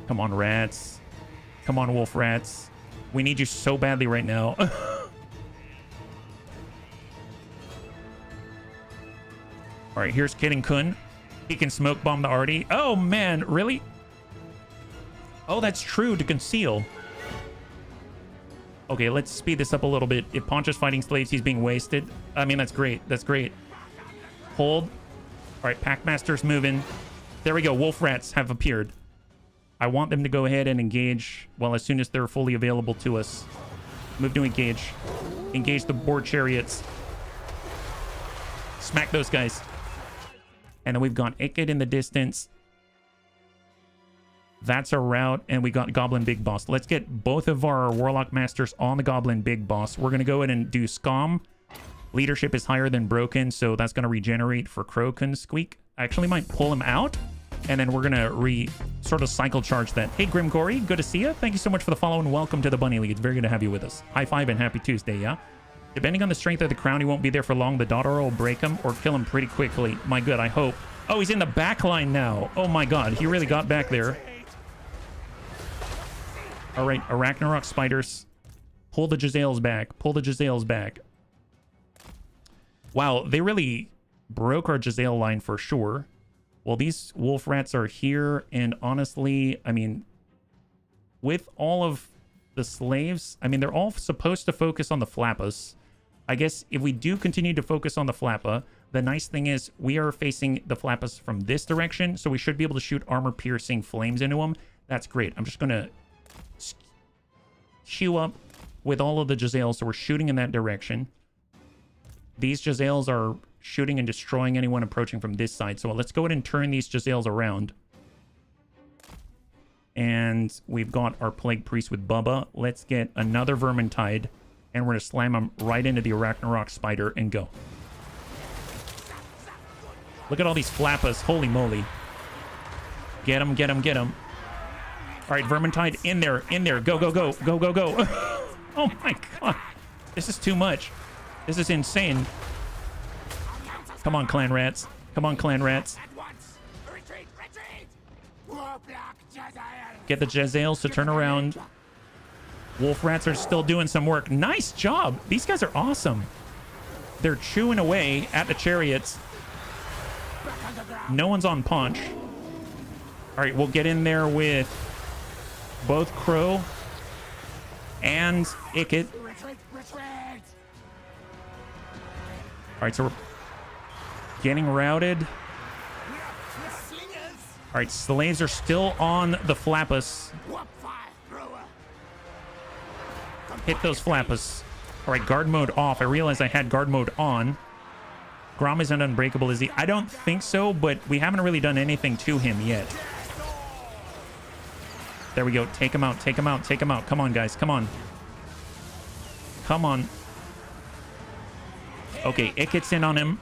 A: Come on, rats. Come on, Wolf Rats. We need you so badly right now. All right, here's Kid and Kun. He can smoke bomb the Artie. Oh, man, really? Oh, that's true, to conceal. Okay, let's speed this up a little bit. If Paunch is fighting slaves, he's being wasted. I mean, that's great. That's great. Hold. All right, Packmaster's moving. There we go. Wolf Rats have appeared. I want them to go ahead and engage, well, as soon as they're fully available to us. Move to engage. Engage the board chariots. Smack those guys. And then we've got Ikit in the distance. That's a route, and we got Goblin Big Boss. Let's get both of our Warlock Masters on the Goblin Big Boss. We're going to go ahead and do Scom. Leadership is higher than Broken, so that's going to regenerate for Clan Skryre. I actually might pull him out, and then we're going to sort of cycle charge that. Hey, Grimgory, good to see you. Thank you so much for the follow, and welcome to the Bunny League. It's very good to have you with us. High five and happy Tuesday, yeah? Depending on the strength of the crown, he won't be there for long. The daughter will break him or kill him pretty quickly. My good, I hope. Oh, he's in the back line now. Oh my god, he really got back there. All right, Ragnarok spiders. Pull the Jezzails back. Pull the Jezzails back. Wow, they really broke our Jezzail line for sure. Well, these wolf rats are here, and honestly, I mean, with all of the slaves, I mean, they're all supposed to focus on the Flappas. I guess if we do continue to focus on the Flappa, the nice thing is we are facing the Flappas from this direction, so we should be able to shoot armor-piercing flames into them. That's great. I'm just going to queue up with all of the Jezzails, so we're shooting in that direction. These Jezzails are shooting and destroying anyone approaching from this side, so let's go ahead and turn these Jezzails around. And we've got our Plague Priest with Bubba. Let's get another Vermintide, and we're going to slam him right into the Ragnarok Spider and go. Look at all these Flappas. Holy moly. Get him, get him, get him. All right, Vermintide, in there, in there. Go, go, go, go, go, go. Oh my god. This is too much. This is insane. Come on, Clan Rats. Come on, Clan Rats. Get the Jezzails to turn around. Wolf Rats are still doing some work. Nice job. These guys are awesome. They're chewing away at the chariots. No one's on punch. All right, we'll get in there with both Crow and Ikit. All right, so we're getting routed. All right, slaves are still on the Flappas. Hit those Flappas. All right, guard mode off. I realized I had guard mode on. Grom isn't unbreakable, is he? I don't think so, but we haven't really done anything to him yet. There we go. Take him out, take him out, take him out. Come on, guys. Come on. Come on. Okay, Ikit's in on him.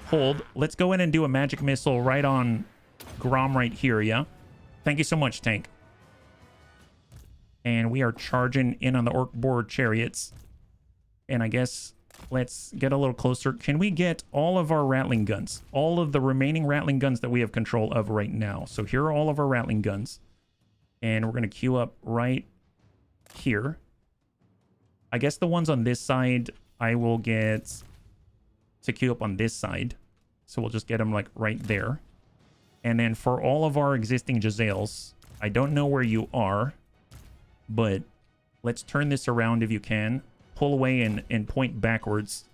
A: Hold. Let's go in and do a magic missile right on Grom right here, yeah? Thank you so much, tank. And we are charging in on the orc board chariots. And I guess let's get a little closer. Can we get all of our rattling guns? All of the remaining rattling guns that we have control of right now. So here are all of our rattling guns. And we're going to queue up right here. I guess the ones on this side, I will get to queue up on this side. So we'll just get them like right there. And then for all of our existing Jezzails, I don't know where you are, but let's turn this around if you can. Pull away and point backwards.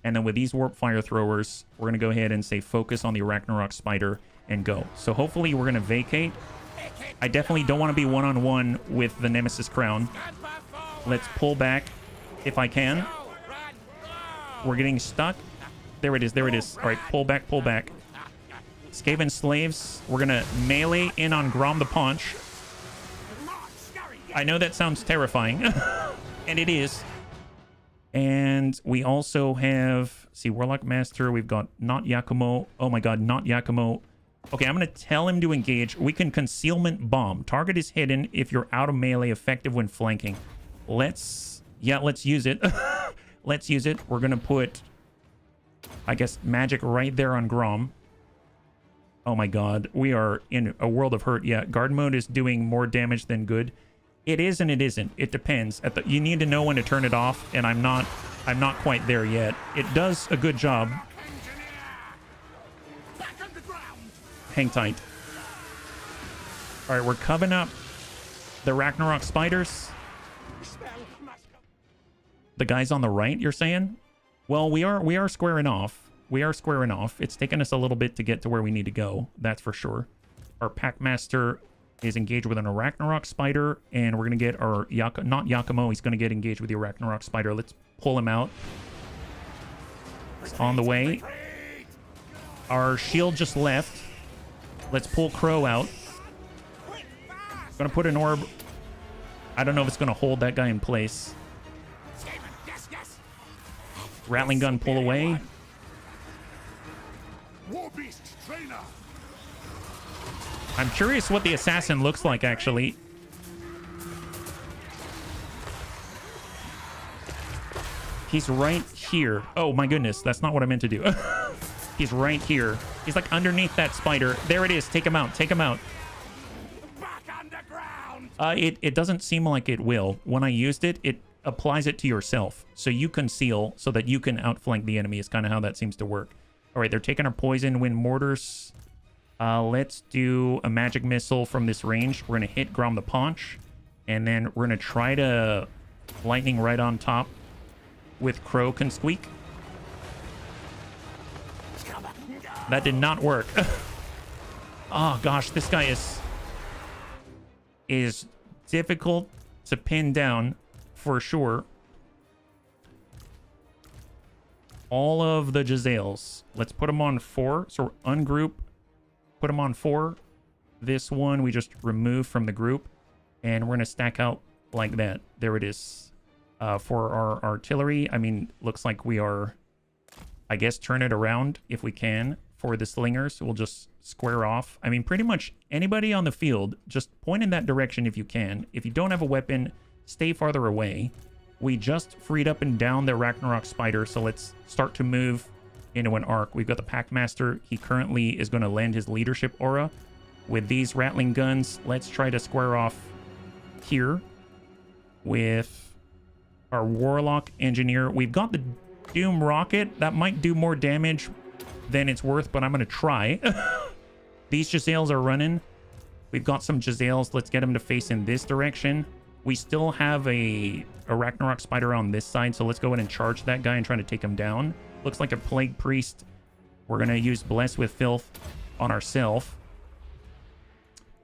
A: And then with these warp fire throwers, we're going to go ahead and say focus on the Ragnarok Spider and go. So hopefully we're going to vacate. I definitely don't want to be one-on-one with the Nemesis Crown. Let's pull back if I can. We're getting stuck. There it is, there it is. All right, pull back, pull back. Skaven Slaves, we're going to melee in on Grom the Paunch. I know that sounds terrifying, and it is. And we also have, see, Warlock Master, we've got not Yakumo. Oh my god, not Yakumo. Okay, I'm going to tell him to engage. We can concealment bomb. Target is hidden if you're out of melee, effective when flanking. Let's use it. Let's use it. We're going to put, I guess, magic right there on Grom. Oh my god, we are in a world of hurt. Yeah, guard mode is doing more damage than good. It is and it isn't. It depends. You need to know when to turn it off, and I'm not quite there yet. It does a good job. Hang tight. All right, we're covering up the Ragnarok spiders. The guys on the right, you're saying? Well, we are squaring off. We are squaring off. It's taken us a little bit to get to where we need to go. That's for sure. Our Packmaster is engaged with an Ragnarok spider, and we're going to get our not Yakumo. He's going to get engaged with the Ragnarok spider. Let's pull him out. It's on the way. Our shield just left. Let's pull Crow out. Gonna put an orb. I don't know if it's gonna hold that guy in place.
C: Yes, yes.
A: Rattling gun pull away.
B: War beast trainer.
A: I'm curious what the assassin looks like, actually. He's right here. Oh my goodness, that's not what I meant to do. He's right here. He's like underneath that spider. There it is. Take him out. Take him out.
B: Back underground.
A: It doesn't seem like it will. When I used it, it applies it to yourself. So you conceal so that you can outflank the enemy is kind of how that seems to work. All right, they're taking our poison wind mortars. Let's do a magic missile from this range. We're going to hit Grom the Paunch. And then we're going to try to lightning right on top with Crow can squeak. That did not work. Oh gosh, this guy is difficult to pin down for sure. All of the Jezzails. Let's put them on 4. So ungroup, put them on 4. This one we just remove from the group, and we're gonna stack out like that. There it is. For our artillery, I mean, looks like we are, I guess, turn it around if we can. For the slingers, we'll just square off. I mean, pretty much anybody on the field, just point in that direction if you can. If you don't have a weapon, stay farther away. We just freed up and down the Ragnarok spider, so let's start to move into an arc. We've got the Packmaster. He currently is going to lend his leadership aura. With these Rattling guns, let's try to square off here with our Warlock Engineer. We've got the Doom Rocket. That might do more damage than it's worth, but I'm going to try. These Jezzails are running. We've got some Jezzails. Let's get them to face in this direction. We still have a Ragnarok Spider on this side, so let's go ahead and charge that guy and try to take him down. Looks like a Plague Priest. We're going to use Bless with Filth on ourselves.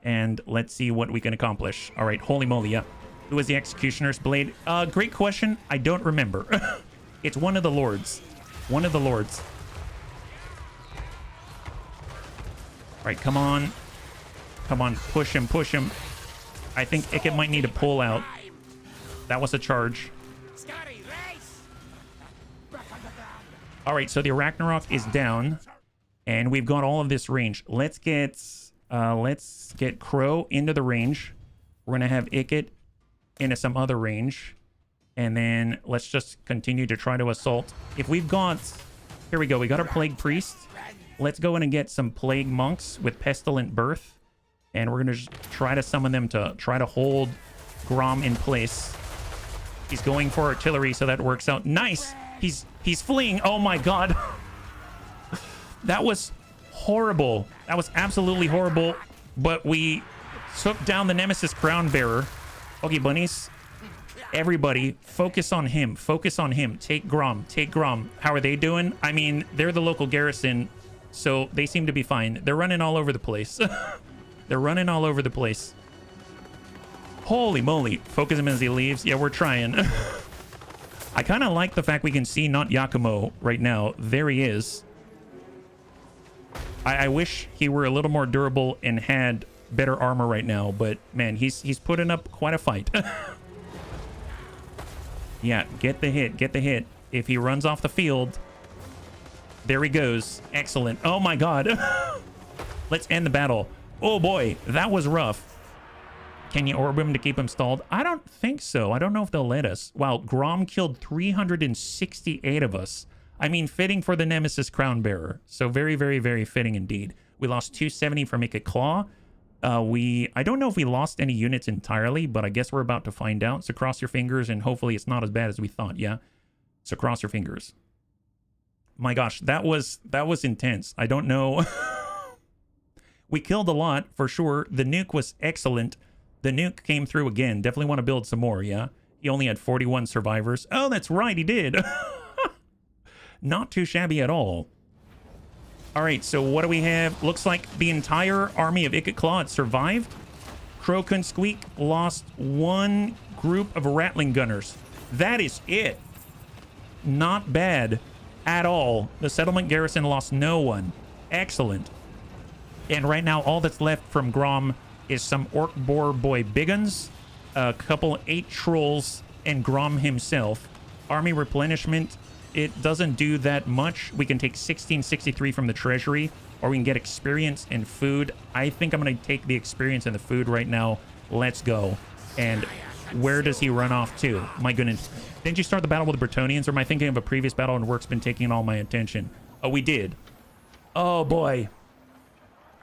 A: And let's see what we can accomplish. All right, holy moly, yeah. Who is the Executioner's Blade? Great question. I don't remember. It's one of the lords. One of the lords. All right, come on. Come on, push him, push him. I think Ikit might need to pull out. That was a charge. All right, so the Ragnarok is down, and we've got all of this range. Let's get Crow into the range. We're gonna have Ikit into some other range, and then let's just continue to try to assault. If we've got, here we go. We got our Plague Priest. Let's go in and get some Plague Monks with Pestilent Birth, and we're gonna just try to summon them to try to hold Grom in place. He's going for artillery, so that works out. Nice. He's fleeing. Oh my god. That was horrible. That was absolutely horrible. But we took down the Nemesis Crown Bearer. Okay, bunnies. Everybody, focus on him. Focus on him. Take Grom. Take Grom. How are they doing? I mean, they're the local garrison, so they seem to be fine. They're running all over the place. They're running all over the place. Holy moly. Focus him as he leaves. Yeah, we're trying. I kind of like the fact we can see not Yakumo right now. There he is. I wish he were a little more durable and had better armor right now, but man, he's putting up quite a fight. Yeah, get the hit, get the hit. If he runs off the field, there he goes. Excellent. Oh my god. Let's end the battle. Oh boy, that was rough. Can you orb him to keep him stalled? I don't think so. I don't know if they'll let us. Wow, Grom killed 368 of us. I mean, fitting for the Nemesis Crown Bearer. So very, very, very fitting indeed. We lost 270 from Ikit Claw. I don't know if we lost any units entirely, but I guess we're about to find out. So cross your fingers, and hopefully it's not as bad as we thought, yeah? So cross your fingers. My gosh, that was intense. I don't know. We killed a lot, for sure. The nuke was excellent. The nuke came through again. Definitely want to build some more, yeah? He only had 41 survivors. Oh, that's right, he did. Not too shabby at all. All right, so what do we have? Looks like the entire army of Ikit Claw had survived. Crow Can Squeak lost one group of Rattling Gunners. That is it. Not bad at all. The settlement garrison lost no one. Excellent. And right now, all that's left from Grom is some Orc Boar Boy Biggins, a couple 8 trolls, and Grom himself. Army replenishment, it doesn't do that much. We can take 1663 from the treasury, or we can get experience and food. I think I'm going to take the experience and the food right now. Let's go. And where does he run off to? My goodness. Didn't you start the battle with the Bretonnians, or am I thinking of a previous battle and work's been taking all my attention? Oh, we did. Oh, boy.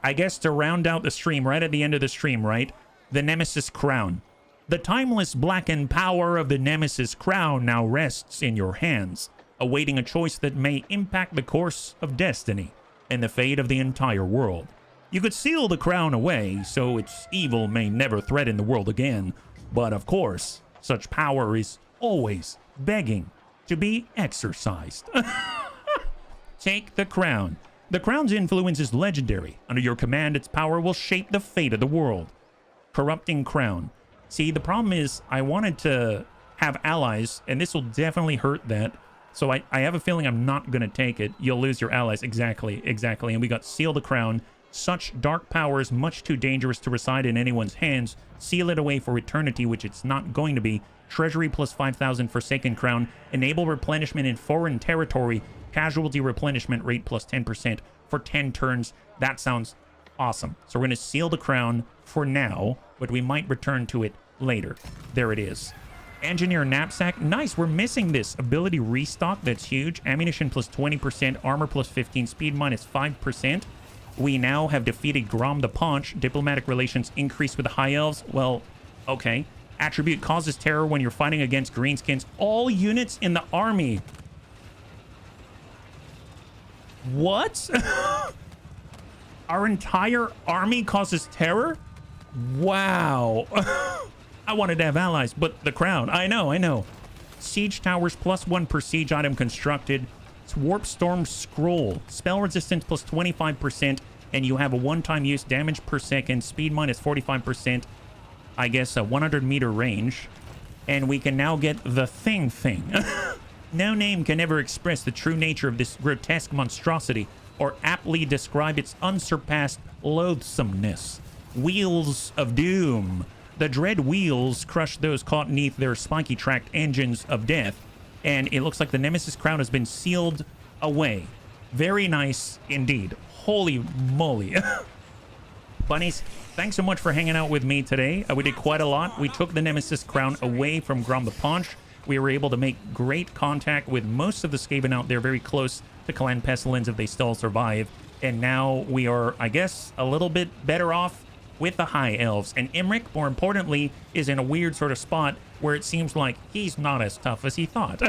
A: I guess to round out the stream, right at the end of the stream, right? The Nemesis Crown. The timeless blackened power of the Nemesis Crown now rests in your hands, awaiting a choice that may impact the course of destiny and the fate of the entire world. You could seal the crown away, so its evil may never threaten the world again. But of course, such power is always begging to be exercised. Take the crown. The crown's influence is legendary. Under your command, its power will shape the fate of the world. Corrupting crown. See, the problem is I wanted to have allies, and this will definitely hurt that. So I have a feeling I'm not going to take it. You'll lose your allies. Exactly. And we got Seal the Crown. Such dark powers, much too dangerous to reside in anyone's hands. Seal it away for eternity, which it's not going to be. Treasury plus 5,000 Forsaken Crown. Enable replenishment in foreign territory. Casualty replenishment rate plus 10% for 10 turns. That sounds awesome. So we're going to seal the crown for now, but we might return to it later. There it is. Engineer Knapsack. Nice. We're missing this. Ability restock. That's huge. Ammunition plus 20%. Armor plus 15. Speed minus 5%. We now have defeated Grom the Paunch. Diplomatic relations increased with the High Elves. Well, okay. Attribute causes terror when you're fighting against greenskins. All units in the army. What? Our entire army causes terror? Wow. I wanted to have allies, but the crown. I know. Siege towers plus 1 per siege item constructed. It's Warp Storm Scroll. Spell resistance plus 25%, and you have a one-time use damage per second, speed minus 45%, I guess a 100-meter range. And we can now get the thing. No name can ever express the true nature of this grotesque monstrosity, or aptly describe its unsurpassed loathsomeness. Wheels of Doom. The dread wheels crush those caught neath their spiky-tracked engines of death, and it looks like the Nemesis Crown has been sealed away. Very nice indeed. Holy moly. Bunnies, thanks so much for hanging out with me today. We did quite a lot. We took the Nemesis Crown away from Grom the Paunch. We were able to make great contact with most of the Skaven out there, very close to Clan Pestilence if they still survive. And now we are, I guess, a little bit better off with the High Elves. And Imric, more importantly, is in a weird sort of spot where it seems like he's not as tough as he thought.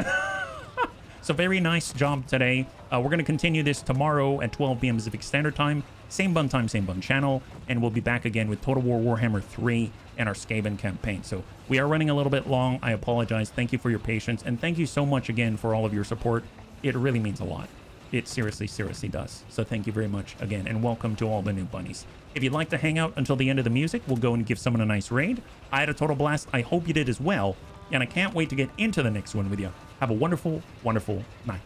A: So very nice job today. We're going to continue this tomorrow at 12 p.m. Pacific Standard Time. Same bun time, same bun channel. And we'll be back again with Total War Warhammer 3 and our Skaven campaign. So we are running a little bit long. I apologize. Thank you for your patience. And thank you so much again for all of your support. It really means a lot. It seriously does. So thank you very much again. And welcome to all the new bunnies. If you'd like to hang out until the end of the music, we'll go and give someone a nice raid. I had a total blast. I hope you did as well. And I can't wait to get into the next one with you. Have a wonderful, wonderful night.